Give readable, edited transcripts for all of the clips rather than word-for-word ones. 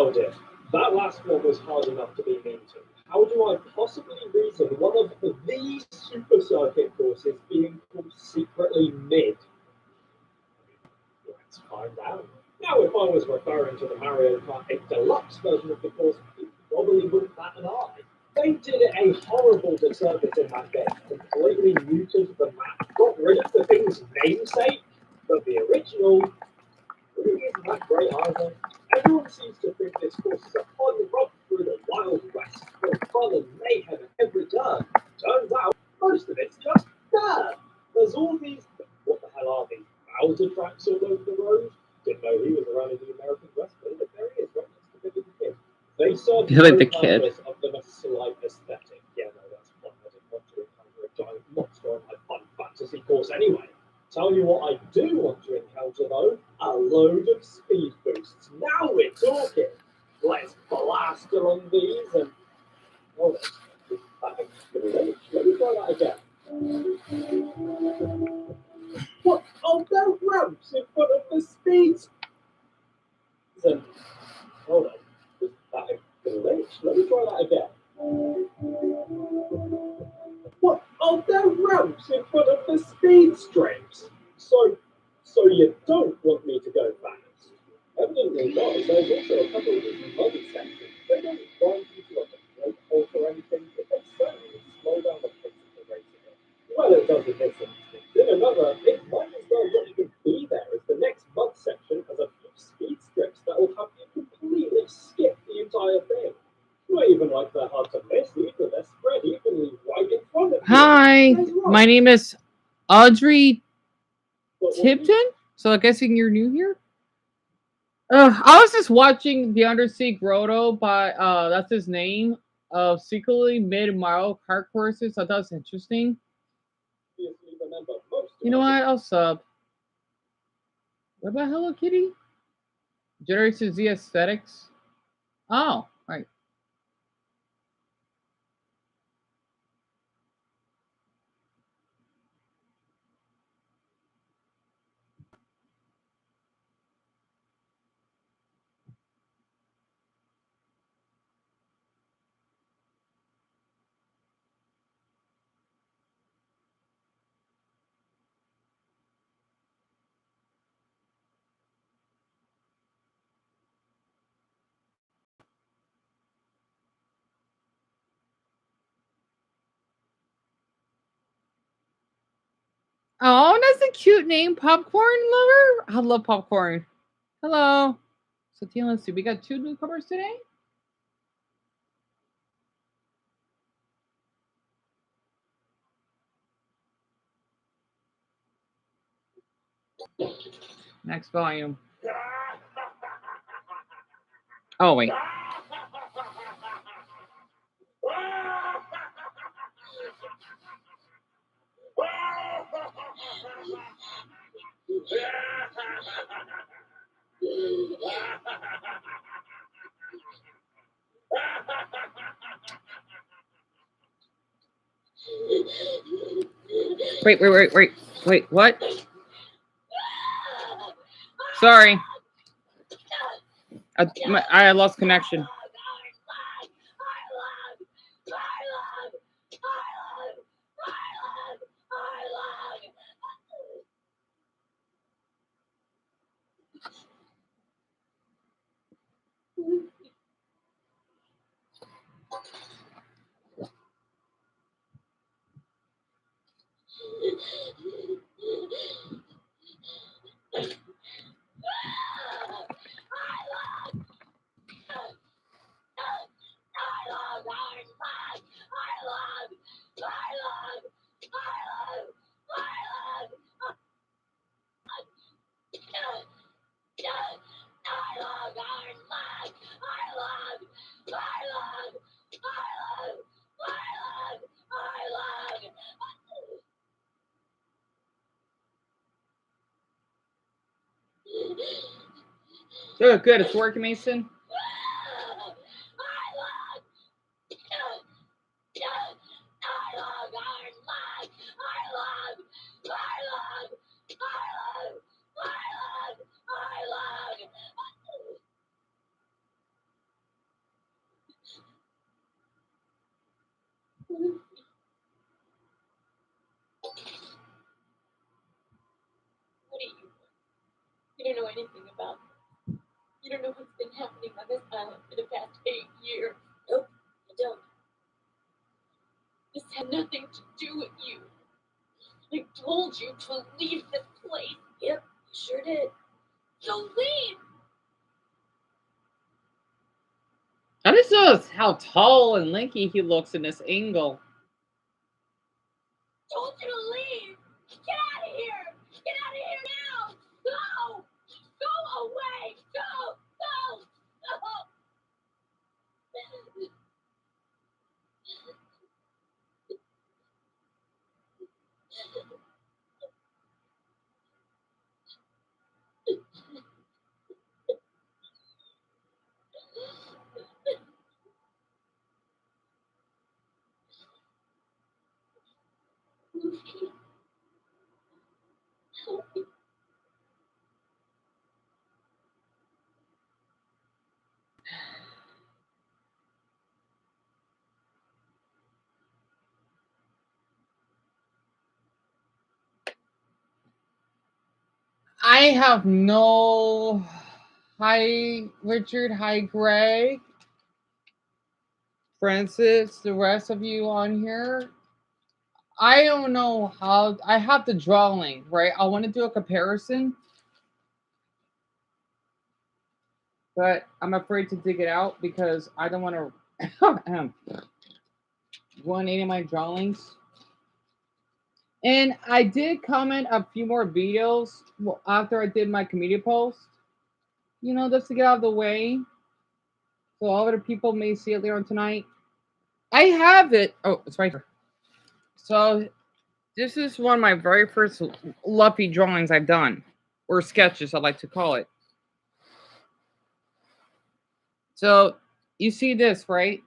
Oh dear, that last one was hard enough to be mean to. How do I possibly reason one of the super circuit courses being called secretly mid? Let's find out. Now, if I was referring to the Mario Kart 8 Deluxe version of the course, you probably wouldn't bat an eye. They did it a horrible disservice in that game, completely muted the map, got rid of the thing's namesake, but the original really isn't that great either. Everyone seems to think this course is a fun run through the Wild West, full of fun and mayhem at every turn. Turns out, most of it's just dirt. There's all these, what the hell are these, Bowser tracks all over the road? Didn't know he was around in the American West, but there he is, right next to Billy the Kid. They serve Billy the no Kid. purpose other than a slight aesthetic. Yeah, no, that's fun. I didn't want to encounter a giant monster on my fun fantasy course anyway. Tell you what I do want to encounter though, a load of speed boosts. Now we're talking. Let's blast along these and hold on. Let me try that again. What? Oh, no ramps in front of the speeds. And hold on. Was that a glitch? Let me try that again. What? Oh, no ramps in front of the speed strips. So you don't want me to go fast? Evidently not. There's also a couple of these muddy sections. They don't grind you to like a brake halt or anything, but they certainly slow down the pace of the race again. Well, it does in this instance. In another, it might as well not even be there, as the next mud section has a few speed strips that will have you completely skip the entire thing. Not even like they're hard to miss either. They're spread evenly right in front of you. Hi, my name is Audrey Tipton. So I'm guessing you're new here. I was just watching the Undersea Grotto by that's his name of secretly mid Mario Kart courses. I thought it was interesting. You know what? I'll sub. What about Hello Kitty? Generation Z aesthetics. Oh, right. Oh, that's a cute name, Popcorn Lover. I love popcorn. Hello. So, Tia, let's see. We got 2 newcomers today. Next volume. Oh, wait. Wait, what? Sorry. I lost connection. Oh, good. It's working, Mason. anything about them. You don't know what's been happening on this island for the past 8 years. Nope, I don't. This had nothing to do with you. I told you to leave this place. Yep, you sure did. So leave! I just noticed how tall and lanky he looks in this angle. I told you to leave! Get out of here! Get out of here now! Go! Go away! Go! Go! Go! I have no. Hi, Richard. Hi, Greg. Francis, the rest of you on here. I don't know how. I have the drawing, right? I want to do a comparison, but I'm afraid to dig it out because I don't want to ruin any of my drawings. And I did comment a few more videos after I did my community post, just to get out of the way so other people may see it later on tonight. I have it. Oh, it's right here. So this is one of my very first Luffy drawings I've done, or sketches, I like to call it. So you see this, right?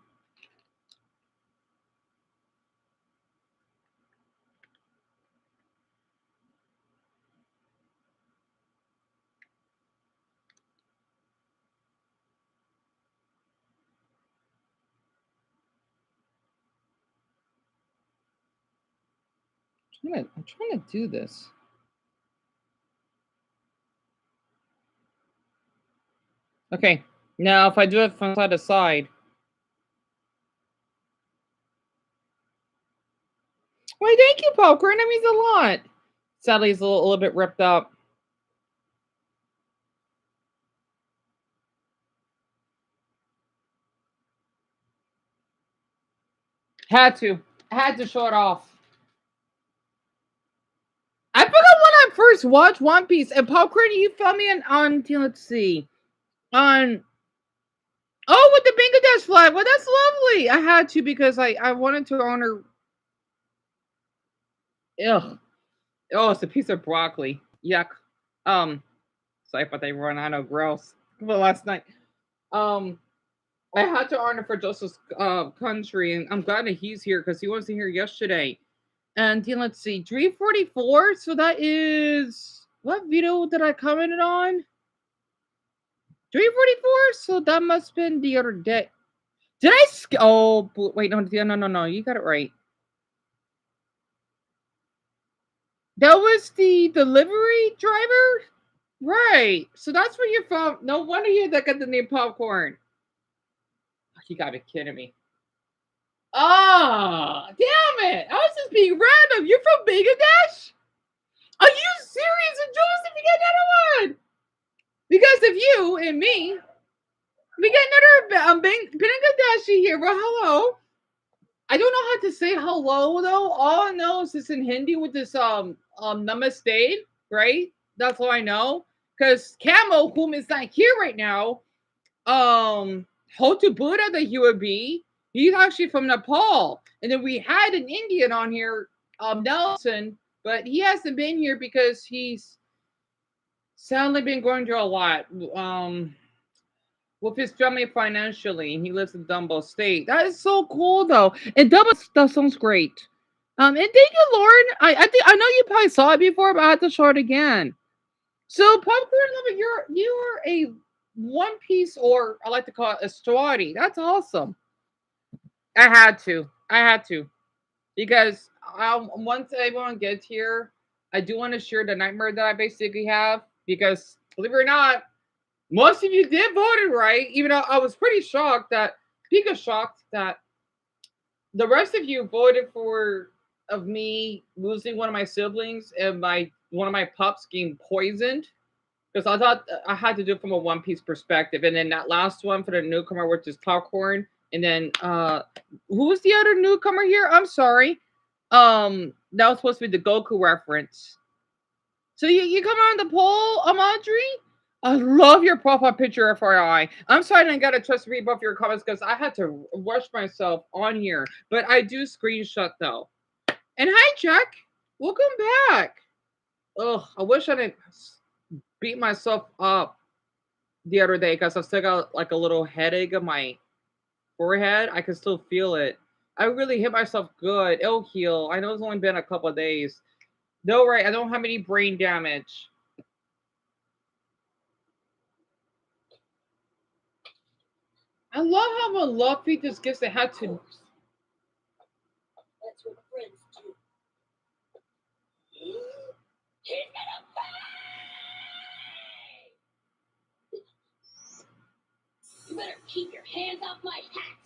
I'm trying to do this. Okay, now if I do it from side to side. Why, thank you, Popcorn. That means a lot. Sadly, it's a little bit ripped up. I had to show it off. I forgot when I first watched One Piece, and Popcorn, you found me on let's see, on with the Bangladesh flag. Well, that's lovely. I had to because I wanted to honor. Ugh. Oh, it's a piece of broccoli. Yuck. Sorry about that, everyone. I know, gross. But last night, I had to honor for Joseph's country, and I'm glad that he's here because he wasn't here yesterday. And let's see, 344. So that is what video did I commented on? 344. So that must have been the other day. Did I? Oh wait, no. You got it right. That was the delivery driver, right? So that's where you're from. No wonder you that got the name Popcorn. You gotta be kidding me. Ah, damn it! I was just being random. You're from Bangladesh? Are you serious? And Joseph, you get another one? Because of you and me, we get another Bangladeshi here. Well, hello. I don't know how to say hello though. All I know is it's in Hindi with this namaste, right? That's all I know. Because Camo, whom is not here right now, Hotu Buddha that he would be, he's actually from Nepal. And then we had an Indian on here, Nelson, but he hasn't been here because he's sadly been going through a lot. With his family financially, he lives in Dumbo State. That is so cool, though. And Dumbo stuff sounds great. And thank you, Lauren. I think I know you probably saw it before, but I had to show it again. So, Popcorn Lover, you're a One Piece, or I like to call it a story. That's awesome. I had to because once everyone gets here, I do want to share the nightmare that I basically have because Believe it or not, most of you did vote it right, even though I was pretty shocked that the rest of you voted for of me losing one of my siblings and one of my pups getting poisoned. Because I thought I had to do it from a One Piece perspective. And then that last one for the newcomer, which is Popcorn. And then who was the other newcomer here? I'm sorry. That was supposed to be the Goku reference. So you come on the poll, Audrey? I love your profile picture, FYI. I'm sorry I didn't get a chance to read both your comments because I had to rush myself on here. But I do screenshot though. And hi, Jack. Welcome back. Ugh, I wish I didn't beat myself up the other day because I still got like a little headache on my forehead. I can still feel it. I really hit myself good. It'll heal. I know it's only been a couple of days. No, right. I don't have any brain damage. I love how Luffy just gets to have to. That's what friends do. He's gonna fight! You better keep your hands off my hat!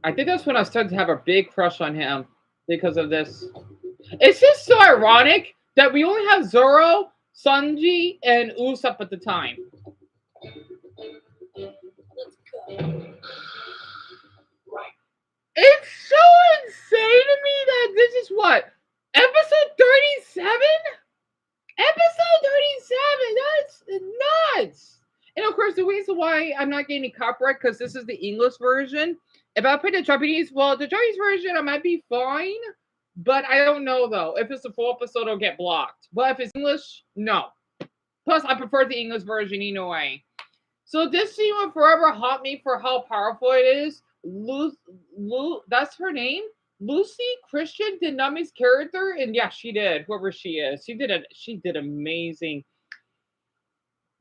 I think that's when I started to have a big crush on him because of this. It's just so ironic that we only have Zoro, Sanji, and Usopp at the time. Let's go. It's so insane to me that this is what? Episode 37? Episode 37! That's nuts! And of course, the reason why I'm not getting copyright because this is the English version. If I put the Japanese, well, the Japanese version, I might be fine. But I don't know, though. If it's a full episode, it'll get blocked. But if it's English, no. Plus, I prefer the English version anyway. So this scene will forever haunt me for how powerful it is. That's her name? Lucy Christian did Nami's character, and yeah, she did. Whoever she is, she did amazing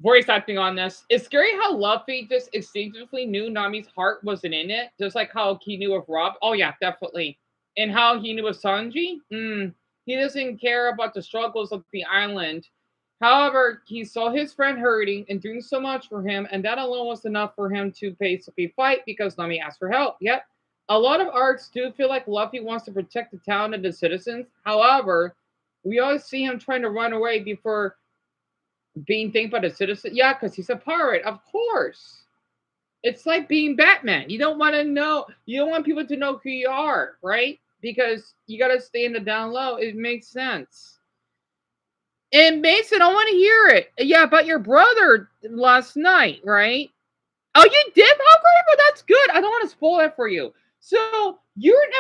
voice acting on this. It's scary how Luffy just instinctively knew Nami's heart wasn't in it, just like how he knew of Rob. Oh yeah, definitely. And how he knew of Sanji. He doesn't care about the struggles of the island. However, he saw his friend hurting and doing so much for him, and that alone was enough for him to basically fight because Nami asked for help. Yep. A lot of arcs do feel like Luffy wants to protect the town and the citizens. However, we always see him trying to run away before being thanked by the citizen. Yeah, because he's a pirate, of course. It's like being Batman. You don't want people to know who you are, right? Because you got to stay in the down low. It makes sense. And Mason, I want to hear it. Yeah, about your brother last night, right? Oh, you did? Oh, great. Well, that's good. I don't want to spoil it for you. So you're in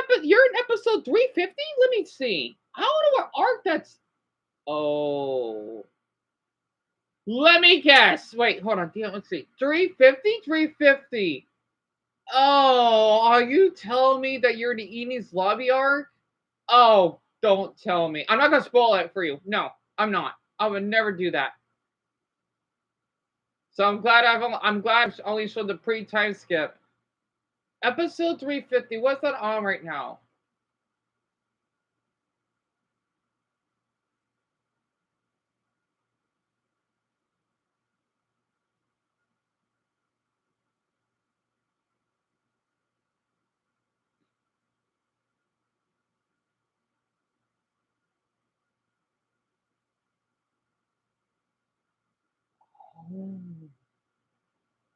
episode 350? Let me see. I don't know what arc that's. Oh. Let me guess. Wait, hold on. Let's see. 350? 350. Oh, are you telling me that you're the Enies lobby arc? Oh, don't tell me. I'm not going to spoil it for you. No, I'm not. I would never do that. So I'm glad I've only showed the pre-time skip. Episode 350. What's that on right now?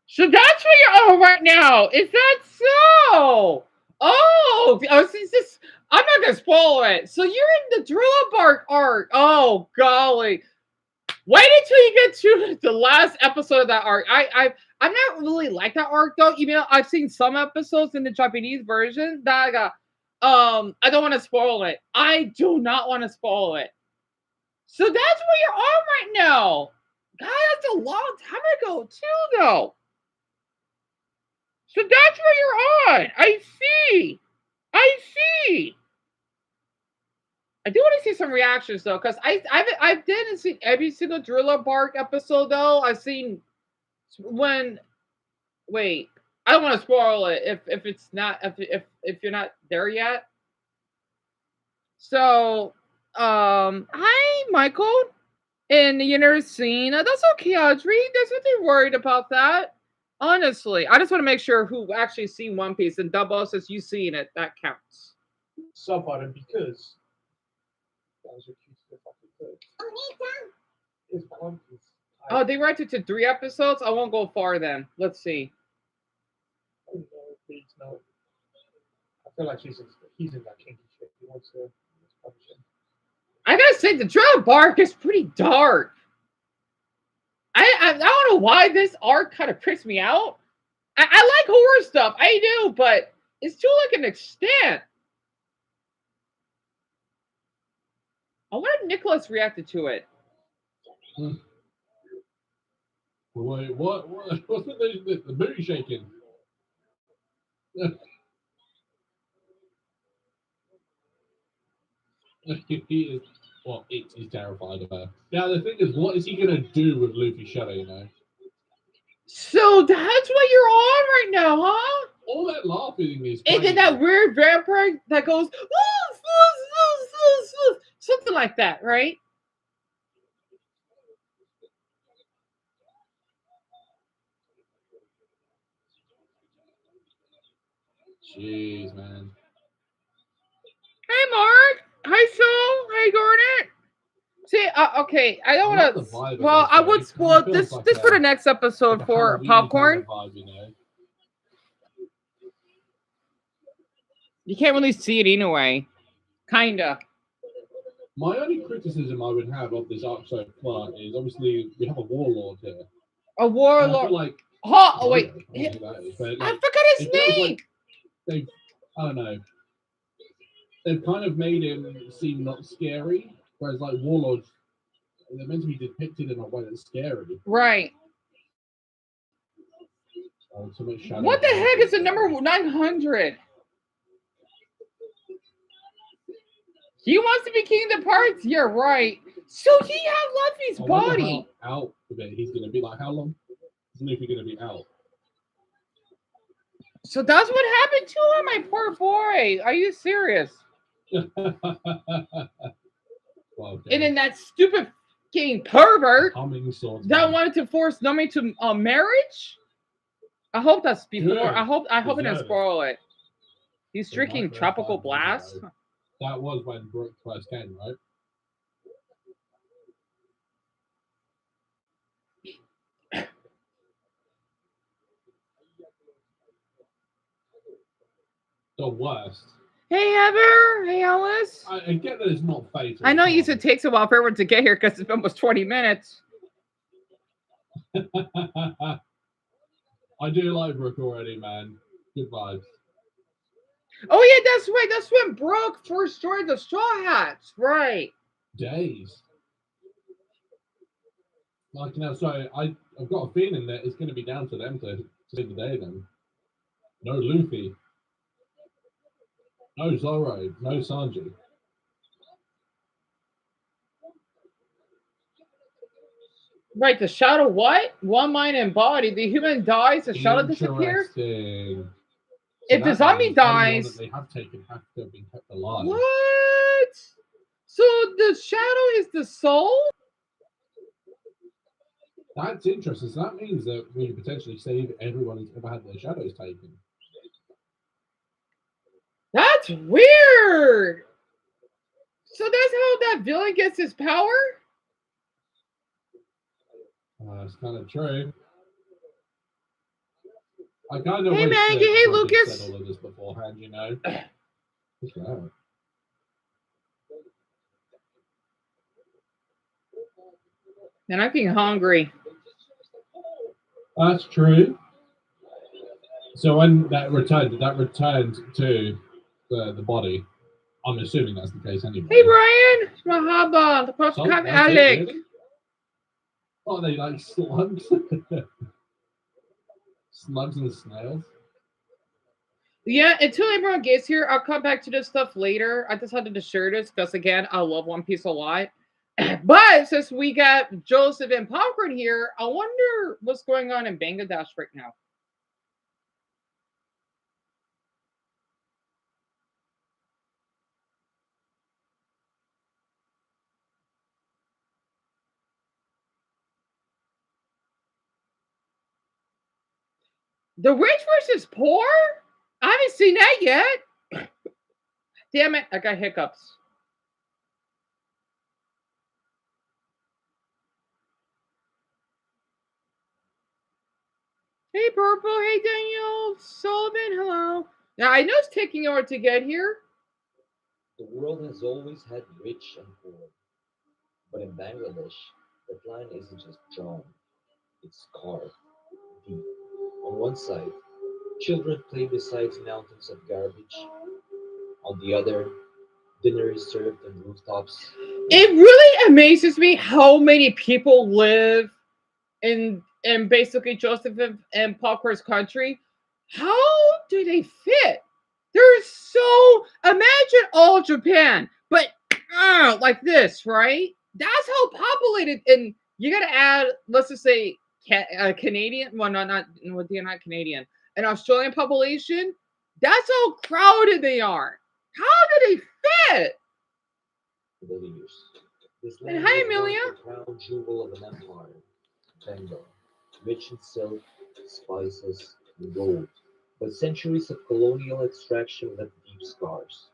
So that's where you're on right now. Is that so? Oh, I'm not gonna spoil it. So you're in the Driller Bark arc. Oh golly. Wait until you get to the last episode of that arc. I'm not really like that arc though. Even though I've seen some episodes in the Japanese version that I got. I don't want to spoil it. I do not want to spoil it. So that's where you're on right now. God, that's a long time ago too, though. So that's where you're on. I see. I do want to see some reactions though, because I didn't see every single Driller Bark episode though. I've seen when. Wait, I don't want to spoil it if it's not if you're not there yet. So, hi, Michael. And you never seen. That's okay, Audrey. There's nothing worried about that. Honestly, I just want to make sure who actually seen One Piece and double says you seen it. That counts. Somebody because that was a cute fucking thing. It's One Piece. Oh, they ranked it to 3 episodes. I won't go far then. Let's see. Oh, no, please, no. I feel like he's in that kinky shit. He wants to punish him. I gotta say, the trailer bark is pretty dark. I don't know why this art kind of pricks me out. I like horror stuff, I do, but it's to like an extent. I wonder if Nicholas reacted to it. Wait, what? What's with the booty shaking? He is. Well, he's terrified of her. Now the thing is, what is he gonna do with Luffy's shadow? You know. So that's what you're on right now, huh? All that laughing is. And then that weird vampire that goes something like that, right? Jeez, man. Hey, Mark. Hi, Soul. Hey, Garnet. See, okay, I don't want to. Well, I would spoil this. This for the next episode for popcorn. Vibe, you know? You can't really see it anyway. Kinda. My only criticism I would have of this arc so far is obviously we have a warlord here. A warlord. Like, oh wait, I forgot his name. Like I don't know. They've kind of made him seem not scary, whereas like warlords, they're meant to be depicted in a way that's scary. Right. What the heck is the number 900? He wants to be king of the parts? You're right. So he had Luffy's body. How out of it he's going to be. Like, how long is Luffy going to be out? So that's what happened to him, my poor boy. Are you serious? Well, and then that stupid fucking pervert that wanted to force Nami to marriage? I hope that's before. Good. I hope it didn't spoil it. He's drinking Tropical Blast. That was when Brooke first came, right? The worst. Hey, Heather. Hey, Alice. I get that it's not fatal. I know you said it takes a while for everyone to get here because it's been almost 20 minutes. I do like Brooke already, man. Good vibes. Oh, yeah, that's right. That's when Brooke first joined the Straw Hats. Right. Days. Like, now, so I've got a feeling that it's going to be down to them to save the day then. No Luffy. No Zoro. No Sanji. Right, the shadow what? One mind and body. The human dies, the shadow disappears? So if the zombie dies... That they have taken have to have been kept alive. What? So the shadow is the soul? That's interesting. So that means that we could potentially save everyone who's ever had their shadows taken. That's weird! So that's how that villain gets his power? It's kind of true. I kind of hey Maggie, hey Lucas. Said all of this beforehand, you know. Wow. And I'm getting hungry. That's true. So when that returned to the body. I'm assuming that's the case anyway. Hey Brian, Mahaba, the Prophet Alec. Really? Oh, they like slugs? Slugs and snails? Yeah, until everyone gets here, I'll come back to this stuff later. I decided to share this because, again, I love One Piece a lot. But since we got Joseph and Popcorn here, I wonder what's going on in Bangladesh right now. The rich versus poor? I haven't seen that yet. Damn it, I got hiccups. Hey, Purple. Hey, Daniel. Sullivan. Hello. Now, I know it's taking over to get here. The world has always had rich and poor, but in Bangladesh, that line isn't just drawn, it's carved deep. On one side, children play beside mountains of garbage. On the other, dinner is served on rooftops. It really amazes me how many people live in basically Joseph and Parker's country. How do they fit? They're so imagine all Japan, but like this, right? That's how populated, and you got to add, let's just say, Canadian. Well, not they're not Canadian. An Australian population. That's how crowded they are. How do they fit? For the years. This And land hi, was Amelia. once the crown jewel of an empire, Bengal, rich in silk, spices, and gold. But centuries of colonial extraction left deep scars,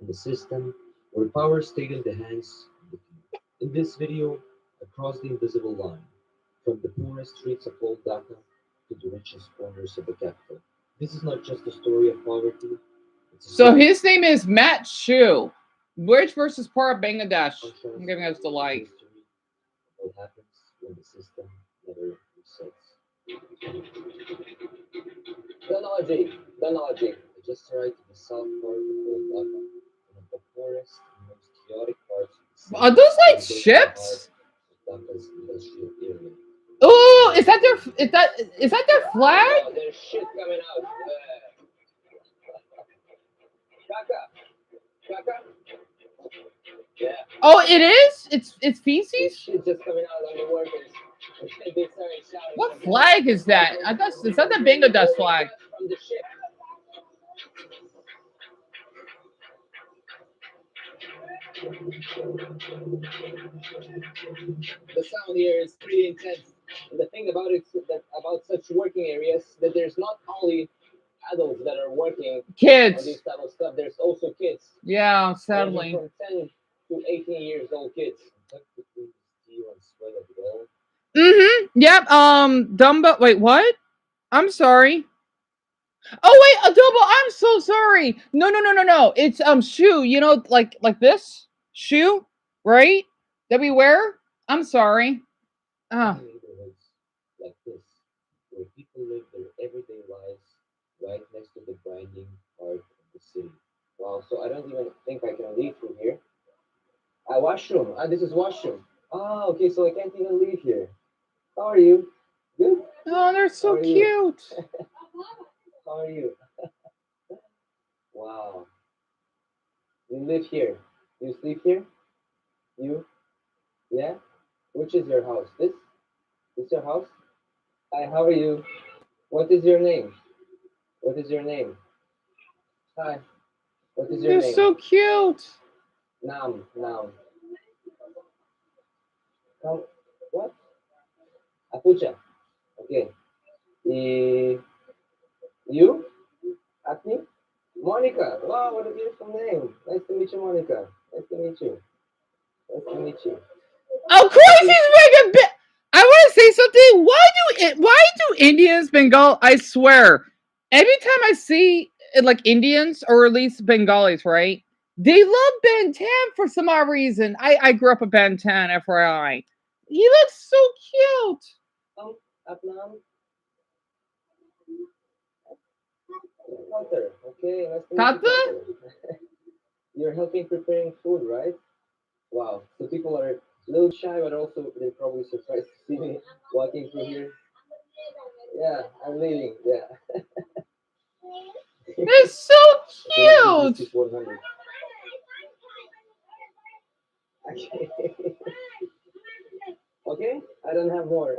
and the system where power stayed in the hands of the few. In this video, across the invisible line, from the poorest streets of old Dhaka to the richest corners of the capital. This is not just a story of poverty, it's a So story his name is Matt Shu. Rich versus poor of Bangladesh. of I'm contrast giving us the and like. history of what happens when the system never resets. The logic. I just arrived to the south part of old Dhaka, one of the poorest and most chaotic parts of the Are city, those like built in the heart ships? of Dhaka's industrial area. Oh, is that their flag? Oh, there's shit coming out. Kaka. Yeah. Oh, it is. It's There's feces. shit just coming out on the workers. They started shouting. What flag is that? I thought is that the Bangladesh flag? From the ship. The sound here is pretty intense. And the thing about it that about such working areas that there's not only adults that are working on Kids. this type of stuff. There's also kids. Yeah, Ranging sadly. from 10 to 18 years old kids. Technically, steel and sweat of it all. Mm-hmm. Yep. Dumbo. Wait, what? I'm sorry. Oh wait, Adobo. I'm so sorry. No. It's shoe. You know, like this shoe, right? That we wear. I'm sorry. Ah. Many neighborhoods like this, where people live their everyday lives right next to the grinding heart of the city. Wow, so I don't even think I can leave from here. Washroom. This is washroom. Ah, okay, so I can't even leave here. How are you? Good. Oh, they're How so are you? cute. How are you? Wow. You live here. You sleep here? You? Yeah? Which is your house? This? This your house? Hi, how are you? What is your name? What is your name? Hi. What is your They're name? so cute. Nam. Come. What? Apucha. Okay. E, you? Acne? Monica. Wow, what a beautiful name. Nice to meet you, Monica. Nice to meet you. Nice to meet you. Of course, he's wearing a bit. I want to say something. Why do Indians Bengal? I swear, every time I see like Indians or at least Bengalis, right? They love Ben 10 for some odd reason. I grew up a Ben 10, FYI. He looks so cute. Atnam. Hunter. Okay, nice to meet you, Tata? Hunter. You're helping preparing food, right? Wow. So people are a little shy, but also they're probably surprised to see me walking through here. Yeah, I'm leaving. Yeah. They're so Okay, let me cute. just 100. Okay. Okay, I don't have more.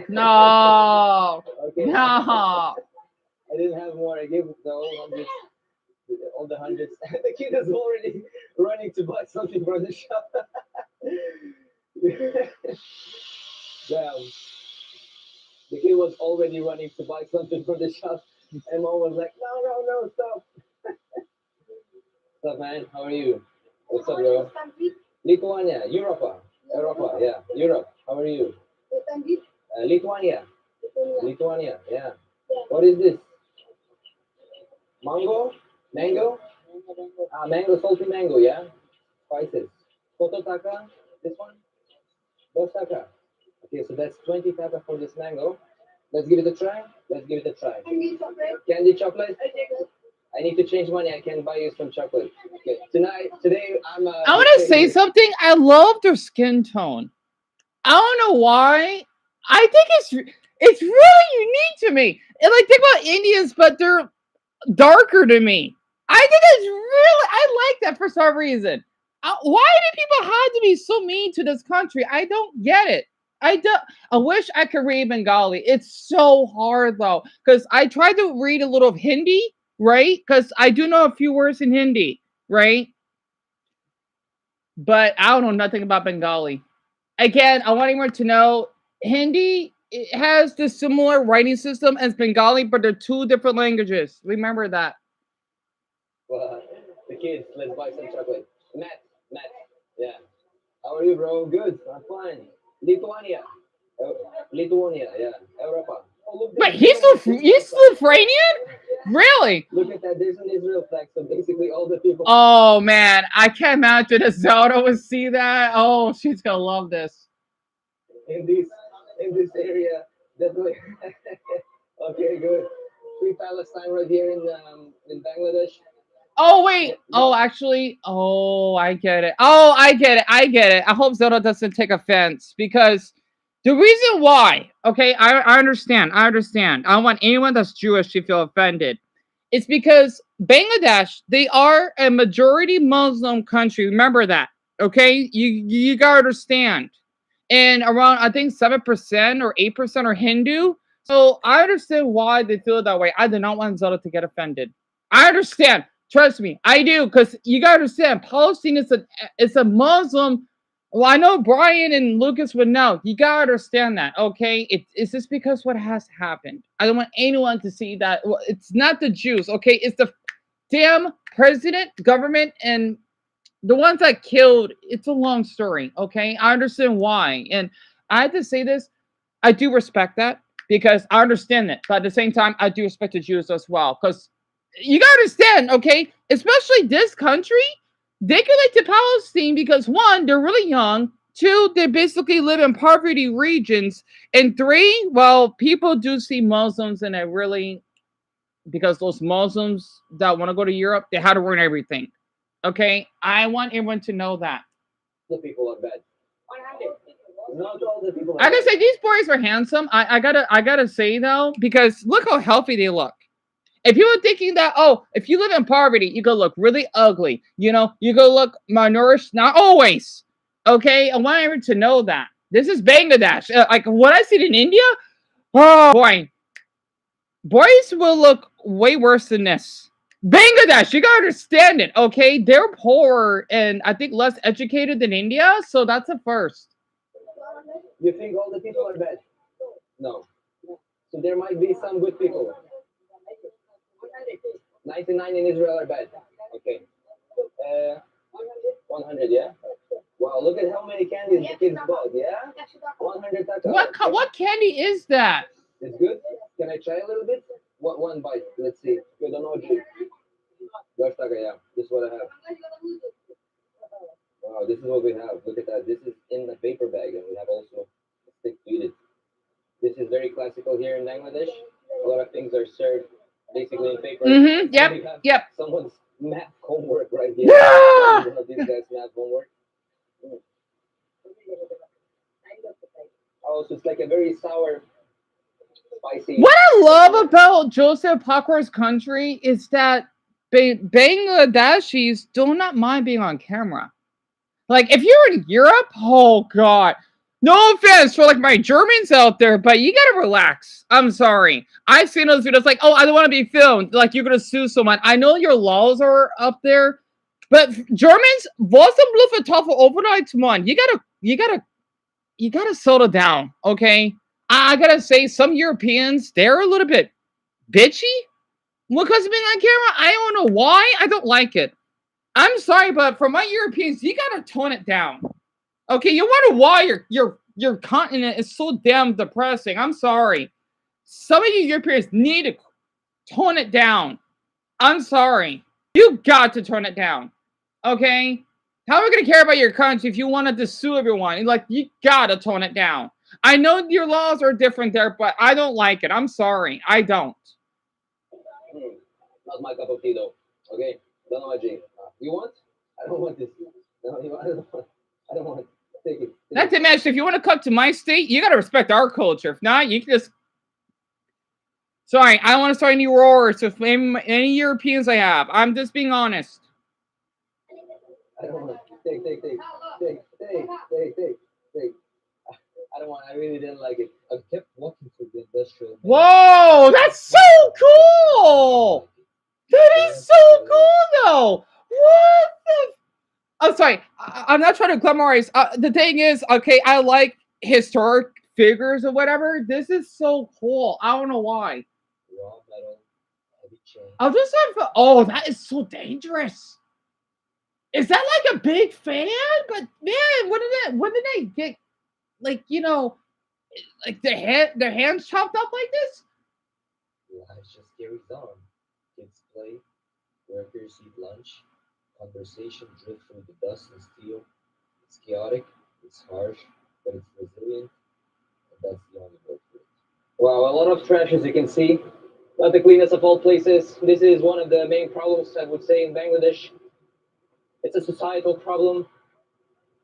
No. Okay. No. I didn't have more. I gave the all the hundreds. The kid is already running to buy something from the shop. Damn. The kid was already running to buy something from the shop, and mom was like, "No, no, no, stop!" What's up, man? How are you? What's up, bro? Lithuania, Europa, Europa, yeah, Europe. How are you? Lithuania, Lithuania, yeah. What is this? Mango? Mango? Mango, salty mango, yeah? Spices. Koto taka? This one? Dos taka. Okay, so that's 20 taka for this mango. Let's give it a try. Let's give it a try. Candy chocolate? I need to change money. I can buy you some chocolate. Okay. Today, I'm I want to say something. I love their skin tone. I don't know why. I think it's really unique to me. And like think about Indians, but they're darker to me. I think it's really I like that for some reason. Why do people have to be so mean to this country? I don't get it. I don't. I wish I could read Bengali. It's so hard though, because I tried to read a little of Hindi, right? Because I do know a few words in Hindi, right? But I don't know nothing about Bengali. Again, I want anyone to know Hindi it has the similar writing system as Bengali, but they're two different languages. Remember that. Well, the kids, let's buy some chocolate. Matt, yeah. How are you, bro? Good, I'm fine. Lithuania, Lithuania, yeah. Europa. Oh, look, Wait, he's Lithuanian? Really? Look at that. There's an Israel flag. So basically, all the people. Oh man, I can't imagine if Zelda would see that. Oh, she's gonna love this. In this area, definitely. Okay, good. Free Palestine right here in Bangladesh. Oh wait. Oh, actually. Oh, I get it. Oh, I get it. I get it. I hope Zelda doesn't take offense because the reason why. Okay, I understand. I understand. I don't want anyone that's Jewish to feel offended. It's because Bangladesh, they are a majority Muslim country. Remember that. Okay? You gotta understand. And around I think 7% or 8% are Hindu. So I understand why they feel that way. I do not want Zelda to get offended. I understand. Trust me, I do, because you gotta understand, Palestine is a Muslim. Well, I know Brian and Lucas would know. You gotta understand that, okay? It's just because what has happened. I don't want anyone to see that. Well, it's not the Jews, okay? It's the damn president, government, and the ones that killed. It's a long story, okay? I understand why, and I have to say this. I do respect that because I understand that, but at the same time, I do respect the Jews as well because you gotta understand, okay? Especially this country, they connect to Palestine because one, they're really young. Two, they basically live in poverty regions. And three, well, people do see Muslims and it really because those Muslims that want to go to Europe, they had to ruin everything. Okay, I want everyone to know that. The people are bad. Not all the people. I gotta say these boys are handsome. I gotta say though because look how healthy they look. If you were thinking that, oh, if you live in poverty, you go look really ugly. You know, you go look malnourished. Not always. Okay, I want everyone to know that this is Bangladesh. Like what I see in India, oh boy, boys will look way worse than this. Bangladesh, you gotta understand it. Okay, they're poor and I think less educated than India, so that's a first. You think all the people are bad? No. So there might be some good people. 99 in Israel are bad. Okay. 100, yeah? Wow, look at how many candies the kids bought, yeah? 100 taka. What candy is that? It's good? Can I try a little bit? One bite. Let's see. Good on OG. Gosh, taka, yeah. This is what I have. Wow, this is what we have. Look at that. This is in the paper bag, and we have also a stick to eat it. This is very classical here in Bangladesh. A lot of things are served basically in paper. Mm-hmm. Yep. Yep. Someone's math homework right here. Yeah! These guys math homework. Oh, so it's like a very sour, spicy. What I love about Joseph Parker's country is that Bangladeshis do not mind being on camera. Like if you're in Europe, oh god. No offense for like my Germans out there, but you gotta relax. I'm sorry. I've seen those videos like, oh, I don't want to be filmed. Like you're gonna sue someone. I know your laws are up there, but Germans, was them bluffen tough overnight, come on. You gotta settle down, okay? I gotta say, some Europeans, they're a little bit bitchy because of being on camera. I don't know why. I don't like it. I'm sorry, but for my Europeans, you gotta tone it down. Okay, you wonder why your continent is so damn depressing. I'm sorry. Some of you Europeans need to tone it down. I'm sorry. You got to tone it down. Okay? How are we gonna care about your country if you wanted to sue everyone? Like, you gotta tone it down. I know your laws are different there, but I don't like it. I'm sorry. I don't. Not my cup of tea though. Okay, don't know what Jay. You want? I don't want this. No, I don't want. I don't want it. Take it. Not to mention, if you want to come to my state, you gotta respect our culture. If not, you can just. Sorry, I don't want to start any wars with any Europeans I have. I'm just being honest. I don't want. Take. I don't want. I really didn't like it. I kept walking through the industrial. Whoa, that's so cool! That is so cool, though. What the? I'm sorry. I'm not trying to glamorize. The thing is, okay, I like historic figures or whatever. This is so cool. I don't know why. Raw metal, heavy chain. I'll just have. Oh, that is so dangerous. Is that like a big fan? But man, when did they get like like their hands chopped up like this? Life's just carries on. Kids play, workers eat lunch, conversation drift through the dust and steel. It's chaotic, it's harsh, but it's resilient, and that's the only word for it. Wow, a lot of trash as you can see. Not the cleanest of all places. This is one of the main problems I would say in Bangladesh. It's a societal problem,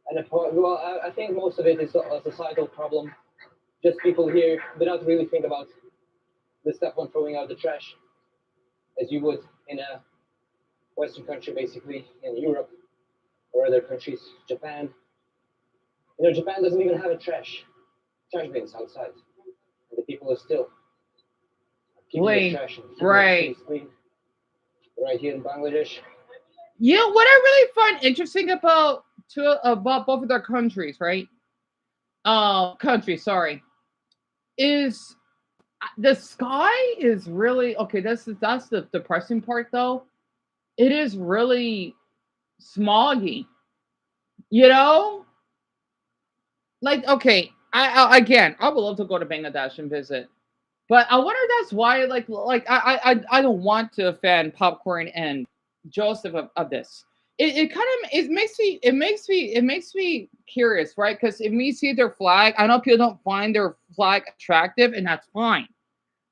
and I think most of it is a societal problem. Just people here do not really think about the stuff when throwing out the trash, as you would in a Western country, basically in Europe or other countries, Japan. You know, Japan doesn't even have a trash bins outside, and the people are still keeping the trash and keeping the streets clean. Right here in Bangladesh. You know what I really find interesting about both of their countries, right? Sorry, is the sky is really okay. That's the depressing part, though. It is really smoggy. You know, like okay. I would love to go to Bangladesh and visit, but I wonder if that's why. I don't want to offend Popcorn and Joseph of this. It kind of it makes me curious, right? Because if we see their flag, I know people don't find their flag attractive, and that's fine.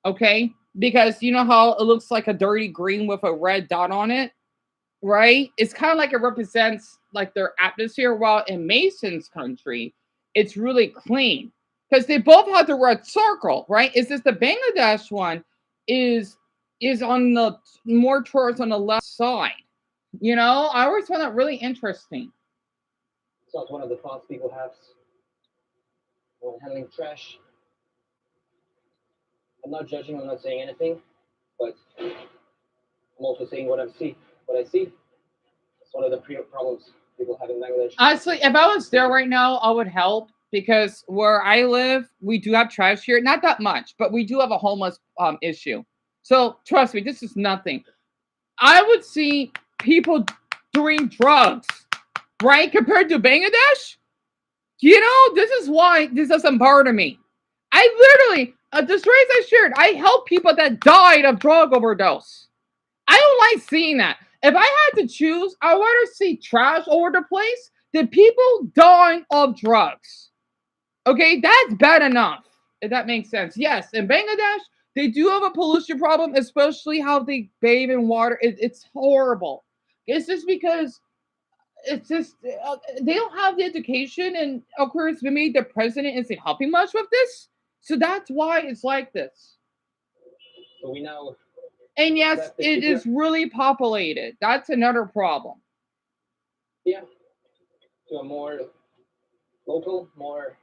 Okay, because you know how it looks like a dirty green with a red dot on it, right? It's kind of like it represents like their atmosphere. While in Mason's country, it's really clean because they both have the red circle, right? It's just the Bangladesh one is on the more towards on the left side. You know, I always found that really interesting. It's not one of the thoughts people have when handling trash. I'm not judging. I'm not saying anything, but I'm also saying what I see. What I see. It's one of the problems people have in Bangladesh. Honestly, if I was there right now, I would help because where I live, we do have trash here. Not that much, but we do have a homeless issue. So trust me, this is nothing. I would see people doing drugs, right? Compared to Bangladesh, you know, this is why this doesn't bother me. I literally, the stories I shared, I helped people that died of drug overdose. I don't like seeing that. If I had to choose, I would rather see trash all over the place than people dying of drugs. Okay, that's bad enough. If that makes sense. Yes, in Bangladesh, they do have a pollution problem, especially how they bathe in water. It's horrible. It's just because it's just they don't have the education, and of course, maybe the president isn't helping much with this. So that's why it's like this. So we now. And yes, it is really populated. That's another problem. Yeah, to a more local, more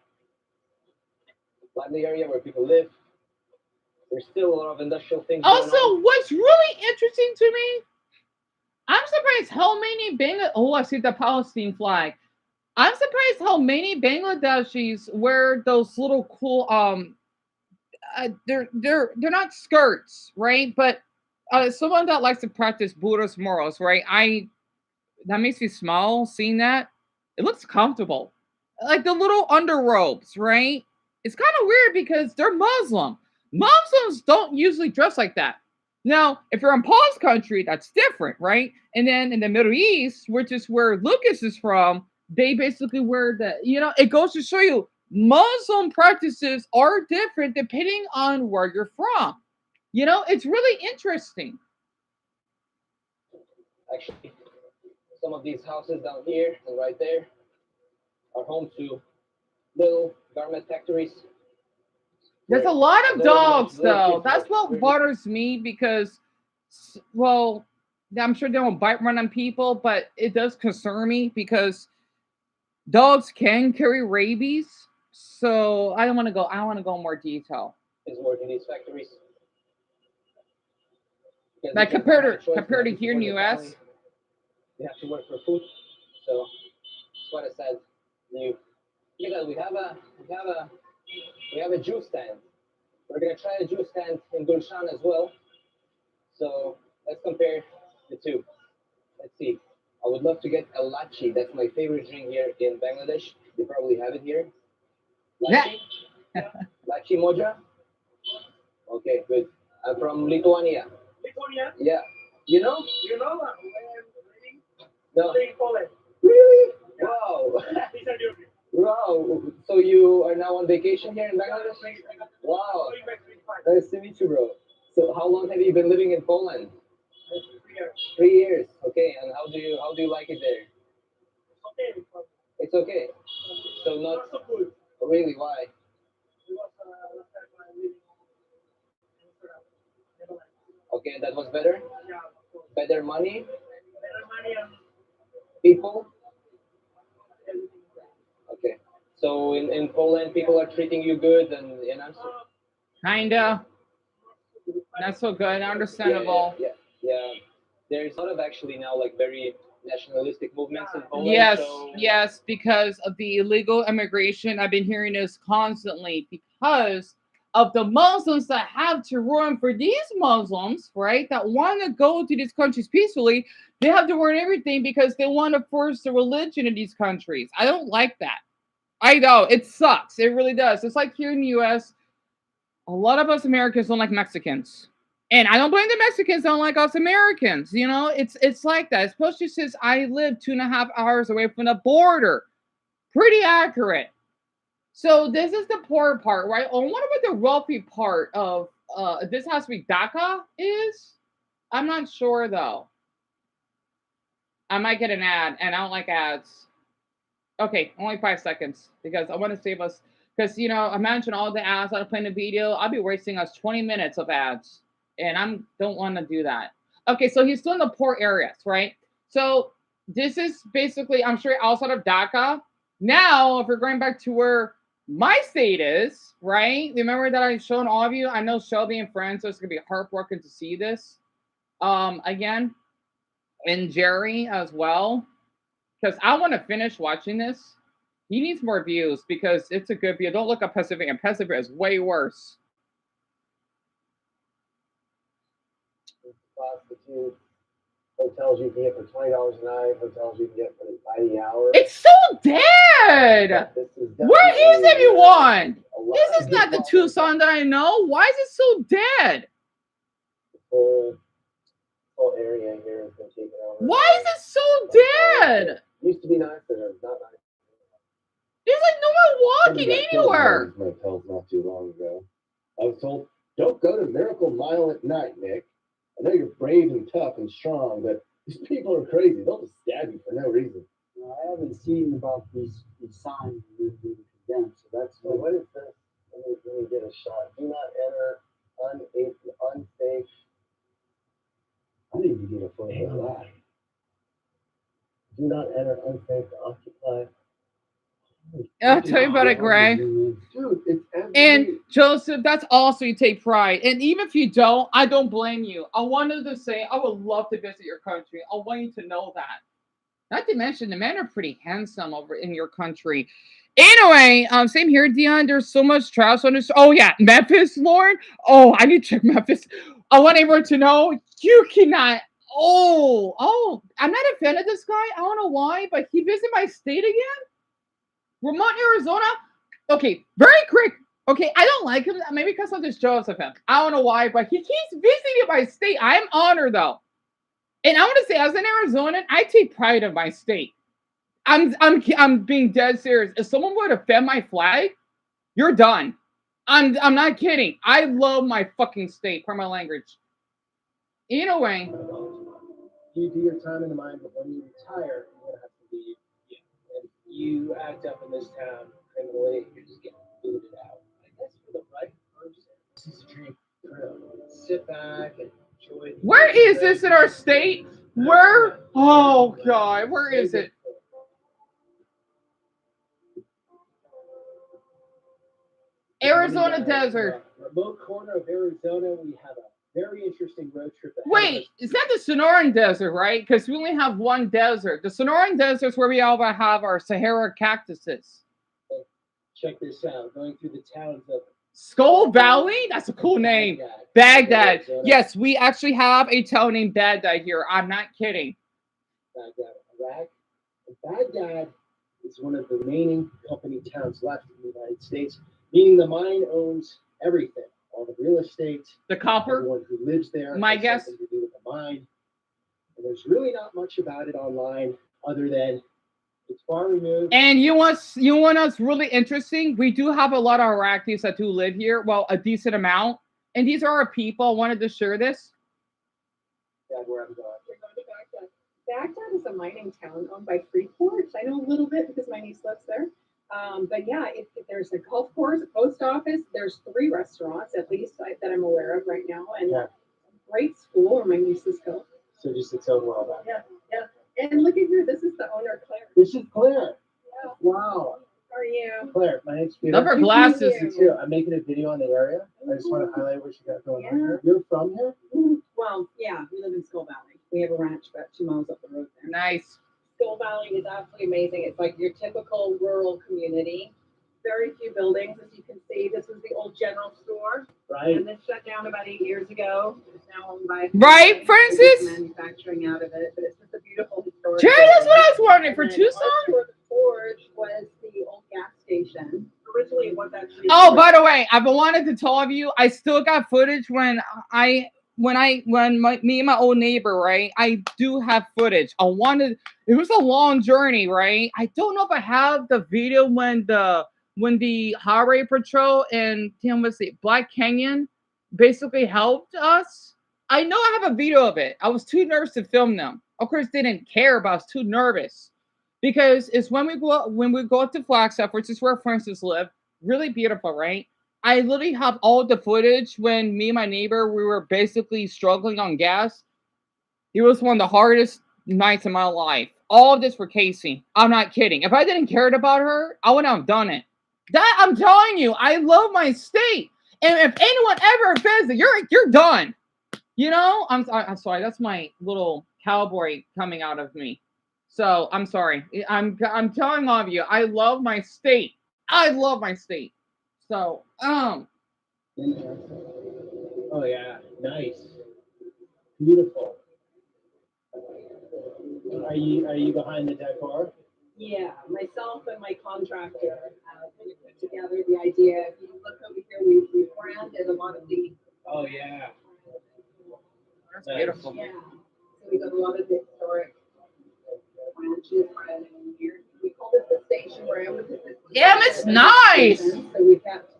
lively area where people live. There's still a lot of industrial things. Also, what's really interesting to me, I'm surprised how many I see the Palestine flag. I'm surprised how many Bangladeshis wear those little cool they're not skirts, right? But someone that likes to practice Buddhist morals, right? I that makes me smile seeing that. It looks comfortable. Like the little underrobes, right? It's kind of weird because they're Muslim. Muslims don't usually dress like that. Now, if you're in Paul's country, that's different, right? And then in the Middle East, which is where Lucas is from, they basically wear it goes to show you Muslim practices are different depending on where you're from. It's really interesting. Actually, some of these houses down here and right there are home to little garment factories. There's a lot of dogs, though. That's what bothers me because, well, I'm sure they don't bite run on people, but it does concern me because dogs can carry rabies. So I don't want to go. I want to go in more detail. Is working these factories. Like compared to here in the U.S. They have to work for food, so it's quite a sad news. Look at that, we have a juice stand. We're gonna try a juice stand in Gulshan as well. So let's compare the two. Let's see. I would love to get a lachi. That's my favorite drink here in Bangladesh. They probably have it here. Lachi? Lachi moja? Okay, good. I'm from Lithuania. Lithuania? Yeah. You know? You know where I'm living? No. In Poland. Really? Wow. These are your Wow. So you are now on vacation here in Bangladesh? Wow. Nice to meet you, bro. So how long have you been living in Poland? 3 years. 3 years. Okay. And how do you like it there? Okay. It's okay. So not Not so good. really. Why? Because last time I lived in Amsterdam. Netherlands. Okay, that was better. Yeah, of course. Better money, Better money and people. everything. Okay. So in Poland, people are treating you good, and in Amsterdam. Kinda. Not so good. Understandable. Yeah. There's a lot of actually now like very nationalistic movements in Poland. Yes, so yes, because of the illegal immigration. I've been hearing this constantly because of the Muslims that have to run for these Muslims, right? That want to go to these countries peacefully. They have to run everything because they want to force the religion in these countries. I don't like that. I know it sucks. It really does. It's like here in the U.S. A lot of us Americans don't like Mexicans. And I don't blame the Mexicans don't like us Americans. It's like that. Especially since I live 2.5 hours away from the border. Pretty accurate. So this is the poor part, right? I wonder what the wealthy part of this has to be Dhaka is. I'm not sure though. I might get an ad, and I don't like ads. Okay, only 5 seconds because I want to save us. Because imagine all the ads that I play in the video. I'll be wasting us 20 minutes of ads, and I don't want to do that. Okay, so he's still in the poor areas, right? So this is basically, I'm sure, outside of Dhaka. Now, if we're going back to where my state is, right? Remember that I've shown all of you. I know Shelby and friends, so it's gonna be heartbroken to see this again, and Jerry as well, because I want to finish watching this. He needs more views because it's a good view. Don't look up Pacific, and Pacific is way worse. Prostitute hotels you can get for $20 a night. Hotels you can get for 90 hours. It's so dead. Where is everyone? This is not the Tucson that I know. Why is it so dead? The whole area here has been taken over. Why is it so dead? It used to be nice, but it's not nice. There's like no one walking anywhere. Hotels not too long ago. I was told, don't go to Miracle Mile at night, Nick. I know you're brave and tough and strong, but these people are crazy. They'll just stab you for no reason. I haven't seen about these signs being condemned, so that's what is this? Let me get a shot. Do not enter unsafe. I need to get a photo of that. Do not enter unsafe to occupy. I'll tell you about it, Gray. Dude, it's and Joseph, that's also you take pride. And even if you don't, I don't blame you. I wanted to say I would love to visit your country. I want you to know that. Not to mention the men are pretty handsome over in your country. Anyway, same here, Dion. There's so much trash on this. Oh yeah, Memphis, Lauren. Oh, I need to check Memphis. I want everyone to know you cannot. I'm not a fan of this guy. I don't know why, but he visited my state again. Remote Arizona. Okay, very quick. Okay, I don't like him. Maybe because I'm just jealous of him. I don't know why, but he keeps visiting my state. I'm honored though. And I want to say, as an Arizonan, I take pride in my state. I'm being dead serious. If someone would offend my flag, you're done. I'm not kidding. I love my fucking state. For my language. Anyway, You do your time in the mine, but when you retire, you're gonna have to leave. And if you act up in this town criminally, you're just getting booted out. I guess for the right person, this is a dream. Sit back and enjoy. where is this in our state? Where? Oh God, where is it? Arizona desert. Remote corner of Arizona, we have a very interesting road trip. Wait, is that the Sonoran Desert, right? Because we only have one desert. The Sonoran Desert is where we all have our Sahara cactuses. Check this out. Going through the towns of Skull Valley? That's a cool name. Baghdad. Yes, we actually have a town named Baghdad here. I'm not kidding. Baghdad, Iraq. And Baghdad is one of the remaining company towns left in the United States, meaning the mine owns everything. All the real estate, the copper, everyone who lives there. My guess to do with the mine. And there's really not much about it online other than it's far removed. And you want us really interesting? We do have a lot of Iraqis that do live here. Well, a decent amount. And these are our people. I wanted to share this. Yeah, where I'm going. You're going to Baghdad. Baghdad is a mining town owned by Freeport. I know a little bit because my niece lives there. But yeah, there's a golf course, a post office. There's 3 restaurants at least that I'm aware of right now, and a great school where my nieces go. So just its own world. Yeah. And look at here. This is the owner, Claire. This is Claire. Yeah. Wow. How are you? Claire, my name's Peter. Love her glasses. You too. I'm making a video on the area. I just want to highlight what you got going on here. You're from here? Well, yeah, we live in Skull Valley. We have a ranch about 2 miles up the road there. Nice. Skull Valley is absolutely amazing. It's like your typical rural community. Very few buildings, as you can see. This was the old general store. Right. And this shut down about 8 years ago. It's now owned by right, Francis? Manufacturing out of it, but it's just a beautiful historic. Jerry, that's what I was wondering for Tucson. The forge was the old gas station. Originally, it was actually. Oh, by the way, I've been wanting to tell you, I still got footage when me and my old neighbor, right? I do have footage. It was a long journey, right? I don't know if I have the video when the highway patrol and Black Canyon basically helped us. I know I have a video of it. I was too nervous to film them. Of course, didn't care, but I was too nervous because it's when we go up to Flagstaff, which is where Francis lived. Really beautiful, right? I literally have all the footage when me and my neighbor, we were basically struggling on gas. It was one of the hardest nights of my life. All of this for Casey. I'm not kidding. If I didn't care about her, I wouldn't have done it. That I'm telling you, I love my state. And if anyone ever offends it, you're done. You know, I'm sorry. That's my little cowboy coming out of me. So I'm sorry. I'm telling all of you, I love my state. I love my state. So, Oh yeah, nice, beautiful. Are you behind the decor? Yeah, myself and my contractor really put together the idea. If you look over here, we branded a lot of the. Oh yeah, that's beautiful. Yeah, so we got a lot of the historic branches right in here. We call it the station room. Yeah, it's nice. So we kept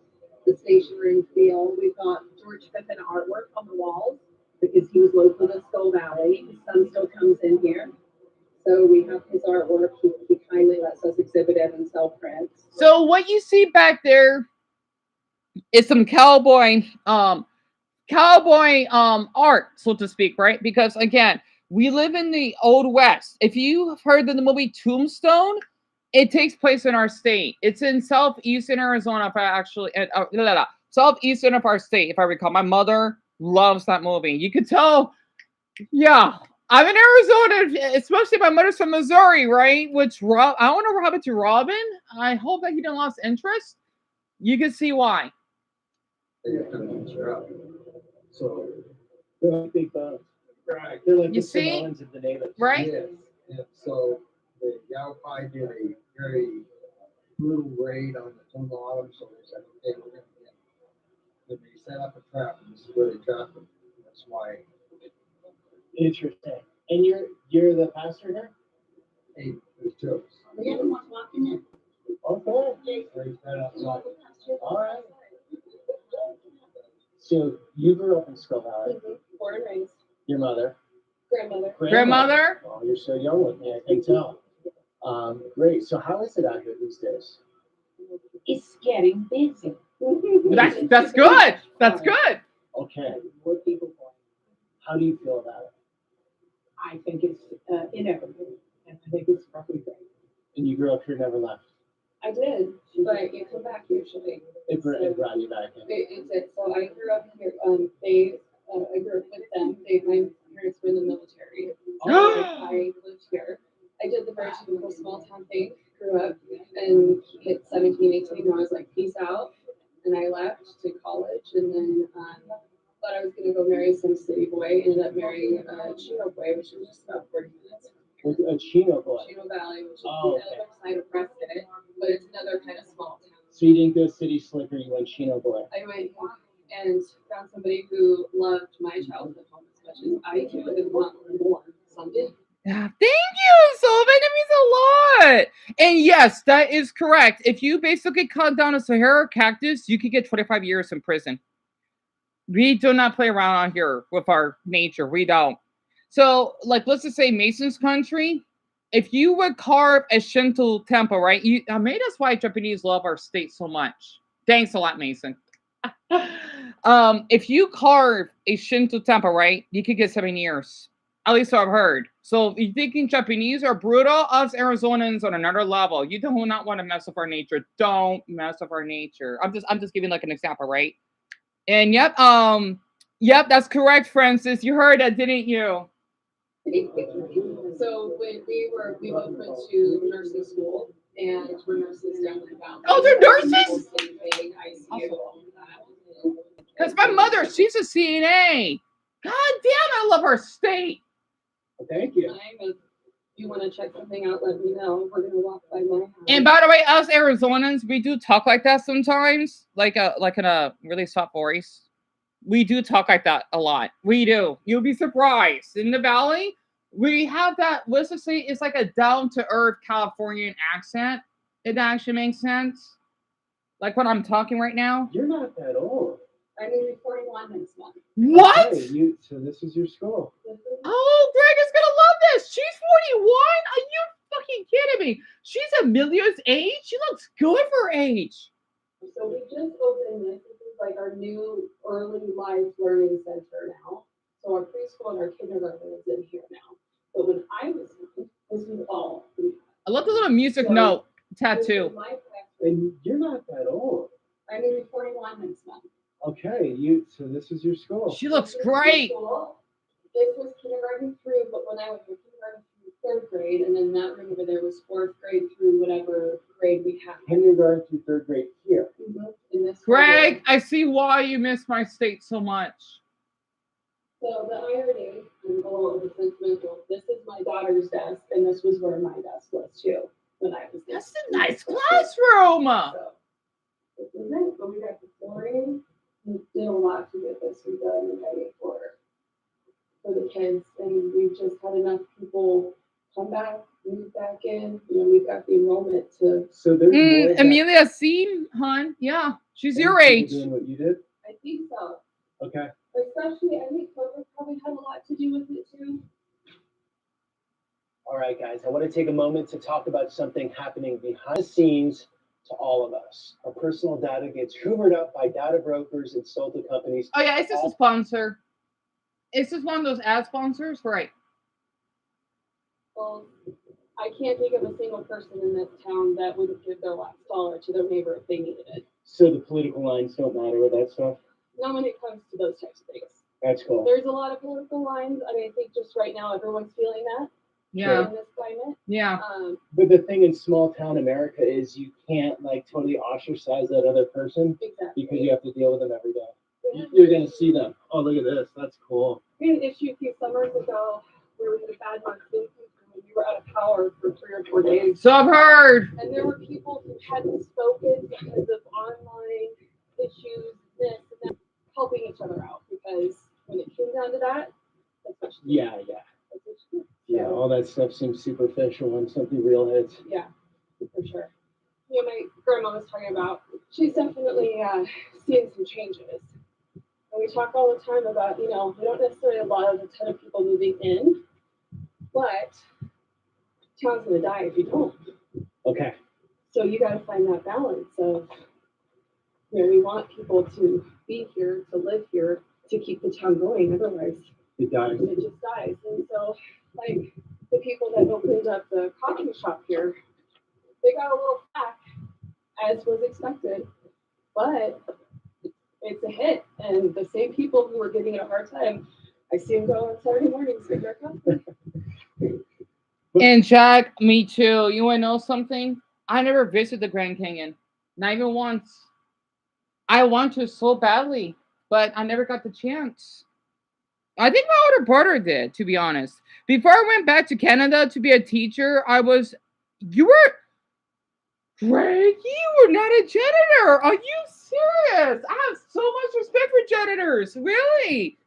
the station room feel. We've got George Pippin artwork on the walls because he was local to Skull Valley. His son still comes in here. So we have his artwork. He kindly lets us exhibit it and sell prints. So what you see back there is some cowboy art, so to speak, right? Because again, we live in the Old West. If you've heard of the movie Tombstone, it takes place in our state. It's in southeastern Arizona, if I actually southeastern of our state, if I recall. My mother loves that movie. You could tell, yeah. I'm in Arizona, especially my mother's from Missouri, right? Which I don't know what happened to Robin. I hope that he didn't lost interest. You can see why. So they're like big bones. Right. They're like You the see? Samoans of the natives. Right? Yes. Yeah. So the Yavapai did a very brutal raid on the Tonga Island, so they said, okay, we're going to get. Then they set up a trap, and this is where they trapped them. That's why. Interesting. And you're the pastor here? Hey, there's jokes. The other one's walking in. Okay. Right outside. All right. So you grew up in Skull Valley. Born and raised. Your mother. Grandmother? Oh, you're so young with me, I can tell. Great. So how is it out here these days? It's getting busy. That's good. That's good. Okay. What people want. How do you feel about it? I think it's inevitable, and I think it's probably great. And you grew up here, never left. I did, but you come back usually. It brought you back in. It did. So I grew up here. I grew up with them. My parents were in the military. So I lived here. I did the very typical small town thing. Grew up and hit 17, 18. And I was like, peace out. And I left to college, and then thought I was gonna go marry some city boy. Ended up marrying a Chino boy, which was just about 40 minutes. A Chino boy. Chino Valley, which is Oh, the other side of Prescott, but it's another kind of small town. So you didn't go city slicker, you went Chino boy. I went and found somebody who loved my childhood home as much as I do and want more someday. Yeah, thank you, Sylvan. It means a lot. And yes, that is correct. If you basically cut down a Sahara cactus, you could get 25 years in prison. We do not play around out here with our nature. We don't. So, like, let's just say Mason's country. If you would carve a Shinto temple, right? Maybe that's why Japanese love our state so much. Thanks a lot, Mason. If you carve a Shinto temple, right, you could get 7 years. At least so I've heard. So if you're thinking Japanese are brutal, us Arizonans on another level. You do not want to mess with our nature. Don't mess with our nature. I'm just giving like an example, right? And yep, that's correct, Francis. You heard that, didn't you? So when we both went to nursing school, and we're nurses down in the valley. Oh, they're nurses? ICU. Because my mother, she's a CNA. God damn, I love our state. Thank you. If you want to check something out, let me know. We're gonna walk by my house. And by the way, us Arizonans, we do talk like that sometimes, like in a really soft voice. We do talk like that a lot. We do. You'll be surprised. In the valley, we have that. Let's just say it's like a down-to-earth Californian accent. It actually makes sense. Like when I'm talking right now. You're not that old. I'm gonna be 41 next month. What? Okay, so this is your school. Oh, Greg is gonna love this. She's 41. Are you fucking kidding me? She's Amelia's age. She looks good for her age. So we just opened this. This is like our new early life learning center now. So our preschool and our kindergarten is in here now. But when I was young, this was all. I love the little music note tattoo. And you're not that old. I'm gonna be 41 next month. Okay, so this is your school. She looks great. This was kindergarten through, but when I was in kindergarten through 3rd grade, and then that room over there was 4th grade through whatever grade we had. Kindergarten through 3rd grade here. In this Greg, I see why you miss my state so much. So the irony and a little bit sentimental. This is my daughter's desk, and this was where my desk was too when I was. That's a nice classroom. So this is it. But we got the flooring. We did a lot to get this redone and ready for the kids, and we've just had enough people come back, move back in. You know, we've got the enrollment to. So there's more. Amelia seen, hon. Yeah, she's your age. Doing what you did. I think so. Okay. Especially, I think COVID probably had a lot to do with it too. All right, guys. I want to take a moment to talk about something happening behind the scenes to all of us. Our personal data gets hoovered up by data brokers and sold to companies. Oh yeah, it's just a sponsor. It's just one of those ad sponsors, right? Well, I can't think of a single person in this town that would give their last dollar to their neighbor if they needed it. So the political lines don't matter with that stuff? Not when it comes to those types of things. That's cool. There's a lot of political lines. I mean, I think just right now everyone's feeling that Yeah. in this climate. Yeah. But the thing in small town America is you can't like totally ostracize that other person Exactly. because you have to deal with them every day. You're gonna see them. Oh, look at this. That's cool. We had an issue a few summers ago where we had a bad monsoon and we were out of power for 3 or 4 days. So I've heard. And there were people who hadn't spoken because of online issues, this and that, helping each other out because when it came down to that, that's what you do. Yeah. That's what you do. Yeah, So, all that stuff seems superficial when something real hits. yeah, for sure. You know, my grandma was talking about, she's definitely seeing some changes. And we talk all the time about, you know, we don't necessarily allow a ton of people moving in, but town's going to die if you don't. Okay. So you got to find that balance of, you know, we want people to be here, to live here, to keep the town going. Otherwise, It dies. it just dies. And so, like, the people that opened up the coffee shop here, they got a little flack, as was expected, but it's a hit. And the same people who were giving it a hard time, I see them go on Saturday mornings with their coffee. And Jack, me too. You want to know something? I never visited the Grand Canyon. Not even once. I want to so badly, but I never got the chance. I think my older brother did, to be honest. Before I went back to Canada to be a teacher, you were, Greg, you were not a janitor. Are you serious? I have so much respect for janitors. Really?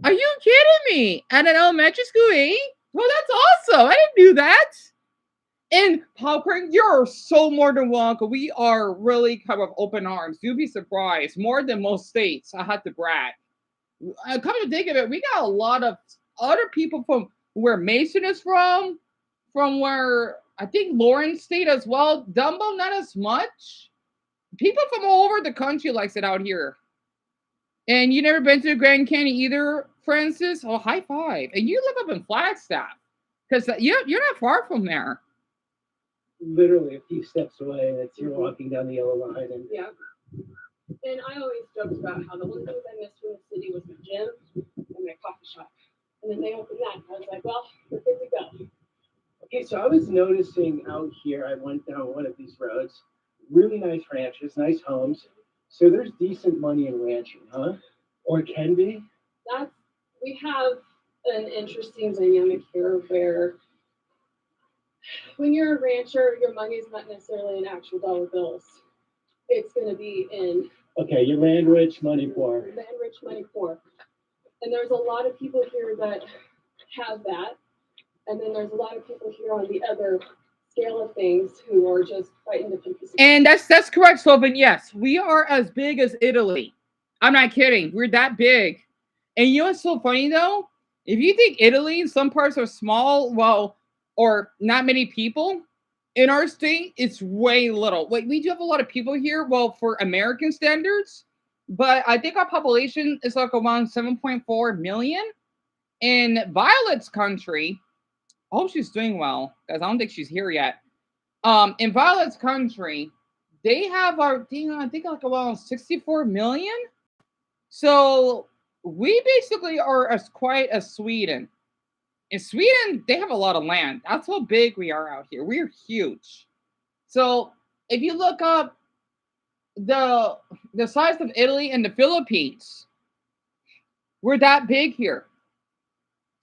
Are you kidding me? At an elementary school, eh? Well, that's awesome. I didn't do that. And Popcorn, you're so more than welcome. We are really kind of open arms. You'd be surprised. More than most states. I had to brag. Come to think of it, we got a lot of other people from where Mason is from where I think Lawrence State as well. Dumbo, not as much. People from all over the country likes it out here. And you never been to the Grand Canyon either, Francis? Oh, high five. And you live up in Flagstaff. Because you're not far from there. Literally a few steps away, and it's you're walking down the yellow line. And Yeah. And I always joked about how the one thing I missed from the city was my gym and my coffee shop. And then they opened that. And I was like, well, we're good to go. okay, so I was noticing out here, I went down one of these roads, really nice ranches, nice homes. So there's decent money in ranching, huh? Or it can be? We have an interesting dynamic here where when you're a rancher, your money is not necessarily in actual dollar bills. It's going to be in Okay, you're land rich, money poor. land rich, money poor. And there's a lot of people here that have that. And then there's a lot of people here on the other scale of things who are just fighting to keep the And that's correct, Sylvan. Yes, we are as big as Italy. I'm not kidding. We're that big. And you know what's so funny though? If you think Italy, some parts are small, well, or not many people, in our state, it's way little. Like we do have a lot of people here, well, for American standards, but I think our population is like around 7.4 million. In Violet's country, I hope she's doing well, because I don't think she's here yet. In Violet's country, they have I think like around 64 million. So we basically are as quiet as Sweden. In Sweden, they have a lot of land. That's how big we are out here. We're huge. So if you look up the size of Italy and the Philippines, we're that big here.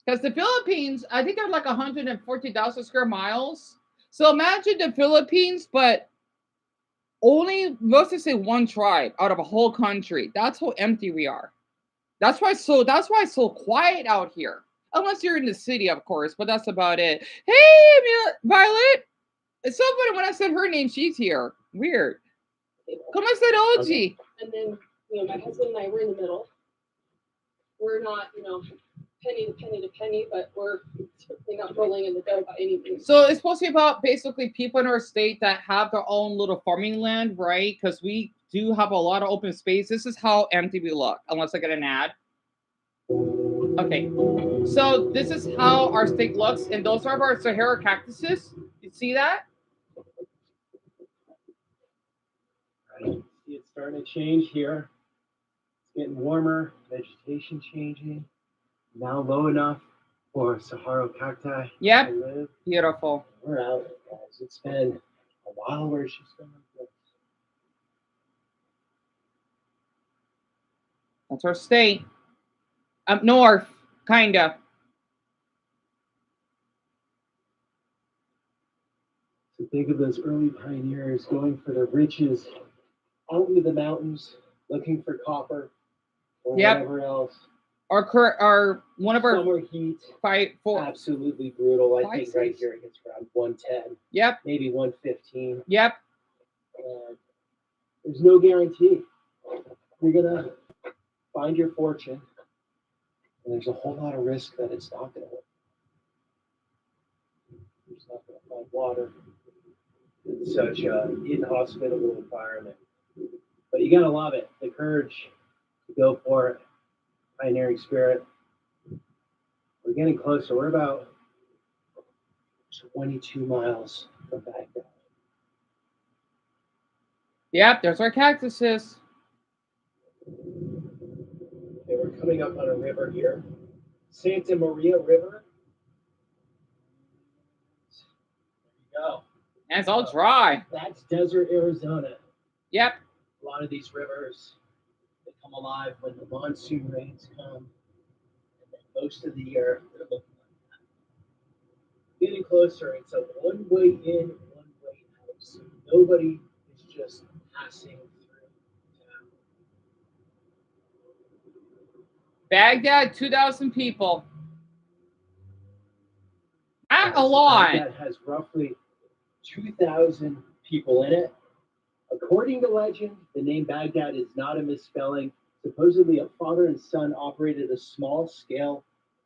Because the Philippines, I think they're like 140,000 square miles. So imagine the Philippines, but only, let's just say, one tribe out of a whole country. That's how empty we are. That's why it's so quiet out here. Unless you're in the city, of course, but that's about it. Hey, Violet. It's so funny when I said her name, she's here. Weird. Come on, said Okay. And then, my husband and I, we're in the middle. We're not, penny to penny to penny, but we're certainly not rolling in the dough by any means. So it's supposed to be about basically people in our state that have their own little farming land, right? Because we do have a lot of open space. This is how empty we look, unless I get an ad. Okay, so this is how our state looks, and those are our Sahara cactuses. You see that? Right. See, it's starting to change here. Getting warmer, vegetation changing. Now low enough for Sahara cacti Yep. to live. Beautiful. We're out, guys. It's been a while. Where's she been like this? That's our state. Up north, kinda. So think of those early pioneers going for the riches out into the mountains, looking for copper or Yep. whatever else. Our one of our Summer heat, fight for. absolutely brutal. I Five, think right six. here it gets around 110, Yep. maybe 115. Yep. And there's no guarantee. You're gonna find your fortune, and there's a whole lot of risk that it's not gonna work. You're just not gonna find water in such an inhospitable environment. But you gotta love it. The courage to go for it. Pioneering spirit. We're getting closer. We're about 22 miles from Baghdad. Yep. There's our cactuses. Okay, we're coming up on a river here. Santa Maria River. There you go. And it's all dry. That's desert Arizona. Yep. A lot of these rivers, they come alive when the monsoon rains come. And then most of the year, they're looking like that. Getting closer, it's a one-way in, one-way out. So nobody is just passing through town. Baghdad, 2,000 people. Not a lot. Baghdad has roughly 2,000 people in it. According to legend, the name Baghdad is not a misspelling. Supposedly, a father and son operated a small-scale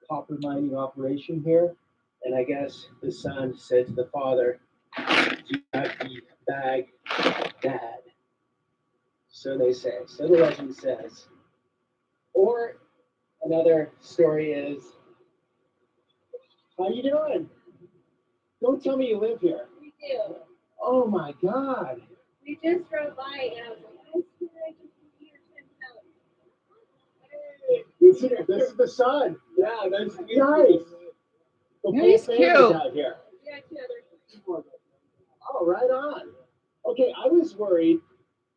copper mining operation here. And I guess the son said to the father, "Do not eat Baghdad." So they say. So the legend says. Or another story is, how you doing? Don't tell me you live here. We do. Oh my God. We just drove by and I was like, I swear I just moved here 10 minutes. This is the son. Yeah, that's nice. The Yeah, whole he's family's cute. out here. Yeah, two others. Oh, right on. Okay, I was worried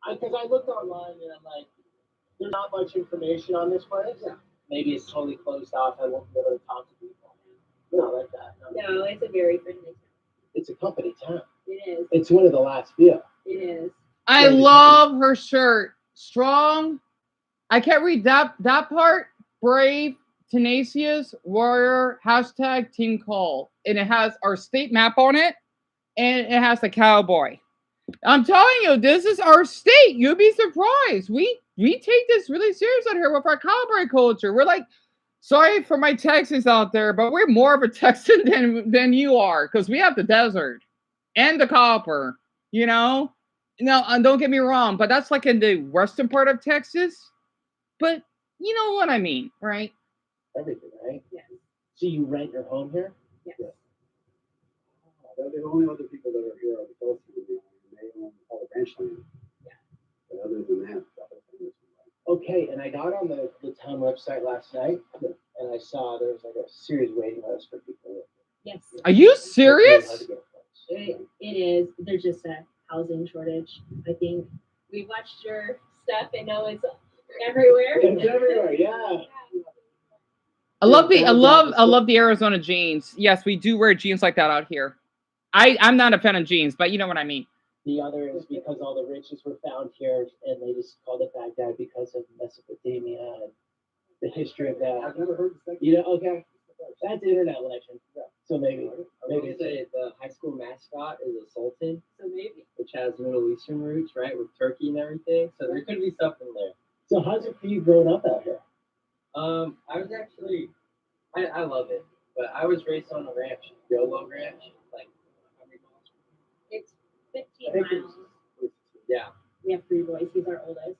because I looked online and I'm like, there's not much information on this place. Yeah. Maybe it's totally closed off. I won't be able to talk to people. Not like that. No. No, it's a very friendly town. It's a company town. It is. It's one of the last few. It is. I love her shirt. Strong. I can't read that part. Brave, tenacious, warrior, hashtag team call. And it has our state map on it. And it has the cowboy. I'm telling you, this is our state. You'll be surprised. We take this really serious out here with our cowboy culture. We're like, sorry for my Texans out there, but we're more of a Texan than you are because we have the desert and the copper, you know? Now, don't get me wrong, but that's like in the western part of Texas. But you know what I mean, right? Everything, right? Yes. So you rent your home here? Yes. The only other people that are here are the Philippines. They own all the ranch land. Yeah. But other than that, the whole thing is Okay, and I got on the town website last night and I saw there was like a serious waiting list for people. Yes. Are you serious? It's really hard to get a place. It is. There's just a housing shortage. I think we watched your stuff and know it's everywhere. It's everywhere, yeah. I love the Arizona jeans. Yes, we do wear jeans like that out here. I'm not a fan of jeans, but you know what I mean. The other is because all the riches were found here and they just called it Baghdad because of Mesopotamia and the history of that. I've never heard this. You know, okay. That's internet legend. So maybe The high school mascot is a sultan, So maybe. which has Middle Eastern roots, right, with Turkey and everything. So there could be stuff in there. So how's it for you growing up out here? I was actually, I love it, but I was raised on a ranch, YOLO Ranch, like how many miles? It's 15 I think miles. Yeah. We have 3 boys. He's our oldest.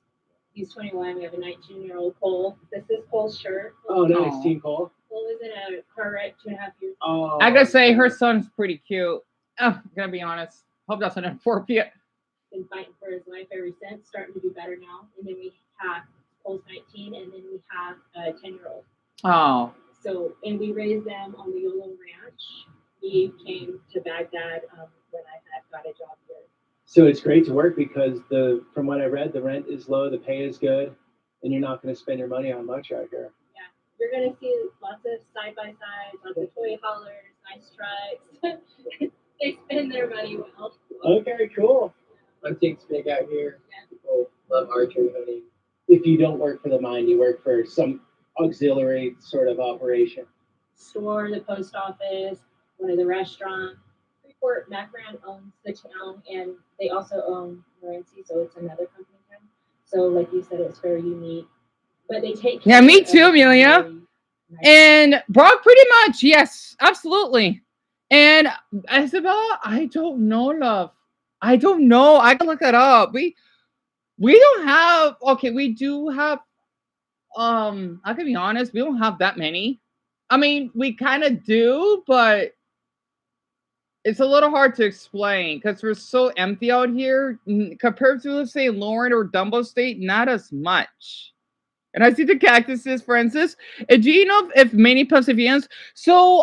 He's 21. We have a 19-year-old Cole. This is Cole's shirt. Oh, nice, Aw. Team Cole. Cole was in a car wreck 2.5 years ago. Oh, I gotta say, her son's pretty cute. I'm gonna be honest. Hope that's an inappropriate. Been fighting for his life ever since. Starting to do better now. And then we have almost 19, and then we have a 10-year-old. Oh. So, and we raised them on the Yolo Ranch. He came to Baghdad when I had got a job here. So it's great to work because from what I read, the rent is low, the pay is good, and you're not going to spend your money on much out here. Yeah, you're going to see lots of side-by-sides, lots of toy haulers, nice trucks. They spend their money well. Okay, cool. Hunting's big out here. Yeah. People love archery hunting. If you don't work for the mine, you work for some auxiliary sort of operation. Store, the post office, one of the restaurants. Freeport Macran owns the town, and they also own Morenci, so it's another company town. So, like you said, it's very unique. But they take care Yeah, me of too, everything Amelia. very nice. And Brock, pretty much, yes, absolutely. And Isabella, I don't know, love. I don't know. I can look that up. We don't have. Okay, we do have. I can be honest. We don't have that many. I mean, we kind of do, but it's a little hard to explain because we're so empty out here compared to, let's say, Lauren or Dumbo State. Not as much. And I see the cactuses, Francis. And do you know if many Pacifians? So,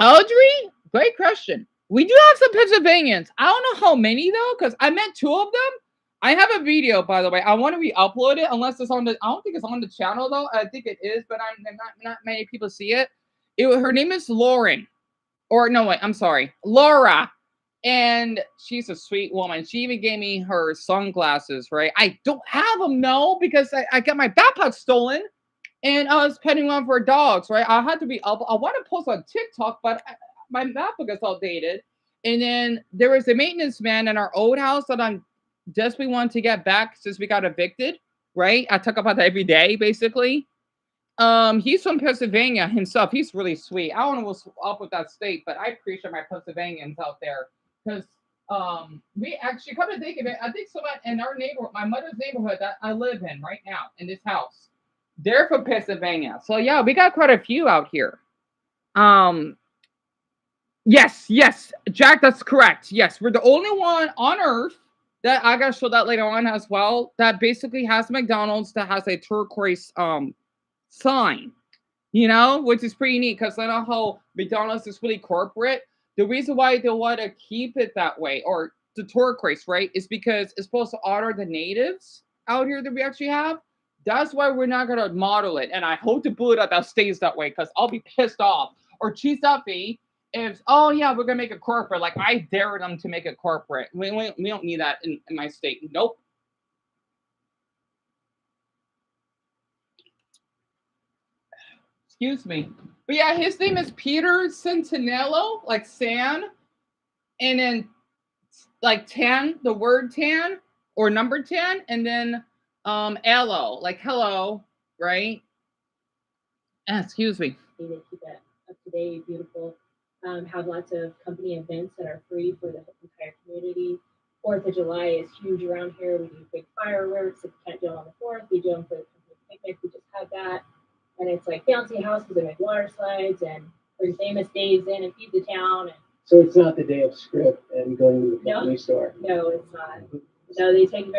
Audrey, great question. We do have some Pennsylvanians. I don't know how many though, because I met 2 of them. I have a video, by the way. I want to re-upload it, unless it's on the. I don't think it's on the channel though. I think it is, but not many people see it. Her name is Lauren, or no, wait, I'm sorry, Laura. And she's a sweet woman. She even gave me her sunglasses, right? I don't have them, no, because I got my backpack stolen and I was petting one for dogs, right? I had to be up. I want to post on TikTok, but my MacBook is outdated. And then there was a maintenance man in our old house that I'm desperately wanting to get back since we got evicted, right? I talk about that every day, basically. He's from Pennsylvania himself. He's really sweet. I don't know what's up with that state, but I appreciate my Pennsylvanians out there. Because we actually, come to think of it, I think someone in our neighborhood, my mother's neighborhood that I live in right now, in this house, they're from Pennsylvania. So yeah, we got quite a few out here. Yes, Jack, that's correct. Yes, we're the only one on Earth that I gotta show that later on as well. That basically has McDonald's that has a turquoise sign. You know, which is pretty neat because I know how McDonald's is really corporate. The reason why they want to keep it that way, or the turquoise, right, is because it's supposed to honor the natives out here that we actually have. That's why we're not going to model it. And I hope to Buddha that stays that way because I'll be pissed off or cheesed up if, oh, yeah, we're going to make it corporate. Like, I dare them to make it corporate. We don't need that in my state. Nope. Excuse me. But yeah, his name is Peter Centinello, like San, and then like 10, the word 10 or number 10, and then Elo, like hello, right? Excuse me. They keep it up to date, beautiful. Have lots of company events that are free for the entire community. 4th of July is huge around here. We do big fireworks. If you can't do it on the 4th, we do them for the company picnic. We just had that. And it's like bouncy houses and like water slides and pretty famous days in and feed the town. And so it's not the day of script and going to the company store. No, it's not. No, they take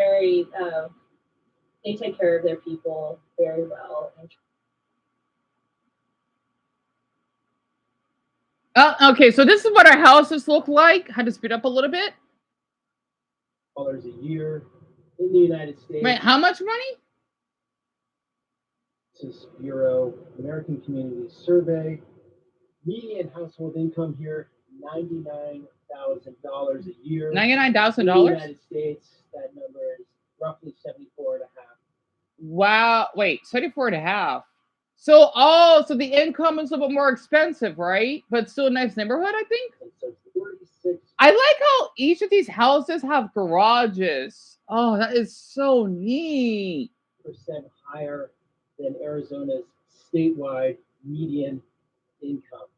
care of their people very well. Okay, so this is what our houses look like. Had to speed up a little bit. $1 a year in the United States. Wait, how much money? Census Bureau American Community Survey. Median household income here, $99,000 a year. $99,000? In the United States, that number is roughly 74.5. Wow. Wait, 74.5. So the income is a little bit more expensive, right? But still a nice neighborhood, I think. So 46. I like how each of these houses have garages. Oh, that is so neat. % higher than Arizona's statewide median income.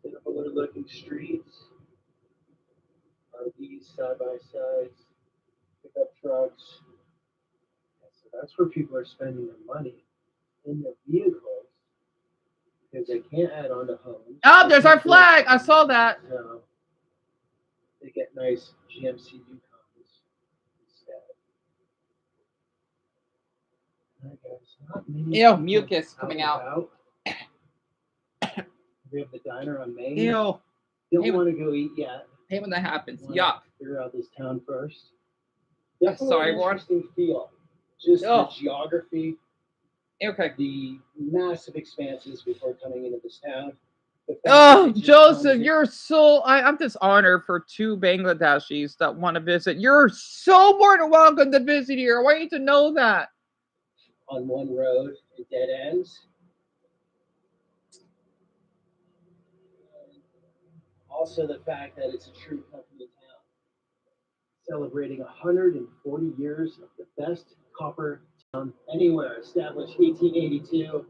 Similar looking streets, RVs side by sides, pickup trucks. So that's where people are spending their money in their vehicles because they can't add on to homes. Oh, there's our flag. I saw that. So they get nice GMC Yukons instead. Alright, guys. Not many Ew, people mucus coming out. about. We have the diner on Main. Ew. Don't Hey, want to go eat yet. Hey, when that happens. Wanna Yuck. Figure out this town first. Definitely Sorry, an Warren. interesting feel. Just Oh. the geography, Okay. the massive expanses before coming into this town. The fact that Oh, it just Joseph, comes in you're so. I'm just honored for 2 Bangladeshis that want to visit. You're so more than welcome to visit here. I want you to know that. on one road and dead ends. Also, the fact that it's a true company town, celebrating 140 years of the best copper town anywhere, established 1882.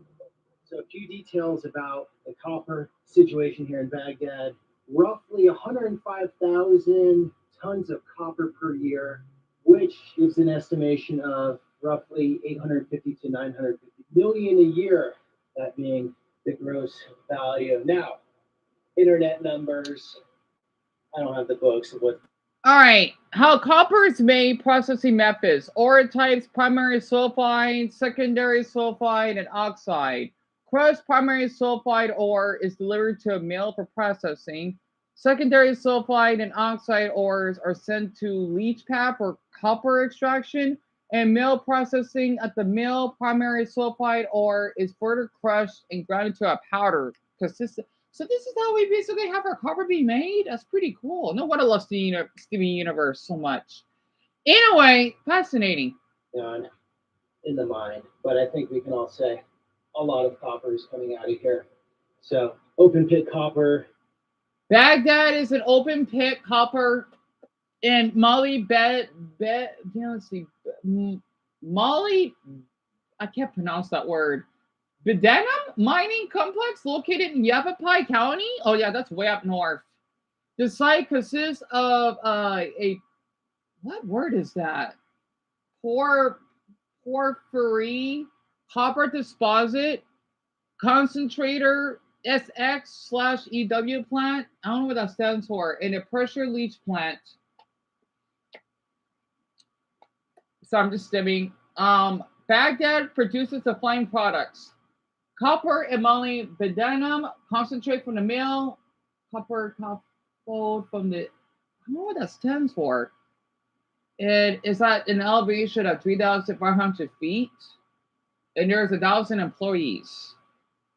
So, a few details about the copper situation here in Baghdad. Roughly 105,000 tons of copper per year, which gives an estimation of roughly 850 to 950 million a year, that being the gross value. Now, internet numbers, I don't have the books of what. All right. How copper is made, processing methods, ore types, primary sulfide, secondary sulfide, and oxide. Crushed primary sulfide ore is delivered to a mill for processing. Secondary sulfide and oxide ores are sent to leach pad for copper extraction and mill processing. At the mill, primary sulfide ore is further crushed and ground into a powder. So this is how we basically have our copper being made? That's pretty cool. No wonder I love Steven Universe so much. Anyway, fascinating. On in the mine, but I think we can all say a lot of copper is coming out of here. So, open pit copper. Baghdad is an open pit copper and let's see, Mali, I can't pronounce that word. Bedenham mining complex located in Yavapai County. Oh yeah, that's way up north. The site consists of a what word is that? Porphyry copper deposit concentrator SX/EW plant. I don't know what that stands for. And a pressure leach plant. So I'm just stimming. Baghdad produces the following products: copper and molybdenum concentrate from the mill, copper cathode from the. I don't know what that stands for. It is at an elevation of 3,500 feet, and there's 1,000 employees.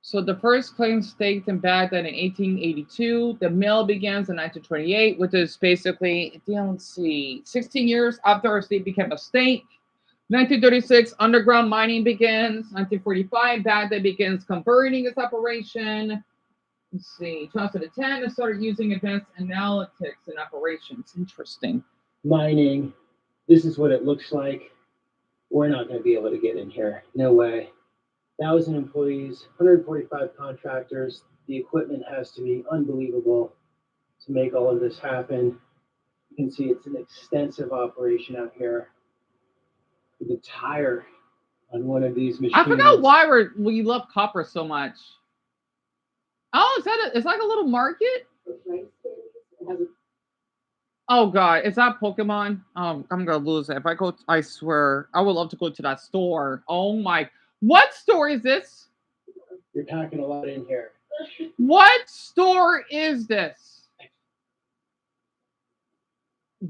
So the first claim staked in Baghdad in 1882. The mill begins in 1928, which is basically, let's see, 16 years after our state became a state. 1936, underground mining begins. 1945, Baghdad begins converting its operation. Let's see, 2010, it started using advanced analytics in operations. Interesting. Mining, this is what it looks like. We're not going to be able to get in here. No way. 1,000 employees, 145 contractors. The equipment has to be unbelievable to make all of this happen. You can see it's an extensive operation out here. The tire on one of these machines. I forgot why we love copper so much. Oh, it's like a little market? Oh god, is that Pokemon? I'm gonna lose it. If I go, I swear, I would love to go to that store. Oh my, what store is this? You're packing a lot in here. What store is this?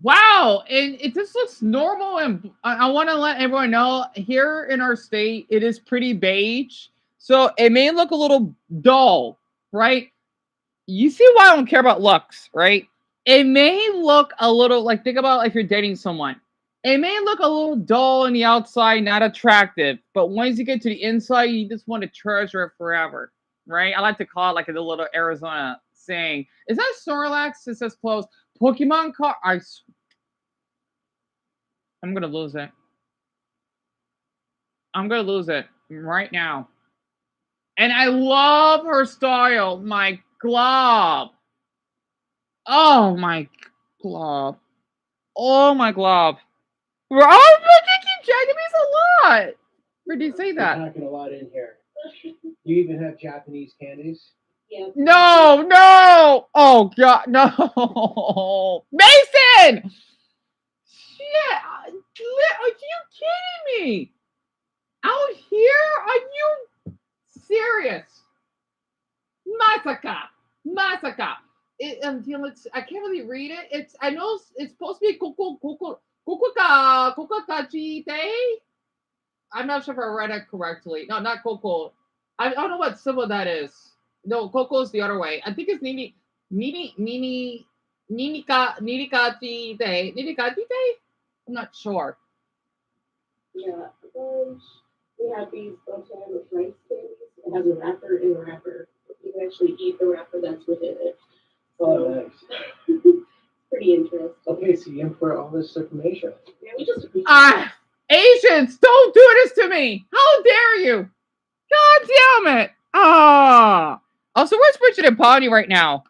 Wow, and it just looks normal, and I want to let everyone know here in our state it is pretty beige, so it may look a little dull, right? You see why I don't care about looks, right? It may look a little like, think about if you're dating someone. It may look a little dull on the outside, not attractive, but once you get to the inside, you just want to treasure it forever, right? I like to call it like a little Arizona saying. Is that Snorlax? It says close. Pokemon card. I'm gonna lose it. I'm gonna lose it right now. And I love her style. My glob. Oh my glob. Oh my glob. We're all thinking Japanese a lot. Where did you say that? You're packing a lot in here. You even have Japanese candies. Yeah. No. Oh god, no. Mason! Shit. Are you kidding me? Out here? Are you serious? Masaka. I can't really read it. I know it's supposed to be kokokachite. I'm not sure if I read it correctly. No, not Coco. I don't know what symbol that is. No, Coco's the other way. I think it's Ninikati Day. Ninikati Day? I'm not sure. Yeah, we have these sometimes with rice candies. It has a wrapper in the wrapper. You can actually eat the wrapper that's within it. Oh, nice. Pretty interesting. Okay, so you input all this information. Yeah, we just appreciate Ah, Asians, don't do this to me. How dare you? God damn it. Ah. Also, where's Bridget and Bonnie right now?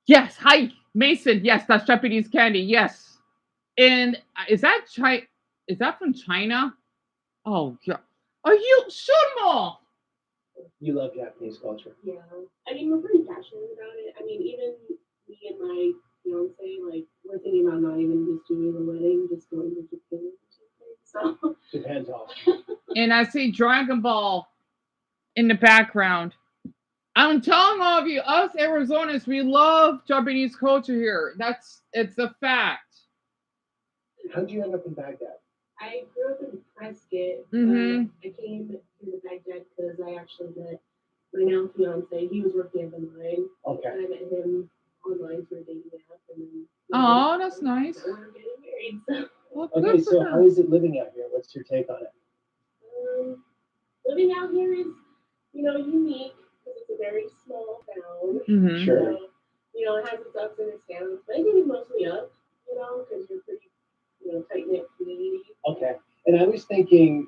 Yes, hi, Mason. Yes, that's Japanese candy. Yes. And is that China? Is that from China? Oh, yeah. Are you Shunmo? You love Japanese culture. Yeah, I mean, we're pretty passionate about it. I mean, even me and my fiance, like, we're thinking about not even just doing the wedding, just going to Japan or something. So Japan's awesome. And I see Dragon Ball in the background. I'm telling all of you, us Arizonans, we love Japanese culture here. It's a fact. How'd you end up in Baghdad? I grew up in Prescott. I came to Baghdad because I actually met my now fiance. He was working at the mine. Okay. And I met him online through a dating app. And then, Oh, that's nice. We're getting married. So. Well, Okay, so how is it living out here? What's your take on it? Living out here is, unique because it's a very small town. Mm-hmm. Sure. So, it has its ups and its downs, but I think it's mostly up, because you're pretty, tight-knit community. Okay. And I was thinking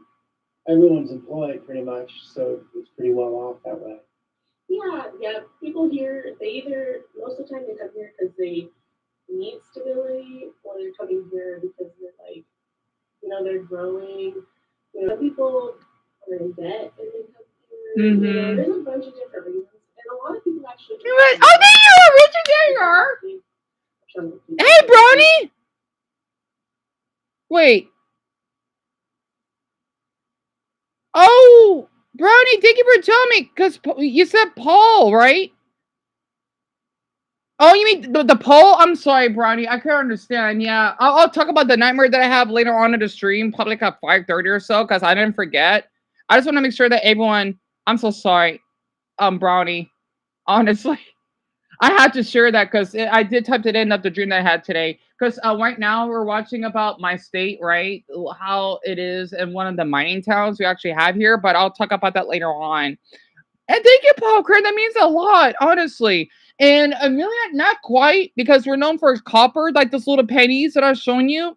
everyone's employed pretty much, so it's pretty well off that way. Yeah. People here, most of the time they come here because they need stability, or they're coming here because they're like, they're growing. Some people are in debt and they come here. Mm-hmm. There's a bunch of different reasons, and a lot of people actually. Oh, there you are, Richard. There you are. Hey, Brony. Wait. Oh, Brony, thank you for telling me, because you said Paul, right? Oh, you mean the poll? I'm sorry, Brownie. I can't understand. Yeah, I'll talk about the nightmare that I have later on in the stream, probably like at 5:30 or so, because I didn't forget. I just want to make sure that everyone. I'm so sorry, Brownie. Honestly, I had to share that because I did type it in of the dream that I had today. Because right now we're watching about my state, right? How it is in one of the mining towns we actually have here, but I'll talk about that later on. And thank you, Paul Craig. That means a lot, honestly. And Amelia, not quite, because we're known for copper, like those little pennies that I was showing you.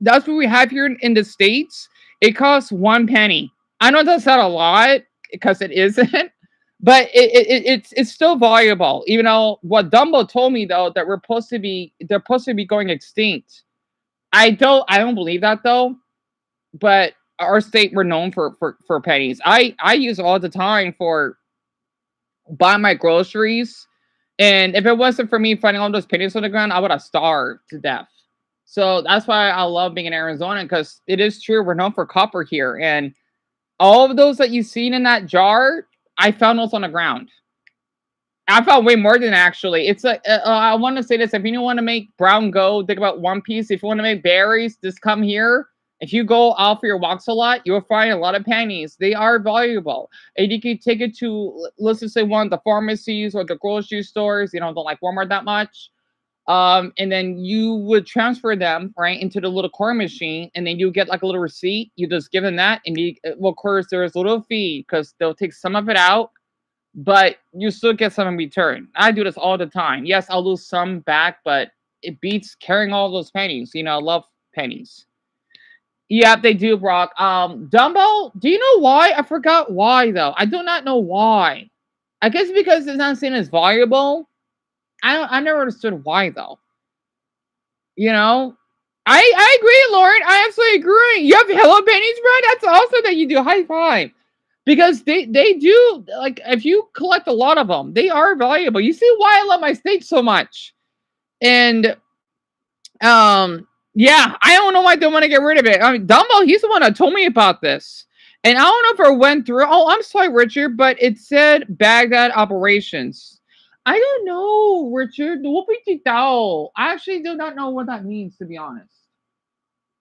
That's what we have here in the States. It costs 1 penny. I know that's not a lot, because it isn't, but it's still valuable. Even though what Dumbo told me though, that they're supposed to be going extinct. I don't believe that though. But our state, we're known for pennies. I use all the time for buy my groceries. And if it wasn't for me finding all those pennies on the ground, I would have starved to death. So that's why I love being in Arizona, because it is true. We're known for copper here. And all of those that you've seen in that jar, I found those on the ground. I found way more than actually. It's like, I want to say this. If you want to make brown gold, think about One Piece. If you want to make berries, just come here. If you go out for your walks a lot, you'll find a lot of pennies. They are valuable. And you can take it to, let's just say, one of the pharmacies or the grocery stores. Don't like Walmart that much. And then you would transfer them, right, into the little coin machine. And then you get like a little receipt. You just give them that. And of course, there's a little fee because they'll take some of it out. But you still get some in return. I do this all the time. Yes, I'll lose some back, but it beats carrying all those pennies. I love pennies. Yeah, they do, Brock. Dumbo, do you know why? I forgot why, though. I do not know why. I guess because it's not seen as valuable. I never understood why, though. I agree, Lauren. I absolutely agree. You have Hello Pennies, bro? That's awesome that you do. High five. Because they do, like, if you collect a lot of them, they are valuable. You see why I love my state so much. And yeah, I don't know why they want to get rid of it. I mean, Dumbo, he's the one that told me about this. And I don't know if it went through. Oh, I'm sorry, Richard, but it said Baghdad operations. I don't know, Richard. I actually do not know what that means, to be honest.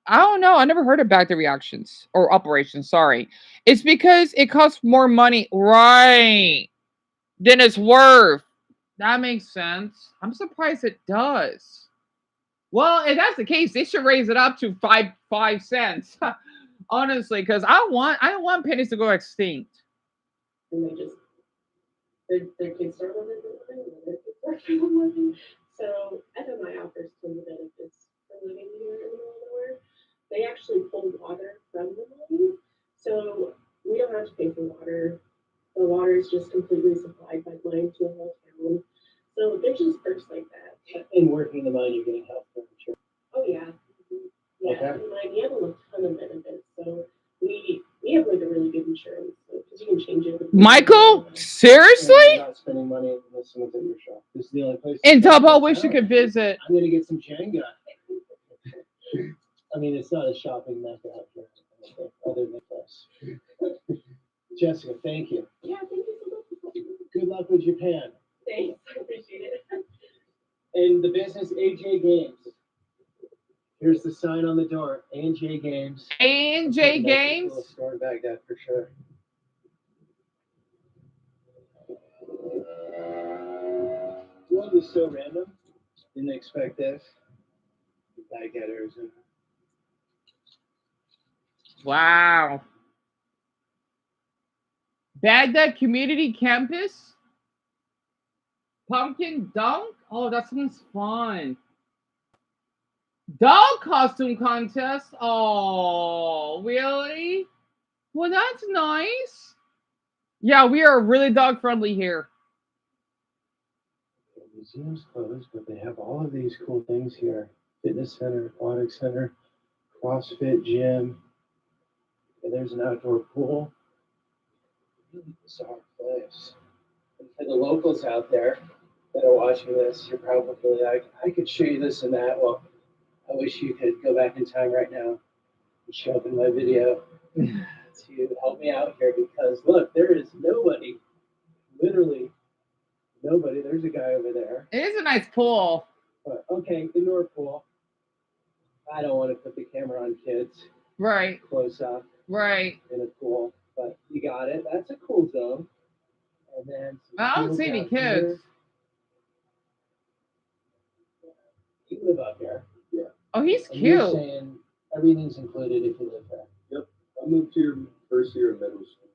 I don't know. I never heard of Baghdad reactions or operations. Sorry. It's because it costs more money, right, than it's worth. That makes sense. I'm surprised it does. Well, if that's the case, they should raise it up to five cents. Honestly, because I don't want pennies to go extinct. And they just their kids start living and their kids start living. So FMI offers tons of benefits for living here in the middle of nowhere. They actually pull water from the mine, so we don't have to pay for water. The water is just completely supplied by mine to the whole town. So there's just perks like that. In working the mine, you're getting health care insurance. Oh yeah. Yeah, Okay. in mine you have a ton of benefits. So we have like a really good insurance because you can change it. Michael, I'm seriously? not spending money unless someone's at your shop. This is the only place. In Dublin, wish you could visit. I'm gonna get some Jenga. I mean, it's not a shopping mecca out here, other than this. Jessica, thank you. Yeah, thank you so much. Good luck with Japan. Thanks, I appreciate it. And the business AJ Games. Here's the sign on the door. A&J Games. A&J Games. Cool store in Baghdad for sure. One was so random. Didn't expect this. Baghdaders. Wow. Baghdad Community Campus? Pumpkin Dunk? Oh, that sounds fun. Dog costume contest? Oh, really? Well, that's nice. Yeah, we are really dog friendly here. The museum's closed, but they have all of these cool things here. Fitness center, aquatic center, CrossFit gym. And there's an outdoor pool. Really bizarre place. And for the locals out there that are watching this, you're probably like, I could show you this and that. Well, I wish you could go back in time right now and show up in my video to help me out here because look, there is nobody, literally nobody. There's a guy over there. It is a nice pool. But, okay, indoor pool. I don't want to put the camera on kids. Right. Close up. Right. In a pool, but you got it. That's a cool zone. And then I don't see any kids. You live up here. Yeah. Oh, he's And you're cute. saying everything's included if you live there. Yep. I moved here first year of middle school,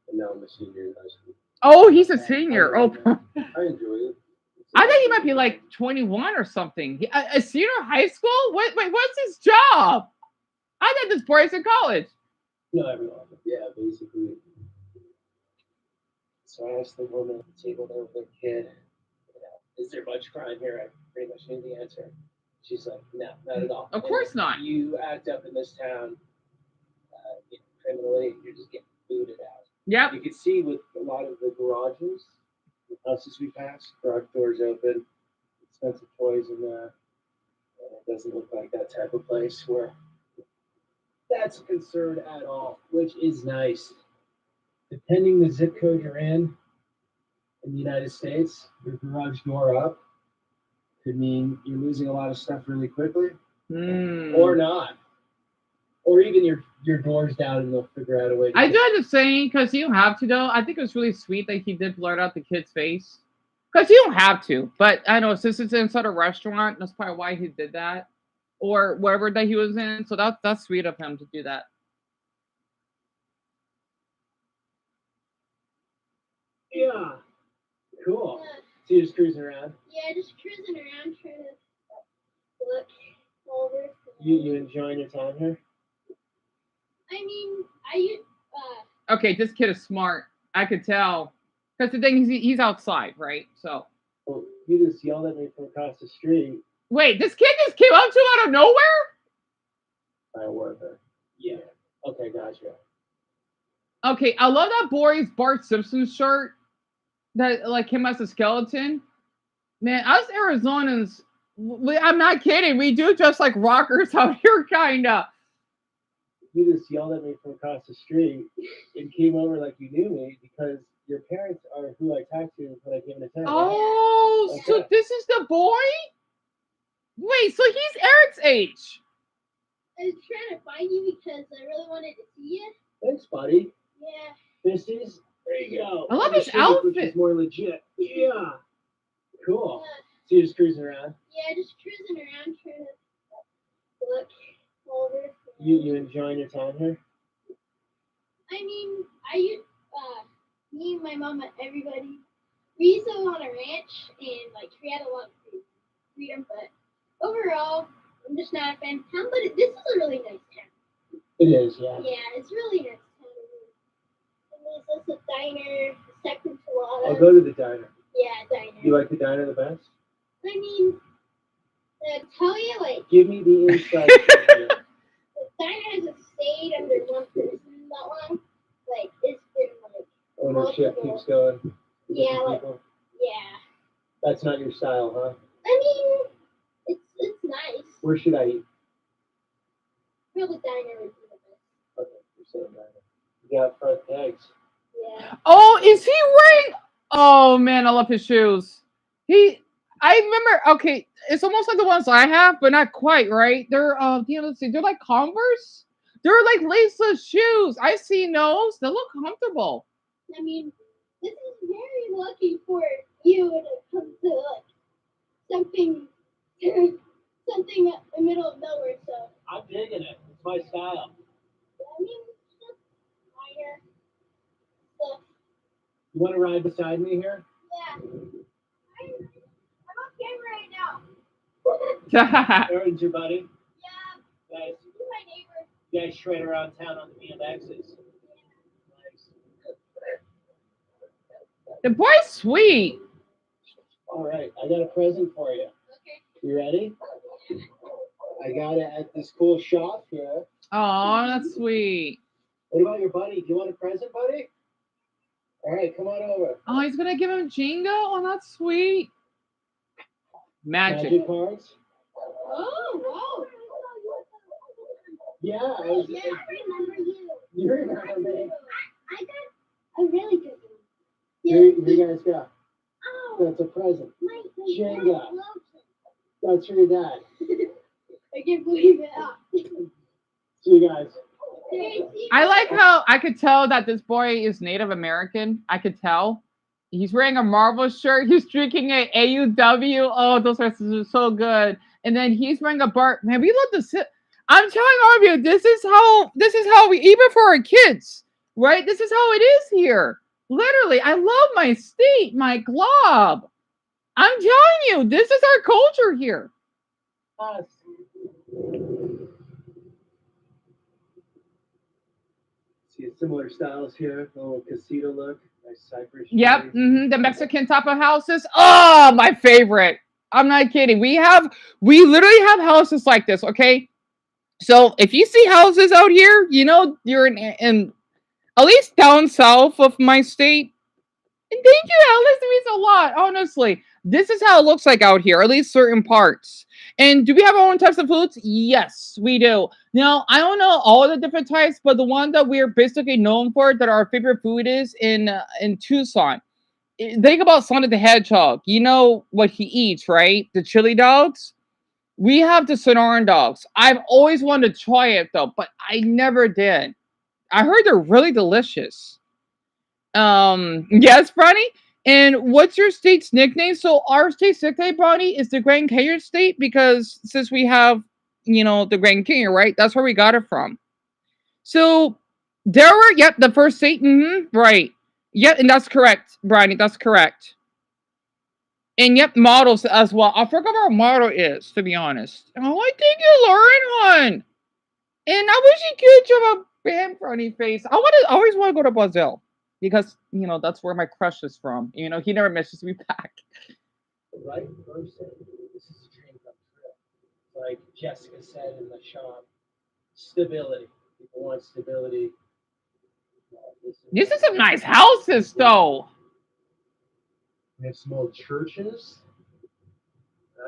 and now I'm a senior in high school. Oh, he's a senior. Oh, I enjoy it. I think he might be like 21 or something. A senior high school? Wait, what's his job? I thought this boy's in college. No, everyone. Yeah, basically. So I asked the woman at the table there with their kid, is there much crime here? I pretty much knew the answer. She's like, no, not at all. Of course not. You act up in this town criminally, you're just getting booted out. Yep. You can see with a lot of the garages, the houses we pass, garage doors open, expensive toys in there. And it doesn't look like that type of place where that's a concern at all, which is nice. Depending the zip code you're in the United States, your garage door up could mean you're losing a lot of stuff really quickly, or not, or even your door's down and they'll figure out a way. I do have to say, because you don't have to though. I think it was really sweet that he did blurt out the kid's face, because you don't have to. But I know since it's inside a restaurant, that's probably why he did that, or wherever that he was in. So that's sweet of him to do that. Yeah, cool. So you're just cruising around. Yeah, just cruising around trying to look over. You enjoying your time here? I mean, Okay, this kid is smart. I could tell. Because the thing is, he's outside, right? So. Well, you just yelled at me from across the street. Wait, this kid just came up to you out of nowhere? I was there. Yeah. Okay, gotcha. Okay, I love that boy's Bart Simpson shirt that like him as a skeleton. Man, us Arizonans, I'm not kidding. We do just like rockers out here, kinda. you just yelled at me from across the street and came over like you knew me because your parents are who I talked to when I came into town. Right? Oh, so Okay. this is the boy? Wait, so he's Eric's age. I was trying to find you because I really wanted to see you. Thanks, buddy. Yeah. Fisties. There you go. I love his Understood, which outfit. is more legit. Yeah. Cool. Yeah. So you're just cruising around. Yeah, just cruising around trying to look over. You enjoying your time here? I mean, me and my mom and everybody, we used to live on a ranch and like we had a lot of freedom, but overall, I'm just not a fan of town. But this is a really nice town. It is, yeah. Yeah, it's really nice town. And there's also a diner, the second Pilata. I'll go to the diner. Yeah, diner. You like the diner the best? I mean, tell you like Give me the inside. the diner hasn't stayed under one person that long. Like it's been like Ownership multiple. keeps going. Yeah, Different like people. yeah. That's not your style, huh? I mean, it's nice. Where should I eat? Probably diner would be the best. Okay, you're saying diner. You got front pegs. Yeah. Oh, is he wearing? Oh man, I love his shoes. I remember. Okay, it's almost like the ones I have, but not quite. Right? They're let's see, they're like Converse. They're like laceless shoes. I see those. They look comfortable. I mean, this is very lucky for you when it comes to like something something in the middle of nowhere. So I'm digging it. It's my style. I mean, it's just minor stuff. You want to ride beside me here? Yeah. I'm on camera right now. Aaron's your buddy. Yeah, Guys, he's my neighbor. you guys shred around town on the BMXs. Nice. The boy's sweet. All right, I got a present for you. Okay. You ready? I got it at this cool shop here. Oh, that's sweet. What about your buddy? Do you want a present, buddy? All right, come on over. Oh, he's gonna give him Jenga. Oh, that's sweet. Magic. cards? Oh, wow. Yeah. Yeah, I remember you. You remember me. I got a really good one. Here you guys go. Oh, That's a present. my Jenga. dad loves That's for your dad. it. I can't believe it. See you guys. I like how I could tell that this boy is Native American. I could tell. He's wearing a Marvel shirt. He's drinking a AUW. Oh, those are so good. And then he's wearing a Bart. Man, we love to sit. I'm telling all of you, this is how we, even for our kids, right? This is how it is here. Literally, I love my state, my glob. I'm telling you, this is our culture here. Us. See similar styles here. A little casita look. Nice cypress. Yep, the Mexican type of houses. Oh, my favorite. I'm not kidding. We literally have houses like this, okay? So if you see houses out here, you know you're in at least down south of my state. And thank you, Alice. It means a lot, honestly. This is how it looks like out here, at least certain parts. And do we have our own types of foods? Yes, we do. Now, I don't know all the different types, but the one that we're basically known for, that our favorite food is in Tucson. Think about Sonic the Hedgehog. You know what he eats, right? The chili dogs. We have the Sonoran dogs. I've always wanted to try it though, but I never did. I heard they're really delicious. Yes, Bronny. And what's your state's nickname? So our state's nickname, Bronny, is the Grand Canyon State because since we have, the Grand Canyon, right? That's where we got it from. So Delaware, yep, the first state, right. Yep, and that's correct, Bronny. That's correct. And yep, models as well. I forgot what our model is, to be honest. Oh, I think you, Lauren, one. And I wish you could have a band Bronny face. I always want to go to Brazil. Because, that's where my crush is from. He never misses me back. The right person. This is a dream come true. Like Jessica said in the shop, stability. People want stability. These are some nice houses, though. We have some old churches.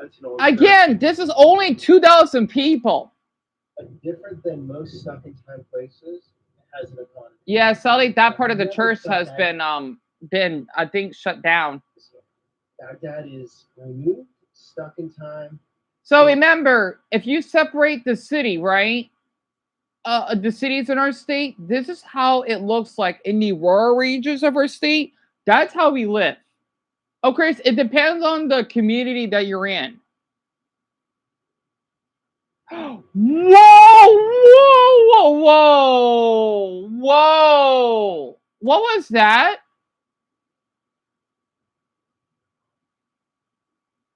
That's an old Again, this is only 2,000 people. But different than most stuck-in-time places, it has an economy. Yeah, sadly, that part of the Never church thought has that been I think shut down. Baghdad is removed, stuck in time. So remember, if you separate the city, right? The cities in our state, this is how it looks like in the rural regions of our state. That's how we live. Of course, it depends on the community that you're in. Whoa, whoa, whoa, whoa, whoa. What was that?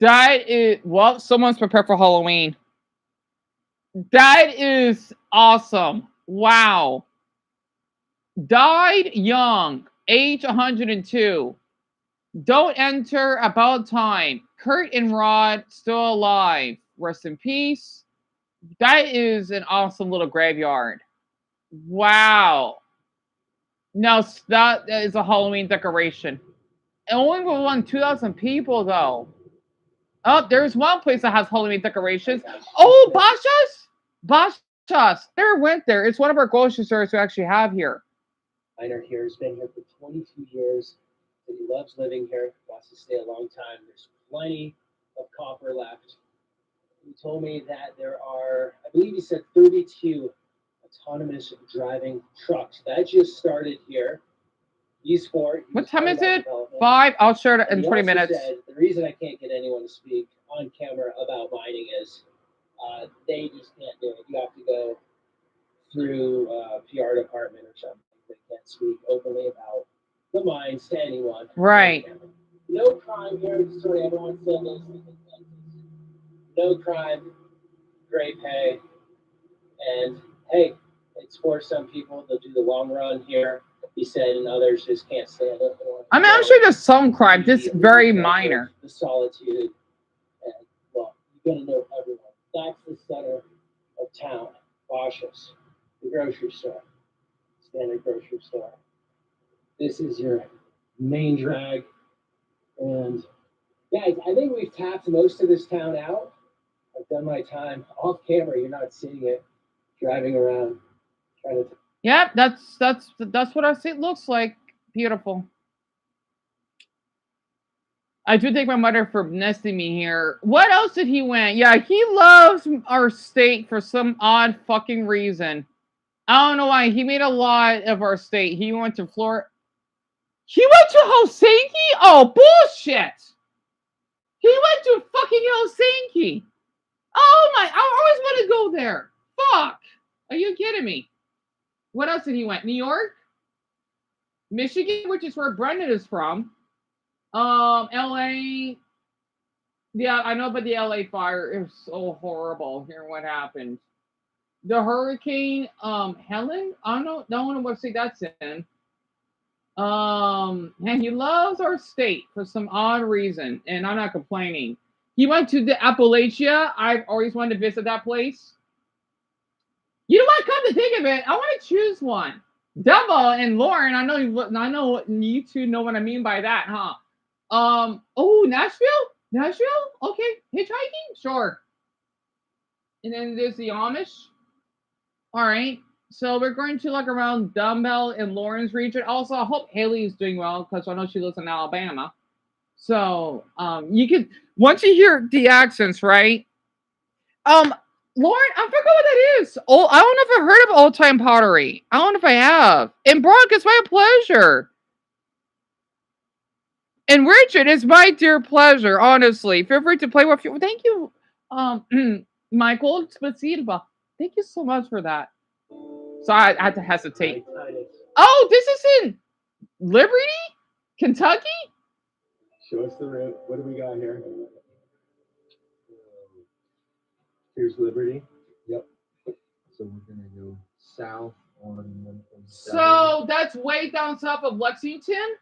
That is, well, someone's prepared for Halloween. That is awesome. Wow. Died young, age 102. Don't enter, about time. Kurt and Rod still alive. Rest in peace. That is an awesome little graveyard. Wow. No, that is a Halloween decoration. It only won 2,000 people though. Oh, there's one place that has Halloween decorations. Oh, Bashas. Never went there. It's one of our grocery stores we actually have here. Miner here has been here for 22 years. And he loves living here. Wants to stay a long time. There's plenty of copper left. He told me that there are, I believe he said 32 autonomous driving trucks. That just started here. These four. What time is it? 5. I'll share it in 20 minutes. Said, the reason I can't get anyone to speak on camera about mining is they just can't do it. You have to go through PR department or something. They can't speak openly about the mines to anyone. Right. No crime here. Sorry, everyone said this. No crime, great pay, and hey, it's for some people. They'll do the long run here. He said, and others just can't stand it. I mean, I'm sure there's some crime, just very minor. The solitude, and well, you're gonna know everyone. That's the center of town. Cautious, the grocery store, standard grocery store. This is your main drag, and guys, I think we've tapped most of this town out. I've done my time off camera. You're not seeing it, driving around, trying to. Yep, that's what I see it looks like. Beautiful. I do thank my mother for nesting me here. What else did he win? Yeah, he loves our state for some odd fucking reason. I don't know why. He made a lot of our state. He went to Florida. He went to Helsinki? Oh, bullshit. He went to fucking Helsinki. Oh my, I always want to go there. Fuck. Are you kidding me? What else did he went? New York? Michigan, which is where Brendan is from. LA. Yeah, I know about the LA fire. It was so horrible. Hear what happened. The hurricane, Helen? I don't know. No one what state that's in. And he loves our state for some odd reason, and I'm not complaining. He went to the Appalachia. I've always wanted to visit that place. You know what? Come to think of it, I want to choose one. Dumbo and Lauren, I know you two know what I mean by that, huh? Oh, Nashville? Okay, hitchhiking? Sure. And then there's the Amish. All right. So we're going to look around Dumbbell and Lauren's region. Also, I hope Haley's doing well because I know she lives in Alabama. So you could once you hear the accents, right? Lauren, I forgot what that is. Oh, I don't know if I've heard of old time pottery. I don't know if I have. And Brock, it's my pleasure. And Richard, it's my dear pleasure. Honestly, feel free to play with you. Thank you, Michael Spasilva. Thank you so much for that. So I had to hesitate. Oh, this is in Liberty, Kentucky. Show us the route. What do we got here? Here's Liberty. Yep. So we're gonna go south on 1.7. So that's way down south of Lexington.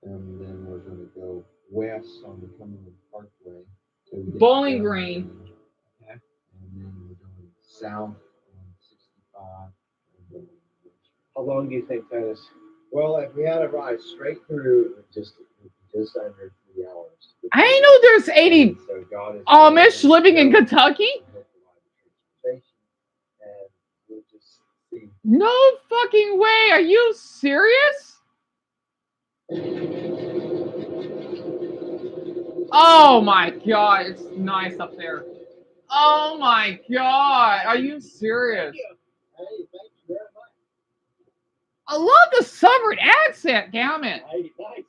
And then we're gonna go west on the Cumberland Parkway. Bowling Green. Okay. And then we're going south on 65. How long do you think that is? Well, if we had to ride straight through, just under 3 hours. I know there's 80 Amish living in Kentucky. see. No fucking way. Are you serious? Oh my god, it's nice up there. Oh my god, are you serious? Hey, thank you very much. I love the southern accent, damn it. Hey, nice.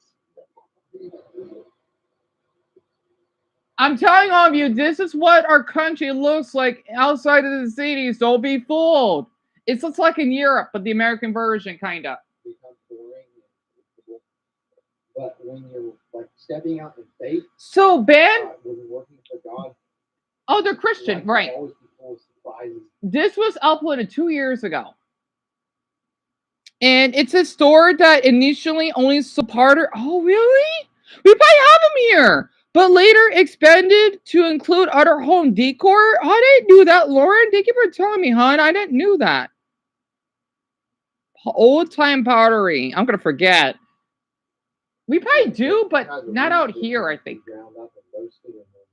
I'm telling all of you, this is what our country looks like outside of the cities. Don't be fooled. It's just like in Europe, but the American version, kind of. Becomes boring and predictable. But when you're like stepping out in faith, So, Ben, when you're working for God, oh, they're Christian, life right? will always be full of surprises. This was uploaded 2 years ago. And it's a store that initially only supported. Oh, really? We probably have them here. But later expanded to include other home decor. I didn't do that, Lauren. Thank you for telling me, hon. I didn't know that. Old time pottery. I'm going to forget. We probably do, but not out here, I think. Ground up and roasted, and then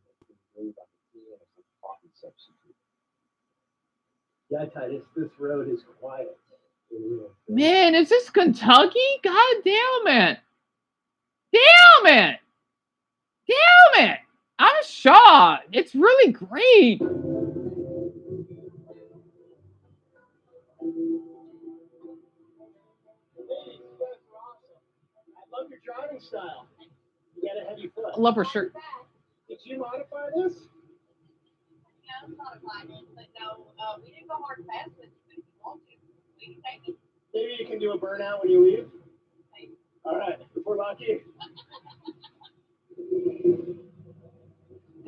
brewed like a tea and a coffee substitute. Yeah, Titus, this road is quiet. Man, is this Kentucky? God damn it. Damn it. Damn it. I'm shocked. It's really great. I love your driving style. You got a heavy foot. I love her shirt. Did you modify this? Yeah, it's modified it, but no, we didn't go hard and fast with it, but if you want to, we can take it. Maybe you can do a burnout when you leave. All right, before lucky.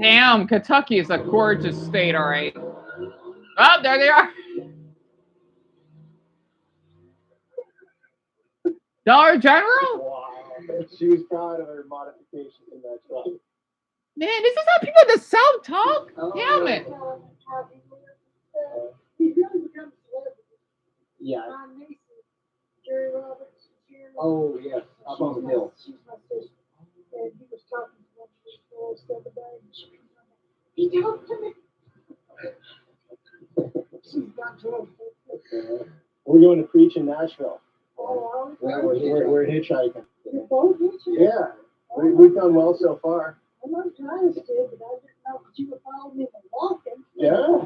Damn, Kentucky is a gorgeous state, all right. Oh, there they are. Dollar General? Wow. She was proud of her modifications in that truck. Man, this is how people in the South talk? Damn it. Yeah. Jerry Roberts, Jerry. Oh yes, up on the hill. She's my sister. And he was talking to one of the girls the other day, and he talked to me. She's got drugs. We're going to preach in Nashville. Oh, We're hitchhiking. you're both hitching? Yeah. We've done well so far. I know Titus did, but I didn't know that you were following me and walking. Yeah.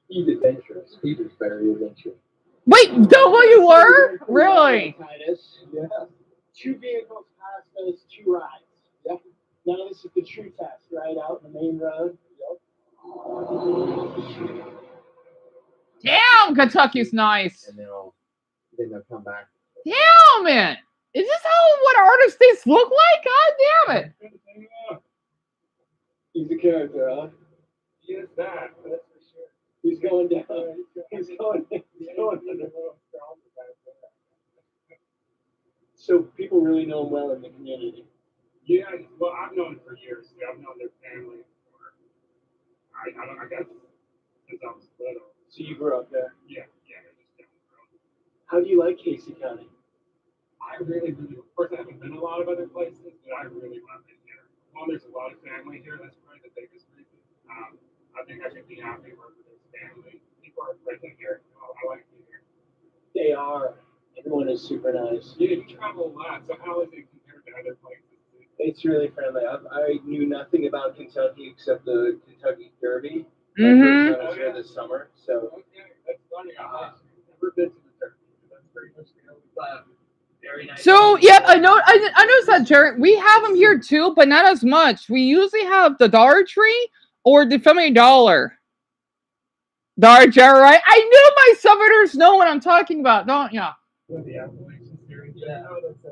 He's adventurous. Peter's very adventurous. Wait, double you were? Really? Titus. Yeah. 2 vehicles passed us, 2 rides. Yep. Now this is the true test, right out in the main road. Damn, Kentucky's nice. And then they'll come back. Damn it. Is this what artist states look like? God damn it. He's a character, huh? He is that, that's for sure. He's going down. He's going under. So people really know him well in the community. Yeah, well, I've known him for years. I've known their family for, I guess, since I was little. So you grew up there. Yeah, they're just down the road. How do you like Casey County? I really, of course, I haven't been a lot of other places, but I really love it here. Well, there's a lot of family here. That's probably the biggest reason. I think I could be happy working with this family. People are friendly here. Oh, I like it here. They are. Everyone is super nice. Yeah, you travel a lot, so how is it compared to other places? It's really friendly. I knew nothing about Kentucky except the Kentucky Derby. Mm-hmm. I was here this summer, so. Okay, that's funny. I've never been to the Derby. That's very much very nice. So, yep, I noticed that, Jared. We have them here too, but not as much. We usually have the Dollar Tree or the Family Dollar. Dollar General, right? I knew my Southerners know what I'm talking about, don't ya?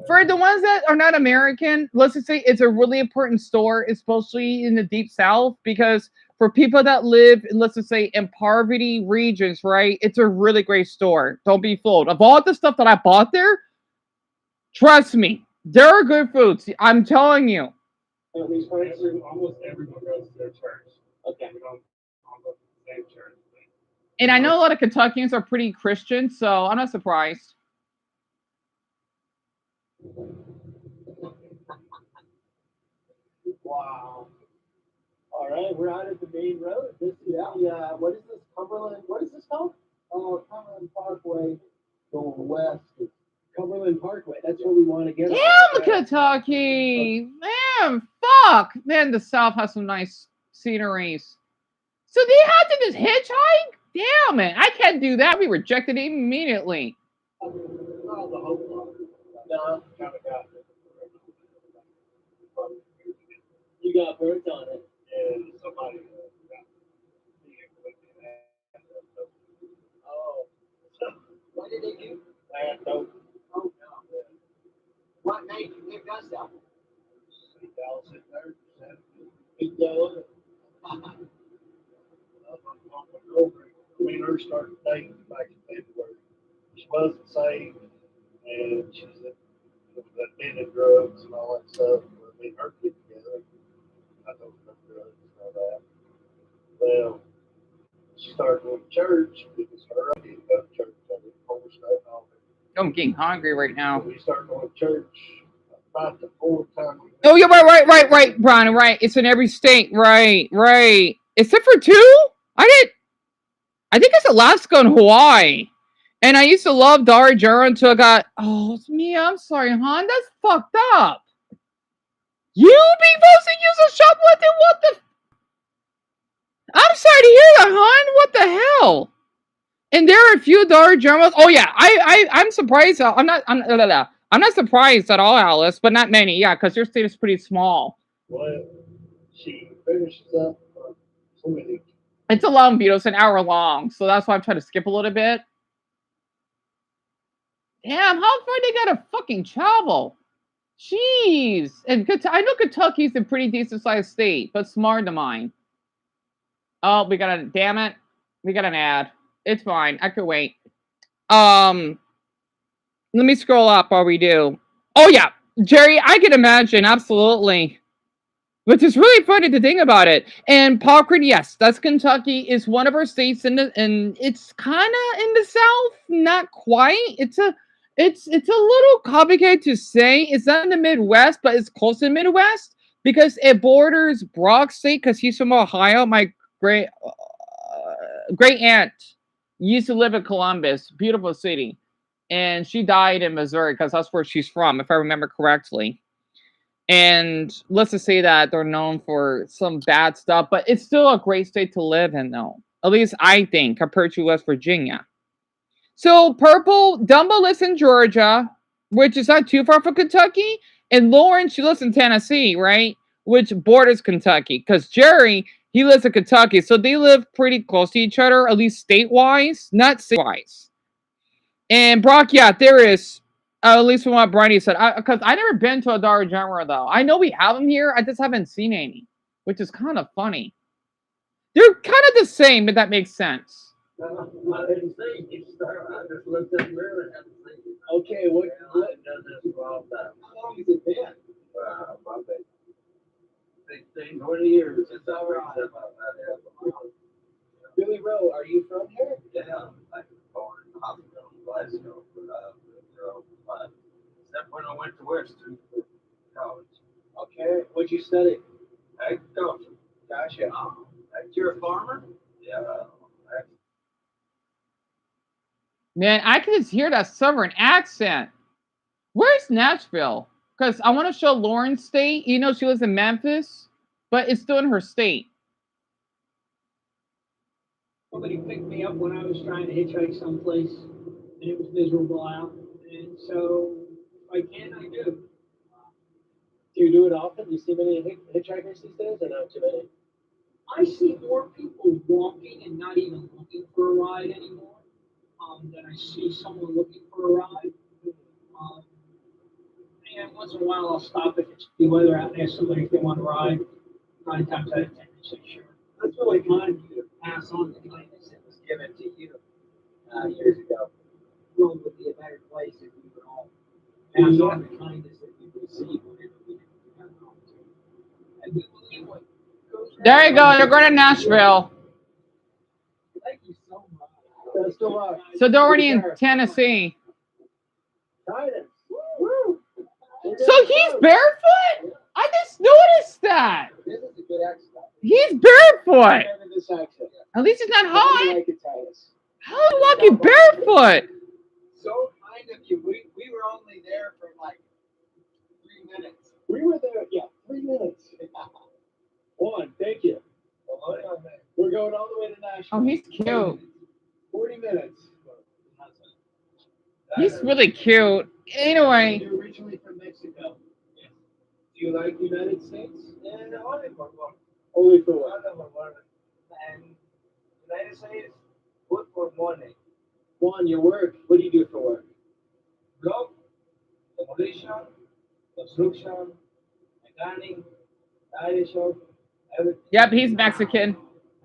For the ones that are not American, let's just say it's a really important store, especially in the Deep South, because for people that live, let's just say, in poverty regions, right? It's a really great store. Don't be fooled. Of all the stuff that I bought there, trust me, there are good foods. I'm telling you. Almost everyone goes to their church. Okay. We don't all go to the same church. And I know a lot of Kentuckians are pretty Christian, so I'm not surprised. Wow. All right, we're out at the main road. This is the, what is this, Cumberland? What is this called? Oh, Cumberland Parkway going west. Cumberland Parkway. That's where we want to get. Damn, Kentucky. Man, fuck. Man, the South has some nice sceneries. So they had to just hitchhike? Damn it. I can't do that. We rejected it immediately. Oh, the Hope Line. No, kind of got it. You got birds on it. Yeah, somebody got Oh. What did they do? I had dope. Oh, no. What made you pick us up? $8 in there. $8. Me and her started dating back in February. She wasn't saved, and she's addicted drugs and all that stuff. Me and her get together. I don't know drugs and all that. Well, she started going to church because her idea to go to church. I did force that and all that. I'm getting hungry right now. So we started going to church about the fourth time. Oh, yeah, right, Brian, right. It's in every state. Right. Except for 2? I think it's Alaska and Hawaii. And I used to love Dara Jara until I got, oh, it's me. I'm sorry, hon. That's fucked up. You being forced to use a shoplifting? What the? I'm sorry to hear that, hon. What the hell? And there are a few Dara Jaras. Oh yeah, I'm surprised. I'm not surprised at all, Alice, but not many. Yeah, because your state is pretty small. Well, she finishes up so many. It's a long video. It's an hour long, so that's why I'm trying to skip a little bit. Damn, how far they gotta fucking travel? Jeez. And I know Kentucky's a pretty decent sized state, but smaller than mine. Oh, we got an ad. It's fine. I could wait. Let me scroll up while we do. Oh yeah, Jerry, I can imagine, absolutely. Which is really funny to think about it. And Parkland, yes, that's Kentucky, is one of our states and it's kind of in the South, not quite. It's a little complicated to say. It's not in the Midwest, but it's close to the Midwest because it borders Brock State. Because he's from Ohio. My great aunt used to live in Columbus, beautiful city, and she died in Missouri because that's where she's from, if I remember correctly. And let's just say that they're known for some bad stuff, but it's still a great state to live in, though. At least I think, compared to West Virginia. So Purple, Dumbo lives in Georgia, which is not too far from Kentucky. And Lauren, she lives in Tennessee, right? Which borders Kentucky. Because Jerry, he lives in Kentucky. So they live pretty close to each other, at least state-wise, not state-wise. And Brock, yeah, there is, at least from what Bridie said. Because I never been to a Dara Jamara, though. I know we have them here. I just haven't seen any, which is kind of funny. They're kind of the same, if that makes sense. I didn't say you start. I just looked up there and haven't seen it. Okay, what does this involve? How long has it been? Probably 16, 20 years. It's all right. Billy Rowe, are you from here? Yeah, I was born in the hospital in Glasgow, except when I went to Western College. Okay, what'd you study? Agriculture. Gotcha. You're a farmer? Yeah. Man, I can just hear that Southern accent. Where's Nashville? Because I want to show Lauren's state. You know, she lives in Memphis, but it's still in her state. Somebody picked me up when I was trying to hitchhike someplace, and it was miserable out. And so, if I can, I do. Do you do it often? Do you see many hitchhikers these days, or not too many? I see more people walking and not even looking for a ride anymore than I see someone looking for a ride. And once in a while, I'll stop if it's the weather out and ask somebody if they want to ride. 9 times out of 10, they say sure. That's really kind of you to pass on the kindness that was given to you years ago. The world would be a better place if we would all pass on the kindness that we receive whenever we have an opportunity. And we believe what goes around. There you go. You're going to Nashville. Thank you so much. Best of luck. So they're already in Tennessee. So he's barefoot? I just noticed that. This is a good accent. He's barefoot. At least it's not hot. Like it, Titus. How are you walking barefoot? So kind of you. We were only there for like 3 minutes. We were there, yeah, 3 minutes. One, thank you. We're going all the way to Nashville. Oh, he's cute. 40 minutes. He's really cute. Anyway. You're originally from Mexico. Yes. Do you like the United States? Yeah, only for work. Only for what? Only for work. And United States, good for money. Juan, your work. What do you do for work? Block, demolition, construction, mechanic, tire shop, everything. Yep, he's Mexican.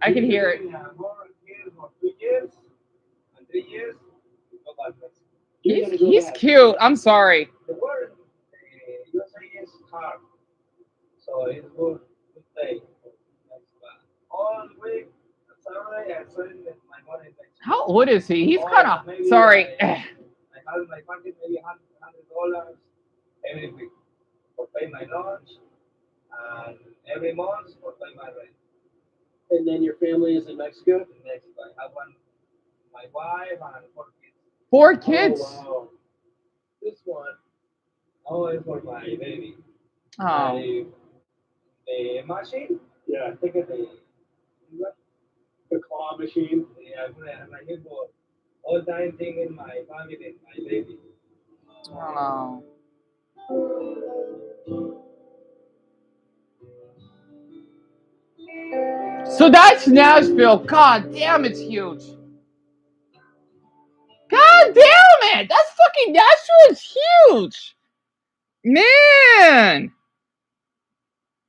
I can hear it. Work here for 2 years and 3 years. Go back to Mexico. He's cute. I'm sorry. The work, USA is hard, so it's good to stay. All week, Saturday, I spend my money in Mexico. How old is he? He's kind of sorry. I have my pocket maybe $100 every week for pay my lunch, and every month for pay my rent. And then your family is in Mexico? In Mexico, I have my wife and 4 kids. 4 kids. Oh, wow. This one. Oh, it's for my baby. Oh. The machine? Yeah. I think The claw machine. yeah, I'm here for all time thing in my family, my baby. Oh. So that's Nashville. God damn, it's huge. God damn it! That's fucking Nashville is huge. Man.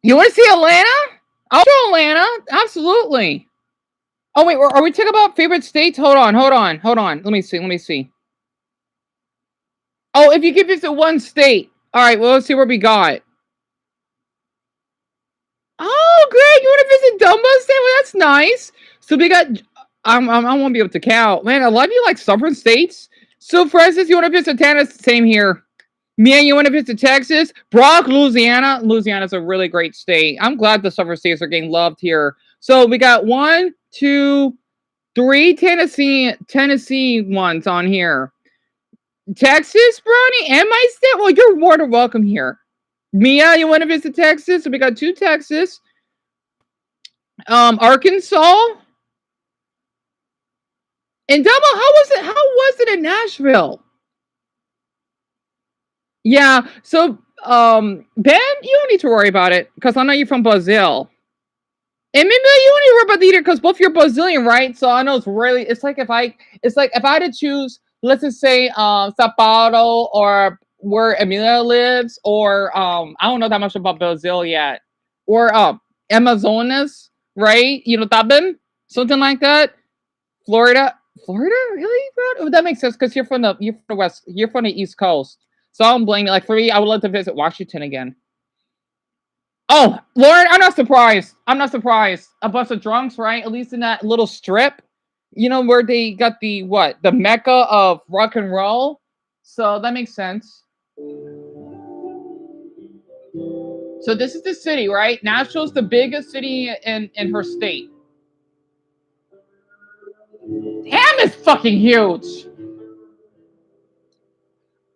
You want to see Atlanta? I'll show Atlanta. Absolutely. Oh, wait. Are we talking about favorite states? Hold on. Let me see. Oh, if you could visit one state. All right. Well, let's see where we got. Oh, great. You want to visit Dumbo State? Well, that's nice. So we got... I won't be able to count. Man, a lot of you like southern states. So, for instance, you want to visit Tennessee? Same here. Mia, you want to visit Texas? Brock, Louisiana. Louisiana's a really great state. I'm glad the southern states are getting loved here. So we got 1, 2, 3 Tennessee ones on here. Texas, Brony, and my state. Well, you're more than welcome here. Mia, you want to visit Texas? So we got 2 Texas. Arkansas. And Double, how was it in Nashville? Yeah, so Ben, you don't need to worry about it because I know you're from Brazil. And maybe you don't need to worry about the eater because both you're Brazilian, right? So I know it's like if I had to choose, let's just say Sao Paulo or where Emilia lives, or I don't know that much about Brazil yet. Or Amazonas, right? You know, Tabin, something like that. Florida, really, bro? Oh, that makes sense because you're from the west, you're from the East Coast. So I don't blame you. Like for me, I would love to visit Washington again. Oh, Lauren, I'm not surprised. A bunch of drunks, right? At least in that little strip, you know, where they got the Mecca of rock and roll. So that makes sense. So this is the city, right? Nashville's the biggest city in her state. Damn, it's fucking huge.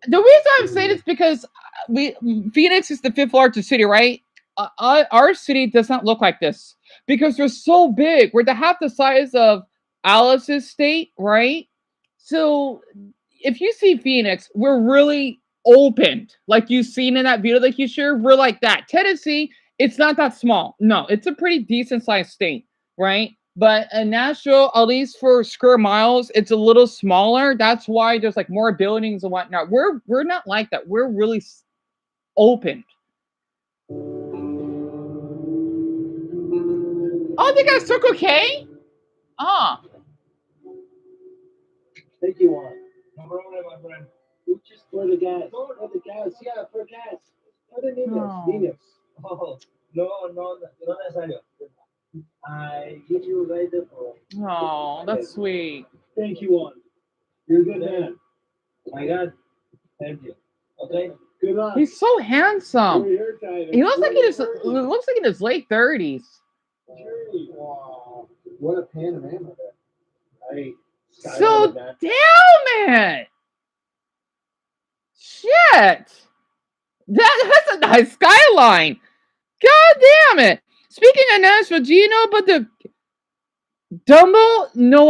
The reason I'm saying it's because Phoenix is the 5th largest city, right? Our city does not look like this because we're so big. We're half the size of Alice's state, right? So if you see Phoenix, we're really opened, like you've seen in that video that you shared. We're like that. Tennessee, it's not that small. No, it's a pretty decent sized state, right? But in Nashville, at least for square miles, it's a little smaller. That's why there's like more buildings and whatnot. We're not like that. We're really open. Oh, they got Circle K? Ah. Thank you, Juan. No problem, my friend. Just for the gas. For the gas, yeah, for gas. For the Venus. Oh, no necessary. I give you right there for. Oh, that's sweet. Thank you, Juan. You're a good man. My God, thank you. Okay. Good luck. He's so handsome. He looks like in his late 30s. Wow. What a panorama there. Right. So damn it! Shit! That's a nice skyline. God damn it! Speaking of Nashville, do you know about the Dumbo? No,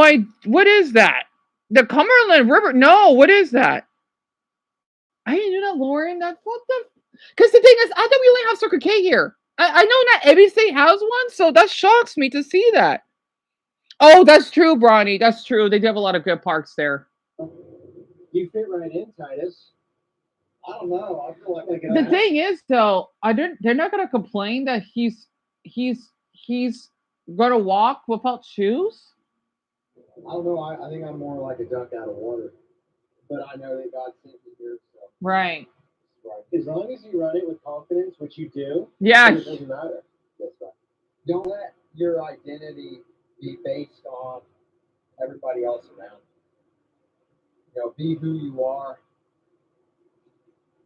what is that? The Cumberland River? No, what is that? I didn't know that, Lauren. That's what the. Because the thing is, I thought we only have Circle K here. I know not every state has one, so that shocks me to see that. Oh, that's true, Bronny. That's true. They do have a lot of good parks there. You fit right in, Titus. I don't know. I feel like The thing is, though, they're not gonna complain that he's gonna walk without shoes. I don't know. I think I'm more like a duck out of water. But I know that God sent me here, so. Right. Right. As long as you run it with confidence, which you do, Yeah. then it doesn't matter. That's right. Don't let your identity be based on everybody else around you. You know, be who you are.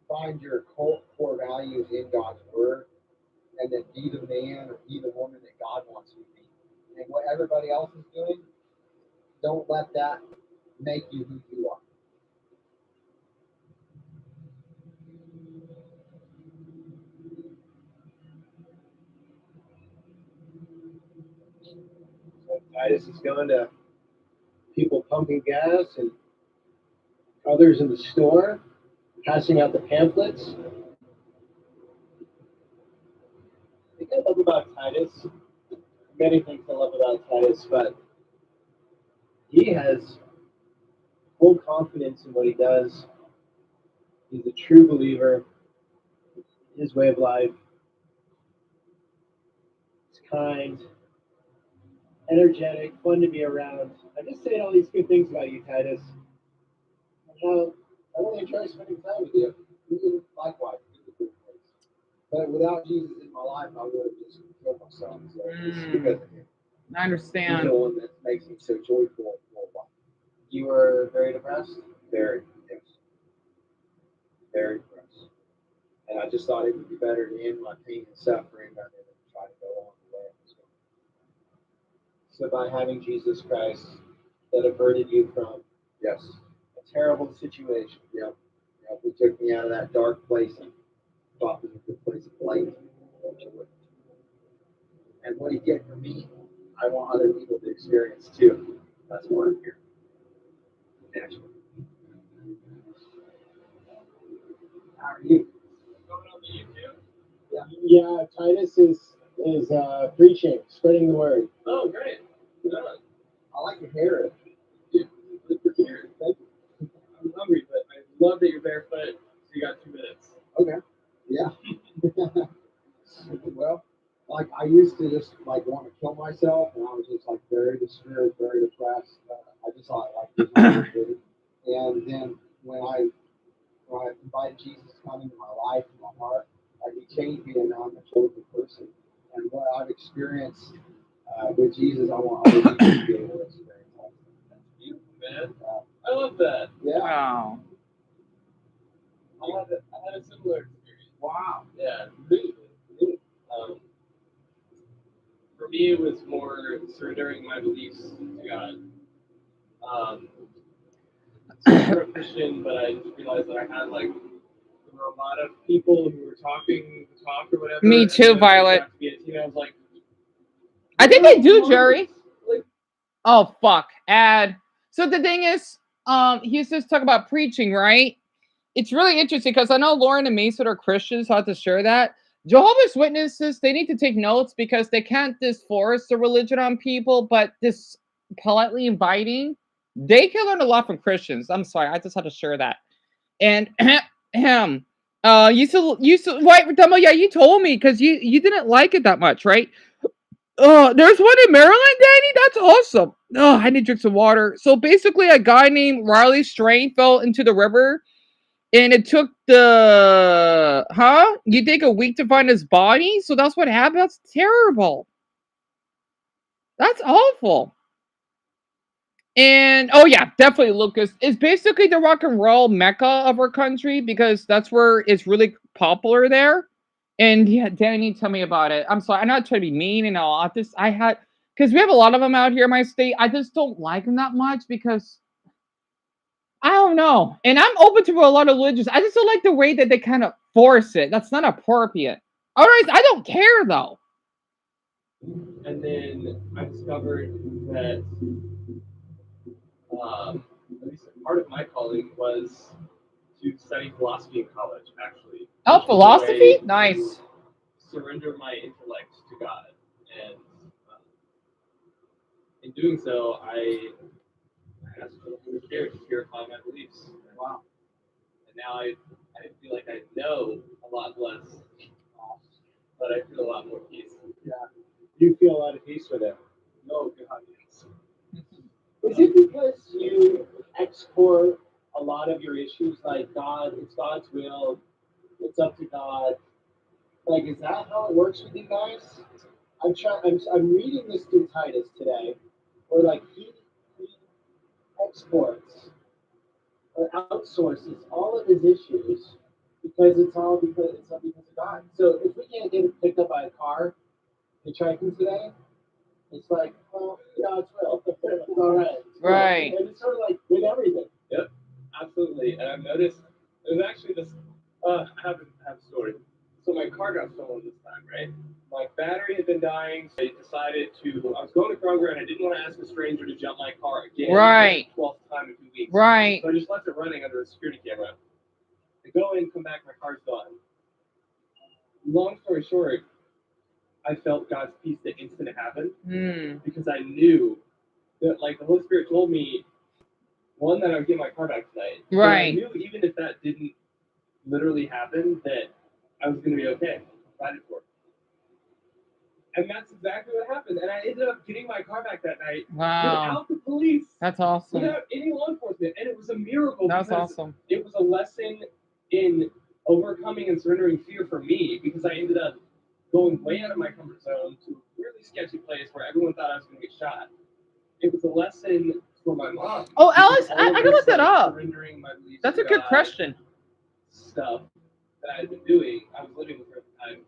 Find your core values in God's word, and then be the man or be the woman that God wants you to be. And what everybody else is doing, don't let that make you who you are. So Titus is going to people pumping gas and others in the store, passing out the pamphlets. I think I love about Titus, many things I love about Titus, but he has full confidence in what he does. He's a true believer. His way of life. He's kind, energetic, fun to be around. I'm just saying all these good things about you, Titus. Well, I really enjoy spending time with you. You likewise. But without Jesus in my life, I would have just killed myself. So it's because of him. I understand. He's the one that makes me so joyful for life. You were very depressed? Very, yes. Very depressed. And I just thought it would be better to end my pain and suffering rather than try to go on the way I was going. So by having Jesus Christ that averted you from Yes. a terrible situation. Yep. Yep. He took me out of that dark place and thought it was a good place of light. And what he did for me, I want other people to experience too. That's why I'm here. Naturally. How are you? Yeah, Titus is preaching, spreading the word. Oh, great. Good. I like your hair. Good for here. Thank you. I'm hungry, but I love that you're barefoot. So you got 2 minutes. Okay. Yeah. Well, like I used to just like want to kill myself, and I was just like very discouraged, very depressed. I just thought like there's no good. And then when I invited Jesus to come into my life and my heart, he changed me, and now I'm a chosen person. And what I've experienced with Jesus, I want other people to be able to experience. That's beautiful, man. I love that. Yeah. Wow. I had a similar experience. Wow. Yeah, really. For me, it was more surrendering my beliefs to God. So I'm a Christian, but I just realized that I had there were a lot of people who were talking the talk or whatever. Me too, Violet. I was like, I think they do, Jerry. Oh fuck, ad. So the thing is, he's just talking about preaching, right? It's really interesting because I know Lauren and Mason are Christians, so I have to share that. Jehovah's Witnesses, they need to take notes because they can't just force the religion on people, but this politely inviting, they can learn a lot from Christians. I'm sorry, I just had to share that. And him, you still, wait, Dumbo, yeah, you told me because you didn't like it that much, right? There's one in Maryland, Danny. That's awesome. Oh, I need to drink some water. So basically, a guy named Riley Strain fell into the river. And it took you think a week to find his body? So that's what happened? That's terrible. That's awful. And, oh yeah, definitely Lucas. It's basically the rock and roll mecca of our country because that's where it's really popular there. And yeah, Danny, tell me about it. I'm sorry, I'm not trying to be mean and all. because we have a lot of them out here in my state. I just don't like them that much because I don't know. And I'm open to a lot of religions. I just don't like the way that they kind of force it. That's not appropriate. All right, I don't care though. And then I discovered that at least part of my calling was to study philosophy in college, actually. Oh, Which was a philosophy? way to Nice. surrender my intellect to God. And in doing so, I asked for the Holy Spirit to purify my beliefs. Wow. And now I feel like I know a lot less, but I feel a lot more peace. Yeah. You feel a lot of peace with it. No, God, yes. Is it because you explore a lot of your issues like God, it's God's will, it's up to God? Like, is that how it works with you guys? I'm reading this through Titus today, where like he exports or outsources all of his issues because it's all because of God. So if we can't get picked up by a car hitchhiking today, it's like, well, God's will. It's all right. Right. And it's sort of like with everything. Yep, absolutely. And I've noticed there's actually this. I have a story. So my car got stolen this time, right? My battery had been dying. So I decided to. I was going to Kroger and I didn't want to ask a stranger to jump my car again. Right. For the 12th time in 2 weeks. Right. So I just left it running under a security camera. I go in, come back, my car's gone. Long story short, I felt God's peace the instant it happened because I knew that, like, the Holy Spirit told me, one, that I would get my car back tonight. Right. But I knew even if that didn't literally happen, that I was going to be okay. Provided for. And that's exactly what happened. And I ended up getting my car back that night without the police. That's awesome. Without any law enforcement. And it was a miracle. That's because awesome. It was a lesson in overcoming and surrendering fear for me because I ended up going way out of my comfort zone to a really sketchy place where everyone thought I was going to get shot. It was a lesson for my mom. Oh, Alice, I can look that up. Surrendering my beliefs That's a to good God question. Stuff that I had been doing. I was living with her at the time.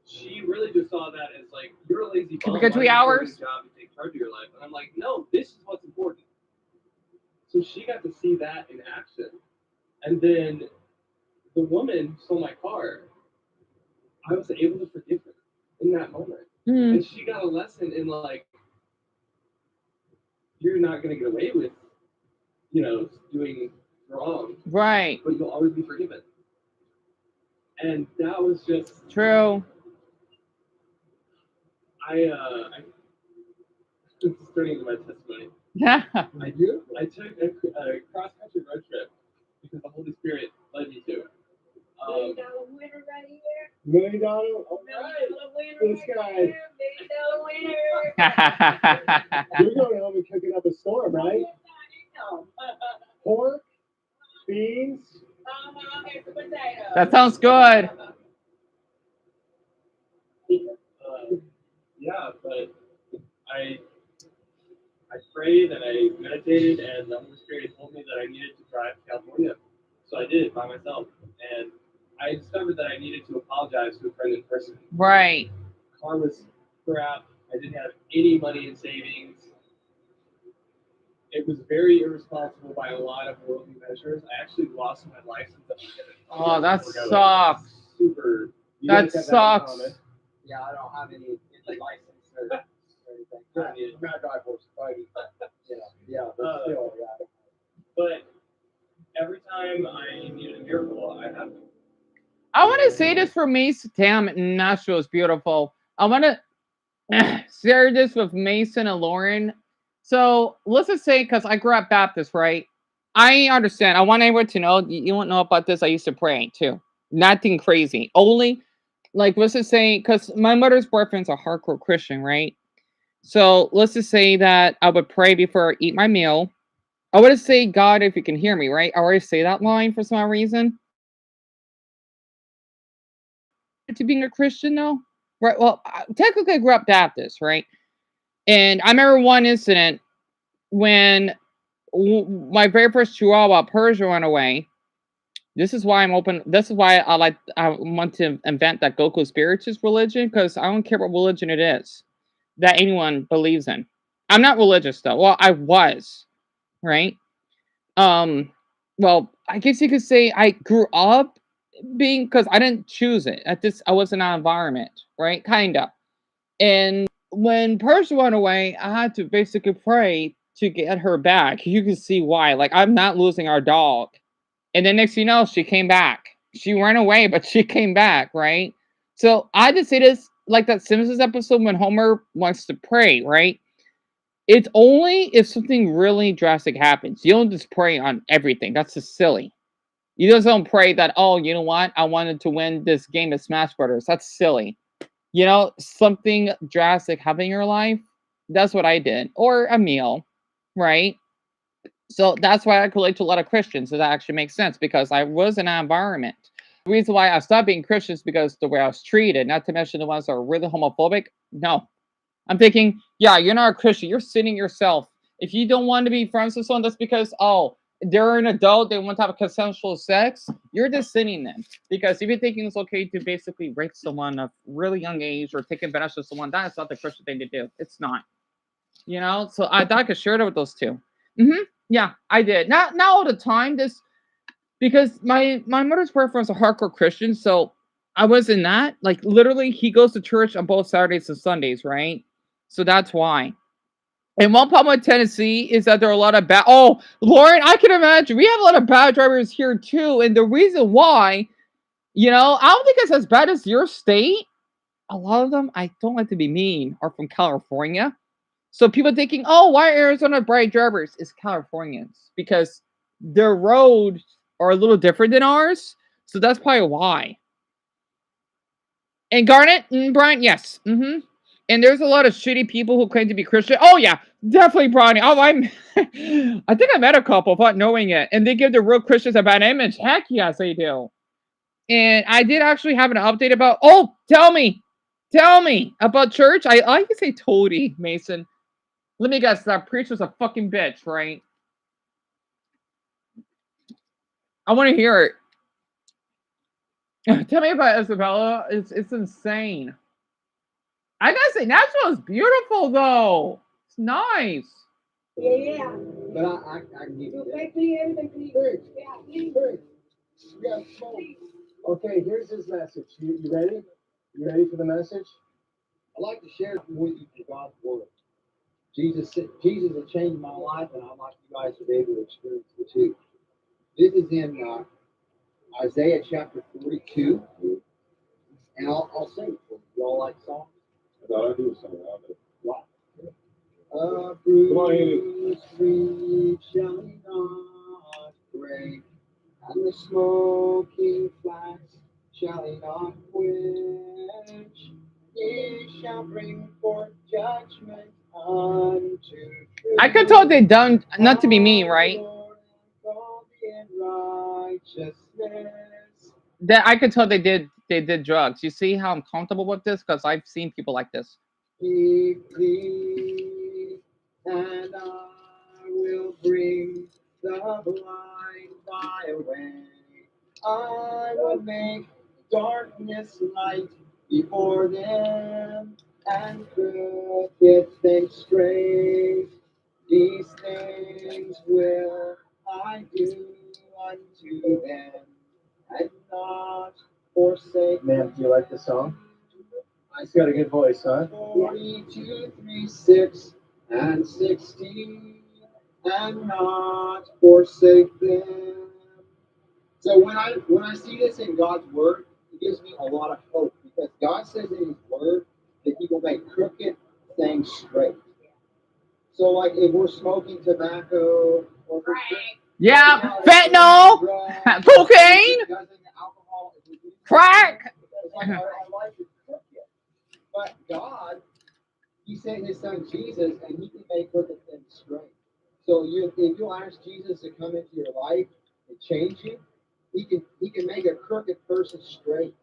She really just saw that as like, you're a lazy bum. Can we go 3 hours? Job to take charge of your life. And I'm like, no, this is what's important. So she got to see that in action. And then the woman stole my car. I was able to forgive her in that moment. And she got a lesson in like, you're not going to get away with, doing wrong. Right. But you'll always be forgiven. And that was just true. This is turning into my testimony. Yeah. I took a cross-country road trip because the Holy Spirit led me to it. $1 million winner right here. $1 million? All right. This guy. $1 million winner. You're going home and cooking up a storm, right? Pork, beans. It's a potato. That sounds good. Yeah, but I prayed and I meditated, and the Holy Spirit told me that I needed to drive to California. So I did by myself. And I discovered that I needed to apologize to a friend in person. Right. The car was crap. I didn't have any money in savings. It was very irresponsible by a lot of worldly measures. I actually lost my license at the beginning. Oh, that sucks. Super. That sucks. Yeah, I don't have any license or anything. I'm not drive horse fighting. But still, yeah. But every time I needed a miracle, I have. I want to say this for Mason. Damn, Nashville is beautiful. I want to share this with Mason and Lauren. So let's just say, because I grew up Baptist, right? I understand. I want everyone to know. You won't know about this. I used to pray too. Nothing crazy. Only, like, let's just say, because my mother's boyfriend's a hardcore Christian, right? So let's just say that I would pray before I eat my meal. I would say, God, if you can hear me, right? I always say that line for some reason. To being a Christian, though, right? Well, technically, I grew up Baptist, right? And I remember one incident when my very first Chihuahua Persia went away. This is why I'm open. This is why I want to invent that Goku Spiritist religion, because I don't care what religion it is. that anyone believes in. I'm not religious though. Well, I was, right? Um, well, I guess you could say I grew up being because I didn't choose it. I was in that environment, right? Kinda. And when Persia went away, I had to basically pray to get her back. You can see why. Like I'm not losing our dog. And then next thing you know, she came back. She ran away, but she came back, right? So I just say this like that Simpsons episode when Homer wants to pray, right? It's only if something really drastic happens. You don't just pray on everything. That's just silly. You just don't pray that, oh, you know what? I wanted to win this game of Smash Brothers. That's silly. You know, something drastic happening in your life. That's what I did. Or a meal, right? So that's why I relate to a lot of Christians. So that actually makes sense because I was in that environment. The reason why I stopped being Christian is because the way I was treated, not to mention the ones that are really homophobic. No. I'm thinking, yeah, you're not a Christian. You're sinning yourself. If you don't want to be friends with someone, that's because, oh, they're an adult, they want to have a consensual sex, you're just sinning them. Because if you're thinking it's okay to basically rape someone of really young age or take advantage of someone, that's not the Christian thing to do. It's not. You know? So I thought I could share it with those two. Yeah, I did. Not all the time. This because my mother's boyfriend was a hardcore Christian, so I was in that. Like literally, he goes to church on both Saturdays and Sundays, right? So that's why. And one problem with Tennessee is that there are a lot of bad. Oh, Lauren, I can imagine we have a lot of bad drivers here too, and the reason why, I don't think it's as bad as your state. A lot of them, I don't like to be mean, are from California. So people thinking, oh, why Arizona bright drivers is Californians because their roads are a little different than ours. So that's probably why. And Garnet and Brian, yes. And there's a lot of shitty people who claim to be Christian. Oh yeah, definitely Brian. Oh, I think I met a couple without knowing it, and they give the real Christians a bad image. Heck yes, they do. And I did actually have an update about. Oh, tell me about church. I like to say Toady Mason. Let me guess, that preacher's a fucking bitch, right? I want to hear it. Tell me about Isabella. It's insane. I gotta say, Nashville is beautiful though. It's nice. Yeah. But I can give you that. Yeah, okay, here's his message. You ready? You ready for the message? I'd like to share with you from God's word. Jesus has changed my life, and I'd like you guys to be able to experience it too. This is in Isaiah chapter 42, and I'll sing it for you. Y'all like songs? I thought I do sing. What? A bruised reed shall not break, and the smoking flax shall he not quench. He shall bring forth judgment unto truth. I could tell they done not to be mean, right? That I could tell they did drugs. You see how I'm comfortable with this because I've seen people like this. Keep thee, and I will bring the blind by away. I will make darkness light before them, and crooked things straight. These things will I do unto them, and not forsake them. Man, do you like the song? He's got a good voice, huh? 42, 3, 6, and 16, and not forsake them. So when I see this in God's word, it gives me a lot of hope because God says in His word that He will make crooked things straight. So like if we're smoking tobacco or fentanyl, cocaine, crack. But God, He sent His Son Jesus, and He can make crooked things straight. So if you'll ask Jesus to come into your life and change you, He can make a crooked person straight.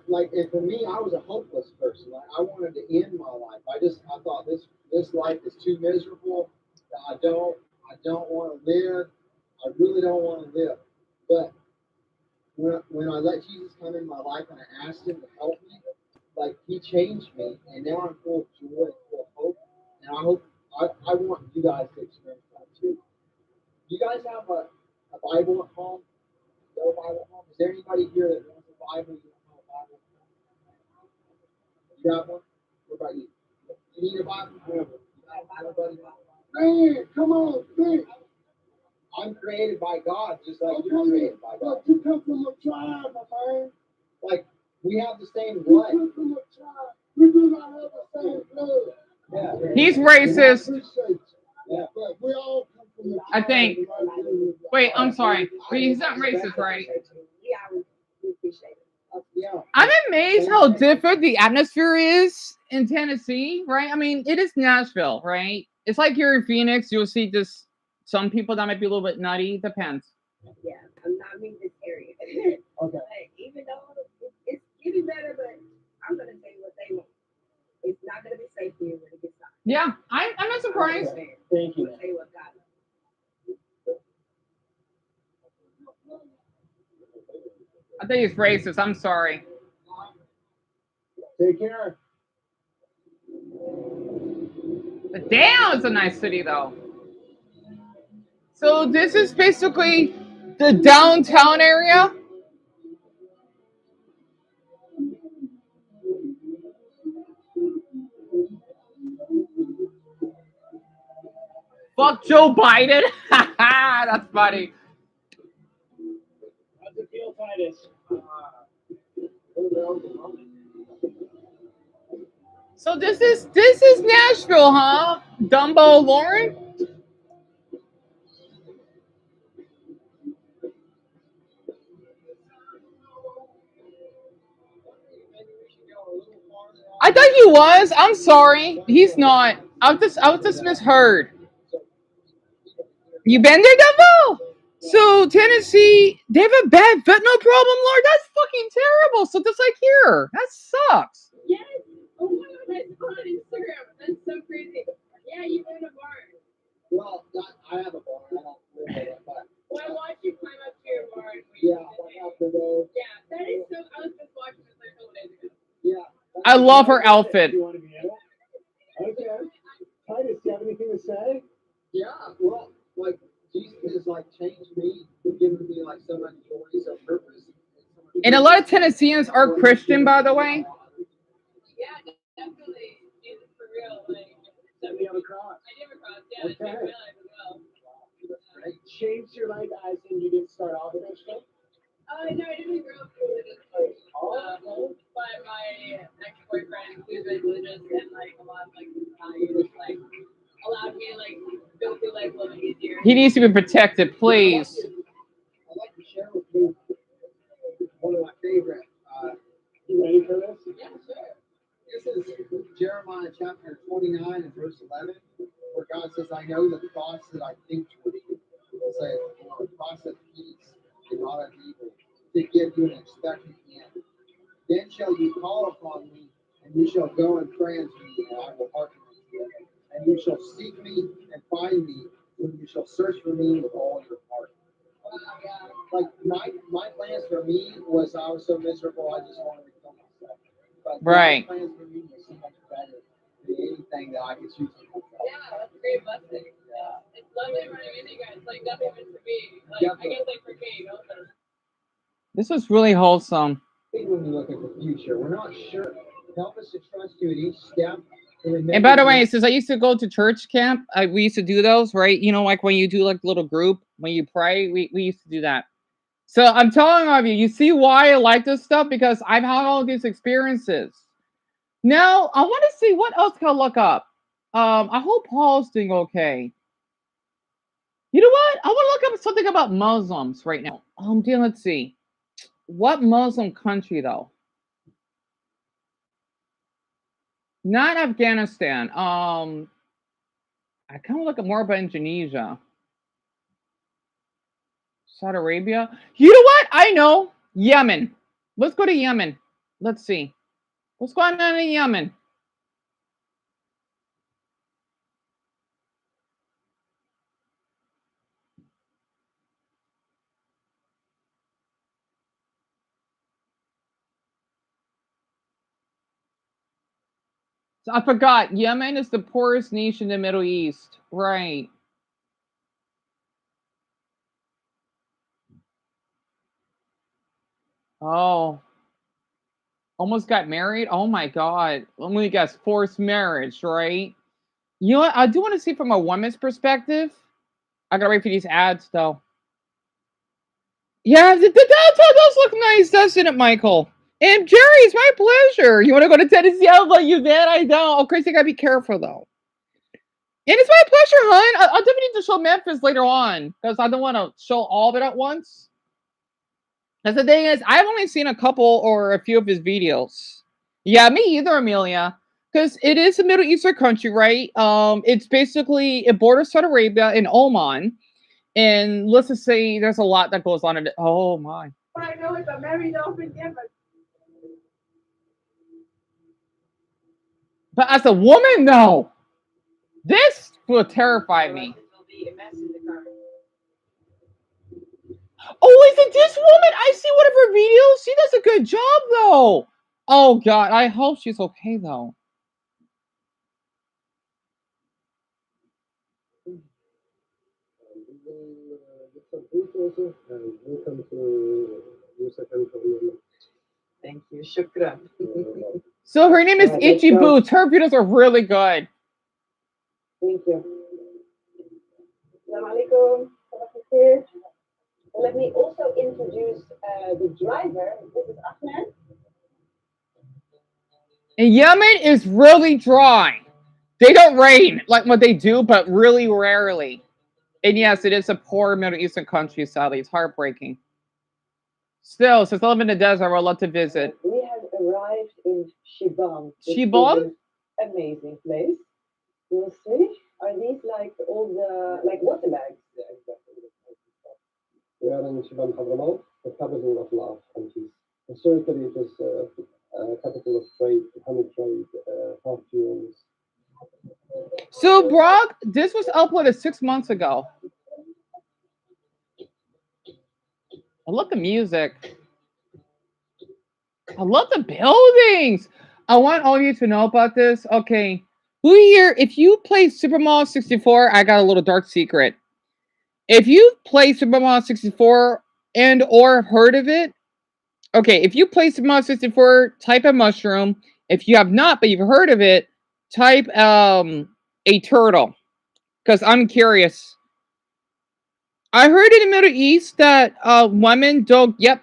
And for me, I was a hopeless person. Like I wanted to end my life. I thought this life is too miserable. I don't want to live. I really don't want to live. But when I let Jesus come in my life and I asked Him to help me, like he changed me, and now I'm full of joy, full of hope, and I want you guys to experience that too. You guys have a Bible at home? No Bible at home? Is there anybody here that wants a Bible? You don't have a Bible? You have one? What about you? You need a Bible? I have one. Everybody? Man, come on, man. I'm created by God, just like you're created by God. You come from a tribe, my man. Like, we have the same blood. You come from a tribe. We do not have the same blood. Yeah. He's racist. Yeah, but we all come from the tribe. I think. Wait, I'm sorry. But he's not racist, right? Yeah, we appreciate it. Yeah. I'm amazed how different the atmosphere is in Tennessee, right? I mean, it is Nashville, right? It's like here in Phoenix, you'll see just some people that might be a little bit nutty. Depends. Yeah, I'm not in this area. Okay. But even though it's getting better, but I'm gonna tell you what they want. It's not gonna be safe for you when it gets dark. Yeah, I'm not surprised. Thank you. I'll tell you what God. I think he's racist. I'm sorry. Take care. But damn, it's a nice city, though. So this is basically the downtown area. Fuck Joe Biden. That's funny. How's it feel, Titus? So this is Nashville, huh? Dumbo Lauren? I thought he was. I'm sorry. He's not. I was just misheard. You been there, Dumbo? So Tennessee, they have a bad fentanyl problem, Lord. That's fucking terrible. So just like here, that sucks. Yes. Oh my god, I saw on Instagram. That's so crazy. Yeah, you own a barn. Well, I have a bar. I don't live there, but Well, I watched you climb up to your barn. yeah, like up the road. Yeah, that is so. I was just watching this like a couple days ago. Yeah. I love her outfit. You want to be in it? Okay. Titus, do you have anything to say? Yeah. Well, like Jesus has like changed me, given me like so much joy, so purpose. And a lot of Tennesseans are Christian, by the way. Yeah, definitely. Jesus for real. Like, Let me have a cross. I never crossed. Yeah, I didn't realize as well. Right. Changed your life as in you didn't start off Christian? No, I didn't grow up religious. But my ex-boyfriend, he was very religious, and like a lot of like his values, like allowed me to like go through life a little bit easier. He needs to be protected, please. I'd like to share with you one of my favorite. You ready for this? Yeah, sure. This is Jeremiah chapter 29 and verse 11, where God says, I know the thoughts that I think toward you. It's a thoughts of peace and not of evil, to give you an expected end. Then shall you call upon me, and you shall go and pray unto me, and I will hearken unto you. And you shall seek me and find me, when you shall search for me with all your heart. Like my plans for me was I was so miserable I just wanted to kill myself. But Right. my plans for me was so much better than anything that I could choose for myself. Yeah, that's a great blessing. Yeah. It's lovely running into you guys. Like definitely meant for me. Like I guess like for me, you know. This was really wholesome. When we look at the future, we're not sure. Help us to trust you at each step. And by the way, since I used to go to church camp, we used to do those, right? You know, like when you do like little group, when you pray, we used to do that. So I'm telling all of you, you see why I like this stuff? Because I've had all these experiences. Now, I want to see what else can I look up. I hope Paul's doing okay. You know what? I want to look up something about Muslims right now. Let's see. What Muslim country, though? Not Afghanistan. I kind of look at more about Indonesia. Saudi Arabia. You know what? I know. Yemen. Let's go to Yemen. Let's see. What's going on in Yemen? I forgot. Yemen is the poorest nation in the Middle East. Right. Oh, almost got married. Oh my God. Let me guess. Forced marriage, right? You know what? I do want to see from a woman's perspective. I gotta wait for these ads though. Yeah, that does look nice, doesn't it, Michael? And Jerry, it's my pleasure. You want to go to Tennessee? I'll let you that. I don't. Oh, Christy, gotta be careful though. And it's my pleasure, hon. I'll definitely need to show Memphis later on because I don't want to show all of it at once. Because the thing is, I've only seen a couple or a few of his videos. Yeah, me either, Amelia. Because it is a Middle Eastern country, right? It's basically it borders Saudi Arabia and Oman, and let's just say there's a lot that goes on in it. Oh my! I know it's a married open Yemen. But as a woman, no, this will terrify me. Oh, is it this woman? I see one of her videos. She does a good job, though. Oh God, I hope she's okay though. Welcome to Yusuf. Thank you. Shukran. So her name is Itchy Boots. Her videos are really good. Thank you. Assalamu alaikum. Here. Let me also introduce the driver. This is Ahmed. And Yemen is really dry. They don't rain like what they do, but really rarely. And yes, it is a poor Middle Eastern country, sadly. It's heartbreaking. Still, since I live in the desert, I would love to visit. We have arrived in Shibam. Shibam? Amazing place. You'll see. Are these like all the like water bags? Yeah, exactly. We are in Shibam Hadramaut, the capital of Love countries. Historically, it was a capital of trade, honey trade, perfumes. So, Brock, this was uploaded 6 months ago. I love the music. I love the buildings. I want all of you to know about this. Okay. Who here, if you play Super Mario 64, I got a little dark secret. If you play Super Mario 64 and or heard of it, okay, if you play Super Mario 64, type a mushroom. If you have not, but you've heard of it, type a turtle. Because I'm curious. I heard in the Middle East that women don't. Yep,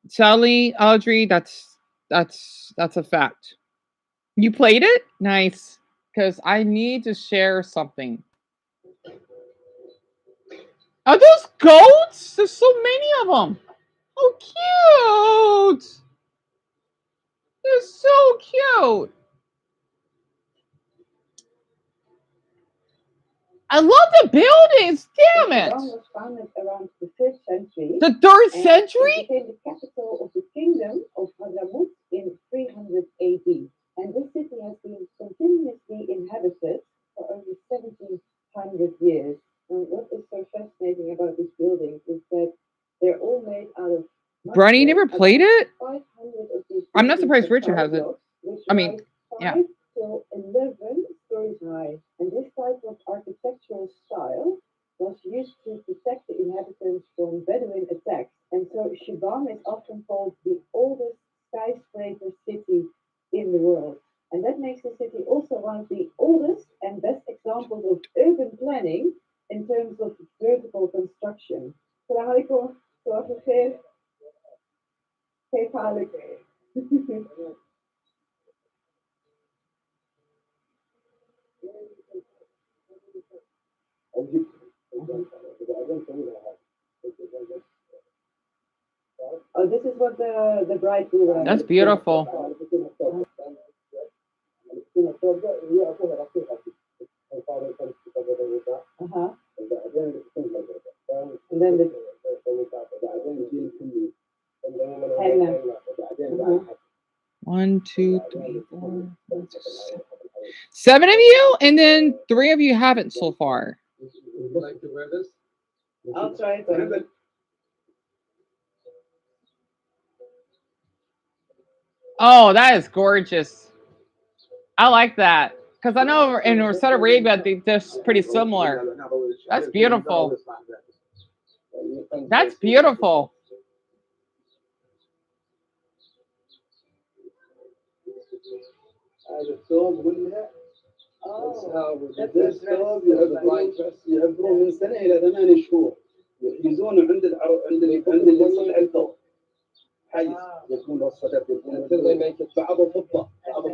Sally, Audrey, that's a fact. You played it? Nice. Because I need to share something. Are those goats? There's so many of them. Oh, cute. They're so cute. I love the buildings. Damn it. Shibam was founded around the 3rd century. The 3rd and century? it became the capital of the kingdom of Hadramaut in 300 AD. And this city has been continuously inhabited for over 1700 years. And what is so fascinating about these buildings is that they're all made out of Bronny, you never played it? 500 of these I'm not surprised buildings Richard are has it. blocks, which I mean, rise yeah. 5 till 11 stories high. And this type of architectural style was used to protect the inhabitants from Bedouin attacks. And so Shibam is often called the oldest skyscraper city in the world. And that makes the city also one of the oldest and best examples of urban planning in terms of vertical construction. Assalamu alaikum. صباح الخير. كيف حالك؟ Oh, this is what the bride will wear. That's beautiful. Uh-huh. And then the henna. Uh-huh. 1, 2, 3, 4, 5, 6, 7. 7 of you, and then 3 of you haven't so far. Would you like to wear this? I'll try it. Oh, that is gorgeous. I like that because I know in Saudi Arabia they're pretty similar. That's beautiful. That's beautiful. يعبرون من سنة إلى 8 شهور يحجزون عند اللي يصنع الفوق حيز يكون الصدف يكون بعض الفضة بعض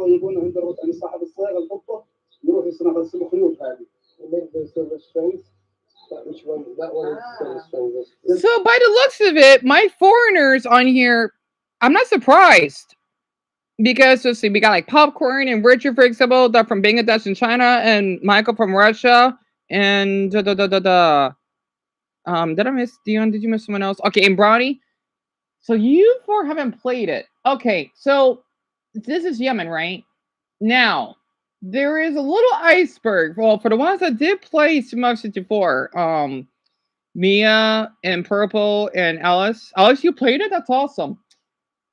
يكون عند يعني صاحب الصيغة الفضة يروح يصنع بس الخيوط هذه. So by the looks of it, my foreigners on here, I'm not surprised. Because let's see, we got like Popcorn and Richard, for example, that from Bangladesh and China, and Michael from Russia, and did I miss Dion? Did you miss someone else? Okay, and Brownie. So you four haven't played it. Okay, so this is Yemen, right? Now there is a little iceberg. Well, for the ones that did play Sumo 64, Mia and Purple and Alice. Alice, you played it? That's awesome.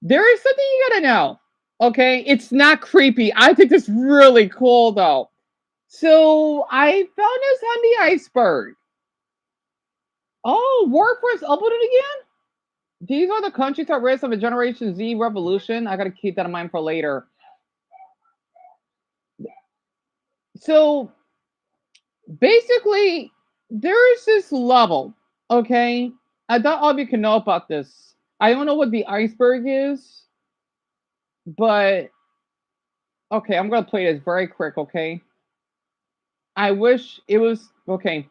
There is something you gotta know. Okay, it's not creepy. I think it's really cool though. So I found this on the iceberg. Oh, workforce uploaded again? These are the countries at risk of a Generation Z revolution. I gotta keep that in mind for later. So basically, there is this level. Okay, I thought all of you can know about this. I don't know what the iceberg is, but okay, I'm gonna play this very quick. Okay. I wish it was okay.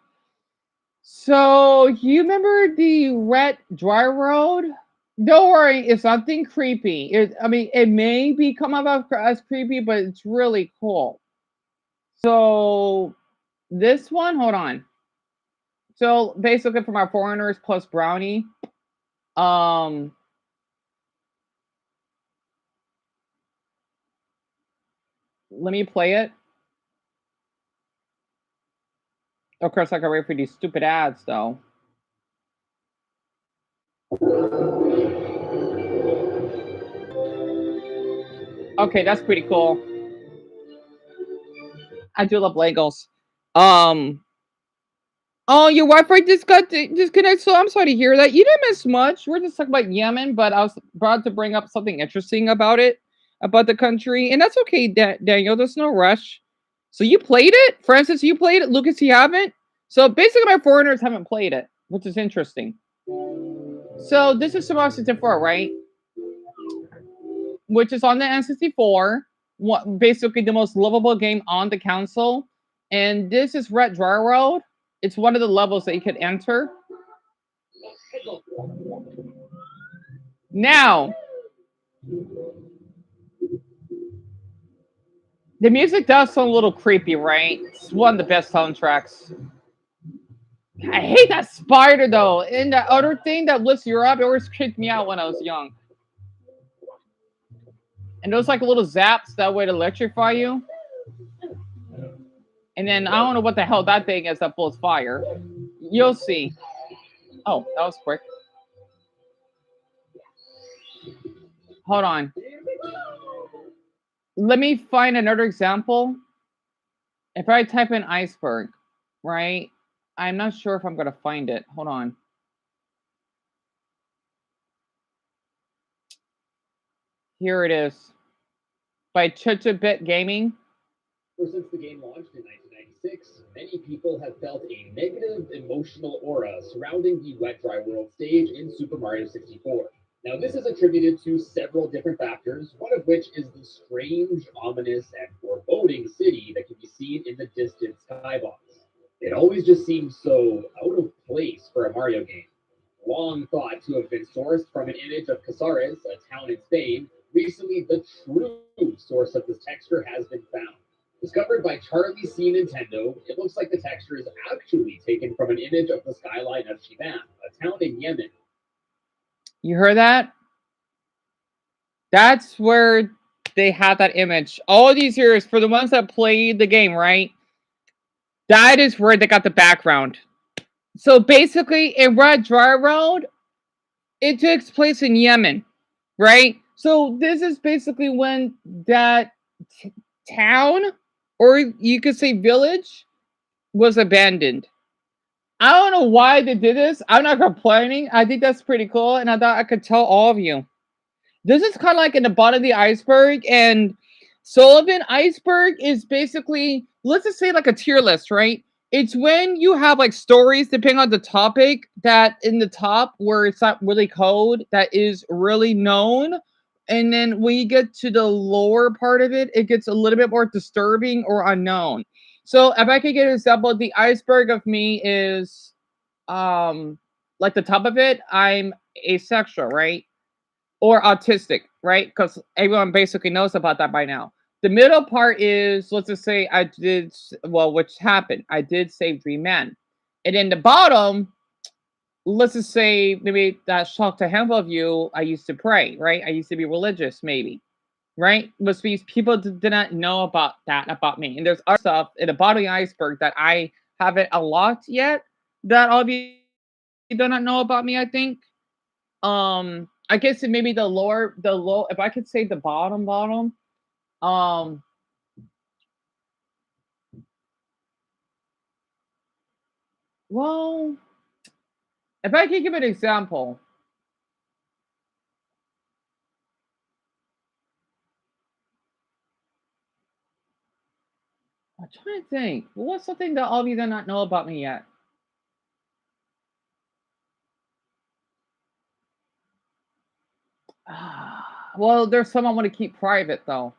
So you remember the red dry road? Don't worry, it's nothing creepy. I mean, it may be come off as creepy, but it's really cool. So this one, hold on. So basically, for my foreigners plus Brownie, um, let me play it. Of course, I can wait for these stupid ads, though. Okay, that's pretty cool. I do love Legos. Oh, your Wi-Fi just got disconnected. So I'm sorry to hear that. You didn't miss much. We're just talking about Yemen, but I was about to bring up something interesting about it, about the country, and that's okay, Daniel. There's no rush. So you played it, Francis. You played it, Lucas. You haven't. So basically, my foreigners haven't played it, which is interesting. So this is Sumo 64, right? Which is on the N64. What basically the most lovable game on the console, and this is Red Dry Road. It's one of the levels that you could enter. Now, the music does sound a little creepy, right? It's one of the best soundtracks. I hate that spider though. And that other thing that lifts you up, it always creeped me out when I was young. And those like little zaps that would electrify you. And then I don't know what the hell that thing is that blows fire. You'll see. Oh, that was quick. Hold on. Let me find another example. If I type in iceberg, right? I'm not sure if I'm going to find it. Hold on. Here it is. By Chuchabit Gaming. Since the game launched in 1996, many people have felt a negative emotional aura surrounding the Wet Dry World stage in Super Mario 64. Now, this is attributed to several different factors, one of which is the strange, ominous, and foreboding city that can be seen in the distant skybox. It always just seems so out of place for a Mario game. Long thought to have been sourced from an image of Casares, a town in Spain, recently the true source of this texture has been found. Discovered by Charlie C. Nintendo, it looks like the texture is actually taken from an image of the skyline of Shiban, a town in Yemen. You heard that? That's where they had that image. All these years, for the ones that played the game, right? That is where they got the background. So basically, in Red Dry Road, it takes place in Yemen, right? So this is basically when that town, or you could say village, was abandoned. I don't know why they did this. I'm not complaining. I think that's pretty cool, and I thought I could tell all of you. This is kind of like in the bottom of the iceberg, and Sullivan Iceberg is basically, let's just say, like a tier list, right? It's when you have like stories, depending on the topic, that in the top where it's not really code, that is really known. And then when you get to the lower part of it, it gets a little bit more disturbing or unknown. So if I could get an example, the iceberg of me is like the top of it, I'm asexual, right? Or autistic, right? Because everyone basically knows about that by now. The middle part is, let's just say I did, well, which happened. I did save 3 men. And then the bottom, let's just say maybe that shocked a handful of you, I used to pray, right? I used to be religious, maybe, right? Which means people did not know about that about me. And there's other stuff in the bottom of the iceberg that I haven't unlocked yet that all of you do not know about me, I think. I guess it maybe the low, if I could say the bottom, um well, if I could give an example, I'm trying to think, what's something that all of you do not know about me yet? Well, there's some I want to keep private though.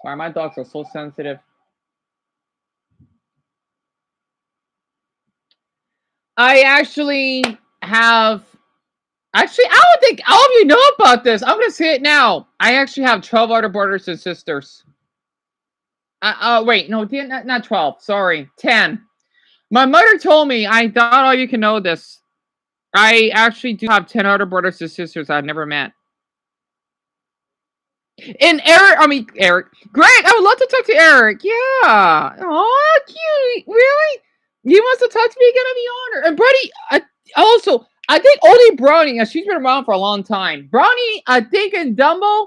Sorry, my dogs are so sensitive. I actually have. Actually, I don't think all of you know about this. I'm gonna say it now. I actually have 12 other brothers and sisters. Wait, no, not 12. Sorry, 10. My mother told me, I thought all you can know this. I actually do have 10 other brothers and sisters I've never met. And Eric. Great, I would love to talk to Eric. Yeah. Oh, cute. Really? He wants to talk to me again? I'd be honored. And Brody, I think only Brownie, she's been around for a long time. Brownie, I think, and Dumbo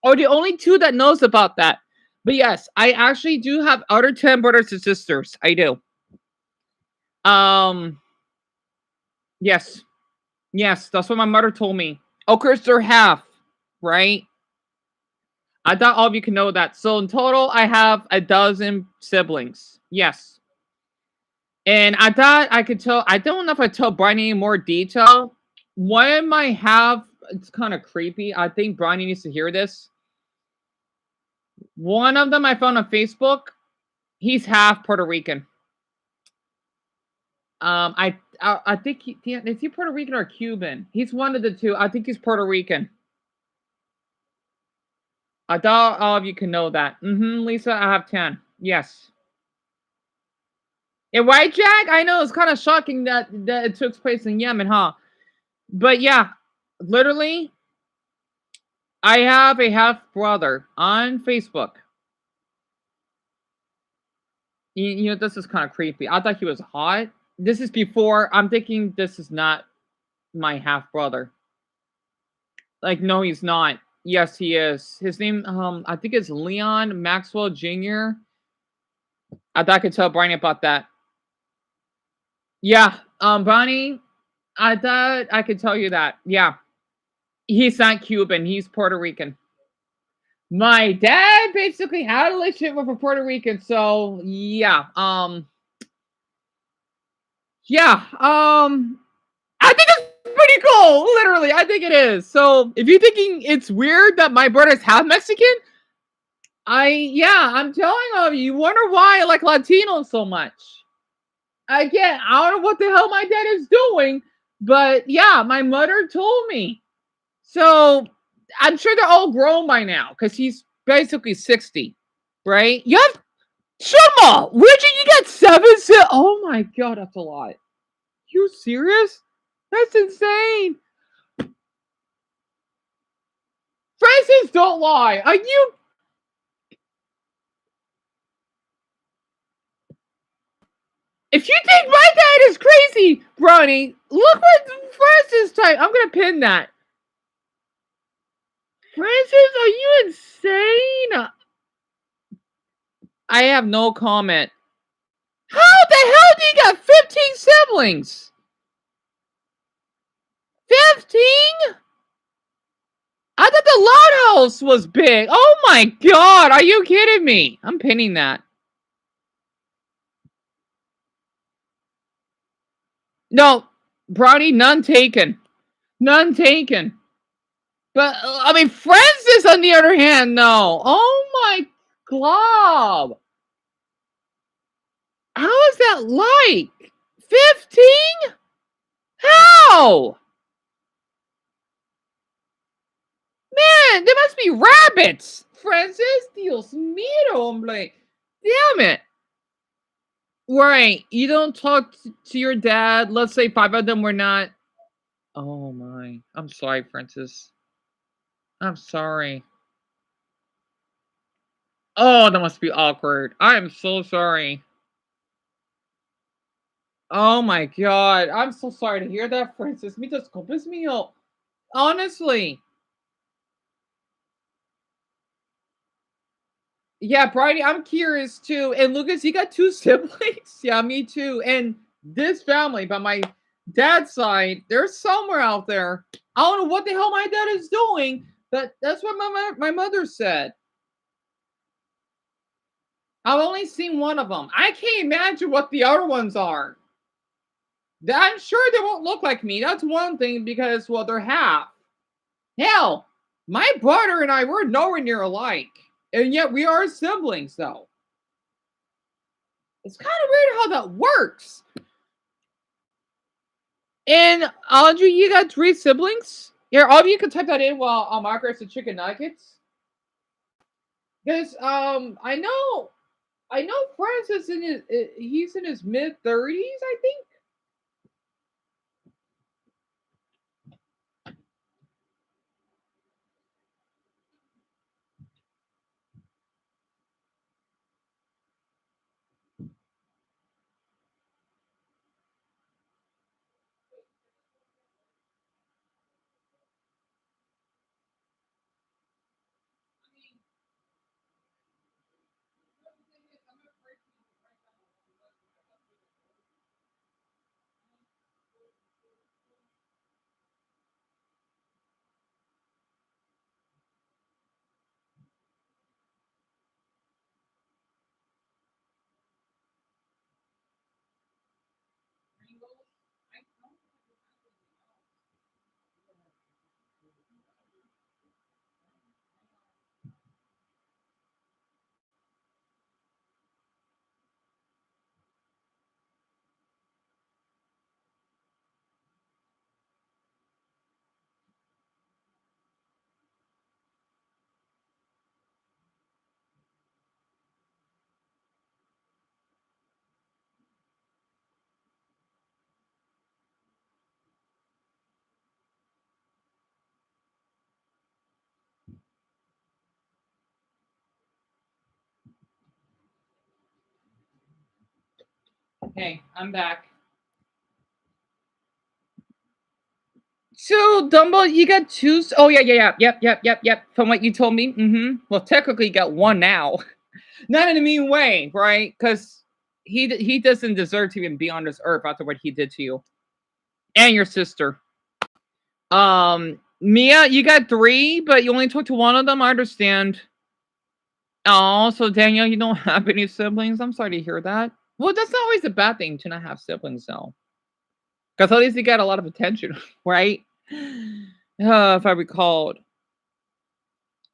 are the only two that knows about that. But yes, I actually do have other 10 brothers and sisters. I do. Yes. Yes, that's what my mother told me. Oh, Chris, they're half, right? I thought all of you can know that. So in total, I have a dozen siblings. Yes. And I thought I could tell. I don't know if I tell Brian any more detail. One might have. It's kind of creepy. I think Brian needs to hear this. One of them I found on Facebook. He's half Puerto Rican. I think is he Puerto Rican or Cuban? He's one of the two. I think he's Puerto Rican. I thought all of you can know that. Lisa, I have 10. Yes. Yeah, right, Jack? I know it's kind of shocking that it took place in Yemen, huh? But yeah, literally, I have a half brother on Facebook. You know, this is kind of creepy. I thought he was hot. This is before. I'm thinking this is not my half brother. Like, no, he's not. Yes, he is. His name, I think it's Leon Maxwell Jr. I thought I could tell Brian about that. Yeah, Bonnie, I thought I could tell you that. Yeah. He's not Cuban, he's Puerto Rican. My dad basically had a relationship with a Puerto Rican, so yeah. I think it's pretty cool. Literally, I think it is. So if you're thinking it's weird that my brother's half Mexican, I'm telling you, you wonder why I like Latinos so much. Again, I don't know what the hell my dad is doing, but yeah, my mother told me. So I'm sure they're all grown by now because he's basically 60, right? You have Shuma. Where did you get 7? Oh my god, that's a lot. You serious? That's insane. Francis, don't lie. Are you? If you think my dad is crazy, Bronny, look what Francis typed. I'm gonna pin that. Francis, are you insane? I have no comment. How the hell do you got 15 siblings? 15? I thought the Loud House was big. Oh my god, are you kidding me? I'm pinning that. No, Brownie, none taken. None taken. But, I mean, Francis, on the other hand, no. Oh my god. How is that like? 15? How? Man, there must be rabbits. Francis, Dios mío, hombre. Damn it. Right. You don't talk to your dad. Let's say 5 of them were not. Oh my. I'm sorry, Francis. I'm sorry. Oh, that must be awkward. I am so sorry. Oh my god. I'm so sorry to hear that, Francis. Me disculpas mío. Honestly. Yeah, Bridie, I'm curious too. And Lucas, you got 2 siblings? Yeah, me too. And this family, by my dad's side, they're somewhere out there. I don't know what the hell my dad is doing, but that's what my mother said. I've only seen one of them. I can't imagine what the other ones are. I'm sure they won't look like me. That's one thing because, well, they're half. Hell, my brother and I, we're nowhere near alike. And yet we are siblings, though. It's kind of weird how that works. And Audrey, you got 3 siblings? Here, all of you can type that in while Margaret's the chicken nuggets. Because I know Francis he's in his mid-30s, I think. Okay, I'm back. So, Dumbo, you got 2. Oh, yeah. Yep. From what you told me. Well, technically, you got 1 now. Not in a mean way, right? Because he doesn't deserve to even be on this earth after what he did to you. And your sister. Mia, you got 3, but you only talked to 1 of them. I understand. Oh, so Daniel, you don't have any siblings? I'm sorry to hear that. Well, that's not always a bad thing to not have siblings, though. Because at least you got a lot of attention, right? If I recalled.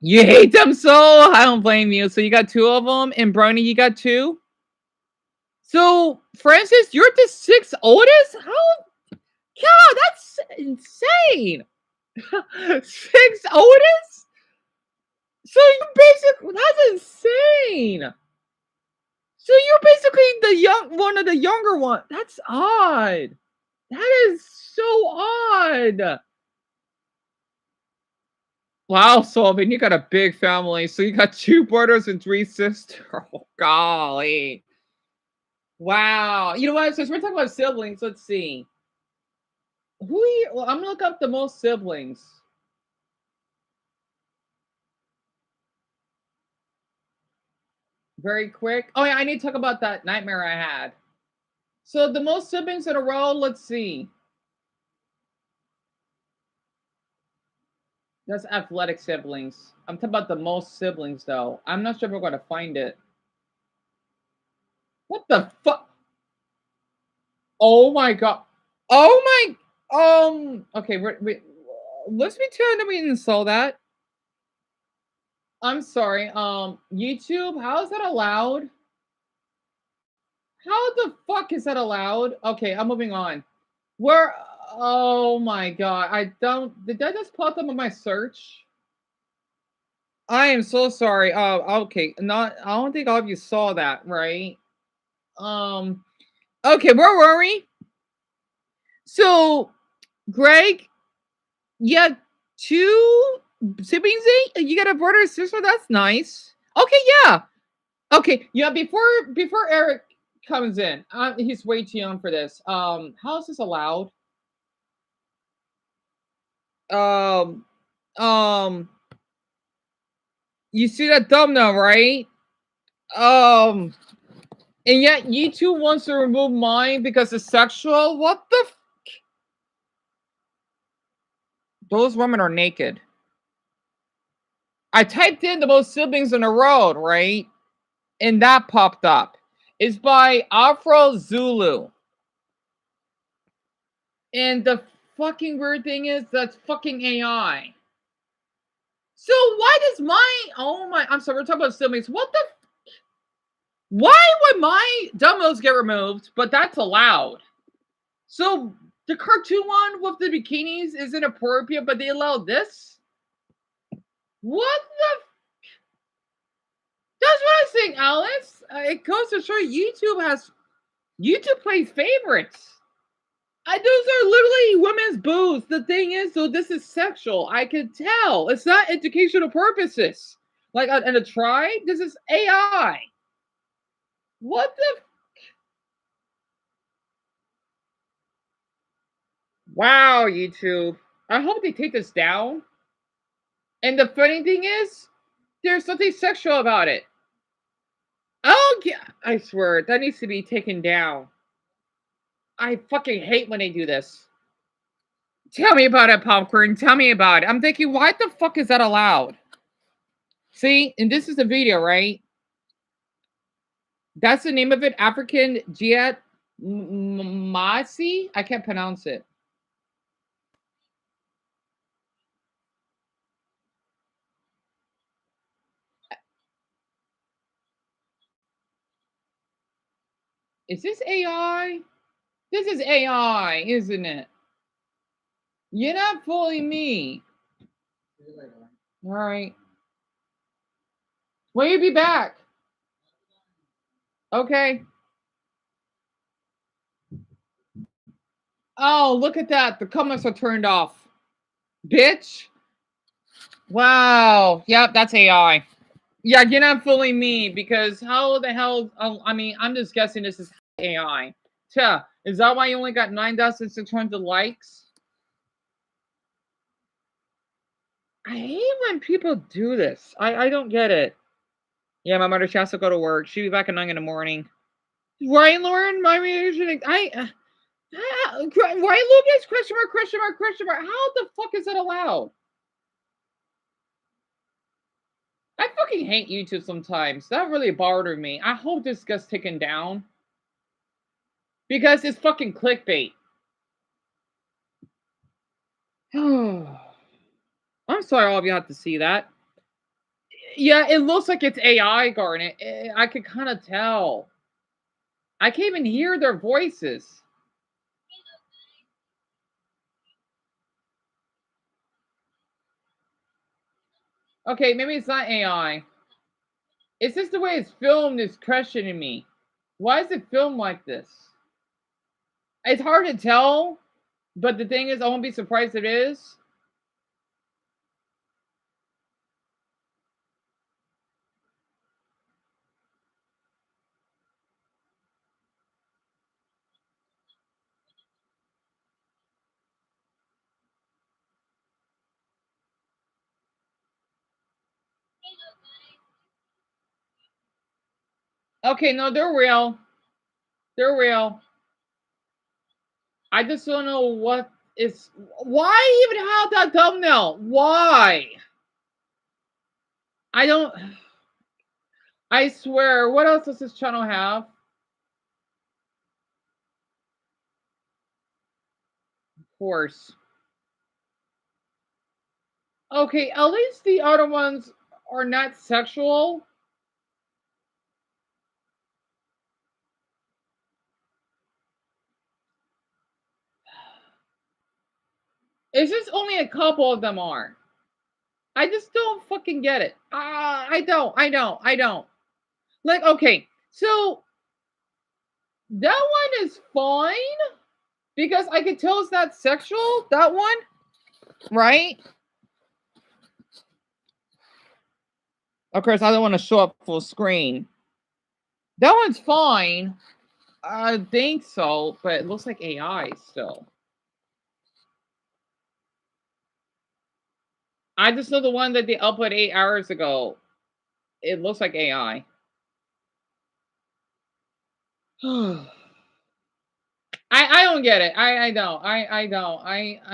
You hate them so? I don't blame you. So you got 2 of them, and Brony, you got 2? So, Francis, you're the 6th oldest? How? God, that's insane. 6th oldest? So you basically, that's insane. So you're basically one of the younger ones. That's odd. That is so odd. Wow, Sullivan, you got a big family. So you got 2 brothers and 3 sisters. Oh, golly. Wow. You know what? Since we're talking about siblings, let's see. Well, I'm gonna look up the most siblings. Very quick. Oh yeah, I need to talk about that nightmare I had. So the most siblings in a row, let's see. That's athletic siblings. I'm talking about the most siblings though. I'm not sure if we're gonna find it. What the fuck? Oh my god. Oh my okay, let's pretend that we didn't saw that. I'm sorry. YouTube, how is that allowed? How the fuck is that allowed? Okay, I'm moving on. Where? Oh my god! I don't. Did that just pop up on my search? I am so sorry. Okay. Not. I don't think all of you saw that, right? Um. Okay, where were we? So, Greg, you have 2 siblings. You got a brother and sister. That's nice. Okay, yeah. Okay, yeah. Before Eric comes in, he's way too young for this. How is this allowed? Um, um, you see that thumbnail, right? Um, and yet YouTube wants to remove mine because it's sexual. What the? Those women are naked. I typed in the most siblings in the world, right? And that popped up. It's by Afro Zulu. And the fucking weird thing is that's fucking AI. So why does my I'm sorry, we're talking about siblings. What the why would my dumbbells get removed, but that's allowed? So the cartoon one with the bikinis is inappropriate, but they allow this? What the that's what I'm saying, Alice. It goes to show YouTube plays favorites. Those are literally women's boobs. The thing is, though, this is sexual. I can tell. It's not educational purposes. Like, in a try, this is AI. What the? Wow, YouTube. I hope they take this down. And the funny thing is, there's something sexual about it. Oh, yeah. I swear, that needs to be taken down. I fucking hate when they do this. Tell me about it, Popcorn. Tell me about it. I'm thinking, why the fuck is that allowed? See, and this is the video, right? That's the name of it. African Jet Masi. I can't pronounce it. Is this AI? This is AI, isn't it? You're not fooling me. All right. Will you be back? Okay. Oh, look at that. The comments are turned off. Bitch. Wow. Yep, that's AI. Yeah, you're not fooling me because how the hell? I mean, I'm just guessing this is AI. Tja, is that why you only got 9,600 likes? I hate when people do this. I don't get it. Yeah, my mother has to go to work. She'll be back at 9 in the morning. Right, Lauren? My reaction. Why Lucas? Question mark, question mark, question mark. How the fuck is that allowed? I fucking hate YouTube sometimes. That really bothered me. I hope this gets taken down. Because it's fucking clickbait. I'm sorry all of you have to see that. Yeah, it looks like it's AI, Garnet. I could kind of tell. I can't even hear their voices. Okay, maybe it's not AI. It's just the way it's filmed is questioning me. Why is it filmed like this? It's hard to tell, but the thing is, I won't be surprised if it is. Okay, no, they're real. They're real. I just don't know what is. Why even have that thumbnail? Why? I don't. I swear. What else does this channel have? Of course. Okay, at least the other ones are not sexual. It's just only a couple of them are. I just don't fucking get it. I don't. Like, okay, so that one is fine because I can tell it's not sexual. That one, right? Of course, I don't want to show up full screen. That one's fine. I think so, but it looks like AI still. I just know the one that they uploaded 8 hours ago. It looks like AI. I don't get it. I don't. I don't.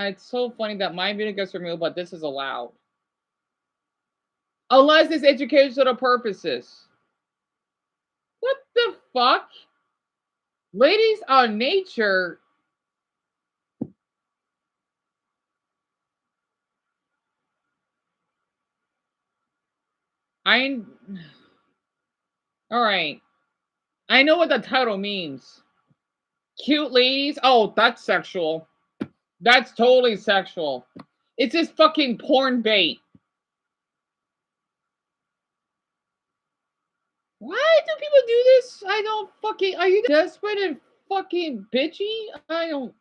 It's so funny that my video gets removed, but this is allowed. Unless it's educational purposes. What the fuck? Ladies on nature. Alright. I know what the title means. Cute ladies? Oh, that's sexual. That's totally sexual. It's just fucking porn bait. Why do people do this? I don't fucking... Are you desperate and fucking bitchy? I don't...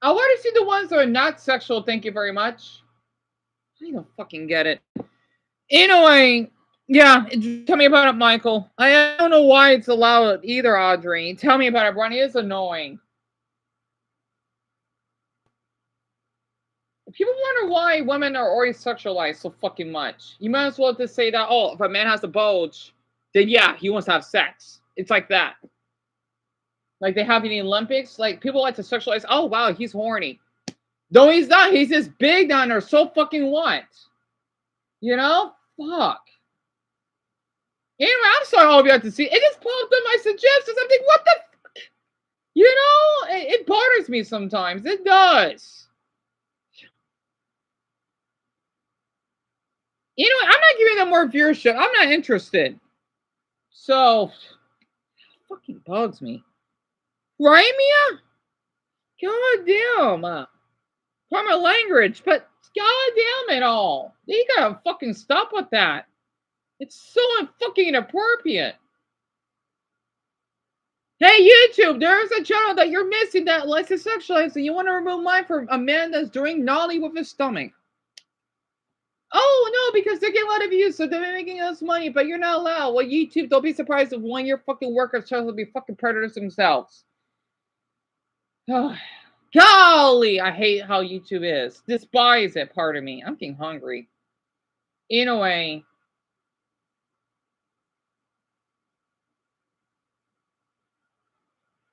I want to see the ones that are not sexual, thank you very much. I don't fucking get it. Anyway, yeah, tell me about it, Michael. I don't know why it's allowed either, Audrey. Tell me about it, Bronny. It's annoying. People wonder why women are always sexualized so fucking much. You might as well just say that, oh, if a man has a bulge, then yeah, he wants to have sex. It's like that. Like they have in the Olympics, like people like to sexualize, oh wow, he's horny. No, he's not. He's just big down there. So fucking what? You know? Fuck. Anyway, I'm sorry all of you have to see. It just popped up my suggestions. I'm thinking, what the fuck? You know? It bothers me sometimes. It does. You know, I'm not giving them more viewership. I'm not interested. So, fucking bugs me. Right, Mia? God damn. Pardon my language, but god damn it all. You gotta fucking stop with that. It's so fucking inappropriate. Hey, YouTube, there's a channel that you're missing that likes to sexualize, and you want to remove mine for a man that's doing naughty with his stomach. Oh, no, because they're getting a lot of views, so they're making us money, but you're not allowed. Well, YouTube, don't be surprised if one of your fucking workers tries to be fucking predators themselves. Golly, I hate how YouTube is. Despise it, pardon me. I'm getting hungry. Anyway.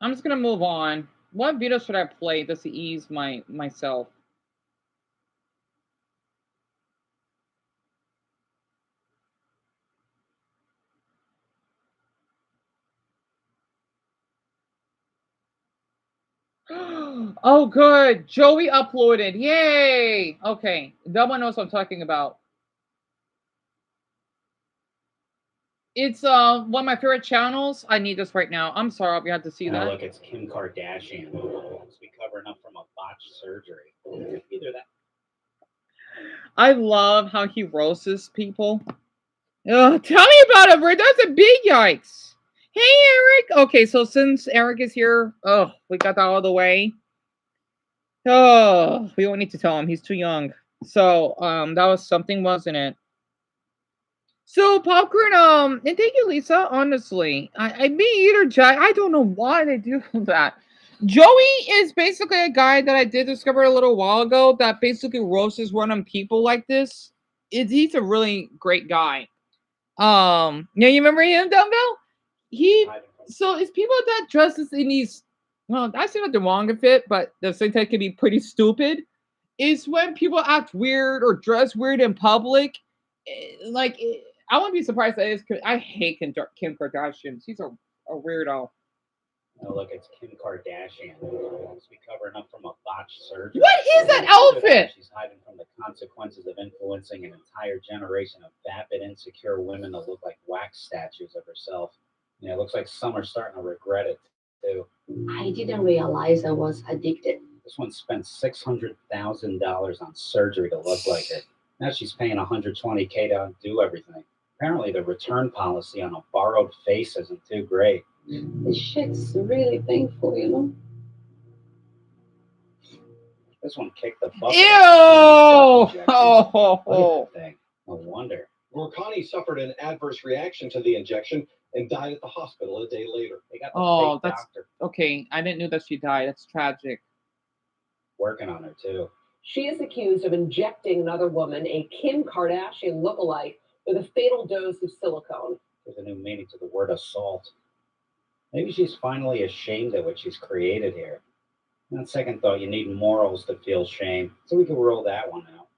I'm just gonna move on. What video should I play just to ease myself? Oh, good. Joey uploaded. Yay. Okay. That one knows what I'm talking about. It's one of my favorite channels. I need this right now. I'm sorry, you have to see that. Look, it's Kim Kardashian. Must be covering up from a botched surgery. Either that. I love how he roasts people. Oh, tell me about it, Brit. That's a big yikes. Hey, Eric. Okay, so since Eric is here, we got that out of the way. Oh, we don't need to tell him. He's too young. So, that was something, wasn't it? So, popcorn, and thank you, Lisa. Honestly, I me either, Jack. I don't know why they do that. Joey is basically a guy that I did discover a little while ago that basically roasts random people like this. He's a really great guy. Yeah, you remember him, Dumbbell? He so it's people that dresses in these. Well, that's not the wrong of it, but the same time can be pretty stupid. Is when people act weird or dress weird in public. I wouldn't be surprised that is. I hate Kim Kardashian. She's a weirdo. Oh, look, it's Kim Kardashian. Must be covering up from a botched surgery. What is that outfit? She's hiding from the consequences of influencing an entire generation of vapid, insecure women to look like wax statues of herself. Yeah, it looks like some are starting to regret it, too. I didn't realize I was addicted. This one spent $600,000 on surgery to look like her. Now she's paying $120K to undo everything. Apparently, the return policy on a borrowed face isn't too great. This shit's really painful, you know? This one kicked the bucket. Ew! Oh, thing. No wonder. Morkani suffered an adverse reaction to the injection and died at the hospital a day later. They got the Oh, fake that's doctor okay. I didn't know that she died. That's tragic. working on her, too. She is accused of injecting another woman, a Kim Kardashian lookalike, with a fatal dose of silicone. There's a new meaning to the word assault. Maybe she's finally ashamed of what she's created here. On second thought, you need morals to feel shame, so we can roll that one out.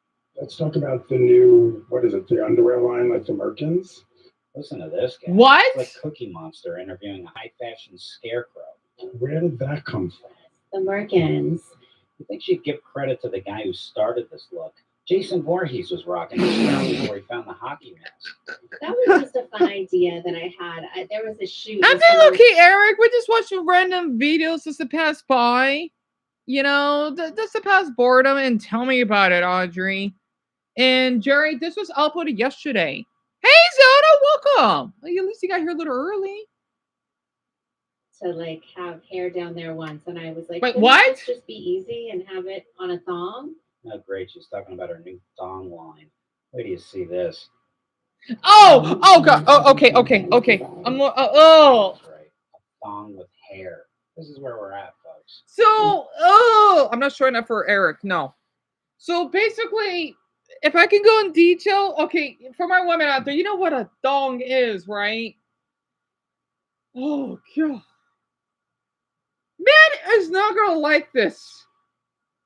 Let's talk about the new, what is it, the underwear line, like the Merkins? Listen to this guy. What? It's like Cookie Monster interviewing a high-fashion scarecrow. Where did that come from? The Merkins. You think she'd give credit to the guy who started this look? Jason Voorhees was rocking this style before he found the hockey mask. That was just a fun idea that I had. There was a shoot. I think okay, Eric. We're just watching random videos just to pass by. You know, just to pass boredom and tell me about it, Audrey. And Jerry, this was uploaded yesterday. Hey, Zelda, welcome. Well, at least you got here a little early. To like have hair down there once, and I was like, wait, couldn't what? this just be easy and have it on a thong? Oh, great. She's talking about her new thong line. Where do you see this? Oh, God. Oh, okay. I'm, That's right. A thong with hair. This is where we're at, folks. So, I'm not showing up for Eric. No. So basically, if I can go in detail, okay, for my women out there, you know what a thong is, right? Oh, God. Man is not going to like this.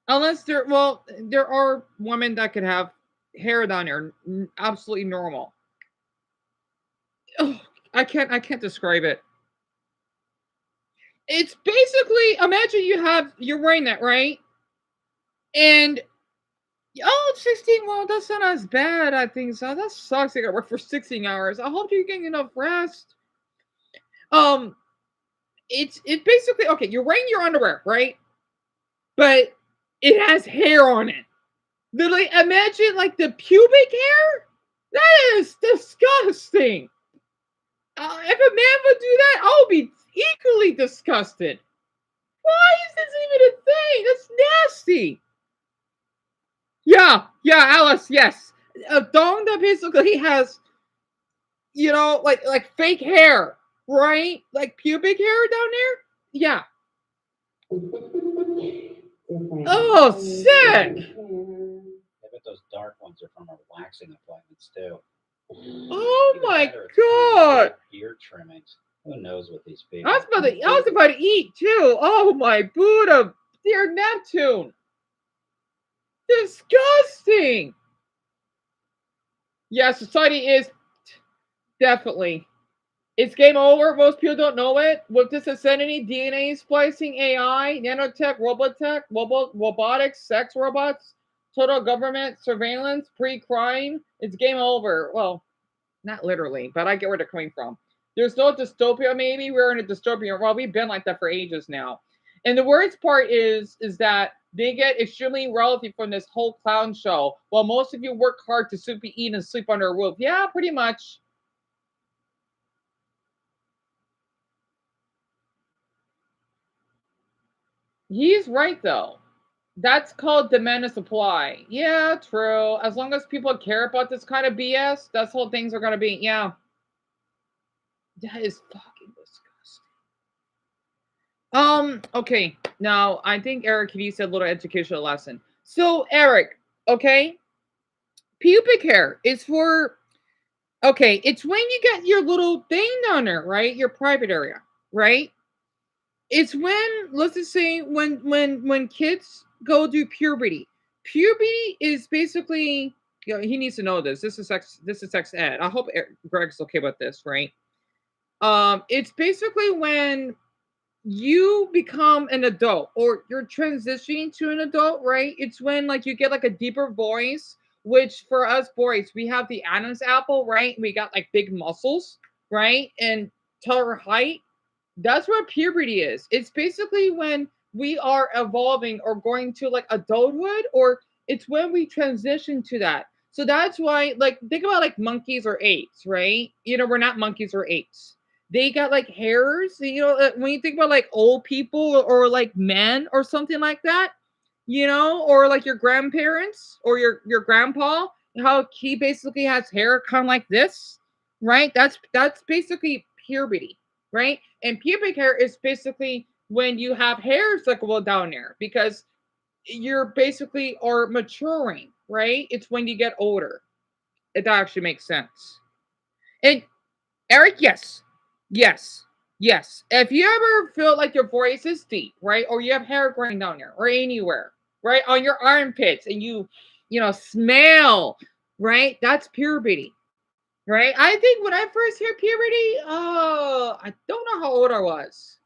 Unless there are women that could have hair down here. Absolutely normal. Oh, I can't describe it. It's basically, imagine you're wearing that, right? And, it's 16, well, that's not as bad, I think so. That sucks. I gotta work for 16 hours. I hope you're getting enough rest. It's basically, okay, you're wearing your underwear, right? But it has hair on it. Literally, imagine like the pubic hair? That is disgusting. If a man would do that, I would be equally disgusted. Why is this even a thing? That's nasty. Yeah, Alice, yes. A thong that basically has, like fake hair, right? Like pubic hair down there? Yeah. Oh, sick! I bet those dark ones are from our waxing appointments, too. Oh my God! Ear trimmings. Who knows what these people? I was about to eat too. Oh my Buddha, dear Neptune! Disgusting. Yeah, society is definitely. It's game over. Most people don't know it. With this insanity, DNA splicing, AI, nanotech, robotech, robotics, sex robots, total government surveillance, pre-crime, it's game over. Well, not literally, but I get where they're coming from. There's no dystopia, maybe. We're in a dystopia. Well, we've been like that for ages now. And the worst part is that they get extremely wealthy from this whole clown show, while most of you work hard to simply eat and sleep under a roof. Yeah, pretty much. He's right though. That's called demand and supply. Yeah, true. As long as people care about this kind of BS, that's how things are gonna be. Yeah. That is fucking disgusting. Okay. Now I think Eric needs a little educational lesson. So Eric, okay, pubic hair is for okay, it's when you get your little thing down there, right? Your private area, right? It's when let's just say when kids go through puberty. Puberty is basically he needs to know this. This is sex ed. I hope Greg's okay with this, right? It's basically when you become an adult or you're transitioning to an adult, right? It's when like you get like a deeper voice, which for us boys, we have the Adam's apple, right? We got like big muscles, right? And taller height. That's what puberty is. It's basically when we are evolving or going to like adulthood, or it's when we transition to that. So that's why, like, think about like monkeys or apes, right? We're not monkeys or apes. They got like hairs. When you think about like old people or like men or something like that, or like your grandparents or your grandpa, how he basically has hair kind of like this, right? That's basically puberty, right? And pubic hair is basically when you have hairs that go down there because you're basically are maturing, right? It's when you get older. It actually makes sense. And Eric, yes, yes, yes. If you ever feel like your voice is deep, right, or you have hair growing down there, or anywhere, right, on your armpits, and smell, right, that's puberty, right? I think when I first hear puberty, I don't know how old I was.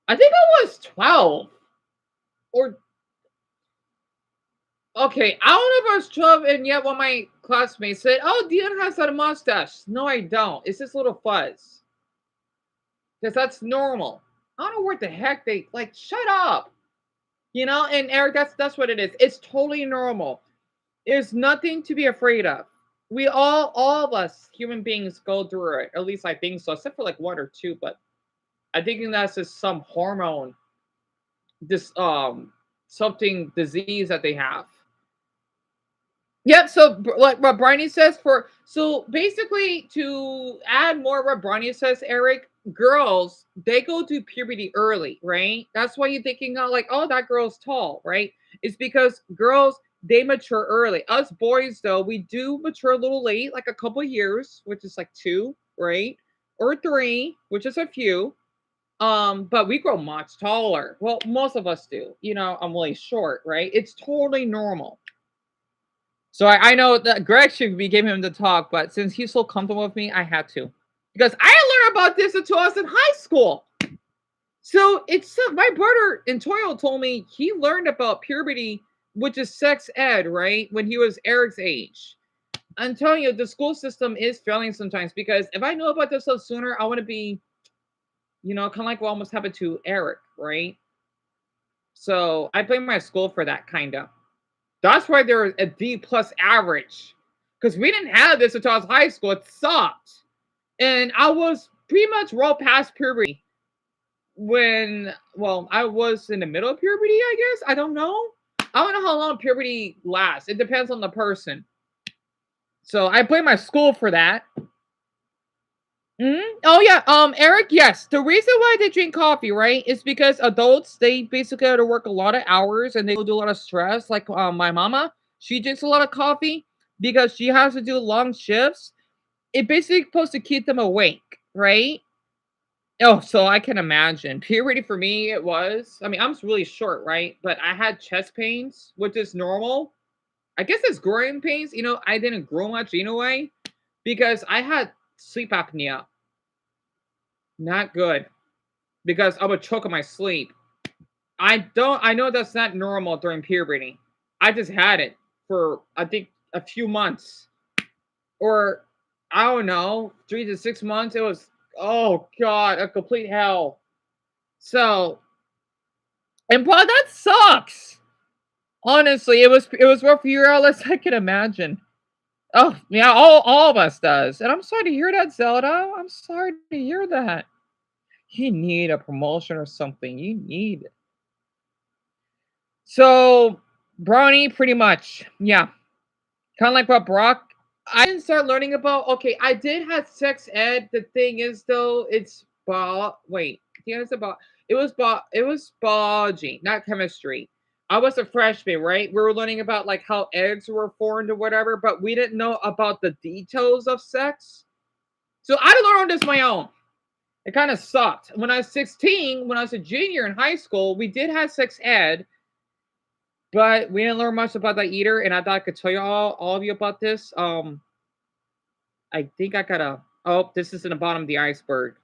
I think I was 12, or okay, I don't know if I was 12, and yet one of my classmates said, "Oh, Dion has a mustache." No, I don't. It's just a little fuzz. Because that's normal. I don't know what the heck they like. Shut up, And Eric, that's what it is. It's totally normal. There's nothing to be afraid of. We all of us human beings go through it. At least I think so, except for like one or two. But I think that's just some hormone, this something disease that they have. Yep. So, like what Bryony says, so basically to add more what Bryony says, Eric, girls they go through puberty early, right? That's why you're thinking, like, oh, that girl's tall, right? It's because girls they mature early. Us boys, though, we do mature a little late, like a couple years, which is like 2, right, or 3, which is a few. But we grow much taller. Well, most of us do. I'm really short, right? It's totally normal. So I know that Greg should be giving him the talk, but since he's so comfortable with me, I had to. Because I learned about this until I was in high school. So it's my brother in Toyo told me he learned about puberty, which is sex ed, right? When he was Eric's age. I'm telling you, the school system is failing sometimes because if I know about this stuff sooner, I want to be, kind of like what almost happened to Eric, right? So I blame my school for that kind of. That's why they're a D plus average. Because we didn't have this until I was high school. It sucked. And I was pretty much well past puberty when, I was in the middle of puberty, I guess. I don't know. I don't know how long puberty lasts. It depends on the person. So I blame my school for that. Oh yeah, Eric, yes. The reason why they drink coffee, right, is because adults they basically have to work a lot of hours and they do a lot of stress. Like my mama, she drinks a lot of coffee because she has to do long shifts. It basically supposed to keep them awake, right? Oh, so I can imagine. Puberty for me, it was. I mean, I'm really short, right? But I had chest pains, which is normal. I guess it's growing pains. I didn't grow much anyway because I had sleep apnea. Not good. Because I would choke on my sleep. I know that's not normal during puberty. I just had it for I think a few months. Or I don't know, 3 to 6 months. It was oh god, a complete hell. So and bro, that sucks. Honestly, it was rough for you all as I can imagine. Oh yeah, all of us does. And I'm sorry to hear that, Zelda. I'm sorry to hear that. You need a promotion or something. You need it. So Brownie, pretty much, yeah, kind of like what Brock. I didn't start learning about. Okay, I did have sex ed. The thing is, though, it's Wait, the answer about it was biology, not chemistry. I was a freshman, right? We were learning about like how eggs were formed or whatever, but we didn't know about the details of sex. So I had to learn on this my own. It kind of sucked. When I was 16, when I was a junior in high school, we did have sex ed, but we didn't learn much about that either. And I thought I could tell you all of you about this. I think I gotta. Oh, this is in the bottom of the iceberg.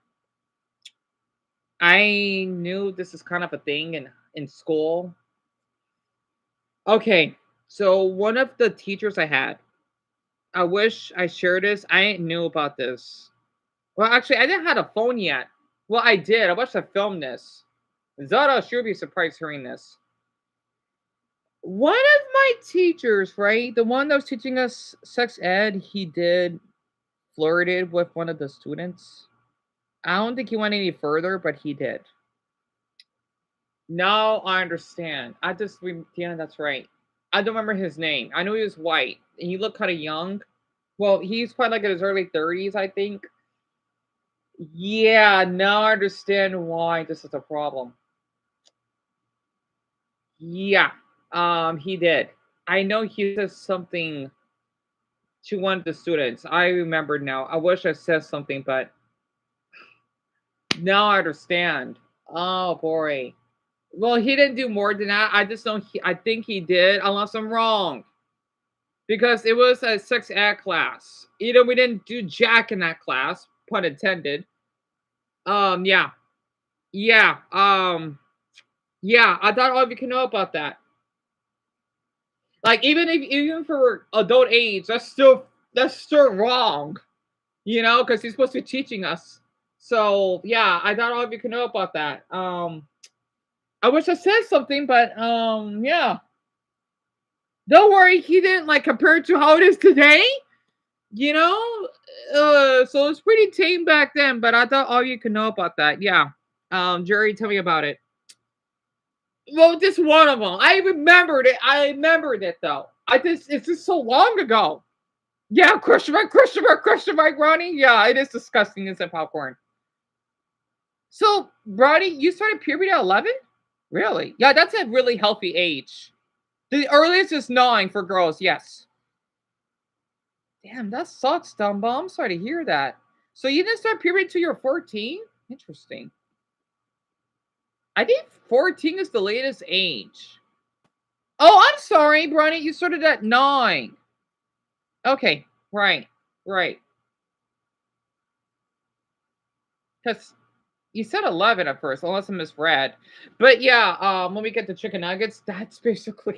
I knew this is kind of a thing in school. Okay, so one of the teachers I had, I wish I shared this. I knew about this. Well, actually, I didn't have a phone yet. Well, I did. I wish I filmed this. Zara should be surprised hearing this. One of my teachers, right, the one that was teaching us sex ed, he did flirted with one of the students. I don't think he went any further, but he did. No, I understand. Yeah, that's right. I don't remember his name. I know he was white. And he looked kind of young. Well, he's probably like in his early 30s, I think. Yeah, now I understand why this is a problem. Yeah, he did. I know he said something to one of the students. I remember now. I wish I said something, but now I understand. Oh boy. Well, he didn't do more than that. I just don't. I think he did, unless I'm wrong, because it was a sex ed class. We didn't do jack in that class, pun intended. Yeah, yeah, yeah. I thought all of you can know about that. Like, even for adult age, that's still wrong. Because he's supposed to be teaching us. So yeah, I thought all of you can know about that. I wish I said something, but yeah. Don't worry, he didn't like compare it to how it is today. You know, so it's pretty tame back then. But I thought all you could know about that. Yeah. Jerry, tell me about it. Well, just one of them. I remembered it. I remembered it though. It's just so long ago. Yeah, Christopher, Ronnie. Yeah, it is disgusting. It's a popcorn. So, Ronnie, you started puberty at 11? Really? Yeah, that's a really healthy age. The earliest is 9 for girls. Yes. Damn, that sucks, Dumbo. I'm sorry to hear that. So you didn't start puberty until you're 14? Interesting. I think 14 is the latest age. Oh, I'm sorry, Bronny. You started at 9. Okay, right, right. Because you said 11 at first, unless I misread. But yeah, when we get to chicken nuggets, that's basically what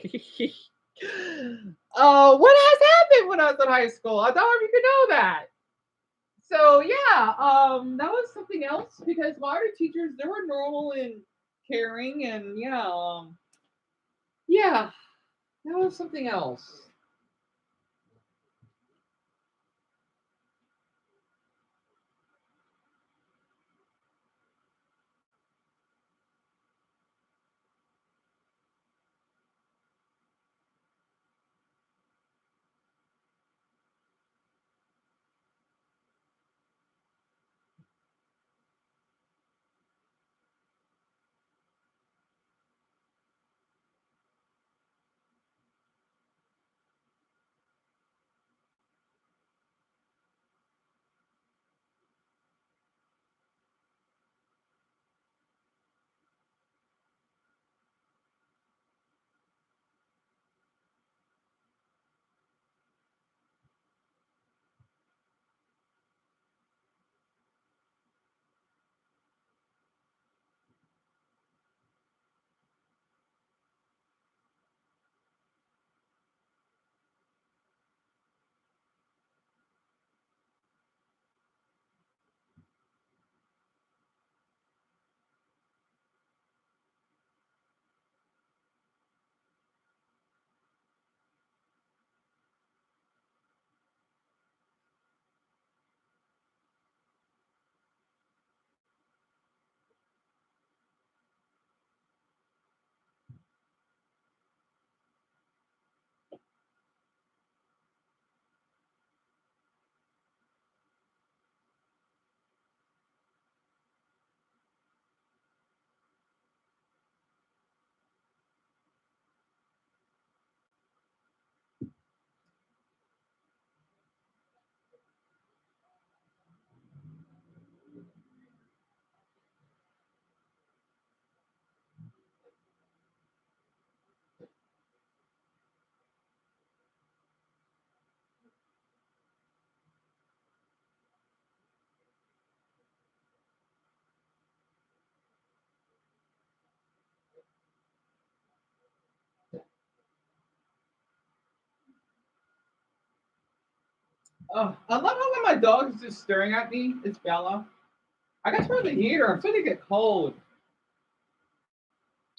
has happened when I was in high school. I thought you could know that. So yeah, that was something else because my other teachers, they were normal and caring, and yeah, that was something else. Oh, I love how when my dog is just staring at me. It's Bella. I got to turn the heater. I'm starting to get cold.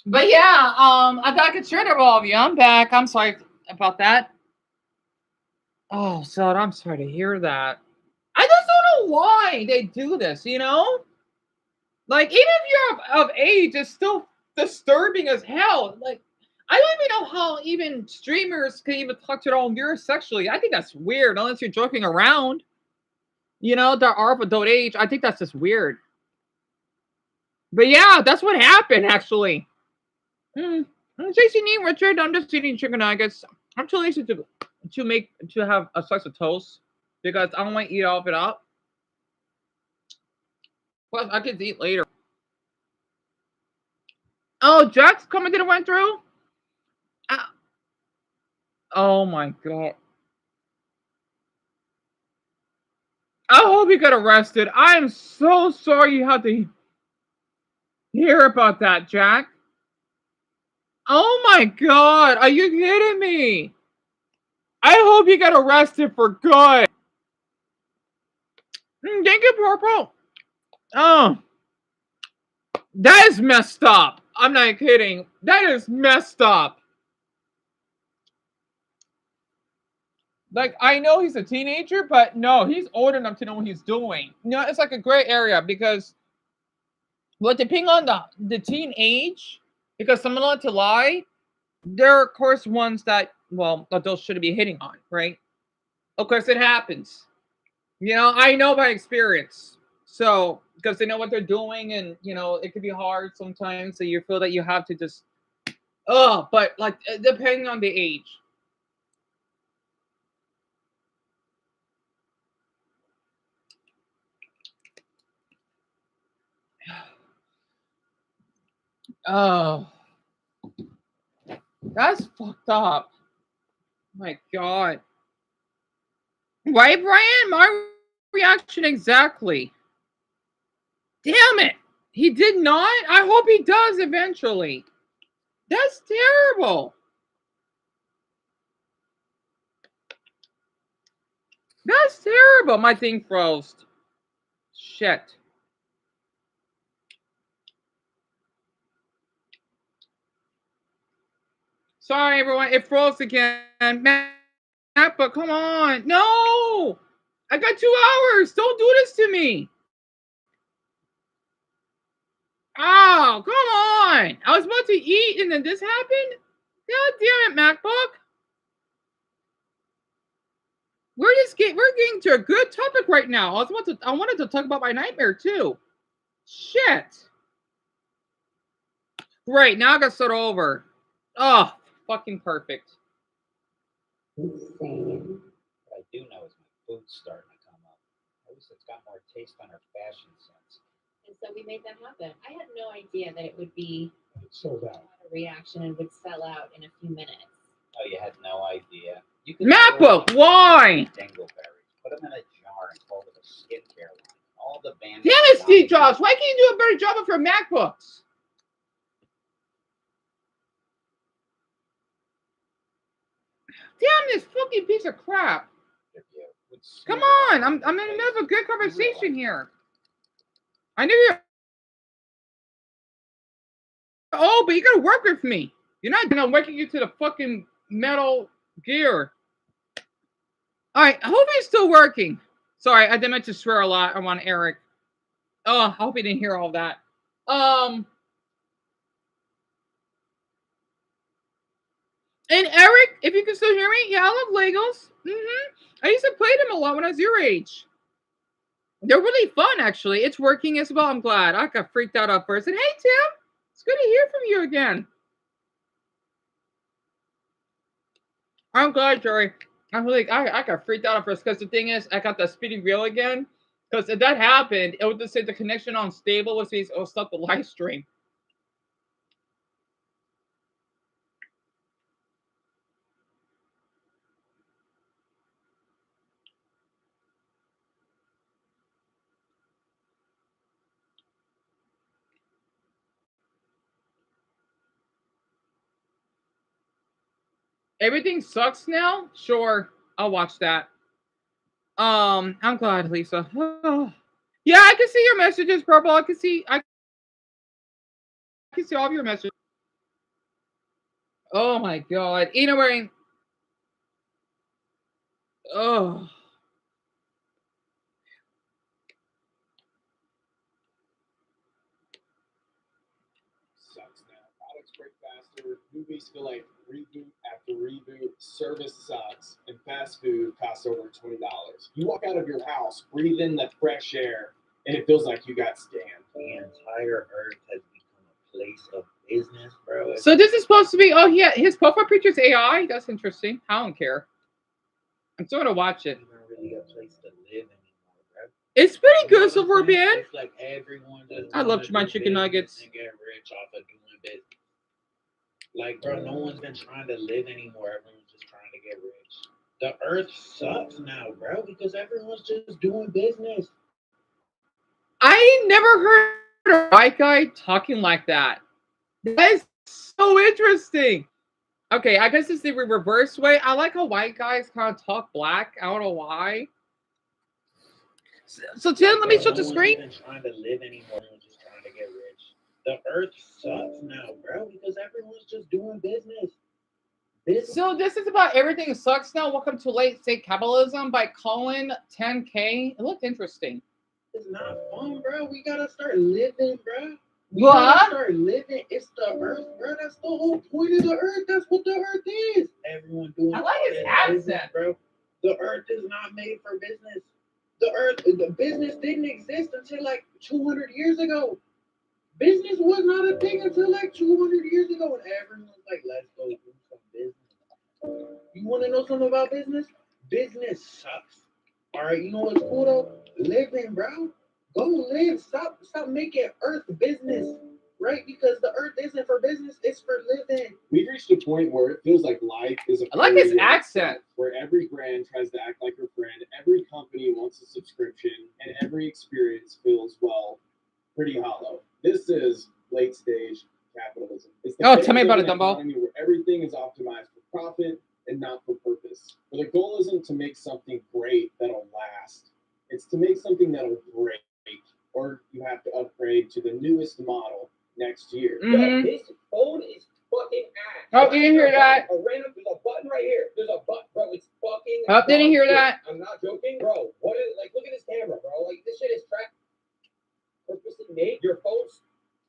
But yeah, I got to get rid of all of you. I'm back. I'm sorry about that. Oh, so I'm sorry to hear that. I just don't know why they do this, you know? Like, even if you're of age, it's still disturbing as hell. Like, I don't even know how even streamers can even talk to their own viewers sexually. I think that's weird, unless you're joking around. You know, that are of adult age. I think that's just weird. But yeah, that's what happened, actually. Chasing me, Richard. I'm just eating chicken nuggets. I'm too lazy to have a slice of toast because I don't want to eat all of it up. Plus, I could eat later. Oh, Jack's coming to the went through. Oh my god. I hope you got arrested. I am so sorry you had to hear about that, Jack. Oh my god. Are you kidding me? I hope you got arrested for good. Thank you, Purple. Oh. That is messed up. I'm not kidding. That is messed up. Like, I know he's a teenager, but no, he's old enough to know what he's doing. You know, it's like a gray area because, well, depending on the teen age, because someone like to lie, there are, of course, ones that, well, adults shouldn't be hitting on, right? Of course, it happens. You know, I know by experience. So, because they know what they're doing, and, you know, it could be hard sometimes, so you feel that you have to just, but, like, depending on the age. Oh, that's fucked up. My god. Right, Brian? My reaction exactly. Damn it. He did not? I hope he does eventually. That's terrible. That's terrible. My thing froze. Shit. Sorry, everyone. It froze again. But come on. No. I got 2 hours. Don't do this to me. Oh, come on. I was about to eat and then this happened? God damn it, MacBook. We're getting to a good topic right now. I wanted to talk about my nightmare too. Shit. Great, now I got to start over. Oh, fucking perfect. Insane. What I do know is my food's starting to come up. At least it's got more taste on her fashion sense. And so we made that happen. I had no idea that it would be sold out. A reaction and would sell out in a few minutes. Oh, you had no idea. You could MacBook, why? Dingleberries. Put them in a jar and call it a skincare line. All the bands. Damn it, Steve Jobs! Why can't you do a better job with your MacBooks? Damn this fucking piece of crap! Come on, I'm in the middle of a good conversation here. I knew you're. Oh, but you gotta work with me. You're not gonna working you to the fucking metal gear. All right, I hope he's still working. Sorry, I didn't meant to swear a lot. I want Eric. Oh, I hope he didn't hear all that. And Eric, if you can still hear me, yeah, I love Legos. I used to play them a lot when I was your age. They're really fun, actually. It's working as well. I'm glad. I got freaked out at first. And hey, Tim, it's good to hear from you again. I'm glad, Jerry. I got freaked out at first because the thing is, I got the spinning wheel again. Because if that happened, it would just say the connection unstable, which means it'll stop the live stream. Everything sucks now? Sure, I'll watch that. I'm glad, Lisa. Yeah, I can see your messages, Purple. I can see all of your messages. Oh my god. Ina wearing. Oh. Sucks now. Products break faster. Movies feel like reboot after reboot. Service sucks. And fast food costs over $20. You walk out of your house, breathe in the fresh air, and it feels like you got scammed. The entire earth has become a place of business, bro. So this is supposed to be. Oh yeah, his profile picture is AI. That's interesting. I don't care. I'm still gonna watch it. Really a place to live anymore, bro. It's pretty good so far, man. It's like everyone just I love my chicken nuggets. and get rich off of doing business. Like, bro, no one's been trying to live anymore. Everyone's just trying to get rich. The earth sucks now, bro, because everyone's just doing business. I never heard a white guy talking like that. That is so interesting. Okay, I guess it's the reverse way. I like how white guys kind of talk black. I don't know why. So Tim, let me show the screen. No one's been trying to live anymore. Everyone's just trying to get rich. The earth sucks now, bro, because everyone's just doing business. So this is about everything sucks now. Welcome to Late State Capitalism by Colin 10K. It looked interesting. It's not fun, bro. We gotta start living, bro. We What? gotta start living. It's the earth, bro. That's the whole point of the earth. That's what the earth is. Everyone doing. I like his business, accent, bro. The earth is not made for business. The business didn't exist until like 200 years ago. Business was not a thing until like 200 years ago, and everyone's like, "Let's go do some business." You want to know something about business? Business sucks. All right, you know what's cool though? Living, bro. Go live. Stop making Earth business, right? Because the Earth isn't for business; it's for living. We've reached a point where it feels like life is a I like his parody of accent. itself, where every brand tries to act like your friend, every company wants a subscription, and every experience feels, well, pretty hollow. This is late stage capitalism. It's the Tell me about it, Dumbo. economy where everything is optimized for profit and not for purpose. Where the goal isn't to make something great that'll last. It's to make something that'll break, or you have to upgrade to the newest model next year. Mhm. This phone is fucking ass. Oh, you didn't hear that? There's a button right here. There's a button, bro. It's fucking. Oh, didn't hear that? I'm not joking, bro. What is like? Look at this camera, bro. Like this shit is tracked, purposely made. Your phone's.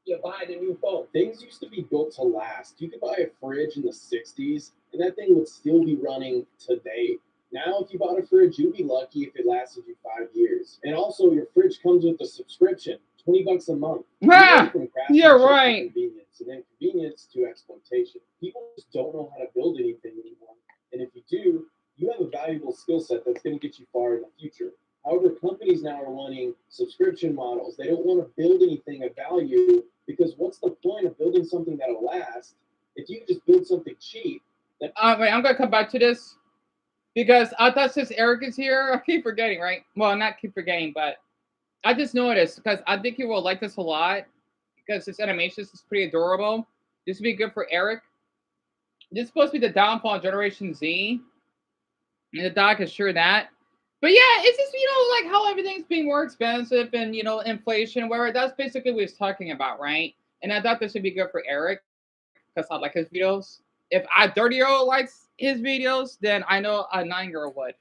You buy the new phone. Things used to be built to last. You could buy a fridge in the 60s, and that thing would still be running today. Now, if you bought a fridge, you'd be lucky if it lasted you 5 years. And also, your fridge comes with a subscription, $20 a month. Ah, From you're craftsmanship to right. convenience, and then convenience to exploitation. People just don't know how to build anything anymore. And if you do, you have a valuable skill set that's going to get you far in the future. However, companies now are wanting subscription models. They don't want to build anything of value because what's the point of building something that'll last if you just build something cheap? Wait, I'm gonna come back to this because I thought since Eric is here, I keep forgetting, right? Well, not keep forgetting, but I just noticed because I think you will like this a lot because this animation is pretty adorable. This would be good for Eric. This is supposed to be the downfall of Generation Z, and the doc is sure that. But yeah, it's just like how everything's being more expensive and inflation, whatever. That's basically what he's talking about, right? And I thought this would be good for Eric because I like his videos. If a 30-year-old likes his videos, then I know a 9-year-old would.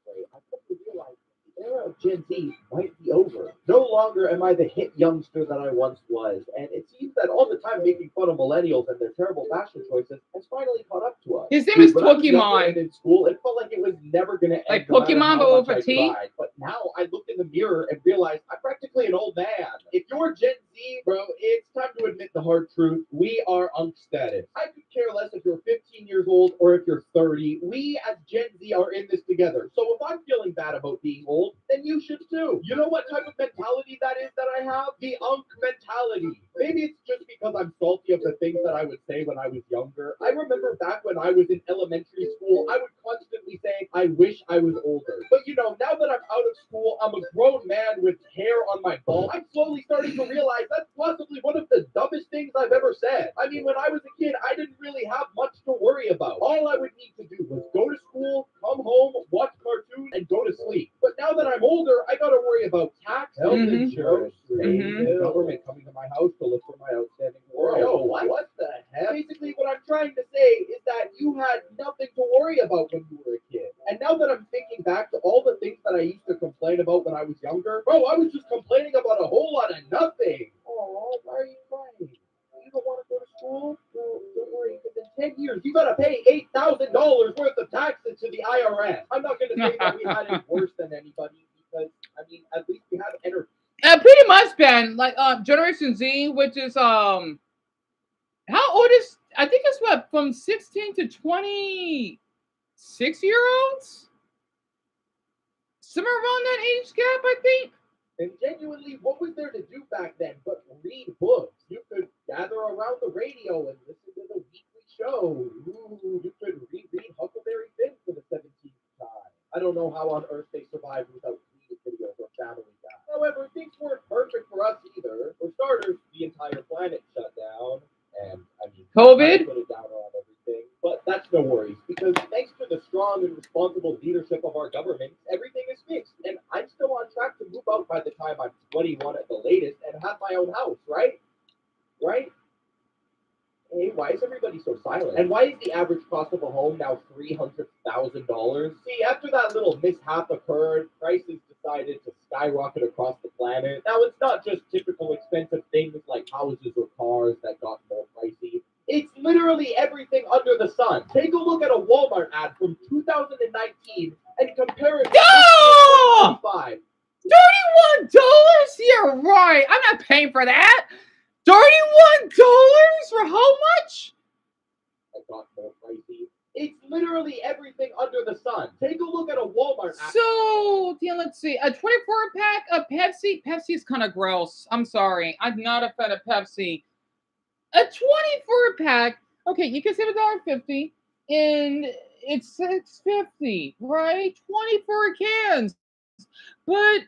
I quickly realized the era of Gen Z might be over. No longer am I the hip youngster that I once was, and it seems that all the time making fun of millennials and their terrible fashion choices has finally caught up to us. His name is When I was younger Pokemon. and in school, it felt like it was never going to end. Like no matter Pokemon, how but much with a I T? tried. But now I look in the mirror and realize I'm practically an old man. If you're Gen Z, bro, it's time to admit the hard truth. We are unstatus. I could care less if you're 15 years old or if you're 30. We as Gen Z are in this together. So if I'm feeling bad about being old, then you should too. You know what type of mentality that is that I have? The unk mentality. Maybe it's just because I'm salty of the things that I would say when I was younger. I remember back when I was in elementary school, I would constantly say, I wish I was older. But now that I'm out of school, I'm a grown man with hair on my ball. I'm slowly starting to realize that's possibly one of the dumbest things I've ever said. I mean, when I was a kid, I didn't really have much to worry about. All I would need to do was go to school, come home, watch cartoons, and go to sleep. now that I'm older, I gotta worry about tax, health Mhm. insurance, Mhm. the government coming to my house to look for my outstanding warrant. Yo, what the heck? Basically, what I'm trying to say is that you had nothing to worry about when you were a kid. And now that I'm thinking back to all the things that I used to complain about when I was younger, bro, I was just complaining about a whole lot of nothing. Oh, why are you crying? You don't want to go to school? Well, don't worry, because in 10 years, you got to pay $8,000 worth of taxes to the IRS. I'm not going to say that we had it worse than anybody, because, I mean, at least we have energy. Pretty much, Ben. Like Generation Z, which is how old is? I think it's what, from 16 to 26-year-olds. Somewhere around that age gap, I think. And genuinely, what was there to do back then but read books? You could gather around the radio and listen to the weekly show. Ooh, you could reread Huckleberry Finn for the 17th time. I don't know how on earth they survived without reading videos or Family Guy. However, things weren't perfect for us either. For starters, the entire planet shut down, and I mean, COVID? put it down on everything. But that's no worries, because thanks to the strong and responsible leadership of our government, everything is fixed, and I'm still on track to move out by the time I'm 21 at the latest and have my own house, right? Right? Hey, why is everybody so silent? And why is the average cost of a home now $300,000? See, after that little mishap occurred, prices decided to skyrocket across the planet. Now, it's not just typical expensive things like houses or cars that got more pricey. It's literally everything under the sun. Take a look at a Walmart ad from 2019 and compare it to No! 2025. $31? You're right. I'm not paying for that. $31 for how much? That got more pricey. It's literally everything under the sun. Take a look at a Walmart ad. So, yeah, let's see. A 24-pack of Pepsi. Pepsi is kind of gross. I'm sorry. I'm not a fan of Pepsi. A 24-pack. Okay, you can save $1.50, and it's $6.50, right? 24 cans. But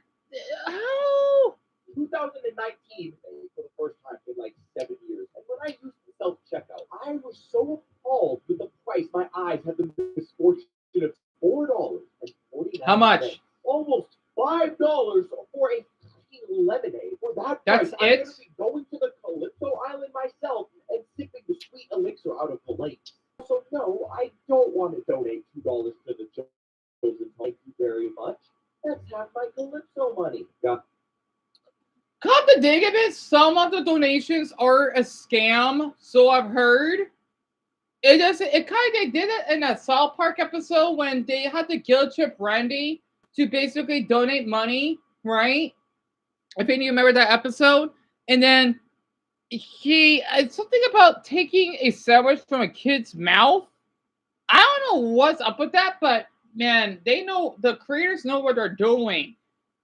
how? 2019 for the first time in like 7 years. And when I used the self-checkout, I was so appalled with the price. My eyes had the misfortune of $4.49. How much? Almost $5 for a fucking lemonade. For that That's price, I'm it? going to be going to the Calypso Island myself and sipping the sweet elixir out of the lake. So no, I don't want to donate $2 to the children. Thank you very much. That's half my Calypso money. Yeah. Come to dig of it, some of the donations are a scam, so I've heard. It kind of, they did it in a South Park episode when they had to guilt trip Randy to basically donate money, right? If any of you remember that episode. And then it's something about taking a sandwich from a kid's mouth. I don't know what's up with that, but man, the creators know what they're doing.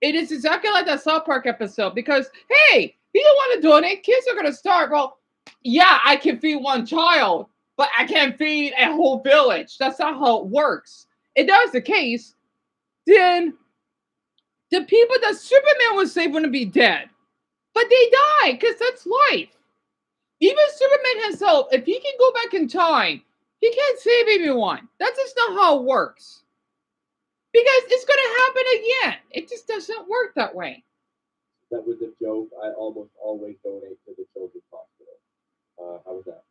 It is exactly like that South Park episode because, hey, you don't want to donate, kids are going to starve. Well, yeah, I can feed one child, but I can't feed a whole village. That's not how it works. If that was the case, then the people that Superman would save wouldn't be dead. But they die because that's life. Even Superman himself, if he can go back in time, he can't save everyone. That's just not how it works. Because it's going to happen again. It just doesn't work that way. That was a joke. I almost always donate to the children's hospital. How was that?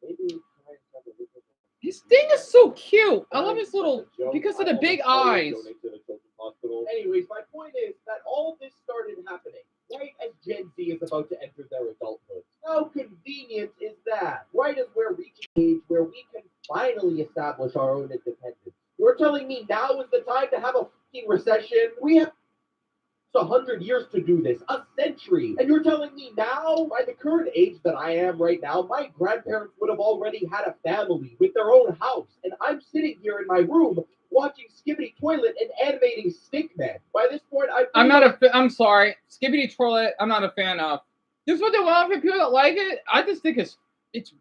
Maybe try and have a little. His thing is so cute. I love his little, because of the big eyes. Donate to the children's hospital. Anyways, my point is that all this started happening right as Gen Z is about to enter their adulthood. How convenient is that? Right as we're reaching age where we can finally establish our own independence. You're telling me now is the time to have a fucking recession? We have 100 years to do this, a century. And you're telling me now, by the current age that I am right now, my grandparents would have already had a family with their own house. And I'm sitting here in my room watching Skibbity Toilet and animating Stickman. By this point, I'm sorry. Skibbity Toilet, I'm not a fan of. This is what they want for people that like it. I just think it's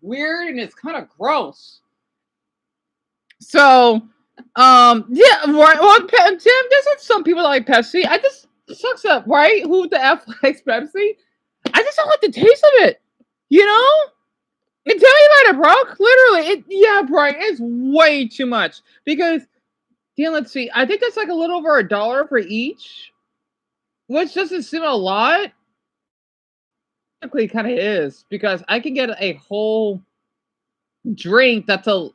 weird and it's kind of gross. So, yeah, right. Well, Tim, there's some people that like Pepsi. I just sucks up, right? Who the F likes Pepsi? I just don't like the taste of it. You know? And tell me about it, bro. Literally, Brian, it's way too much. Because Damn, let's see. I think that's like a little over $1 for each, which doesn't seem a lot. Technically, kind of is because I can get a whole drink that's a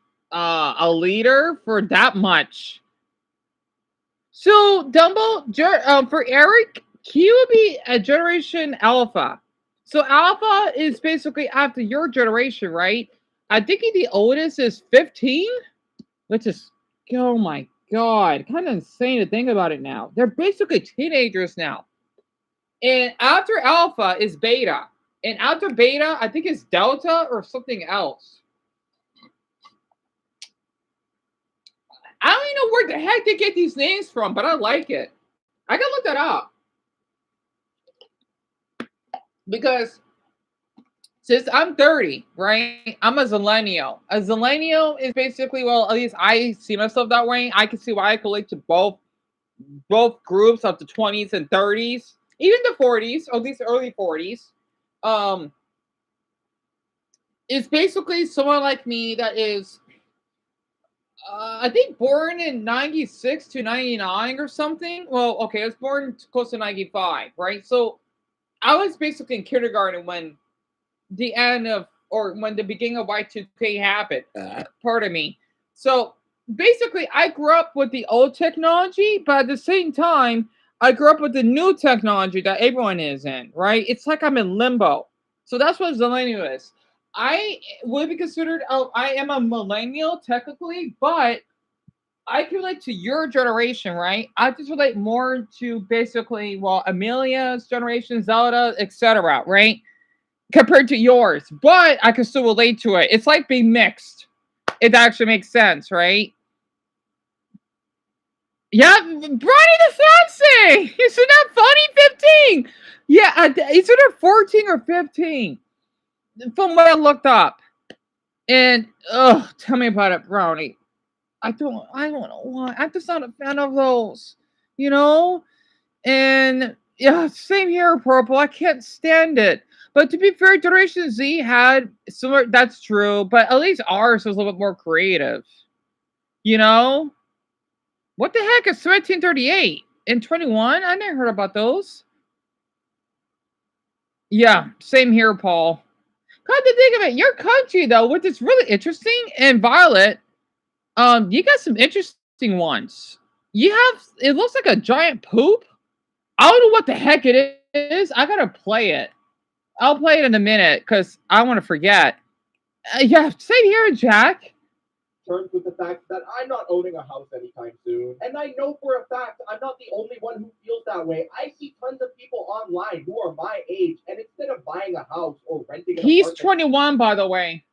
liter for that much. So Dumbo, for Eric, he would be a generation alpha. So alpha is basically after your generation, right? I think the oldest is 15, which is, oh my god, kind of insane to think about it now. They're basically teenagers now. And after alpha is beta. And after beta, I think it's delta or something else. I don't even know where the heck they get these names from, but I like it. I gotta look that up. Because since I'm 30, right? I'm a zillennial. A zillennial is basically, well, at least I see myself that way. I can see why I relate to both groups of the 20s and 30s, even the 40s, or at least early 40s. It's basically someone like me that is I think born in 96 to 99 or something. Well, okay, I was born close to 95, right? So I was basically in kindergarten when the end of, or when the beginning of Y2K happened. Pardon me. So basically, I grew up with the old technology, but at the same time, I grew up with the new technology that everyone is in, right? It's like I'm in limbo. So that's what Zillennial is. I would be considered, I am a millennial technically, but I can relate to your generation, right? I just relate more to basically, well, Amelia's generation, Zelda, etc., right? Compared to yours, but I can still relate to it. It's like being mixed. It actually makes sense, right? Yeah, Bronny the Foxy! Isn't that funny? 15! Yeah, it's either 14 or 15 from what I looked up. And, tell me about it, Brownie. I don't know why. I'm just not a fan of those, you know? And yeah, same here, Purple. I can't stand it. But to be fair, Generation Z had similar. That's true, but at least ours was a little bit more creative. You know, what the heck is 1738 and 21? I never heard about those. Yeah, same here, Paul. Come to think of it, your country though, which is really interesting, and Violet, you got some interesting ones. You have, it looks like a giant poop. I don't know what the heck it is. I gotta play it. I'll play it in a minute because I want to forget. Yeah, same here, Jack. Terms with the fact that I'm not owning a house anytime soon. And I know for a fact I'm not the only one who feels that way. I see tons of people online who are my age, and instead of buying a house or renting an He's apartment, 21, by the way.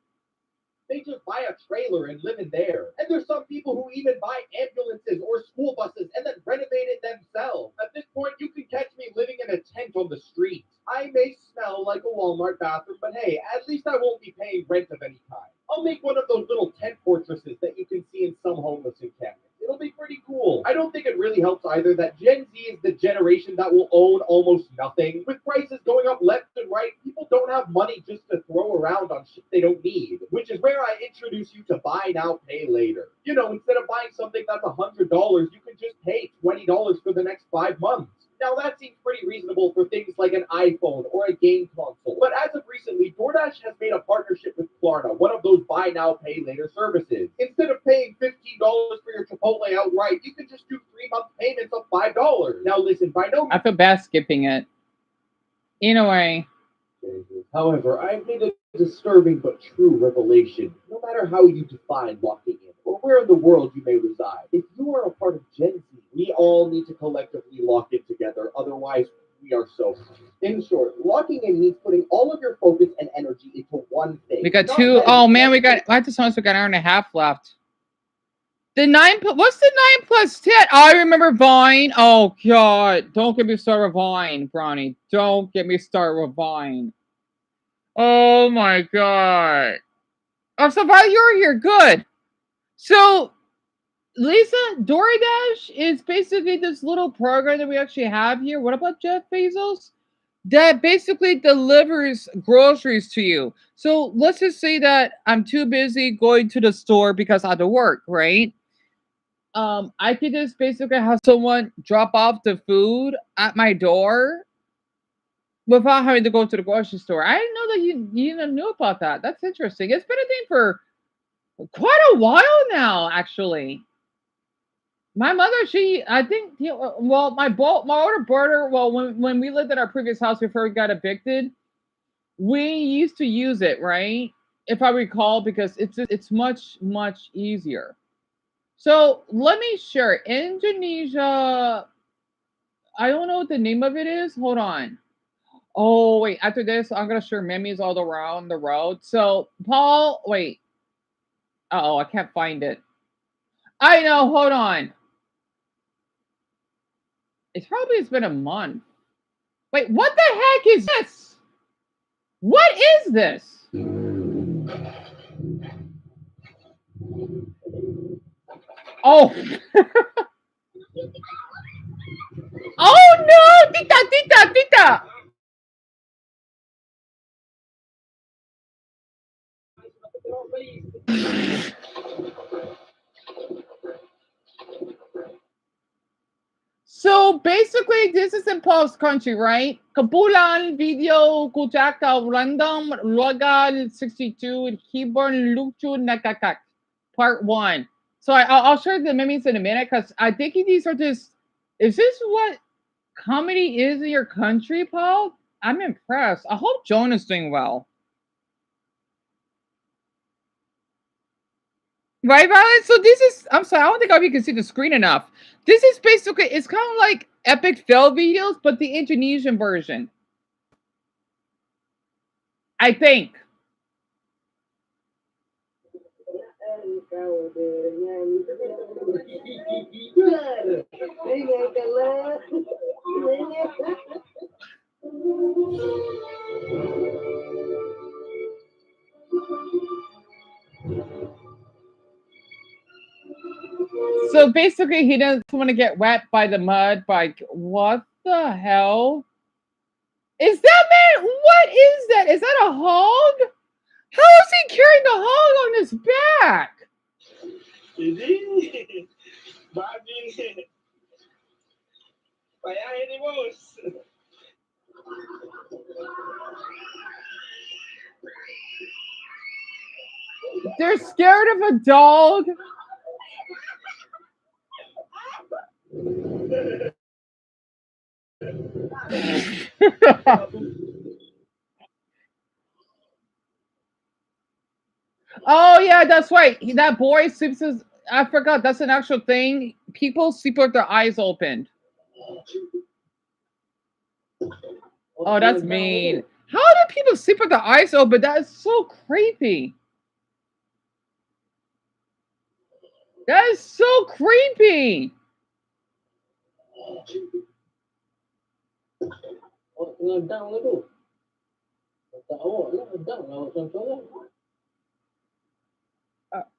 they just buy a trailer and live in there. And there's some people who even buy ambulances or school buses and then renovate it themselves. At this point, you can catch me living in a tent on the street. I may smell like a Walmart bathroom, but hey, at least I won't be paying rent of any kind. I'll make one of those little tent fortresses that you can see in some homeless encampments. It'll be pretty cool. I don't think it really helps either that Gen Z is the generation that will own almost nothing. With prices going up left and right, people don't have money just to throw around on shit they don't need. Which is where I introduce you to buy now, pay later. You know, instead of buying something that's $100, you can just pay $20 for the next 5 months. Now that seems pretty reasonable for things like an iPhone or a game console. But as of recently, DoorDash has made a partnership with Klarna, one of those buy now, pay later services. Instead of paying $15 for your Chipotle outright, you can just do 3-month payments of $5. Now listen, by no means I feel bad skipping it. In a way. However, I've made a disturbing but true revelation. No matter how you define locking in, or where in the world you may reside, if you are a part of Gen Z, we all need to collectively lock in together, otherwise we are so. In short, locking in means putting all of your focus and energy into one thing. We got two. Oh man, we got. I just noticed we got an hour and a half left. The 9. What's the 9 plus 10? Oh, I remember Vine. Oh god, don't get me started with Vine, Bronny. Don't get me started with Vine. Oh my god. Oh, so far you're here. Good. So, Lisa, DoorDash is basically this little program that we actually have here. What about Jeff Bezos? That basically delivers groceries to you. So let's just say that I'm too busy going to the store because I have to work, right? I could just basically have someone drop off the food at my door without having to go to the grocery store. I didn't know that you even knew about that. That's interesting. It's been a thing for quite a while now, actually. My mother, I think, well, my older brother, well, when we lived at our previous house before we got evicted, we used to use it, right? If I recall, because it's much easier. So let me share. Indonesia, I don't know what the name of it is. Hold on. Oh wait, after this, I'm gonna share memes all around the road. So Paul, wait. Oh, I can't find it. I know. Hold on. It's been a month. Wait, what the heck is this? What is this? Oh. Oh no, Tita, Tita, Tita. So basically, this is in Paul's country, right? Kapulan video kujaka random logal 62 keyboard luchu nakakak part 1. So I'll share the memes in a minute because I think these are just. Is this what comedy is in your country, Paul? I'm impressed. I hope Joan is doing well. Right, Violet? So this is, I'm sorry, I don't think you can see the screen enough. This is basically, it's kind of like epic fail videos, but the Indonesian version. I think. So basically, he doesn't want to get wet by the mud. By what the hell? Is that man? What is that? Is that a hog? How is he carrying the hog on his back? Jadi, babi payah ini bos. They're scared of a dog. Oh yeah, that's right. That boy sleeps his. I forgot. That's an actual thing. People sleep with their eyes open. Oh, that's mean. How do people sleep with their eyes open? That is so creepy. That is so creepy.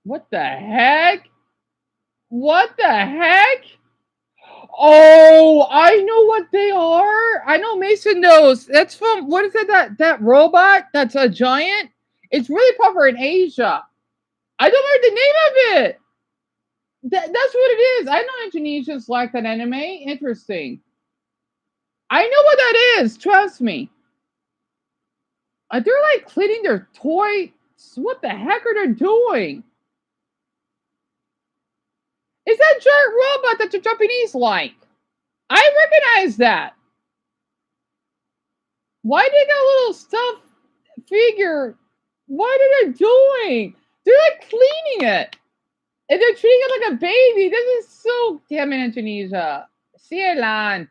What the heck? What the heck? Oh, I know what they are. I know Mason knows. That's from, what is it, that robot that's a giant? It's really popular in Asia. I don't know the name of it. That's what it is. I know Indonesians like that anime. Interesting. I know what that is. Trust me. They're like cleaning their toy. What the heck are they doing? Is that giant robot that the Japanese like? I recognize that. Why they got a little stuffed figure? What are they doing? They're like cleaning it. And they're treating it like a baby. This is so damn in Indonesia. Sialan.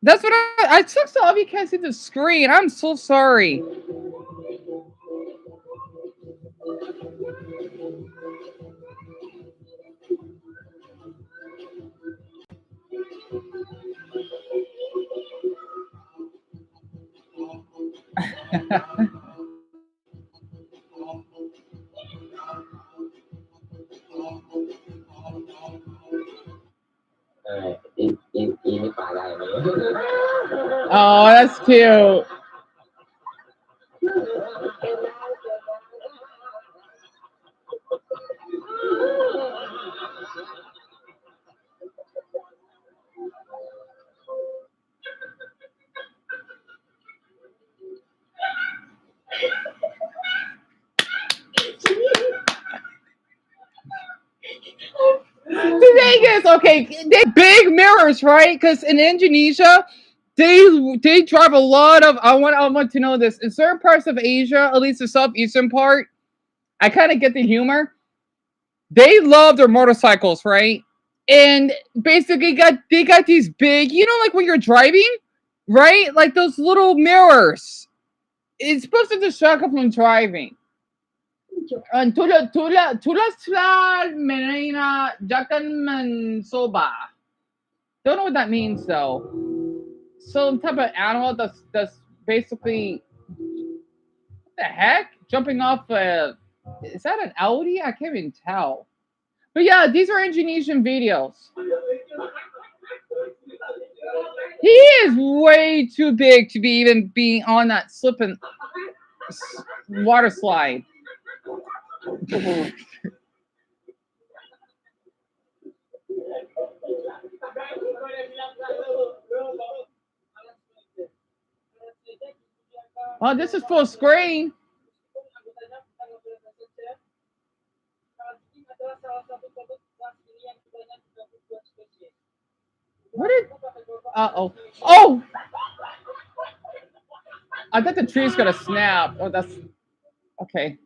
That's what I took so off. You can't see the screen. I'm so sorry. Ini parah ini. Oh, that's cute. The thing is, okay, they big mirrors, right? Because in Indonesia, they drive a lot of. I want to know this in certain parts of Asia, at least the southeastern part. I kind of get the humor. They love their motorcycles, right? And basically, they got these big, like when you're driving, right? Like those little mirrors. It's supposed to distract you from driving. Tula menina jakan soba. Don't know what that means though. Some type of animal that's basically what the heck? Jumping off a is that an Audi? I can't even tell. But yeah, these are Indonesian videos. He is way too big to be even being on that slipping water slide. Oh, this is full screen. What did? Oh. Oh! I thought the tree's gonna snap. Oh, that's okay.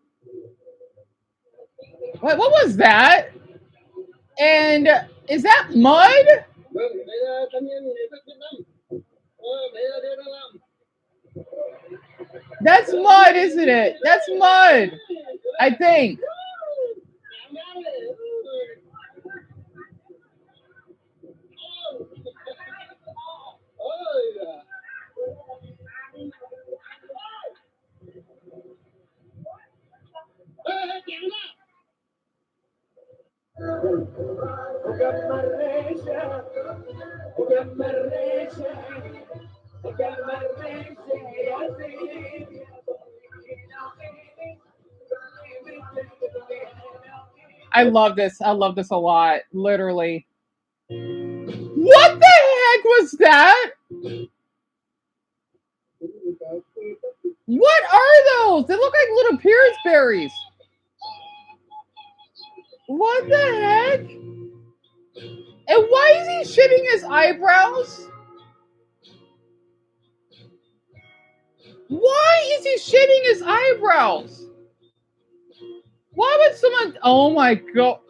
What was that? And is that mud? That's mud, isn't it? That's mud. I think. I love this. I love this a lot. Literally. What the heck was that? What are those? They look like little Pierce berries. What the heck? And why is he shaving his eyebrows? Why is he shaving his eyebrows? Why would someone? Oh my god!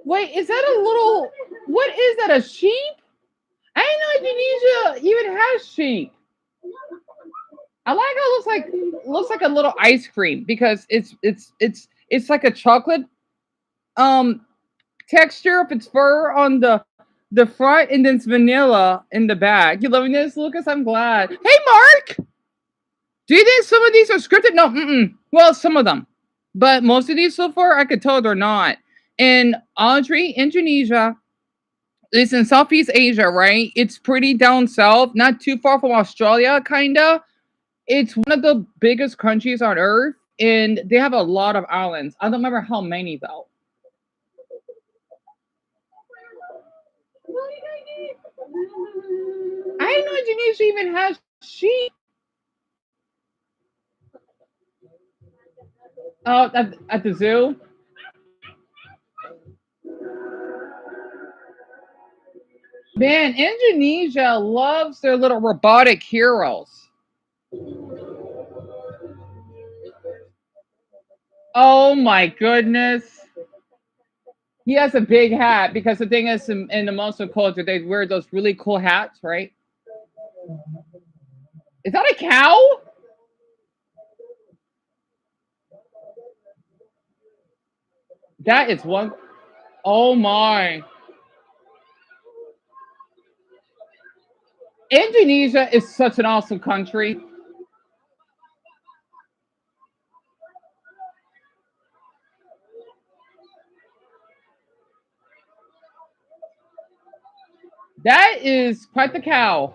Wait, is that a little? What is that? A sheep? I didn't know Indonesia even has sheep. I like how it looks like a little ice cream because it's like a chocolate texture of its fur on the front and then it's vanilla in the back. You loving this, Lucas? I'm glad. Hey, Mark. Do you think some of these are scripted? No, well, some of them, but most of these so far, I could tell they're not. And Audrey, Indonesia is in Southeast Asia, right? It's pretty down south, not too far from Australia, kinda. It's one of the biggest countries on earth, and they have a lot of islands. I don't remember how many though. I didn't know Indonesia even has sheep. Oh, at the zoo. Man, Indonesia loves their little robotic heroes. Oh my goodness. He has a big hat because the thing is, in the Muslim culture, they wear those really cool hats, right? Is that a cow? That is one. Oh my. Indonesia is such an awesome country. That is quite the cow.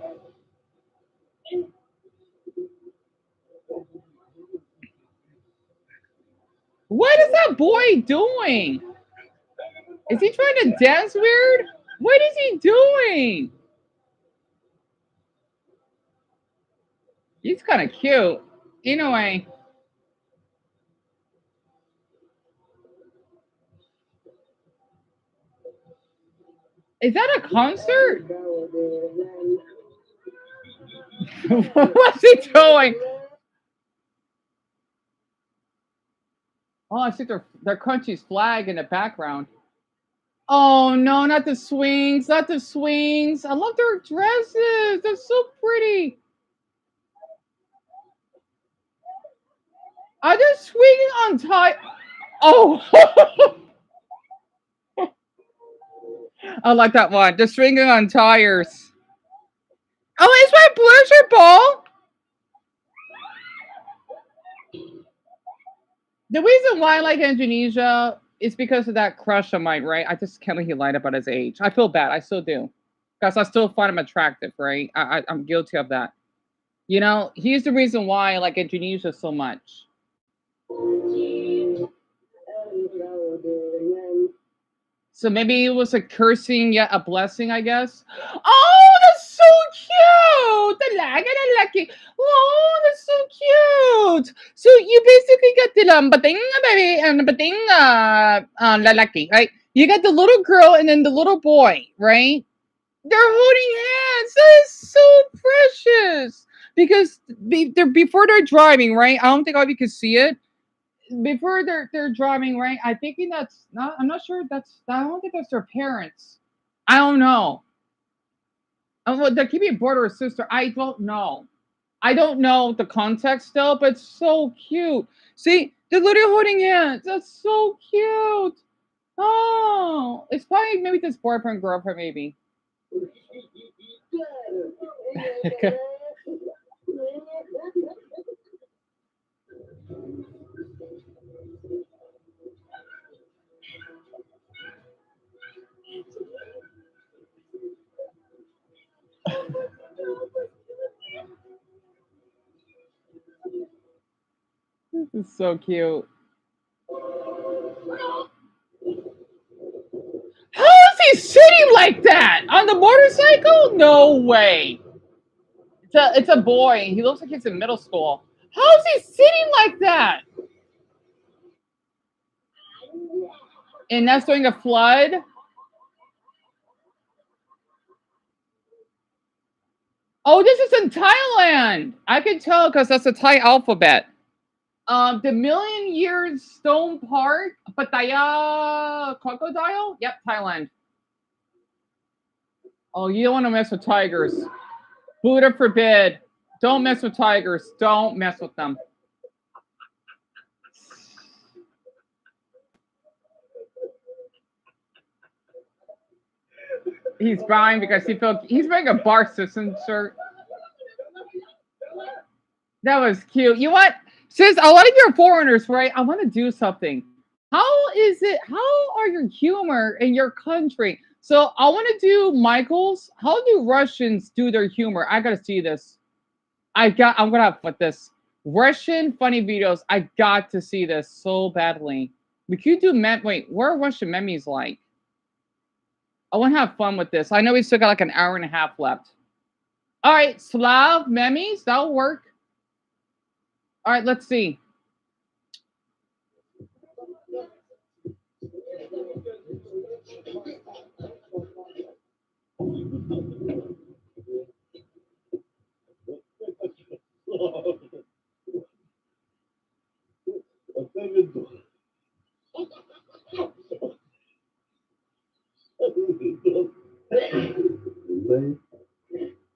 What is that boy doing? Is he trying to dance weird? What is he doing? He's kind of cute. Anyway. Is that a concert? What's he doing? Oh, I see their country's flag in the background. Oh no, not the swings, not the swings. I love their dresses. They're so pretty. Are they swinging on tie? Oh, I like that one. They're swinging on tires. Oh, is my pleasure ball? The reason why I like Indonesia is because of that crush of mine, right? I just can't let he lied about his age. I feel bad. I still do. Because I still find him attractive, right? I'm guilty of that. You know, he's the reason why I like Indonesia so much. So maybe it was a cursing yet a blessing, I guess. Oh, that's so cute! The lucky. Oh, that's so cute. So you basically get the lambating baby and the bating lalaki, right? You got the little girl and then the little boy, right? They're holding hands. That is so precious. Because before they're driving, right? I don't think all of you can see it. Before they're driving, right? I'm thinking that's not. I'm not sure that's. I don't think that's their parents. I don't know. Oh, there could be a brother or sister. I don't know. I don't know the context still, but it's so cute. See, they're literally holding hands. That's so cute. Oh, it's probably maybe this boyfriend girlfriend maybe. This is so cute. How is he sitting like that on the motorcycle? No way. It's a boy. He looks like he's in middle school. How is he sitting like that? And that's during a flood. Oh, this is in Thailand. I can tell because that's a Thai alphabet. The Million Years Stone Park, Pattaya Crocodile. Yep, Thailand. Oh, you don't want to mess with tigers. Buddha forbid. Don't mess with tigers. Don't mess with them. He's buying because he's wearing a Bar Citizen shirt. That was cute. You know what? Since a lot of you are foreigners, right? I want to do something. How is it? How are your humor in your country? So I want to do Michael's. How do Russians do their humor? I gotta see this. I'm gonna have with this Russian funny videos. I got to see this so badly. We could do wait, what are Russian memes like? I want to have fun with this. I know we still got like an hour and a half left. All right, Slav memes, that'll work. All right, let's see.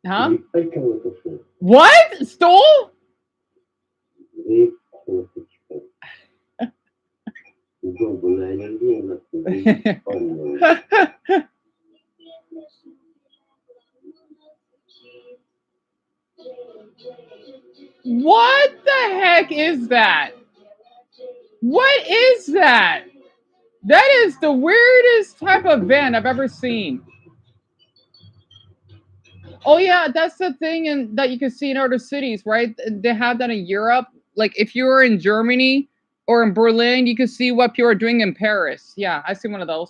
Huh? What? Stole? What the heck is that? What is that? That is the weirdest type of van I've ever seen. Oh yeah, that's the thing that you can see in other cities, right? They have that in Europe. Like if you were in Germany or in Berlin, you can see what people are doing in Paris. Yeah, I see one of those.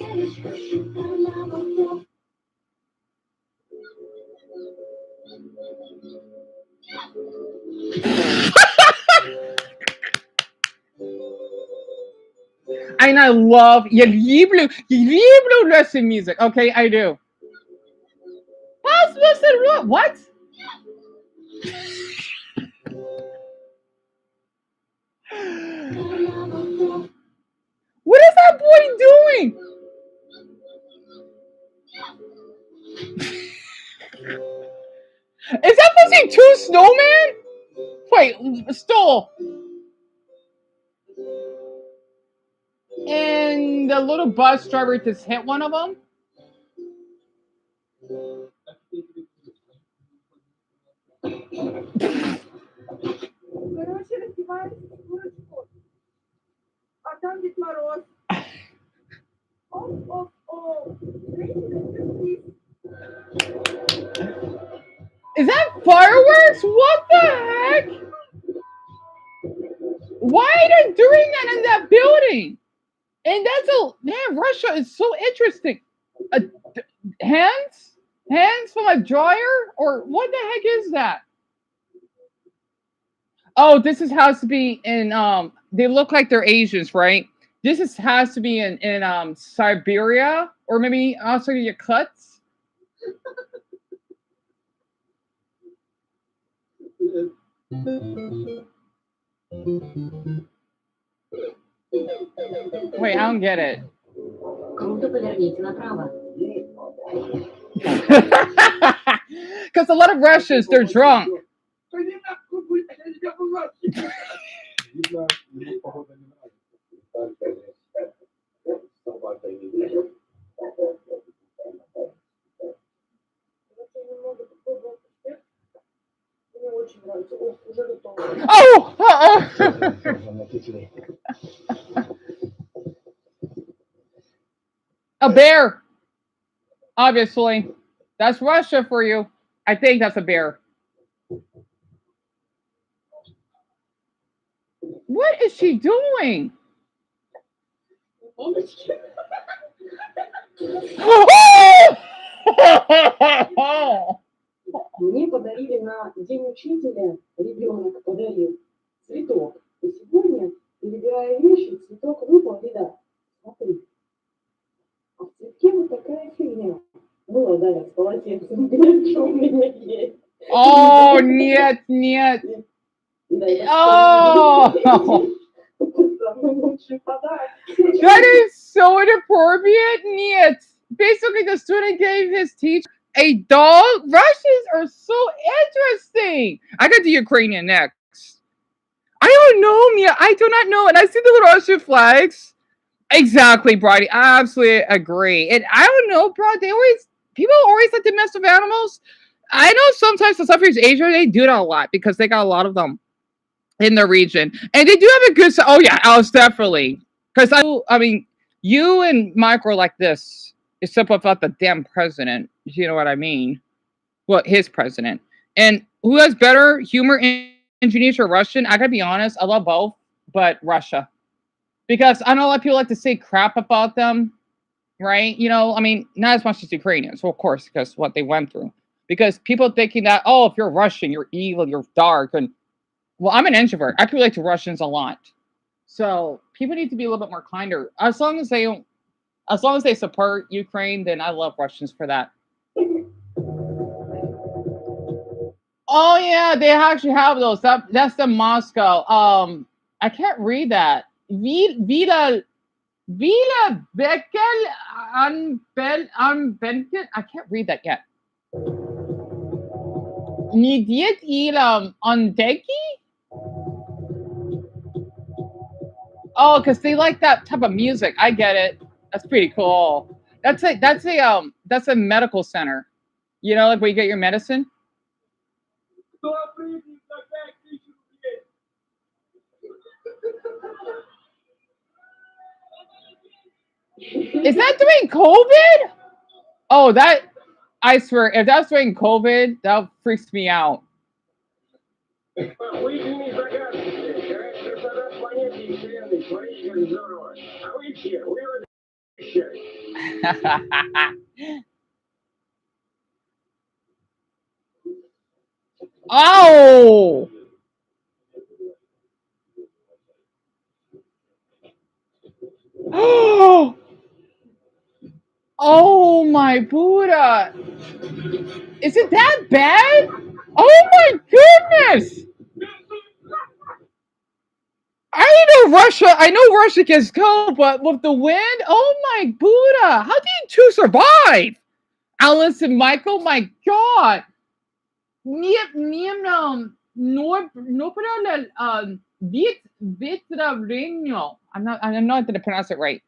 And I love you listen music. Okay, I do. Pause, listen, what? What? What is that boy doing? Is that supposed to be two snowman? Wait, still. And the little bus driver just hit one of them? Короче, раздеваюсь в курочку, а там Дед Мороз. Оп-оп-оп. Is that fireworks? What the heck? Why are they doing that in that building? And that's man, Russia is so interesting. Hands? Hands from a dryer? Or what the heck is that? Oh, has to be in they look like they're Asians, right? Has to be in Siberia or maybe also your cuts. Wait, I don't get it. Because a lot of Russians, they're drunk. Oh! A bear. Obviously. That's Russia for you. I think that's a bear. What is she doing? Мне подарили на День учителя, ребенок подарил цветок. И сегодня, перебирая вещи, цветок выпал, вида. Смотри. А в цветке вот такая фигня. Было, да, с полотенцем, что у меня есть. Oh, нет. Oh! That is so inappropriate. Niet. Basically, the student gave his teacher a doll. Russians are so interesting. I got the Ukrainian next. I don't know, Mia. I do not know. And I see the little Russian flags. Exactly, Brody. I absolutely agree. And I don't know, bro. People always like to mess with animals. I know sometimes in some Asia, they do that a lot because they got a lot of them in the region. And they do have a good, oh yeah, Alice, definitely. Because I mean, you and Mike were like this, except about the damn president. You know what I mean? Well, his president. And who has better humor in Indonesia or Russian? I gotta be honest, I love both, but Russia. Because I know a lot of people like to say crap about them, right? You know, I mean, not as much as Ukrainians, well, of course, because what they went through. Because people thinking that, oh, if you're Russian, you're evil, you're dark. And well, I'm an introvert. I can relate to Russians a lot. So people need to be a little bit more kinder. As long as they support Ukraine, then I love Russians for that. Oh yeah, they actually have those. That's the Moscow. I can't read that. Vila Bekel Unbenken. I can't read that yet. Nidiet ilam ondeki? Oh, because they like that type of music. I get it. That's pretty cool. That's a medical center. You know, like where you get your medicine. Is that during COVID? Oh, that I swear, if that's during COVID, that freaks me out. Oh! Oh! Oh my Buddha! Is it that bad? Oh my goodness! I know Russia gets cold, but with the wind, oh my Buddha! How do you two survive? Alice and Michael, my God! Vitravino. I'm not going to pronounce it right.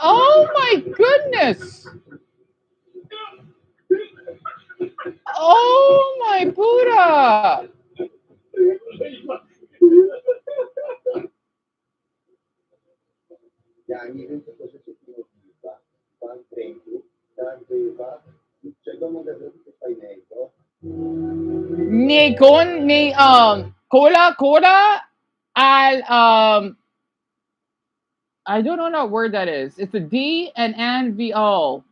Oh my goodness! Oh my Buddha! Yani încă să se țină viva, fan tempo, dar viva, c'è come da vedere che fai meglio. Cola al I don't know what word that is. It's a D and NVO.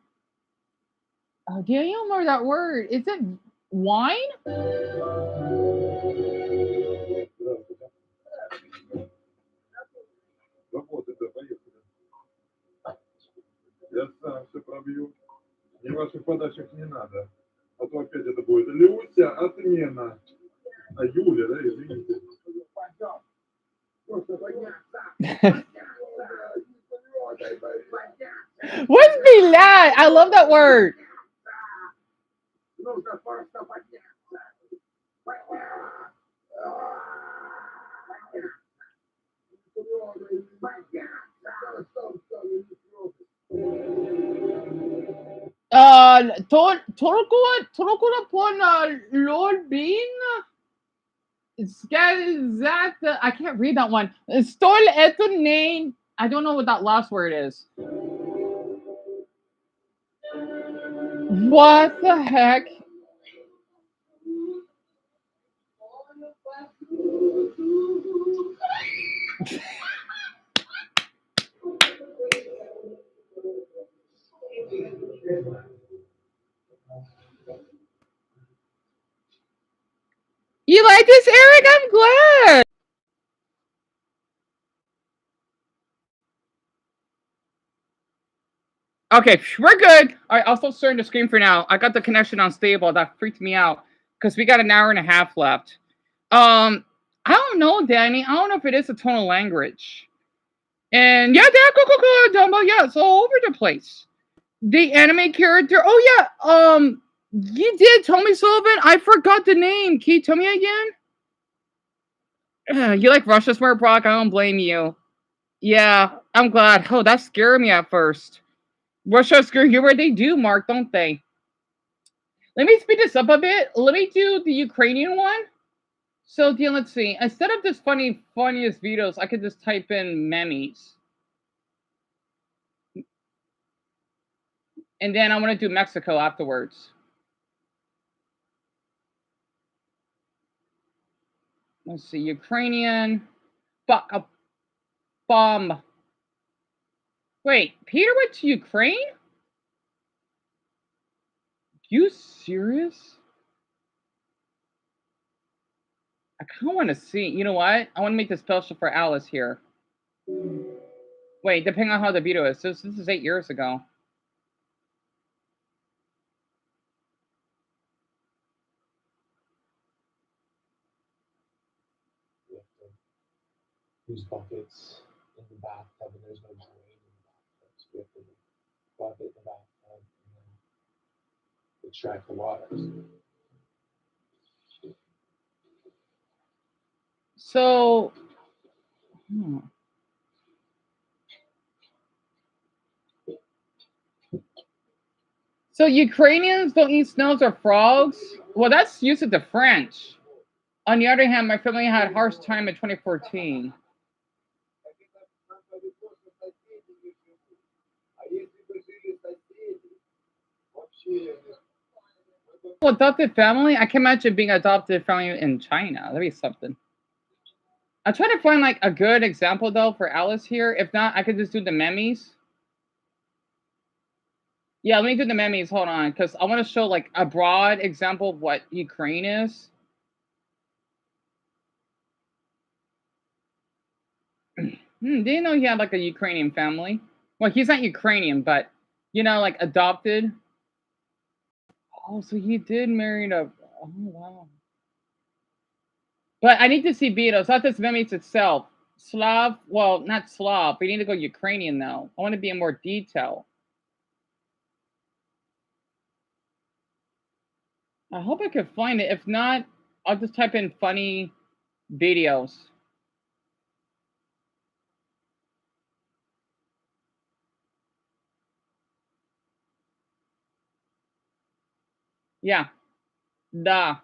Oh, do you know that word? Is it wine? Я сам все пробью. Мне ваших подачек не надо. А то опять это будет Люся, отмена. А Юля, да, извините. What's bilad? I love that word. Torokura pon Lord Bean. I can't read that one. Stol eton name. I don't know what that last word is. What the heck? You like this, Eric? I'm glad. Okay, we're good. All right, I'll stop sharing the screen for now. I got the connection unstable. That freaked me out because we got an hour and a half left. I don't know, Danny. I don't know if it is a tonal language. And yeah, Dumbo, yeah, it's all over the place. The anime character. Oh yeah, you did tell me, Sullivan. I forgot the name. Can you tell me again? You like Russia Smart Brock? I don't blame you. Yeah, I'm glad. Oh, that scared me at first. Russia screw you where they do, Mark, don't they? Let me speed this up a bit. Let me do the Ukrainian one. So, yeah, let's see. Instead of just funniest videos, I could just type in memes. And then I want to do Mexico afterwards. Let's see. Ukrainian. Bomb. Wait, Peter went to Ukraine? You serious? I kind of want to see. You know what? I want to make this special for Alice here. Wait, depending on how the video is. This is 8 years ago. Use buckets in the bathtub and there's no drain in the bathtub. So we have to bucket in the bathtub and then extract the water. So, So Ukrainians don't eat snails or frogs? Well, that's used to the French. On the other hand, my family had a harsh time in 2014. Adopted family? I can imagine being adopted family in China. That'd be something. I'm trying to find like a good example though for Alice here. If not, I could just do the memes. Yeah, let me do the memes. Hold on, because I want to show like a broad example of what Ukraine is. Didn't know he had like a Ukrainian family. Well, he's not Ukrainian, but like adopted. Oh, so he did marry a. Oh wow. But I need to see videos, not this memes itself. Slav, well, not Slav. We need to go Ukrainian though. I want to be in more detail. I hope I can find it. If not, I'll just type in funny videos. Yeah. Da.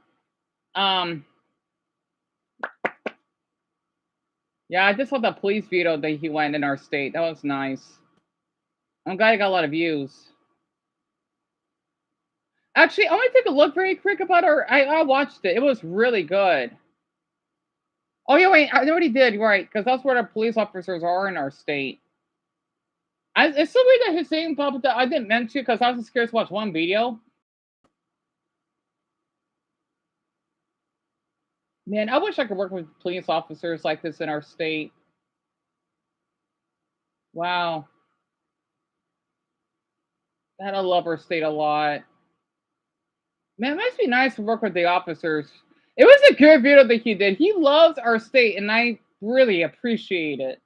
Yeah, I just saw the police video that he went in our state. That was nice. I'm glad I got a lot of views. Actually, I want to take a look very quick about our. I watched it. It was really good. Oh yeah, wait. I already did right because that's where the police officers are in our state. It's so weird that his name popped up. I didn't mention because I was just curious to watch one video. Man, I wish I could work with police officers like this in our state. Wow. I love our state a lot. Man, it must be nice to work with the officers. It was a good video that he did. He loves our state, and I really appreciate it.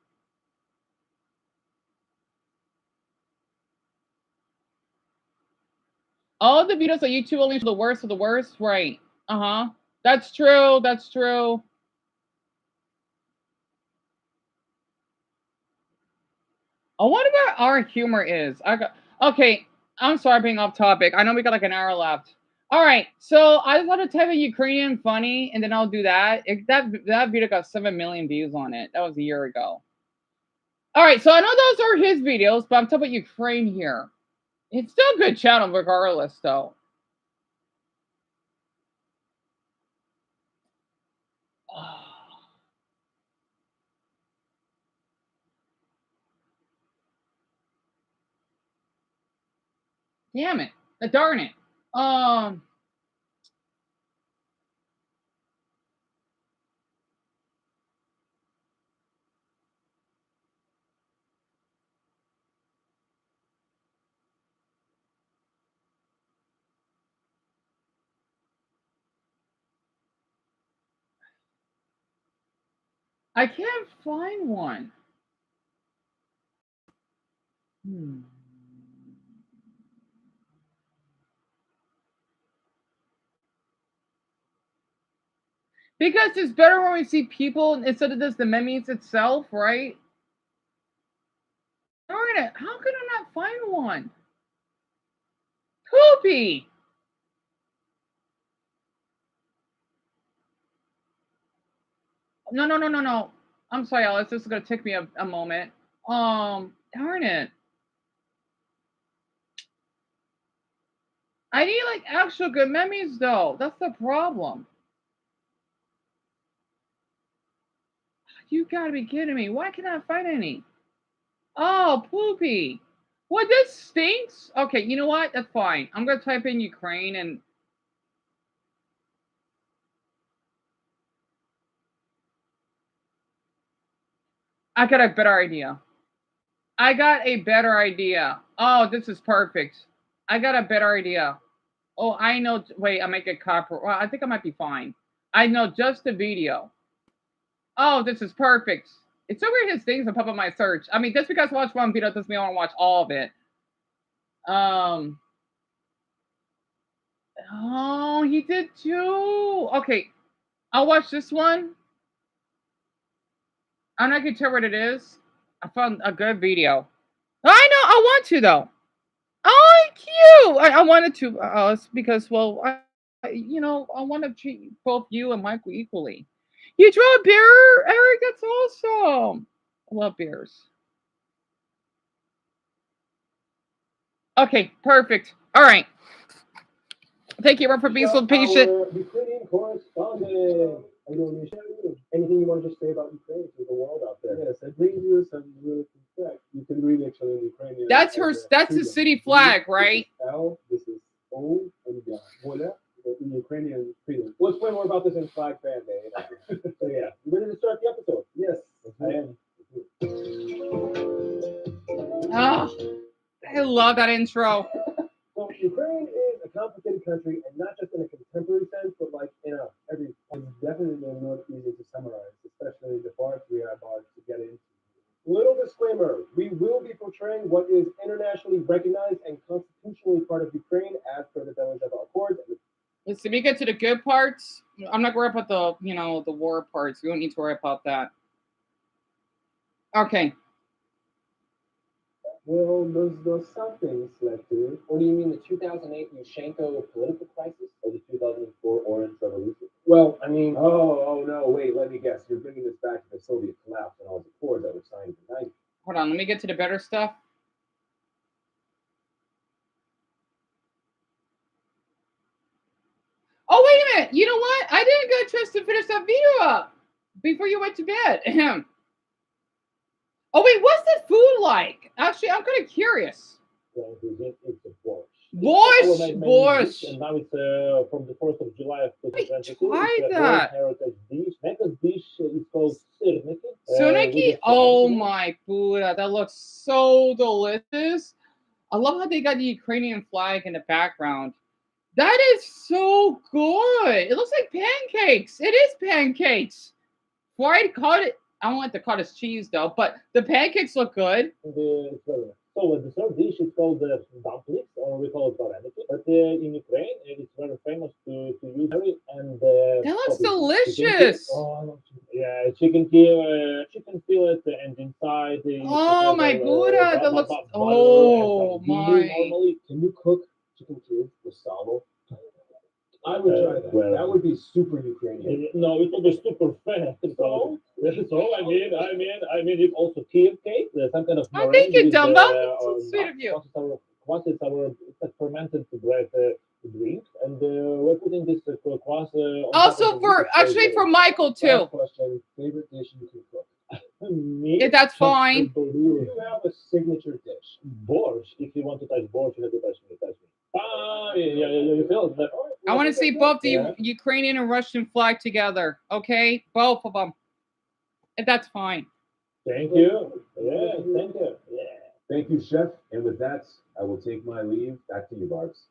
All the videos on YouTube only show the worst of the worst, right? Uh-huh. That's true. That's true. I wonder what our humor is. Okay. I'm sorry being off topic. I know we got like an hour left. All right, so I just want to type in Ukrainian funny, and then I'll do that. That video got 7 million views on it. That was a year ago. All right, so I know those are his videos, but I'm talking about Ukraine here. It's still a good channel regardless, though. Damn it. Darn it. I can't find one. Because it's better when we see people instead of just the memes itself, right? Darn it. How could I not find one? Poopy. No. I'm sorry, Alice. This is going to take me a moment. Darn it. I need like actual good memes though. That's the problem. You gotta be kidding me. Why can't I find any? Oh, poopy. What, this stinks? Okay, you know what? That's fine. I'm gonna type in Ukraine and I got a better idea. I got a better idea. Oh, this is perfect. I got a better idea. Oh, I know. Wait, I might get copper. Well, I think I might be fine. I know just the video. Oh, this is perfect. It's so weird his things will pop up my search. I mean, just because I watch one video doesn't mean I want to watch all of it. Oh, he did too. Okay, I'll watch this one. I'm not gonna tell what it is. I found a good video. I know. I want to though. Oh, cute. I wanted to. It's because I want to treat both you and Michael equally. You draw a bear, Eric. That's awesome. I love bears. Okay, perfect. All right. Thank you, everyone, for being so patient. Ukrainian correspondent. Anything you want to just say about Ukraine to the world out there? Yes, I bring you some news correct. You can read actually in Ukrainian. That's her. That's the city flag, right? This is L, this is O, and voila. In Ukrainian freedom. We'll explain more about this in Flag Fan Day. So yeah, you ready to start the episode? Yes, I am. Oh, I love that intro. So Ukraine is a complicated country, and not just in a contemporary sense, but like in a every. It's definitely not easy to summarize, especially the parts we are about to get into. Little disclaimer: we will be portraying what is internationally recognized and constitutionally part of Ukraine as per the Belarusian Accords. Listen, we get to the good parts. I'm not worried about the the war parts. We don't need to worry about that. Okay. Well, those somethings led to it. Or do you mean the 2008 Yushchenko political crisis or the 2004 Orange Revolution? Well, I mean, oh no, wait, let me guess. You're bringing this back to the Soviet collapse and all the accords that were signed in the 90s. Hold on, let me get to the better stuff. Oh, wait a minute. You know what? I didn't get a chance to finish that video up before you went to bed. Oh, wait, what's the food like? Actually, I'm kind of curious. Well, it's a borscht. Borscht. And now it's from the 4th of July of 2022. Try it's a that. World Heritage dish. Next dish is called sirniki. Sirniki? Oh my Buddha, that looks so delicious. I love how they got the Ukrainian flag in the background. That is so good. It looks like pancakes. It is pancakes. Fried cottage. I don't like the cottage cheese though, but the pancakes look good. So the third dish is called dumplings, or we call it vareniki. But in Ukraine, it's very famous to use dairy and. That looks delicious. Chicken fillet, and inside. Oh my Buddha, that looks. Oh my. Normally, can you cook chicken cubes with salvo? I would try that. Well, that would be super Ukrainian. No, it would be super fast. So I mean, it's also Kiev cake. Some kind of. Oh, thank you, Dumbo. That's so sweet of you. It's a fermented bread drink, and we're putting this kvass. Also for Michael too. Last question: favorite dish you can cook? If that's fine. Do you have a signature dish? Borscht. If you want to touch borscht, you have to touch me. You feel it. I want to see both the Ukrainian and Russian flag together. Okay, both of them. If that's fine. Thank you. Yeah, thank you. Yeah. Thank you, Chef. And with that, I will take my leave. Back to you, Barbs.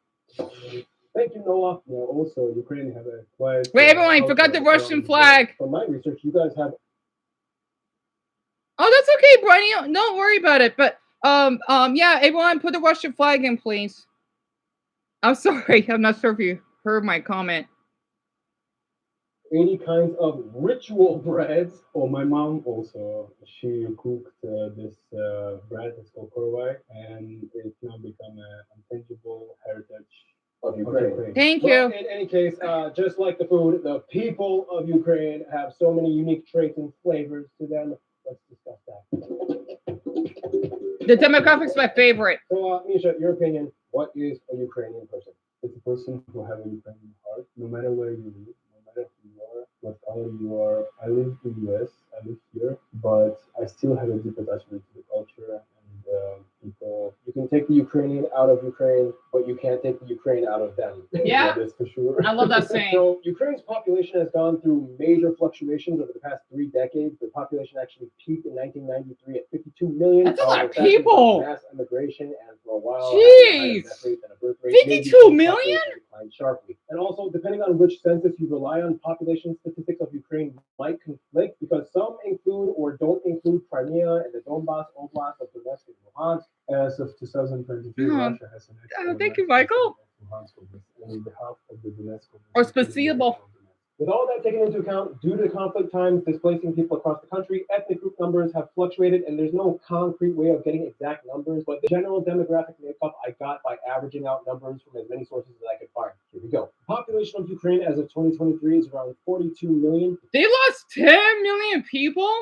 Thank you, Noah. Yeah, also, Ukraine have a quite. Wait, everyone, I forgot the Russian flag. From my research, you guys have. Oh, that's okay, Brian. Don't worry about it. But yeah, everyone, put the Russian flag in, please. I'm sorry. I'm not sure if you heard my comment. Any kinds of ritual breads. Oh, my mom also, she cooked this bread. It's called korovai, and it's now become an intangible heritage of Ukraine. Thank you. Well, in any case, just like the food, the people of Ukraine have so many unique traits and flavors to them. Let's discuss that. The demographic's my favorite. So, Misha, your opinion, what is a Ukrainian person? It's a person who has a Ukrainian heart, no matter where you live, no matter who you are, what color you are. I live in the US, I live here, but I still have a deep attachment to the culture and people. You can take the Ukrainian out of Ukraine, but you can't take the Ukraine out of them. Yeah, that's for sure. I love that saying. So Ukraine's population has gone through major fluctuations over the past 3 decades. The population actually peaked in 1993 at 52 million. That's a lot of people. Mass immigration, and for a while, jeez, 52 million? Declined sharply. And also, depending on which census you rely on, population statistics of Ukraine might conflict because some include or don't include Crimea and the Donbas Oblast of Donetsk and Luhansk. As of 2023, Russia has an thank you, Michael. Or Spasibo. With all that taken into account, due to conflict times displacing people across the country, ethnic group numbers have fluctuated, and there's no concrete way of getting exact numbers, but the general demographic makeup I got by averaging out numbers from as many sources as I could find. Here we go. The population of Ukraine as of 2023 is around 42 million. They lost 10 million people?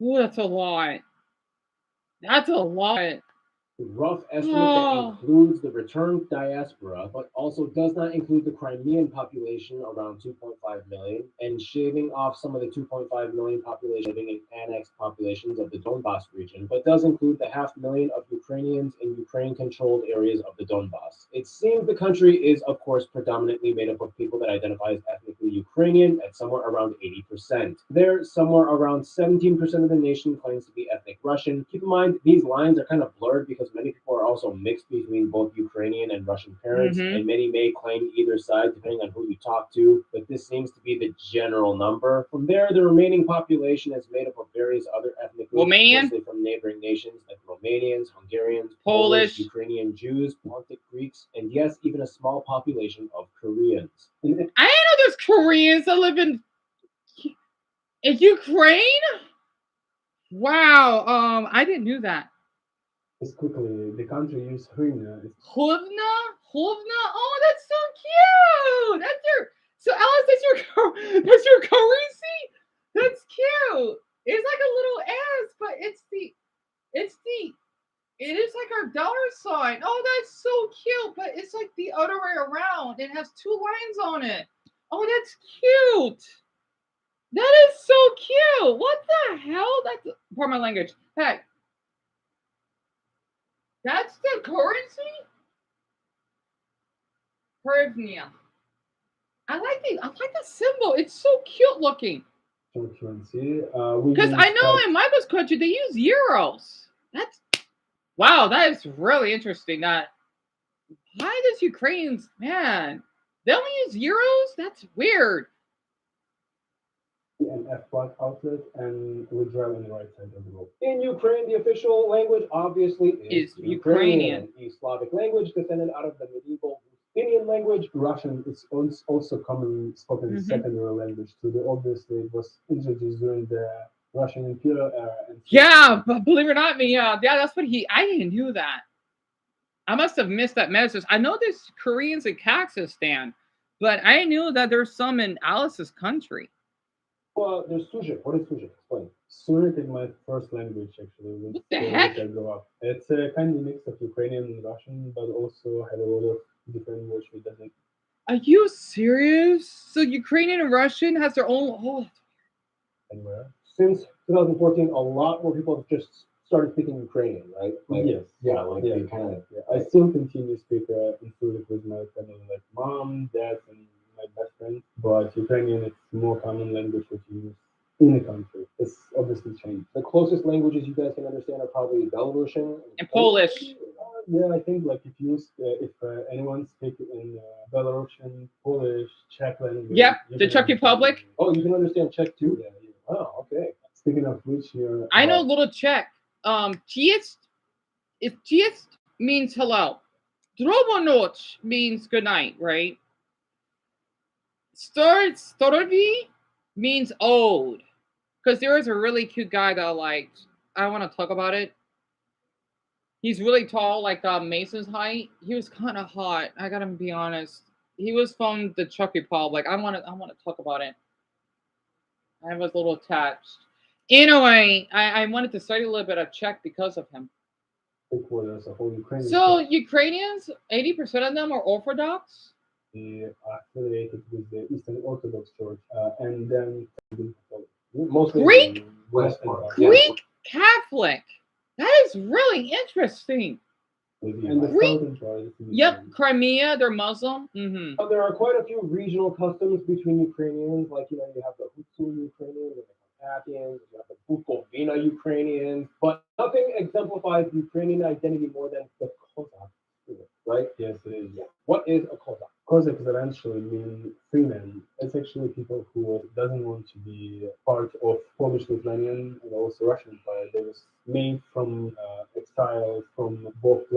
Ooh, that's a lot. That's a lot. Rough estimate that Oh. includes the returned diaspora, but also does not include the Crimean population, around 2.5 million, and shaving off some of the 2.5 million population living in annexed populations of the Donbass region, but does include the 500,000 of Ukrainians in Ukraine-controlled areas of the Donbass. It seems the country is, of course, predominantly made up of people that identify as ethnically Ukrainian at somewhere around 80%. There, somewhere around 17% of the nation claims to be ethnic Russian. Keep in mind, these lines are kind of blurred because many people are also mixed between both Ukrainian and Russian parents, and many may claim either side depending on who you talk to, but this seems to be the general number. From there, the remaining population is made up of various other ethnic groups, Romanian? mostly from neighboring nations like Romanians, Hungarians, Polish. Ukrainian Jews, Pontic Greeks, and yes, even a small population of Koreans. I didn't know there's Koreans that live in Ukraine. Wow. I didn't know that. Just quickly, the country used hryvnia. Hryvnia? Oh, that's so cute. That's your. So Alice, that's your currency. That's cute. It's like a little S, but it is like our dollar sign. Oh, that's so cute. But it's like the other way around. It has two lines on it. Oh, that's cute. That is so cute. What the hell? That's pardon my language. Heck. That's the currency? Hryvnia. I like the symbol. It's so cute looking. Currency. Because I know in Michael's country they use euros. Wow, that is really interesting. Why does Ukrainians, man, they only use euros? That's weird. And F-block outlet, and we drive on the right side of the road. In Ukraine, the official language obviously is Ukrainian, a Slavic language descended out of the medieval Ruthenian language. Russian is also common spoken secondary language to the obviously it was introduced during the Russian Imperial era. Yeah, but believe it or not, that's what I didn't know that. I must have missed that message. I know there's Koreans in Kazakhstan, but I knew that there's some in Alice's country. Well, there's Suzik. What is Suzik? Explain. Suzik is my first language, actually. What the heck? I grew up. It's a kind of mix of Ukrainian and Russian, but also had a lot of different words with it. Are you serious? So Ukrainian and Russian has their own. Anywhere. Since 2014, a lot more people have just started speaking Ukrainian, right? Yes. Yeah, they kind of. Yeah. I still continue to speak in Suzik with my family, like mom, dad, and my best friend. But Ukrainian is more common language that you use in the country. It's obviously changed. The closest languages you guys can understand are probably Belarusian and Polish. Yeah, I think like if anyone speaks in Belarusian, Polish, Czech language. Yep, the Czech Republic. Oh, you can understand Czech too. Yeah. Oh, okay. Speaking of which, here I know a little Czech. Jest means hello. Drobonoc means good night, right? Storovi means old. Because there was a really cute guy that I liked. I want to talk about it. He's really tall, like Mason's height. He was kind of hot. I gotta be honest. He was from the Czech Republic. I want to talk about it. I was a little attached. Anyway, I wanted to study a little bit of Czech because of him. So Ukrainians, 80% of them are Orthodox. Affiliated with the Eastern Orthodox Church, and then mostly Greek Greek Catholic. That is really interesting. And the southern part. Yep, Crimea, they're Muslim. Mm-hmm. So there are quite a few regional customs between Ukrainians, like you have the Hutu Ukrainians, and the Carpathians, you have the Bukovina Ukrainians, but nothing exemplifies Ukrainian identity more than the Cossack spirit, right? Yes, it is. Yeah. What is a Cossack? Cossacks eventually mean freemen. It's actually people who doesn't want to be part of Polish-Lithuanian and also Russian Empire. They was made from exiles from both.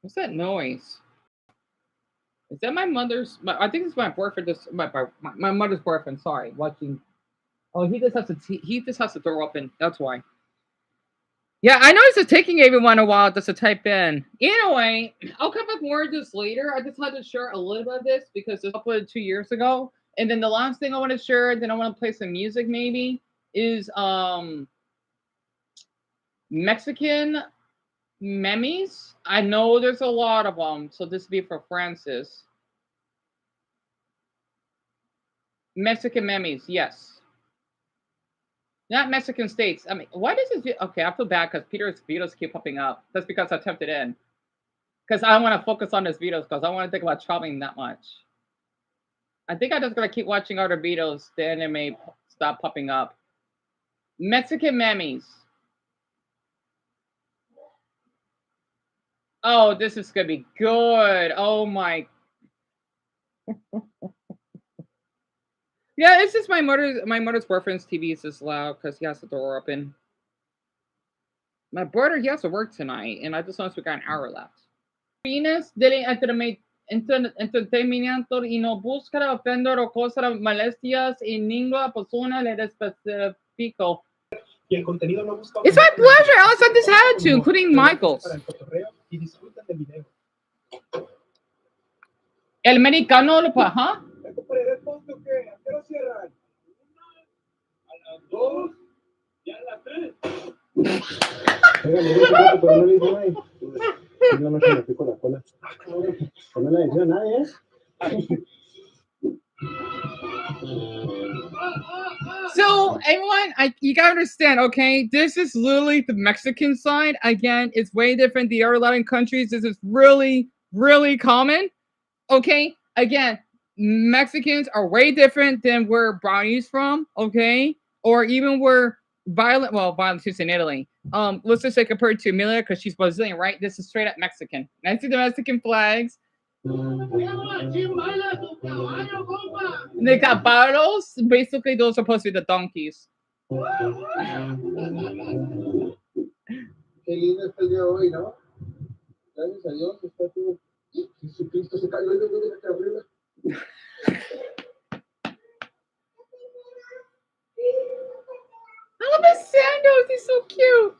What's that noise? Is that my mother's? I think it's my boyfriend. My mother's boyfriend. Sorry, watching. Oh, he just has to throw up, and that's why. Yeah, I know it's taking everyone a while just to type in. Anyway, I'll come back more to this later. I just had to share a little bit of this because it's uploaded 2 years ago. And then the last thing I want to share, then I want to play some music maybe, is Mexican memes. I know there's a lot of them, so this will be for Francis. Mexican memes, yes. Not Mexican states. I mean, why does this? Okay, I feel bad because Peter's videos keep popping up. That's because I typed it in. Because I want to focus on his videos because I want to think about traveling that much. I think I'm just gonna keep watching other videos. Then it may stop popping up. Mexican memes. Oh, this is gonna be good. Oh my. Yeah, it's just my mother's boyfriend's TV is just loud because he has the door open. My brother, he has to work tonight, and I just noticed we got an hour left. Fines del entretenimiento y no busca ofender o causar molestias en ninguna persona le especifico. It's my pleasure. Alex, I just had to, including Michael's. El americano, huh? So everyone, you gotta understand, okay? This is literally the Mexican side. Again, it's way different. The other Latin countries, this is really, really common. Okay, again, Mexicans are way different than where Brownie's from, okay? Or even where Violet's just in Italy. Let's just say compared to Amelia, because she's Brazilian, right? This is straight up Mexican. And I see the Mexican flags. They got barros. Basically, those are supposed to be the donkeys. Qué lindo está el día de hoy, ¿no? Gracias a Dios está todo. Jesucristo se cayó de arriba. I love his sandals. He's so cute.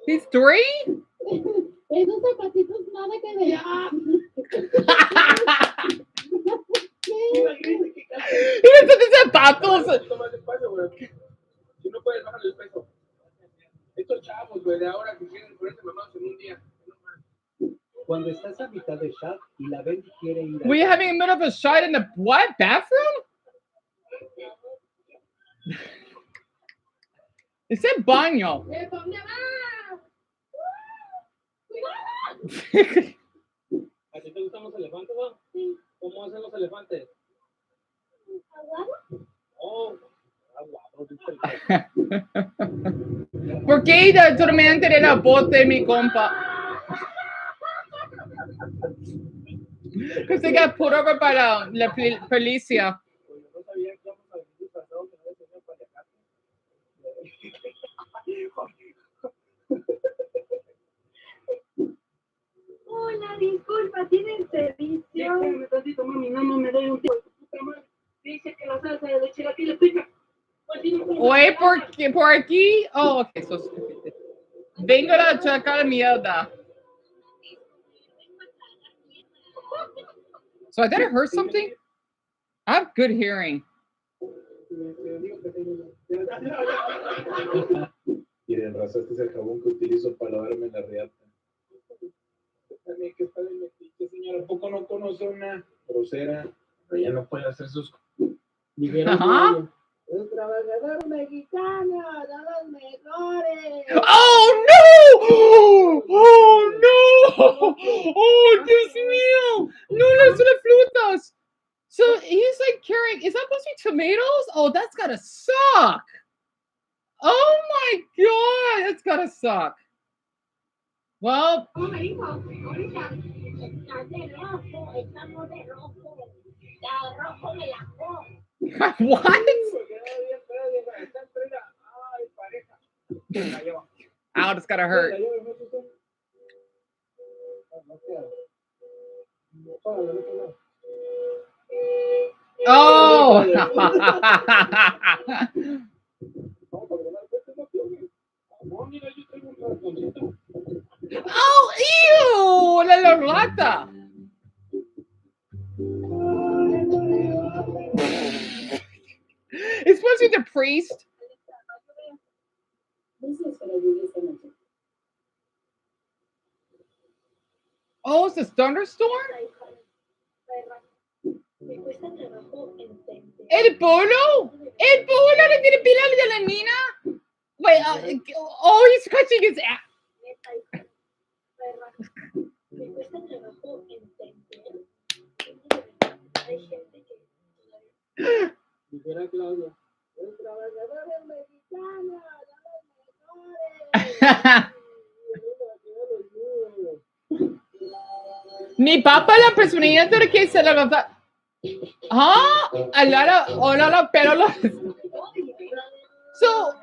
He's 3? Esos zapatitos nada que ver. Esos zapatos. Si no puedes bajar el peso. Estos chavos, güey, de ahora que quieren ponerse mamados en un día. Cuando estás a mitad de shot y la Betty quiere ir Were you having a bit of a shot in the what? Bathroom? It said baño. ¿A ti te gustan los elefantes, no? Sí. ¿Cómo hacen los elefantes? Oh, ¿Por qué tormenta de la bote, mi compa? Because they got pulled over by la policía. Hola, disculpa, ¿tienen servicio? Déjame tantito, mami, no me doy un tiempo. Dice que la salsa de chilaquiles pica. Oye, por aquí. Oh, okay. So, vengo a checar mierda. So I did I heard something? I have good hearing. Miren, raza, este es el jabón que utilizo para lavarme la riata. También que está de metiche, señora. ¿A poco no conoce una grosera? Pero ya no puede hacer sus... Ajá. El trabajador mexicano, de los mejores. Oh no! Oh no! Oh, Dios mío! No, that's the frutas. So he's like carrying. Is that supposed to be tomatoes? Oh, that's gotta suck. Oh my god, that's gotta suck. Well. What? Ow, it's gotta hurt. Oh! Oh, ew! La rata! It's supposed to be the priest. This is for the lluvia esta noche. Oh, it's a thunderstorm? Me cuesta trabajo entender. El polo? El polo le tiene pila de la nina? Wait, oh, he's scratching his ass. Me cuesta trabajo entender. Hay gente que Dijera Claudia. Mi papá la personalidad de que se la va. Huh? A lot of pero. So,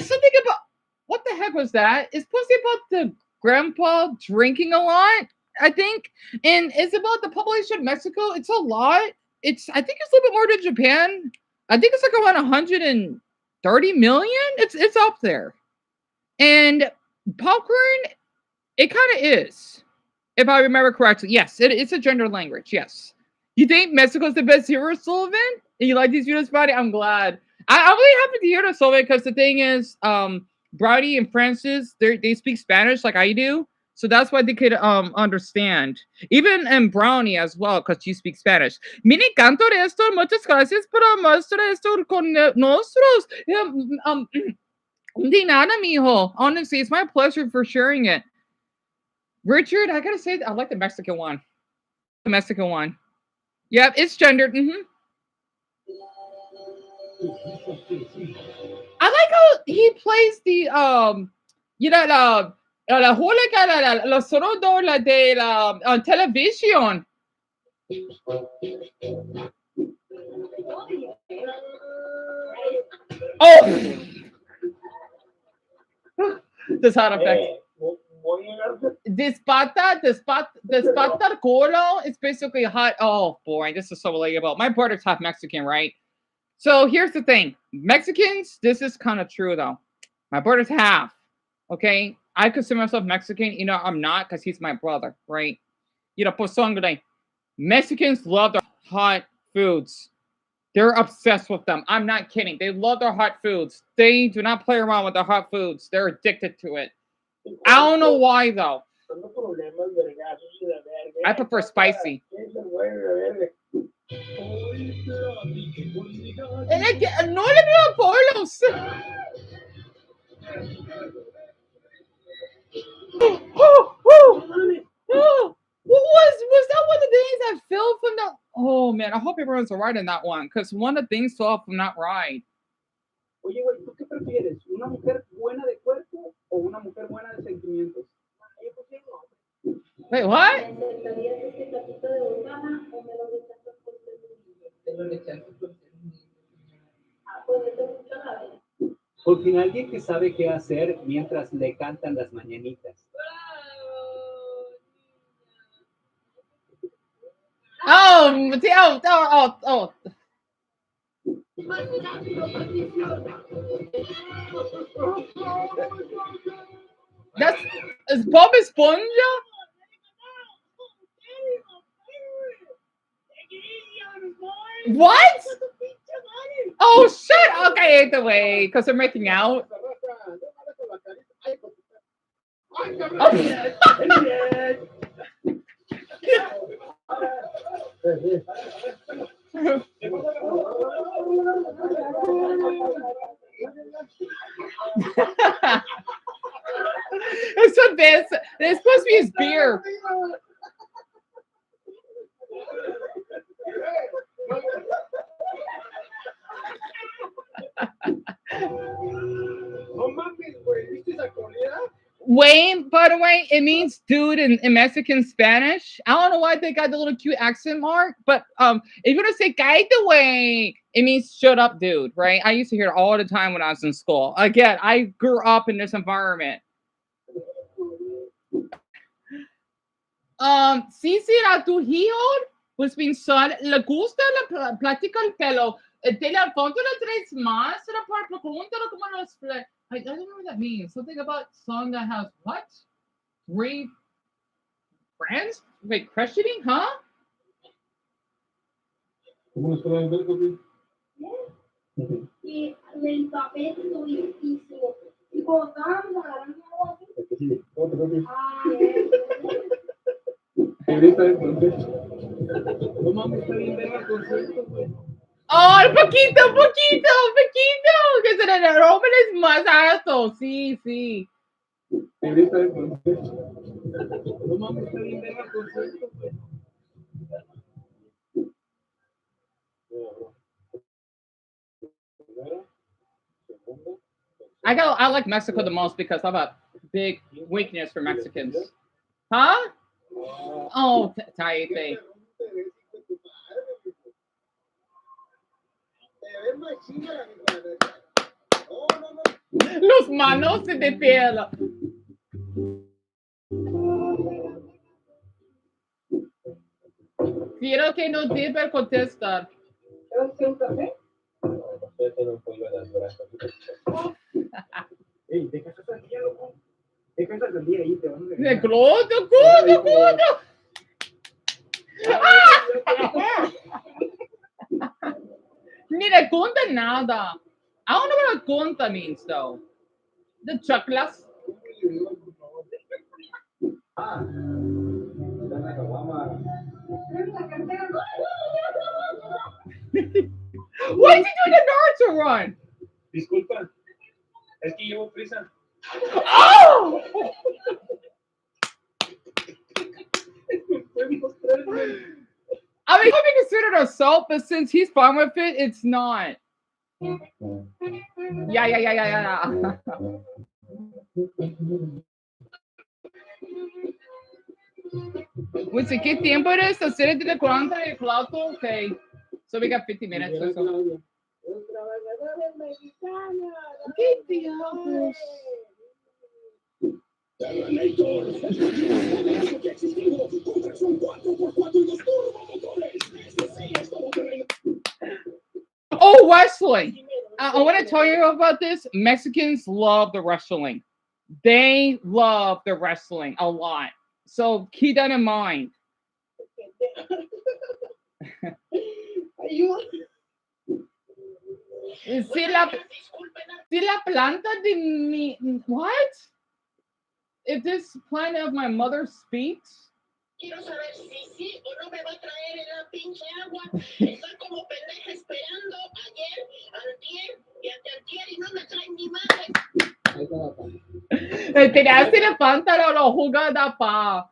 something about what the heck was that? It's supposed to be about the grandpa drinking a lot, I think, and it's about the population of Mexico. It's a lot. I think it's a little bit more than Japan. I think it's like around 130 million. It's up there, and popcorn. It kind of is, if I remember correctly. Yes, it's a gender language. Yes. You think Mexico's the best hero, Sullivan? And you like these videos, buddy? I'm glad. I'm really happy to hear this, Sullivan, because the thing is, Brady and Francis, they speak Spanish like I do. So that's why they could understand. Even Brownie as well, because you speak Spanish. Me encanto esto. Muchas gracias por mostrar esto con nosotros. De nada, mijo. Honestly, it's my pleasure for sharing it. Richard, I gotta say, I like the Mexican one. The Mexican one. Yep, it's gendered. I like how he plays the la hooligans, los sordos de la television. Oh, the sound effect. Despata Colo is basically hot. Oh boy, this is so relatable. My brother's half Mexican, right? So here's the thing. Mexicans, this is kind of true though. My brother's half. Okay. I consider myself Mexican. You know, I'm not because he's my brother, right? You know, por sangre. Mexicans love their hot foods. They're obsessed with them. I'm not kidding. They love their hot foods. They do not play around with their hot foods. They're addicted to it. I don't know why though. I prefer spicy. No le veo polos. Was that one of the things that fell from the? Oh man, I hope everyone's alright in that one because one of the things fell from that ride. Oye, güey, ¿tú qué prefieres? ¿Una mujer buena de cuerpo o una mujer buena de sentimientos? Wait, what? Porque alguien que sabe qué hacer mientras le cantan las mañanitas. Oh. Is Bob Esponja? What? Oh shit! Okay, either way, because they're making out. It's so bad. It's supposed to be his beer. Wayne, by the way, it means dude in Mexican Spanish. I don't know why they got the little cute accent mark, but if you're gonna say "cállate, way," it means "shut up, dude." Right? I used to hear it all the time when I was in school. Again, I grew up in this environment. Cicera, tu hijo was being son. Le gusta la plática el pelo. Telefono la tres más. Pregúntalo como los. I don't know what that means. Something about song that has what? 3 friends? Wait, questioning, huh? Y el papel durísimo. Y cuando estaban agarrando agua así. Oh, poquito, poquito, poquito. Que se le rompen es más alto. Sí, sí. I like Mexico the most because I have a big weakness for Mexicans. Huh? Oh, cállate. Los manos se te pela. Quiero que no deba contestar. Ey, deja esa sandía, loco. Deja esa sandía ahí, te vas a De clodo, clodo, clodo. Ni le conta nada. I don't know what a conta means though. The chocolates. Why is he doing a Naruto run? Disculpa, es que llevo prisa. Oh! I mean, it could be considered assault, but since he's fine with it, it's not. Yeah. Wait, ¿qué tiempo eres? Hacer el de 40 de plato? Okay. So we got 50 minutes or so. ¿Qué diablos? Oh, wrestling. I want to tell you about this. Mexicans love the wrestling. They love the wrestling a lot. So keep that in mind. Si la planta de mi... What? If this plant of my mother speaks? Quiero saber si sí o no me va a traer en la pinche agua. Estoy como pendeja esperando ayer, antier y anteantier y no me traen ni madre. Te hace la planta lo jugada pa.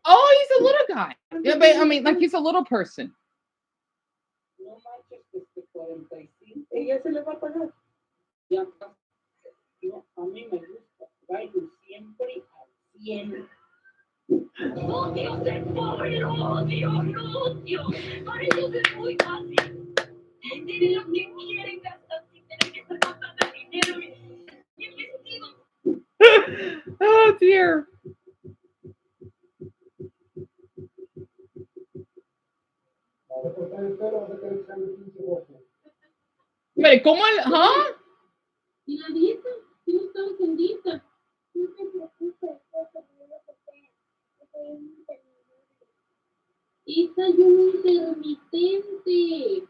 Oh, he's a little guy. Yeah, but I mean, like he's a little person. Ella se le va a pagar. Ya, no, a mí me gusta. Bailo siempre al 100. Odio ser pobre, odio, lo odio. Para ellos es muy fácil. Tienen lo que quieren gastar sin tener que estar gastando dinero y vestidos. Oh dear. Pero ¿cómo el, huh? Y la dieta, si no estamos en dieta. No te preocupes, esa intermitente.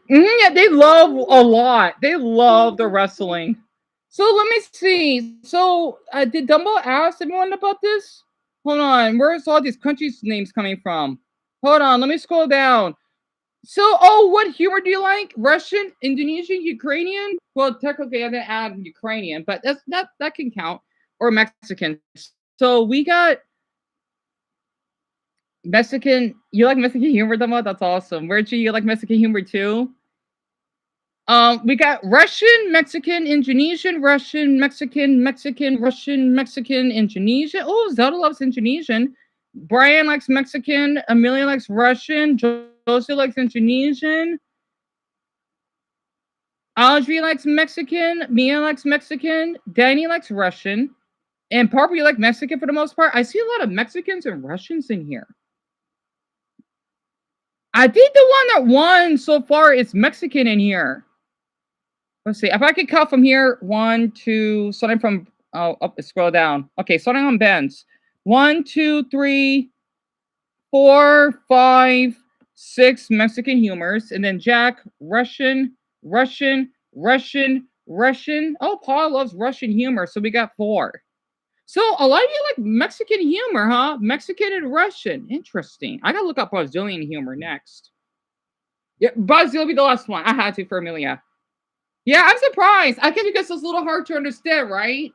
Yeah, they love a lot. They love the wrestling. So let me see. So did Dumbo ask everyone about this? Hold on. Where's all these countries' names coming from? Hold on. Let me scroll down. So, what humor do you like? Russian, Indonesian, Ukrainian? Well, technically, I didn't add Ukrainian, but that can count. Or Mexican. So we got Mexican. You like Mexican humor, Dumbo? That's awesome. Reggie, you like Mexican humor too? We got Russian, Mexican, Indonesian, Russian, Mexican, Mexican, Russian, Mexican, Indonesian. Oh, Zelda loves Indonesian. Brian likes Mexican. Amelia likes Russian. Josie likes Indonesian. Audrey likes Mexican. Mia likes Mexican. Danny likes Russian. And Parker, you like Mexican for the most part? I see a lot of Mexicans and Russians in here. I think the one that won so far is Mexican in here. Let's see. If I could count from here, 1, 2, starting from up, scroll down. Okay, starting on Ben's. 1, 2, 3, 4, 5, 6 Mexican humors, and then Jack, Russian. Oh, Paul loves Russian humor, so we got 4. So a lot of you like Mexican humor, huh? Mexican and Russian. Interesting. I gotta look up Brazilian humor next. Yeah, Brazil will be the last one. I had to for Amelia. Yeah, I'm surprised. I guess because it's a little hard to understand, right?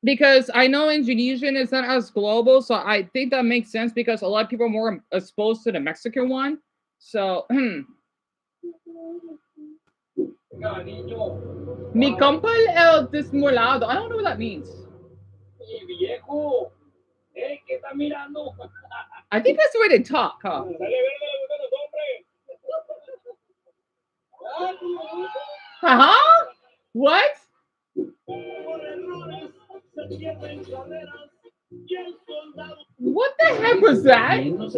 Because I know Indonesian is not as global, so I think that makes sense because a lot of people are more exposed to the Mexican one. So, Mi compa el desmolado. I don't know what that means. I think that's the way they talk, huh? Uh-huh. What? What the heck was that? What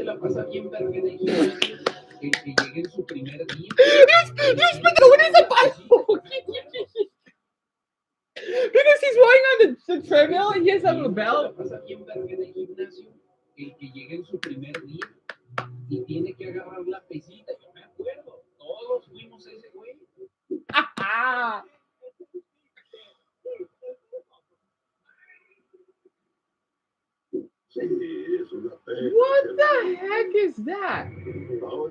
is a Bible? Because he's walking on the treadmill and he has a belt. What the heck is that? Oh!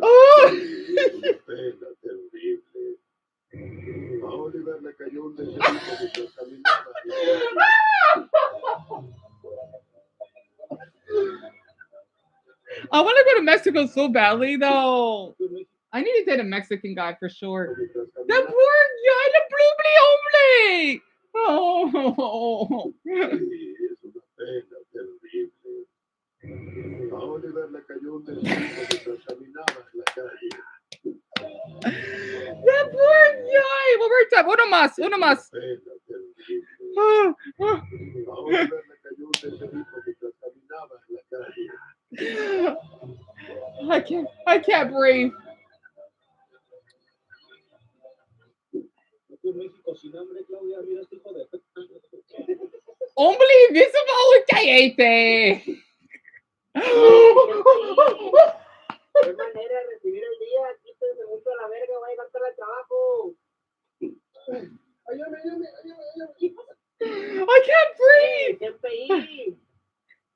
Oh! I want to go to Mexico so badly, though. I need to date a Mexican guy for sure. The poor guy, the blue hombre. Oh. The poor guy. One more time. Uno más. Uno más. I can't breathe. Hombre invisible, cállate. ¿Qué manera de recibir el día? Quítense mucho a la verga, voy a llegar tarde al trabajo. I can't breathe. GPI.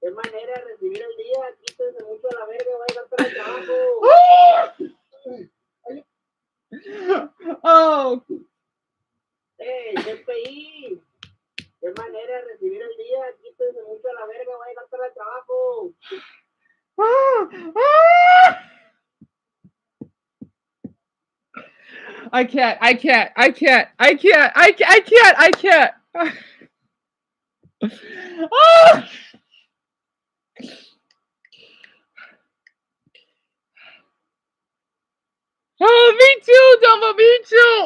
¿Qué manera de recibir el día? Quítense mucho a la verga, voy a llegar tarde al trabajo. Oh. GPI. ¿Qué manera de recibir el día? Quítense mucho a la verga, voy a llegar tarde al trabajo. I can't. Oh! Oh, me too, Dumbo, me too.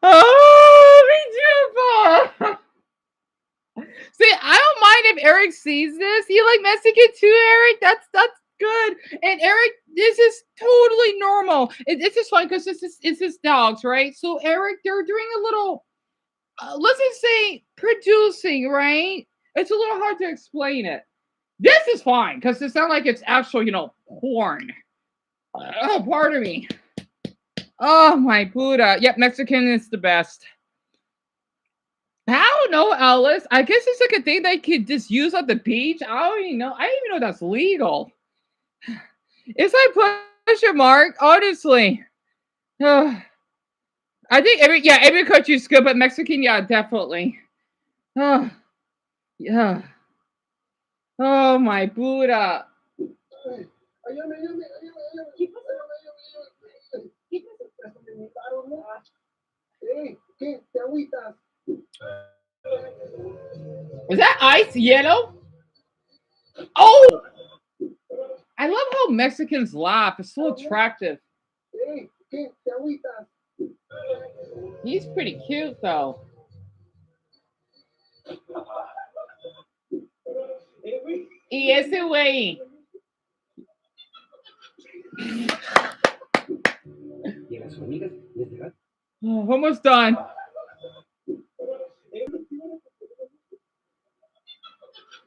Oh, me too, Paul. See, I don't mind if Eric sees this. You like Mexican too, Eric? That's good. And Eric, this is totally normal. It's just fun because it's his dogs, right? So Eric, they're doing a little, let's just say, producing, right? It's a little hard to explain it. This is fine because it's not like it's actual, porn. Oh, pardon me. Oh my Buddha. Yep, Mexican is the best. I don't know, Alice. I guess it's like a thing they could just use at the beach. I don't even know. I don't even know that's legal. It's like question mark, honestly. I think every country is good, but Mexican, yeah, definitely. Oh, yeah. Oh my Buddha. Is that ice yellow? Oh! I love how Mexicans laugh. It's so attractive. He's pretty cute, though. Y ese güey. Y a las hormigas les dará Oh, almost done.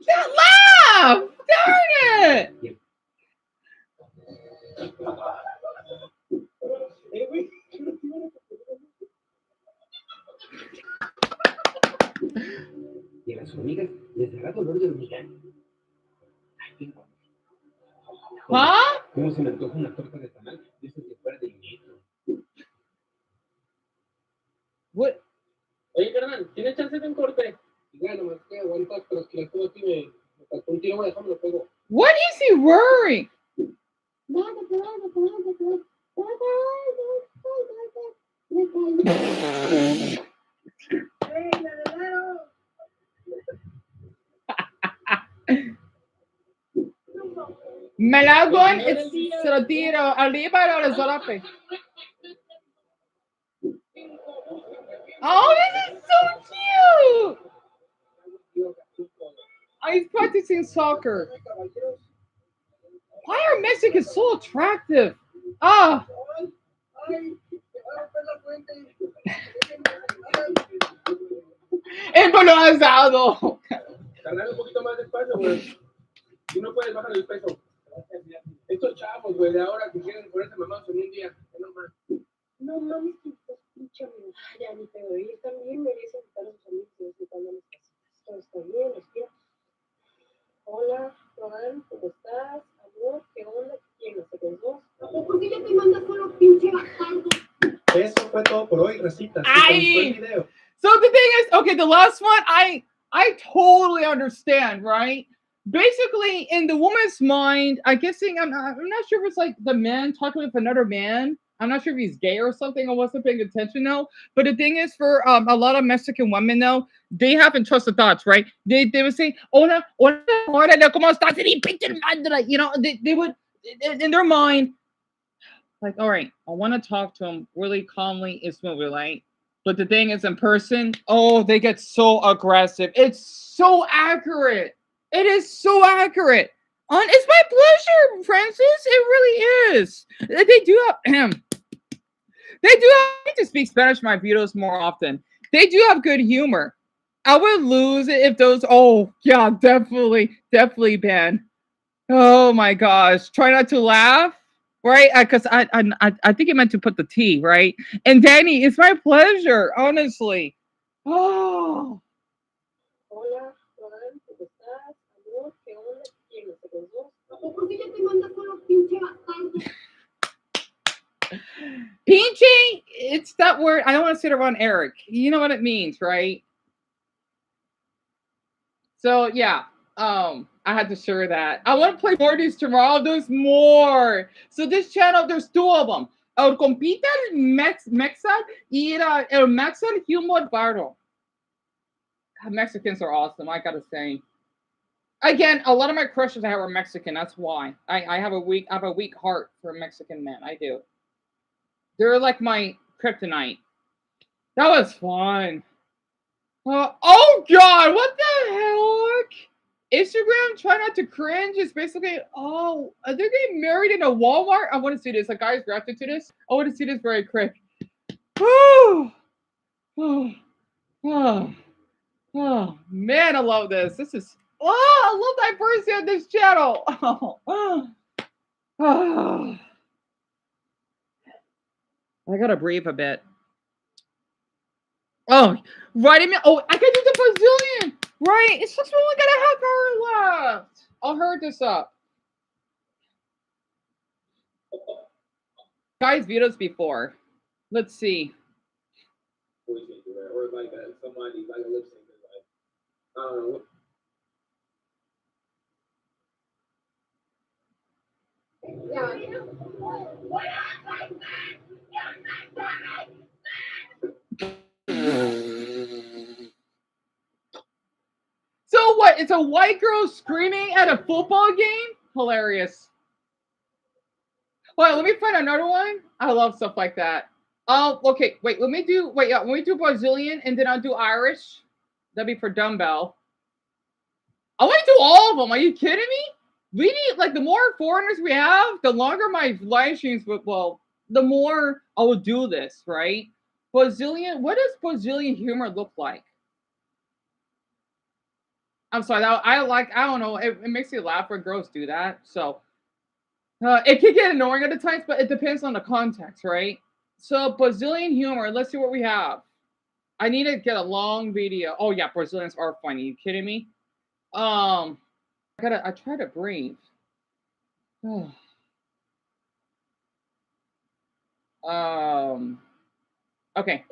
Don't laugh! Darn it! Y a las hormigas les dará dolor de hormiga. Ay, tengo. Huh? ¿Cómo se me antoja una torta de tamal de esas de fuera del metro? What? Oye, carnal, ¿tienes chance de un corte? Ya, nomás que aguanta, pero es que la tengo aquí me faltó un tiro, déjame lo pego. What is he wearing? Me la hago se lo tiro arriba o le solape. Oh, this is so cute! Oh, he's practicing soccer. Why are Mexicans so attractive? Ah! Embolazado. Carnal, un poquito más despacio, güey. Si no puedes, bajar el peso. Estos chavos, güey, de ahora que quieren ponerse mamados en un día. No mames, que estás pinche amigo. Ya ni pedo. Ellos también merecen estar a sus amigos y disfrutando las cositas. Todo está bien, respira. Hola, Juan, ¿cómo estás? Amor, ¿qué onda? ¿Quién no se dos? ¿Por qué ya te mandas con los pinche bastardos? Eso fue todo por hoy, Rosita. Si te gustó el video. So the thing is, okay, the last one, I totally understand, right? Basically, in the woman's mind, I'm not sure if it's like the man talking with another man. I'm not sure if he's gay or something. I wasn't paying attention though. But the thing is, for a lot of Mexican women though, they have intrusive thoughts, right? They would say, "Hola, hola, hola, ¿cómo estás?" You know, they would in their mind, like, all right, I want to talk to him really calmly and smoothly, right? But the thing is, in person, oh, they get so aggressive. It's so accurate. It is so accurate. It's my pleasure, Francis. It really is. They do have they do have, I need to speak Spanish in my videos more often. They do have good humor. I would lose it if those. Oh yeah, definitely, Ben. Oh my gosh, try not to laugh. Right, because I think it meant to put the T, right? And Danny, it's my pleasure, honestly. Oh. Hola, Juan, ¿cómo estás? Amor, ¿qué onda? ¿Quién no se dos? ¿Por qué ya te mandas con los pinche bastardos? Pinche, it's that word. I don't want to sit around Eric. You know what it means, right? So yeah, I had to share that. I want to play more of these tomorrow. There's more. So this channel, there's two of them. El compita el Mexa y el Mexican humor barro. Mexicans are awesome, I gotta say. Again, a lot of my crushes I have are Mexican. That's why I have a weak heart for Mexican men. I do. They're like my kryptonite. That was fun. Oh God, what the heck? Instagram, try not to cringe. Is basically, oh, they're getting married in a Walmart. I want to see this. A guy's reacted to this. I want to see this very quick. Oh, man, I love this. This is, I love diversity on this channel. I gotta breathe a bit. Oh, right in me. Oh, I can do the Brazilian. Right, it's just only got a half hour left. I'll hurry this up. Guys, videos before. Let's see. Or like somebody like a lip sync. I don't know. So what? It's a white girl screaming at a football game? Hilarious. Well, let me find another one. I love stuff like that. Okay, wait, let me do Brazilian and then I'll do Irish. That'd be for dumbbell. I want to do all of them. Are you kidding me? We need, like, the more foreigners we have, the longer my live streams would, well, the more I will do this, right? Brazilian. What does Brazilian humor look like? I'm sorry. I like. I don't know. It makes me laugh when girls do that. So it can get annoying at the times, but it depends on the context, right? So Brazilian humor. Let's see what we have. I need to get a long video. Oh yeah, Brazilians are funny. You kidding me? I try to breathe. Okay.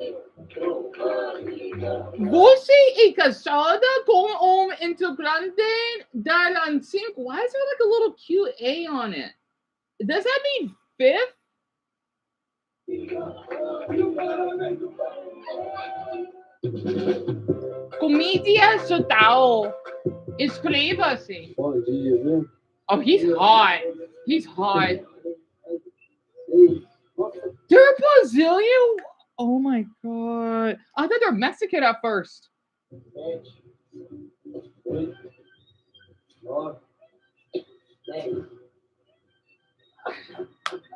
Você é casada com integrante da 5. Why is there like a little cute A on it? Does that mean fifth? Comédia social. Inscreva-se. Oh, he's hot. He's hot. They're Brazilian? Oh my god. I thought they're Mexican at first.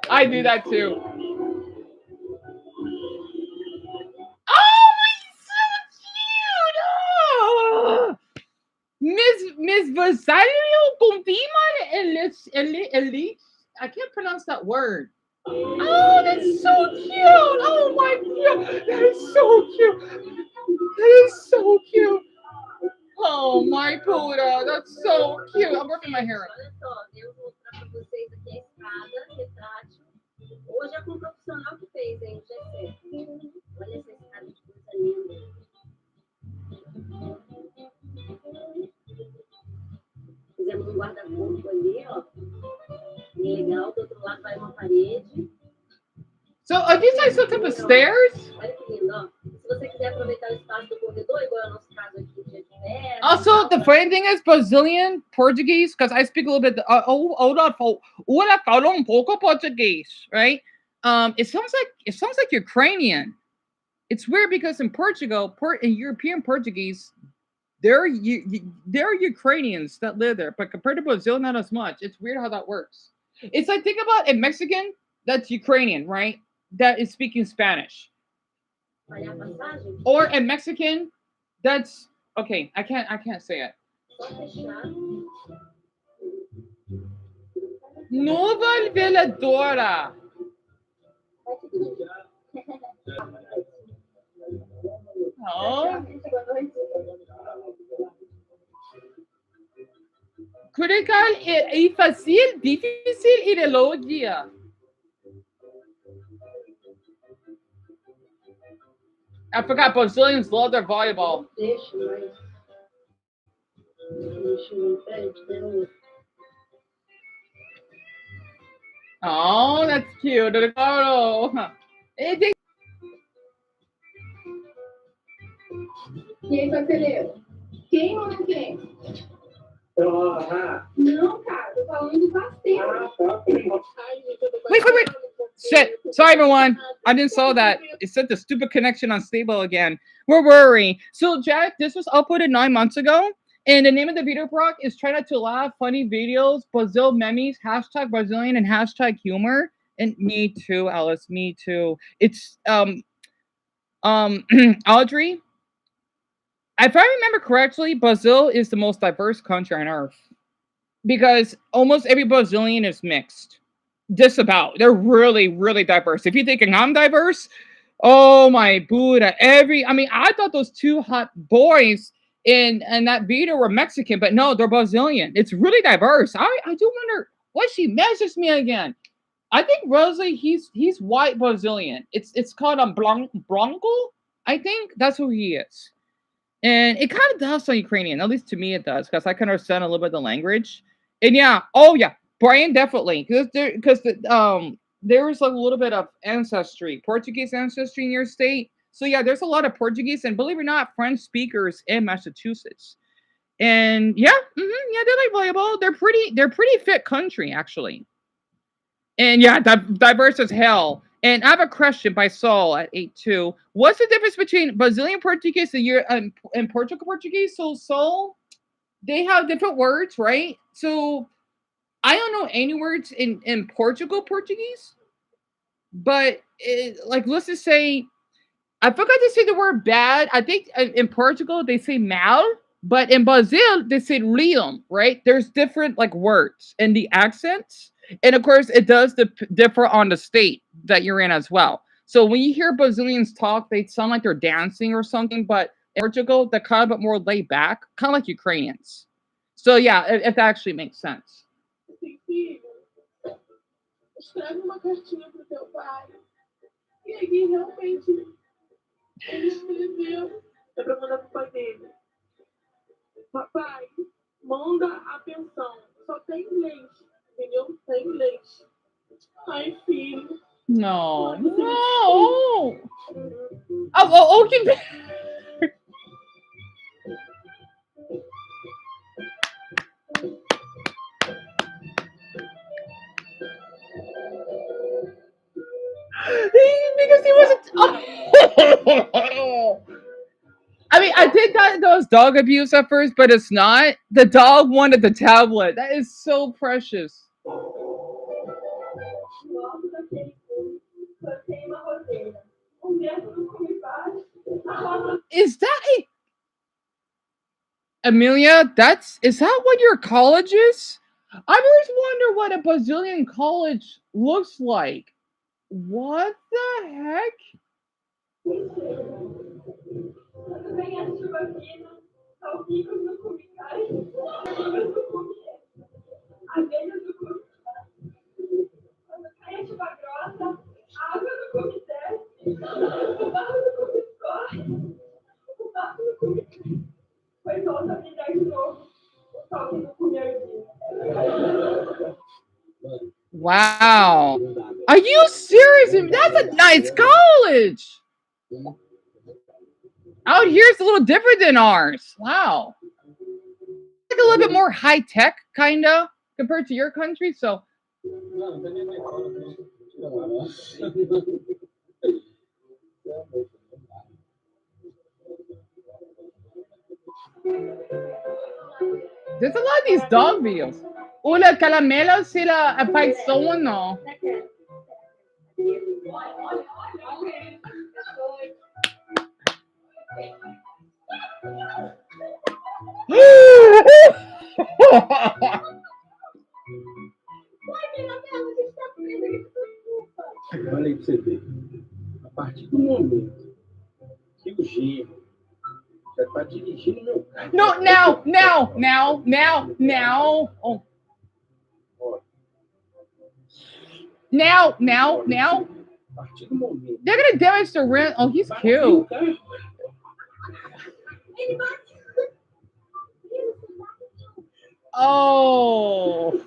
I do that too. Oh, he's so cute! Oh! Miss Vasario Confirma Elite. I can't pronounce that word. Oh, that's so cute! Oh my god, that is so cute! That is so cute! Oh my Buddha, that's so cute! I'm working my hair. Olha só, eu vou mostrar para vocês aqui a escada retrátil. Hoje é com o profissional que fez, hein, o GC. Olha essa escada de coisa linda. Fizemos um guarda-corpo ali, ó. Legal, do outro lado vai uma parede. So, are these like some type of stairs? Olha que lindo, ó. Se você quiser aproveitar o espaço do corredor, igual é o nosso caso aqui, dia de festa. Also, the funny thing is Brazilian Portuguese, because I speak a little bit. Um pouco Portuguese, right? It sounds like Ukrainian. It's weird because in Portugal, in European Portuguese, there are Ukrainians that live there, but compared to Brazil, not as much. It's weird how that works. It's like, think about a Mexican that's Ukrainian, right? That is speaking Spanish, or a Mexican that's okay. I can't say it. Nova Veladora. Oh. Critical e fácil, difícil e elogia. I forgot Brazilians love their volleyball. Oh, that's cute. Ricardo. Quem vai ser eu? Quem ou não quem? Não, cara, tô falando do pastel. Wait. Shit. Sorry, everyone. I didn't saw that. It said the stupid connection unstable again. We're worrying. So, Jack, this was uploaded 9 months ago. And the name of the video proc is Try Not to Laugh, Funny Videos, Brazil Memes, hashtag Brazilian, and hashtag humor. And me too, Alice. Me too. It's Audrey. If I remember correctly, Brazil is the most diverse country on earth. Because almost every Brazilian is mixed. Just about. They're really, really diverse. If you're thinking I'm diverse, oh my Buddha. I thought those two hot boys in that video were Mexican, but no, they're Brazilian. It's really diverse. I do wonder what she messages me again. I think Rosalie, he's white Brazilian. It's called Blanco. I think that's who he is. And it kind of does sound Ukrainian, at least to me it does, because I can understand a little bit of the language. And yeah, Brian definitely, because there was like a little bit of ancestry, Portuguese ancestry in your state. So yeah, there's a lot of Portuguese and believe it or not, French speakers in Massachusetts. And yeah, they like volleyball. They're pretty fit country actually. And yeah, diverse as hell. And I have a question by Saul at 8-2. What's the difference between Brazilian Portuguese and Portugal Portuguese? So Saul, they have different words, right? So I don't know any words in Portugal Portuguese, but like let's just say I forgot to say the word bad. I think in Portugal they say mal, but in Brazil they say liam, right? There's different like words and the accents. And of course, it does differ on the state that you're in as well. So when you hear Brazilians talk, they sound like they're dancing or something, but in Portugal, they're kind of a bit more laid back, kind of like Ukrainians. So yeah, if that actually makes sense. Filho, escreve uma cartinha pro teu pai. E aí, realmente, ele escreveu. É pra mandar pro pai dele. Papai, manda a pensão. Só tem leite, entendeu? Tem leite. Ai, filho. No. No. Oh, okay. Because he wasn't. Oh. I mean, I did that was dog abuse at first, but it's not. The dog wanted the tablet. That is so precious. Is that a Amelia? Is that what your college is? I always wonder what a Brazilian college looks like. What the heck? Wow. Are you serious? That's a nice college. Out here it's a little different than ours. Wow. Like a little bit more high tech, kind of, compared to your country. So. There's a lot of these dog videos. Una calamelo c'est la paisono. Olha aí pra você ver. A partir do momento que o genro já tá dirigindo meu carro. No, now. Oh. Now. They're gonna damage the rent. Oh, he's cute. Oh.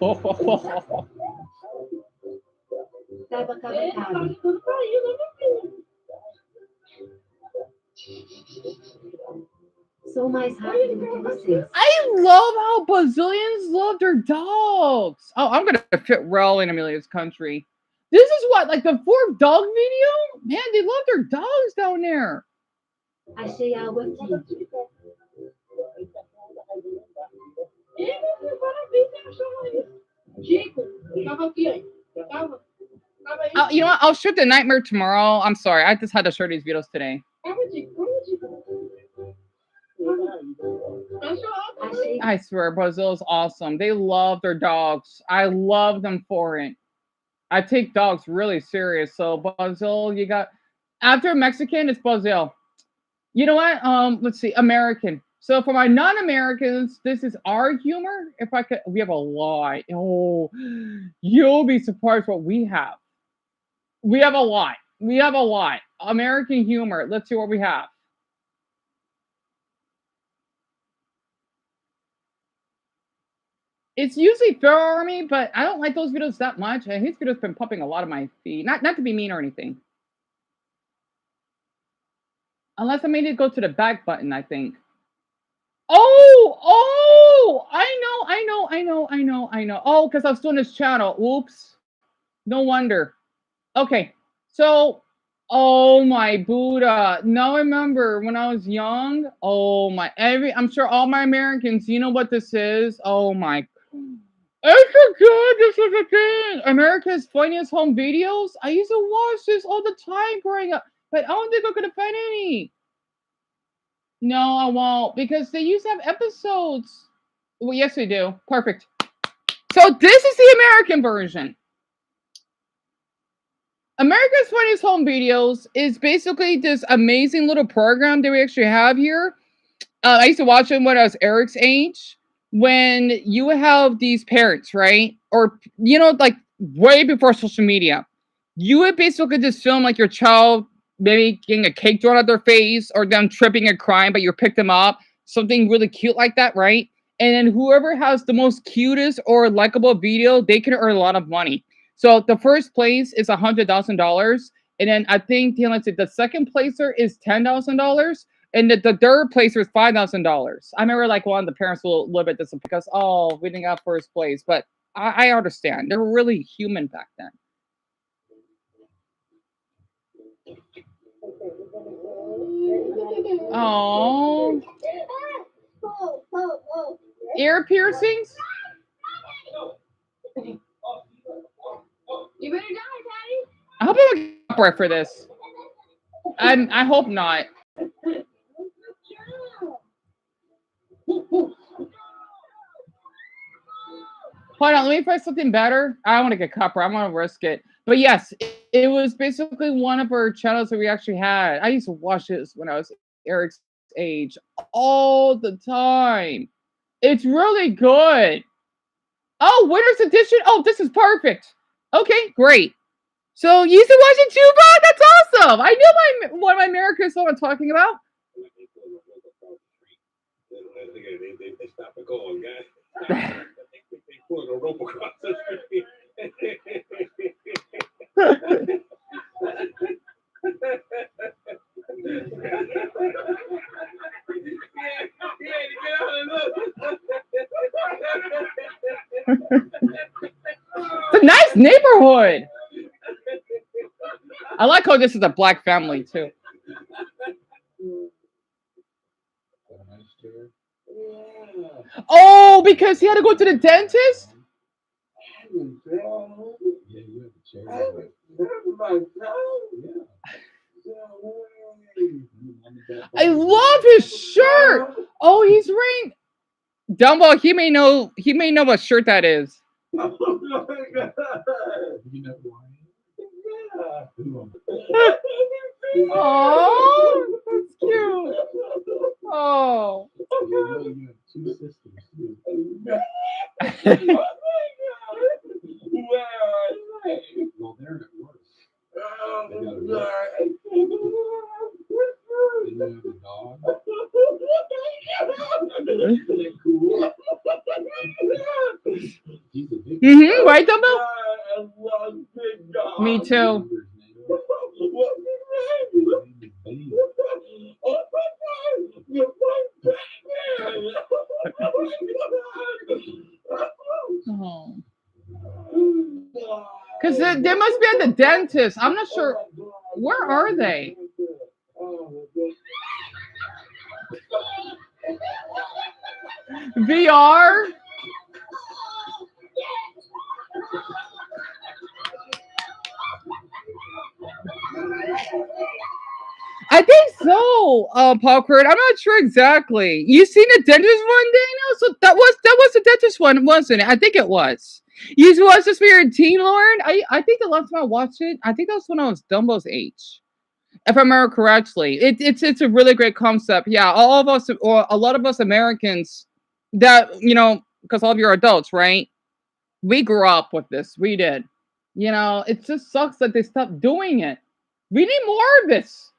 Sou mais rápido do que vocês. I love how Brazilians love their dogs. Oh, I'm gonna fit well in Amelia's country. This is what, like the fourth dog video? Man, they love their dogs down there. Achei algo aqui. You know what? I'll shoot the nightmare tomorrow. I'm sorry. I just had to show these videos today. I swear, Brazil is awesome. They love their dogs. I love them for it. I take dogs really serious. So Brazil, you got after Mexican, it's Brazil. You know what? Let's see, American. So for my non-Americans, this is our humor. If I could, we have a lot. Oh, you'll be surprised what we have. We have a lot. American humor. Let's see what we have. It's usually Fair Army, but I don't like those videos that much. His video's been popping a lot of my feed. Not to be mean or anything. Unless I made it go to the back button, I think. Oh, I know. Oh, because I was doing this channel. Oops. No wonder. Okay. So, oh my Buddha. Now I remember when I was young. Oh my, I'm sure all my Americans, you know what this is. Oh my. I forgot this was a thing. America's Funniest Home Videos. I used to watch this all the time growing up. But I don't think I'm gonna find any. No, I won't because they used to have episodes. Well, yes, they do. Perfect. So this is the American version. America's Funniest Home Videos is basically this amazing little program that we actually have here. I used to watch them when I was Eric's age. When you have these parents, right? Or, like way before social media, you would basically just film like your child maybe getting a cake thrown at their face or them tripping and crying, but you pick them up. Something really cute like that, right? And then whoever has the most cutest or likable video, they can earn a lot of money. So the first place is $100,000. And then I think the second placer is $10,000. And the third place was $5,000. I remember like one of the parents were a little bit disappointed because we didn't got first place, but I understand they were really human back then. Oh, ear piercings. You better die, Daddy. I hope I don't get copyright for this. I hope not. Hold on, let me find something better. I don't want to get copyright. I want to risk it. But yes, it was basically one of our channels that we actually had. I used to watch this when I was Eric's age all the time. It's really good. Oh, winter's edition. Oh, this is perfect. Okay, great. So you used to watch it too, Bob? That's awesome. I knew one of my Americans know what I'm talking about. They stopped the call, guys. They pulling a rope across the street. It's a nice neighborhood. I like how this is a black family too. Oh, because he had to go to the dentist? I love his shirt. Oh, he's wearing Dumbo. He may know what shirt that is. Oh, that's cute. Oh. Well, they're at work. Right, Dumbo? Me too. Because they must be at the dentist. I'm not sure. Where are they? VR? I think so, Popcorn. I'm not sure exactly. You seen the dentist one day now? So that was the dentist one, wasn't it? I think it was. You used to watch this for your teen, Lauren? I think the last time I watched it, I think that was when I was Dumbo's age. If I remember correctly. It's a really great concept. Yeah, all of us, or a lot of us Americans that, because all of you are adults, right? We grew up with this. We did. It just sucks that they stopped doing it. We need more of this.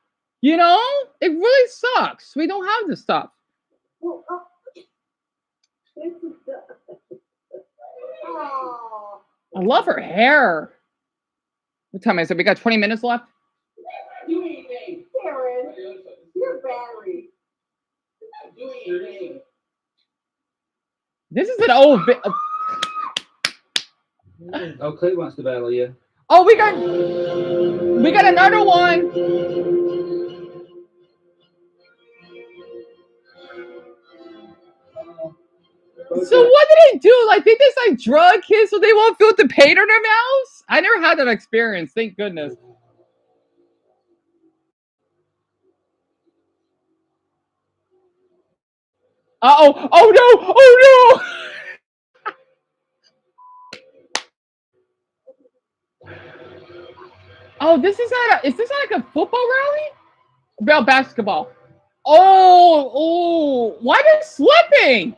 It really sucks. We don't have this stuff. I love her hair. What time is it? We got 20 minutes left. You ain't me, Karen. You're battery. You ain't me. This is an old. Oh, Clay wants to battle you. Oh, we got another one. So what do they do? Like they just like drug kids so they won't feel the pain on their mouths? I never had that experience. Thank goodness. Uh-oh. Oh no. Oh no. Oh, this is is this like a football rally? About basketball. Oh. Why are they slipping?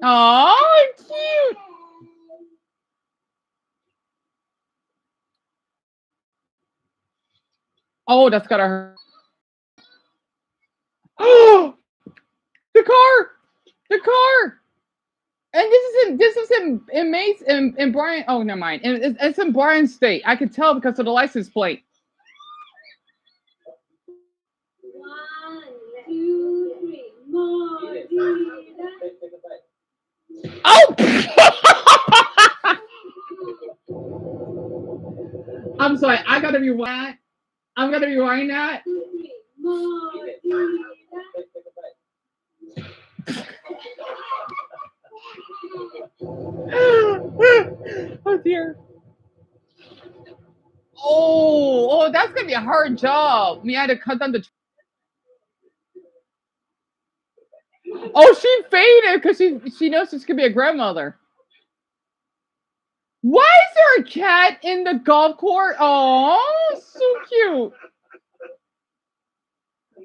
Oh, cute. Oh, that's gotta hurt. Oh, the car. The car. And this is in Mace in Brian. Oh, never mind. It's in Bryan State. I could tell because of the license plate. 1, 2, 3, more. Oh! I'm sorry. I gotta rewind. I'm gonna rewind that. Oh dear. Oh, that's gonna be a hard job. Me had to cut down the. Oh, she faded because she knows she's gonna be a grandmother. Why is there a cat in the golf course? Oh, so cute.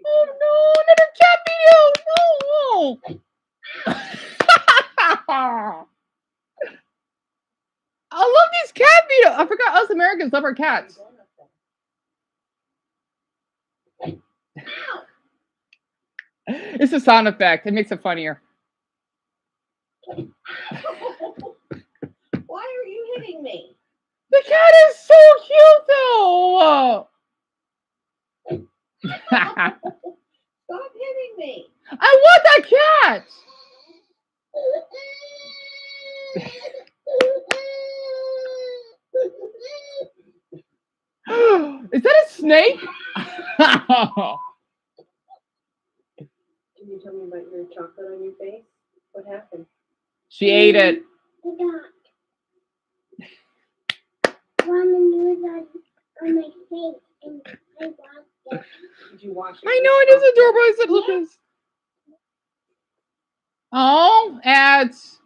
Oh no, another cat video. No. I love these cat videos. I forgot us Americans love our cats. It's a sound effect. It makes it funnier. Why are you hitting me? The cat is so cute, though. Stop hitting me. I want that cat. Is that a snake? Can you tell me about your chocolate on your face? What happened? She ate it. On my face and I washed it. Did you wash it? I know it is adorable. I said, look at this. Oh, ads.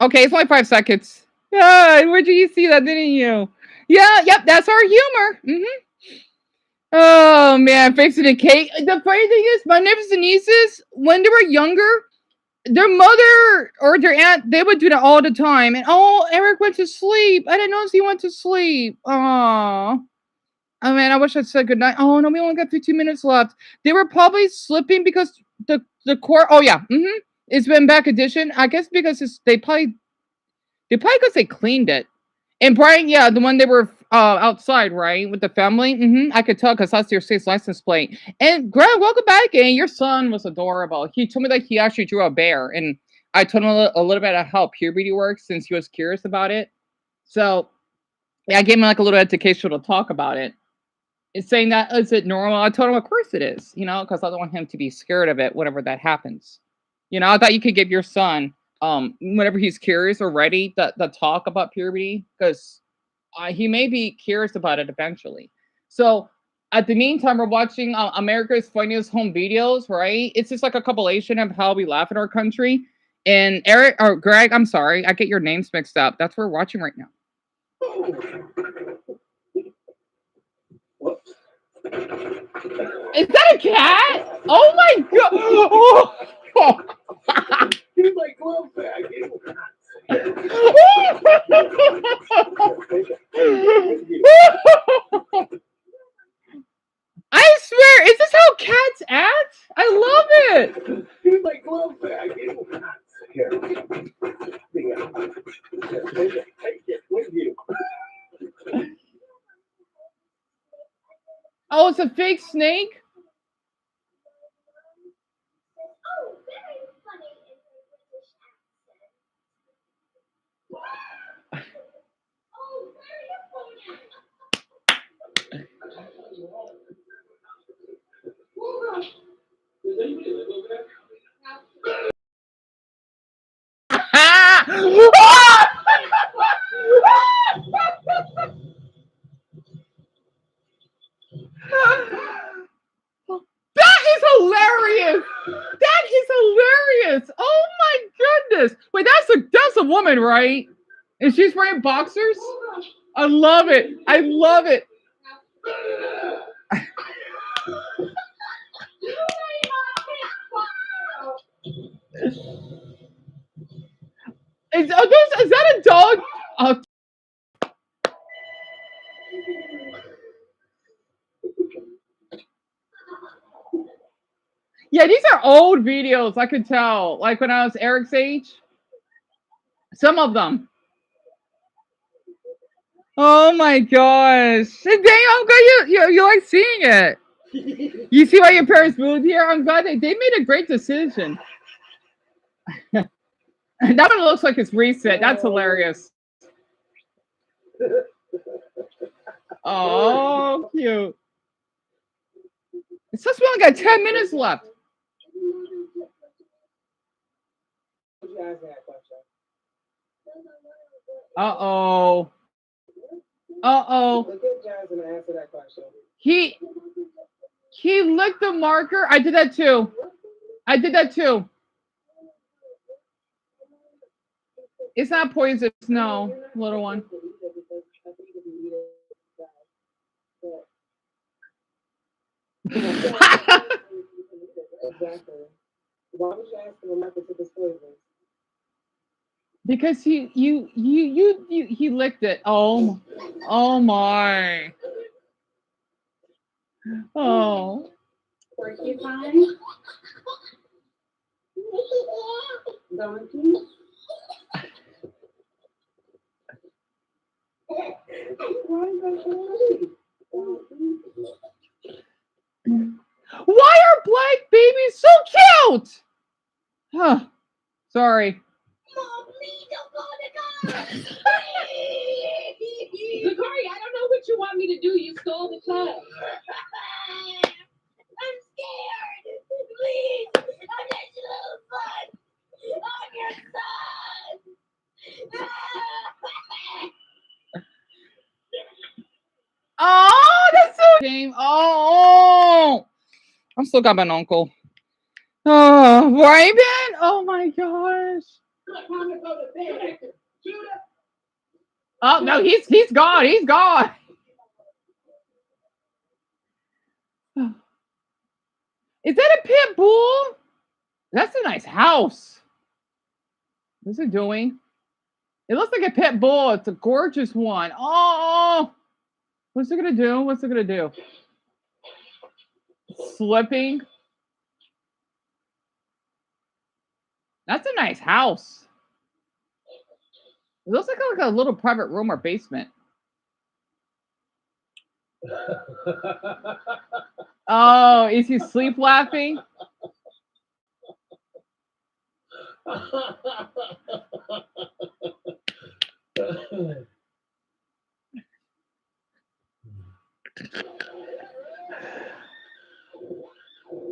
Okay, it's only 5 seconds. Yeah, where'd you see that, didn't you? Yeah, yep, that's our humor. Oh man, fixing a cake. The funny thing is, my nephews and nieces, when they were younger, their mother or their aunt, they would do that all the time. And oh, Eric went to sleep. I didn't notice he went to sleep. Oh. Oh man, I wish I'd said goodnight. Oh no, we only got 15 minutes left. They were probably slipping because the core. Oh yeah, it's been back edition. I guess because they probably because they cleaned it. And Brian, yeah, the one they were outside, right, with the family. I could tell because that's your state's license plate. And Greg, welcome back. And your son was adorable. He told me that he actually drew a bear, and I told him a little bit of how puberty works since he was curious about it. So yeah, I gave him like a little educational talk about it. It's saying that is it normal? I told him, of course it is, because I don't want him to be scared of it whenever that happens. I thought you could give your son, whenever he's curious or ready, the talk about puberty, because he may be curious about it eventually. So at the meantime, we're watching America's Funniest Home Videos, right? It's just like a compilation of how we laugh in our country. And Eric or Greg, I'm sorry, I get your names mixed up. That's what we're watching right now. Whoops. Is that a cat? Oh my god! Oh. Here's my glove bag. I swear, is this how cats act? I love it. Here's my glove bag. Here. Take it with you. Oh, it's a fake snake? Oh, very funny in her British accent. Oh, very funny. Does anybody live over there? doing, right? And she's wearing boxers? I love it. I love it. Is that a dog? Oh. Yeah, these are old videos. I could tell. Like when I was Eric's age. Some of them. Oh my gosh. Dang, I'm glad you like seeing it. You see why your parents moved here? I'm glad they made a great decision. That one looks like it's recent. That's hilarious. Oh, cute. It's just we only got 10 minutes left. Uh-oh. Uh-oh. Look at Jasmine and answer that question. He licked the marker. I did that too. I did that too. It's not poisonous, no, little one. Exactly. Why would you ask him not to take his poison? Because he licked it. Oh my. Oh. Porcupine. Donkey. Why are black babies so cute? Huh. Sorry. Zachary, I don't know what you want me to do. You stole the child. I'm scared. Please. I'm just a little fun. I'm your son. Oh, that's so game. Oh, I'm still got my uncle. Oh, Raven. Oh my gosh. Oh no, he's gone. He's gone. Is that a pit bull? That's a nice house. What's it doing? It looks like a pit bull. It's a gorgeous one. Oh, what's it gonna do? What's it gonna do? Slipping. That's a nice house. It looks like a little private room or basement. Oh, is he sleep laughing?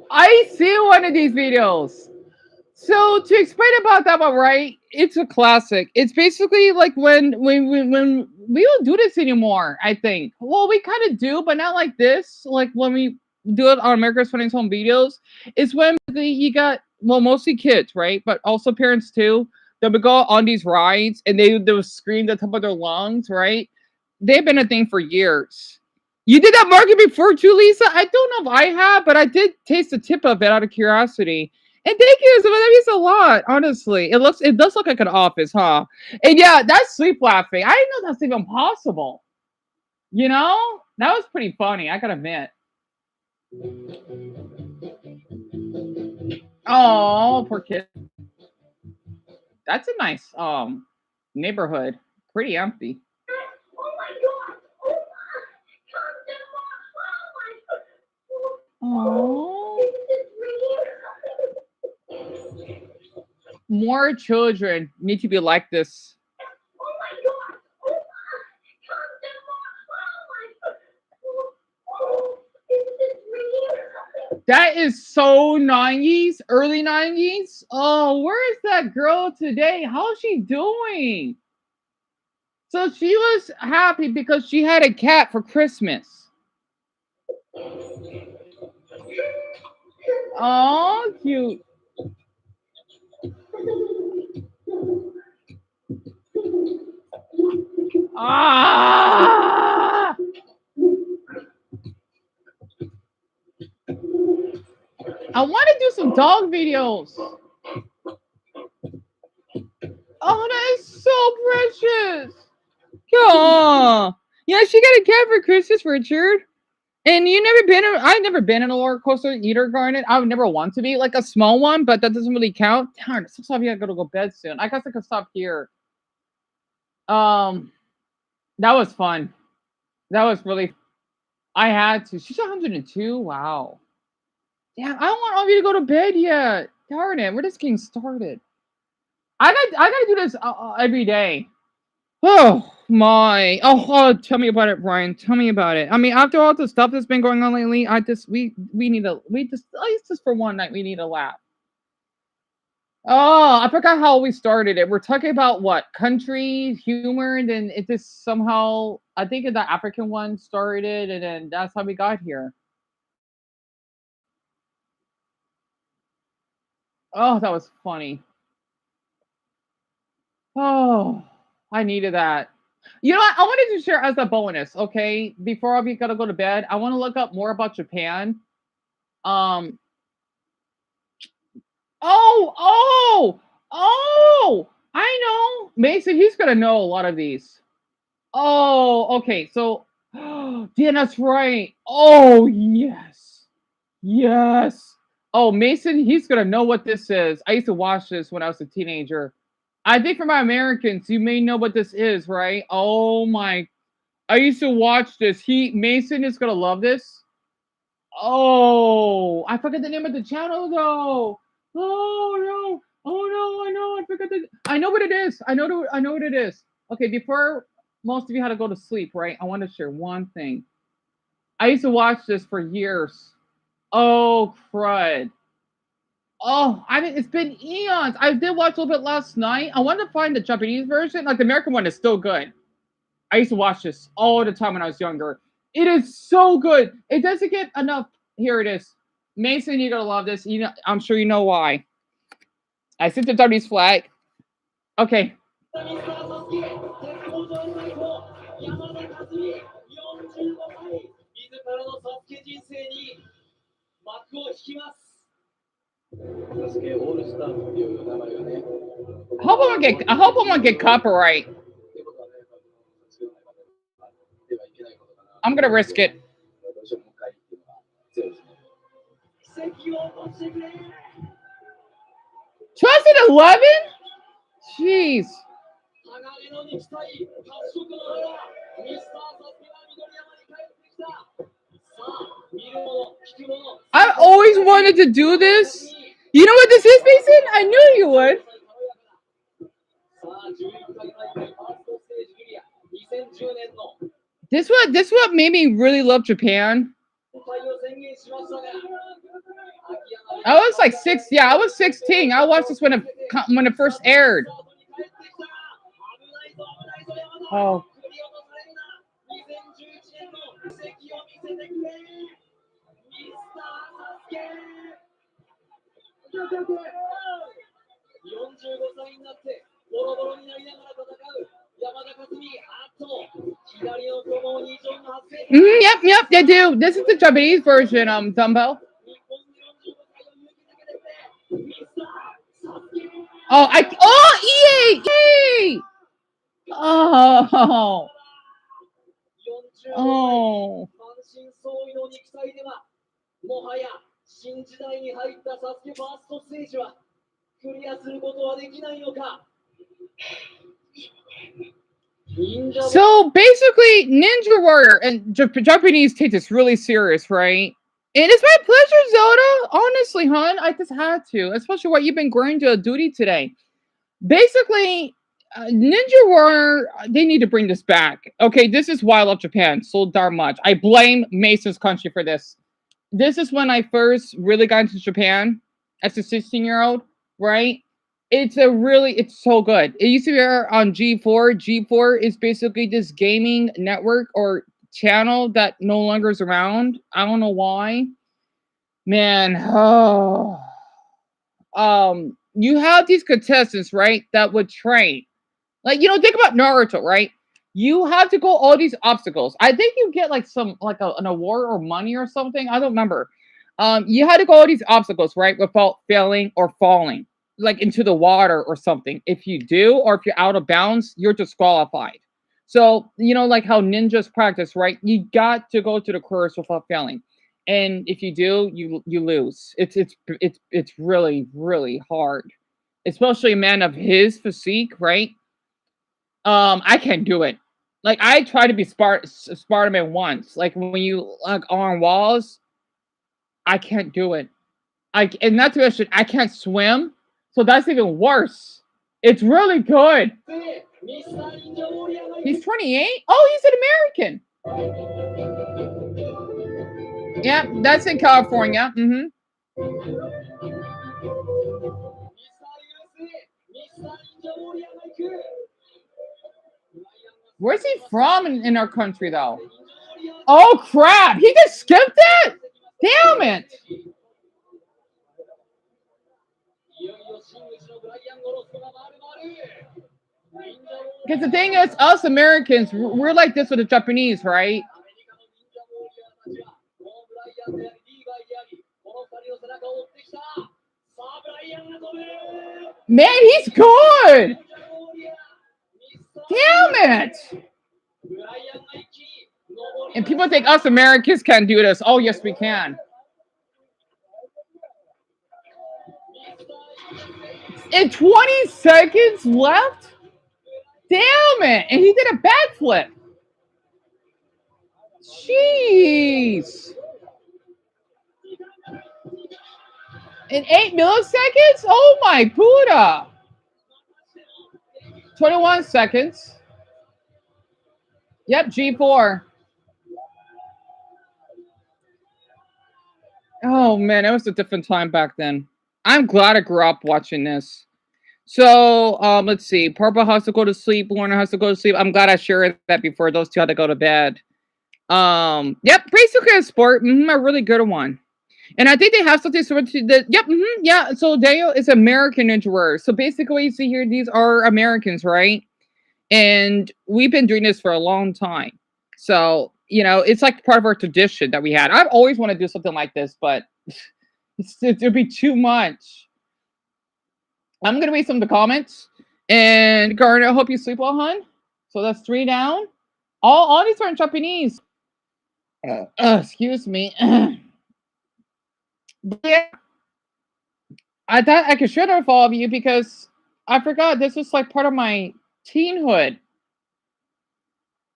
I see one of these videos. So to explain about that one, right? It's a classic. It's basically like when we don't do this anymore. I think. Well, we kind of do, but not like this. Like when we do it on America's Funniest Home Videos, is when you got mostly kids, right? But also parents too. They would go on these rides and they would scream at the top of their lungs, right? They've been a thing for years. You did that market before too, Lisa? I don't know if I have, but I did taste the tip of it out of curiosity. And thank you, so that means a lot, honestly. It does look like an office, huh? And yeah, that's sleep laughing. I didn't know that's even possible. You know? That was pretty funny, I gotta admit. Oh, poor kid. That's a nice neighborhood. Pretty empty. Oh. More children need to be like this. That is so 90s, early 90s. Oh, where is that girl today? How's she doing? So she was happy because she had a cat for Christmas. Oh, cute. Ah! I want to do some dog videos. Oh, that is so precious. Yeah. Yeah, she got a cat for Christmas, Richard. And I've never been in a roller coaster either, Garnet. I would never want to be, like a small one, but that doesn't really count. Darn, it looks like I gotta go to bed soon. I guess I could stop here. That was fun. That was really, I had to. She's 102. Wow. Yeah, I don't want all of you to go to bed yet. Darn it, we're just getting started. I gotta do this every day. Oh my! Oh, tell me about it, Brian. Tell me about it. I mean, after all the stuff that's been going on lately, we need at least just for one night we need a laugh. Oh, I forgot how we started it. We're talking about what country humor, and then it just somehow I think the African one started, and then that's how we got here. Oh, that was funny. Oh, I needed that. You know what? I wanted to share as a bonus, okay? Before we gotta go to bed, I want to look up more about Japan. Um. Oh! I know, Mason. He's gonna know a lot of these. Oh, okay. So, yeah, that's right. Oh, yes, yes. Oh, Mason, he's gonna know what this is. I used to watch this when I was a teenager. I think for my Americans, you may know what this is, right? Oh my! I used to watch this. Mason is gonna love this. Oh, I forgot the name of the channel though. Oh no! Oh no! I know. I forgot the. I know what it is. I know what it is. Okay, before most of you had to go to sleep, right? I want to share one thing. I used to watch this for years. Oh crud! Oh, I mean, it's been eons. I did watch a little bit last night. I wanted to find the Japanese version. Like the American one is still good. I used to watch this all the time when I was younger. It is so good. It doesn't get enough. Here it is. Mason, you're gonna love this. You know, I'm sure you know why. I sent the Japanese flag. Okay. I hope I won't get copyright. I'm gonna risk it. 2011? Jeez. I always wanted to do this. You know what this is, Mason? I knew you would. This what made me really love Japan. I was like 6. Yeah, I was 16. I watched this when it first aired. Oh. Yep, they do. This is the Japanese version, Dumbo. EA! Oh. Oh. So basically, Ninja Warrior and Japanese take this really serious, right? And it's my pleasure, Zelda. Honestly, hon, I just had to, especially what you've been going to a duty today. Basically, Ninja Warrior, they need to bring this back. Okay, this is why I love Japan so darn much. I blame Mason's country for this. This is when I first really got into Japan as a 16-year-old, right? It's so good. It used to be on G4. G4 is basically this gaming network or channel that no longer is around. I don't know why. Man, you have these contestants, right, that would train. Like, think about Naruto, right? You have to go all these obstacles. I think you get like an award or money or something. I don't remember. You had to go all these obstacles, right, without failing or falling, like into the water or something. If you do, or if you're out of bounds, you're disqualified. So like how ninjas practice, right? You got to go to the course without failing, and if you do, you lose. It's really really hard, especially a man of his physique, right? I can't do it. Like I tried to be Spartan once. Like when you like on walls, I can't do it. And not to mention I can't swim, so that's even worse. It's really good. He's 28. Oh, he's an American. Yeah, that's in California. Mm-hmm. Where's he from in our country, though? Oh, crap. He just skipped it? Damn it. Because the thing is, us Americans, we're like this with the Japanese, right? Man, he's good. Damn it. And people think us Americans can't do this. Oh, yes, we can. And 20 seconds left? Damn it. And he did a backflip. Jeez. In 8 milliseconds? Oh my Buddha. 21 seconds. Yep, G4. Oh man, it was a different time back then. I'm glad I grew up watching this. So, let's see. Purple has to go to sleep. Warner has to go to sleep. I'm glad I shared that before those two had to go to bed. Yep, basically a sport. A really good one. And I think they have something similar to the. Yep, yeah. So Daniel is American Ninja Warrior. So basically, you see here, these are Americans, right? And we've been doing this for a long time. So, it's like part of our tradition that we had. I've always wanted to do something like this, but it'll be too much. I'm going to read some of the comments. And Garnet, I hope you sleep well, hon. So that's 3 down. All these are in Japanese. Excuse me. Yeah. I thought I could share it with all of you because I forgot this was like part of my teenhood.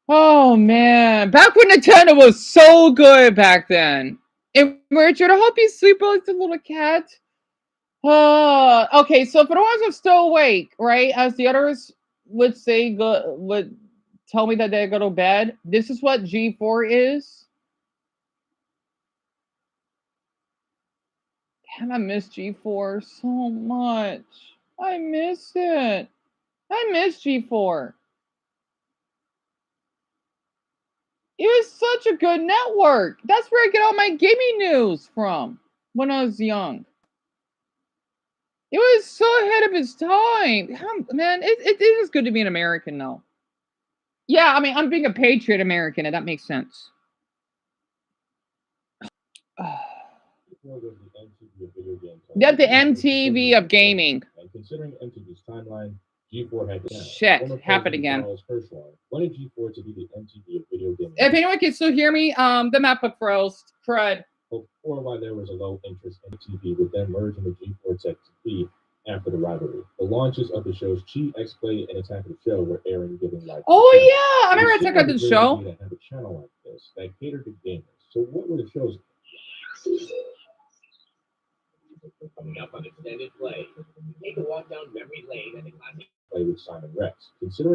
Oh man, back when Nintendo was so good back then. And Richard, I hope you sleep well like the little cat. Okay, so for the ones who are still awake, right, as the others would say, would tell me that they go to bed. This is what G4 is. Damn, I miss G4 so much. I miss it. I miss G4. It was such a good network. That's where I get all my gaming news from when I was young. It was so ahead of its time. Man, it is good to be an American, though. Yeah, I mean, I'm being a patriot American, and that makes sense. That's the MTV of gaming. And considering MTV's timeline, G4 had shit happened again. Wanted G4 to be the MTV of video gaming. If anyone can still hear me, the MacBook froze. Crud. Before, while there was a low interest in TV, would then merge into G4 Tech TV after the rivalry. The launches of the shows Chi, X-Play, and Attack of the Show were airing, giving life. Oh yeah, I remember Attack of the Show. To have a channel like this that catered to gamers. So what were the shows? Coming up on Extended Play, take a walk down memory lane and the classic Play with Simon Rex. Considering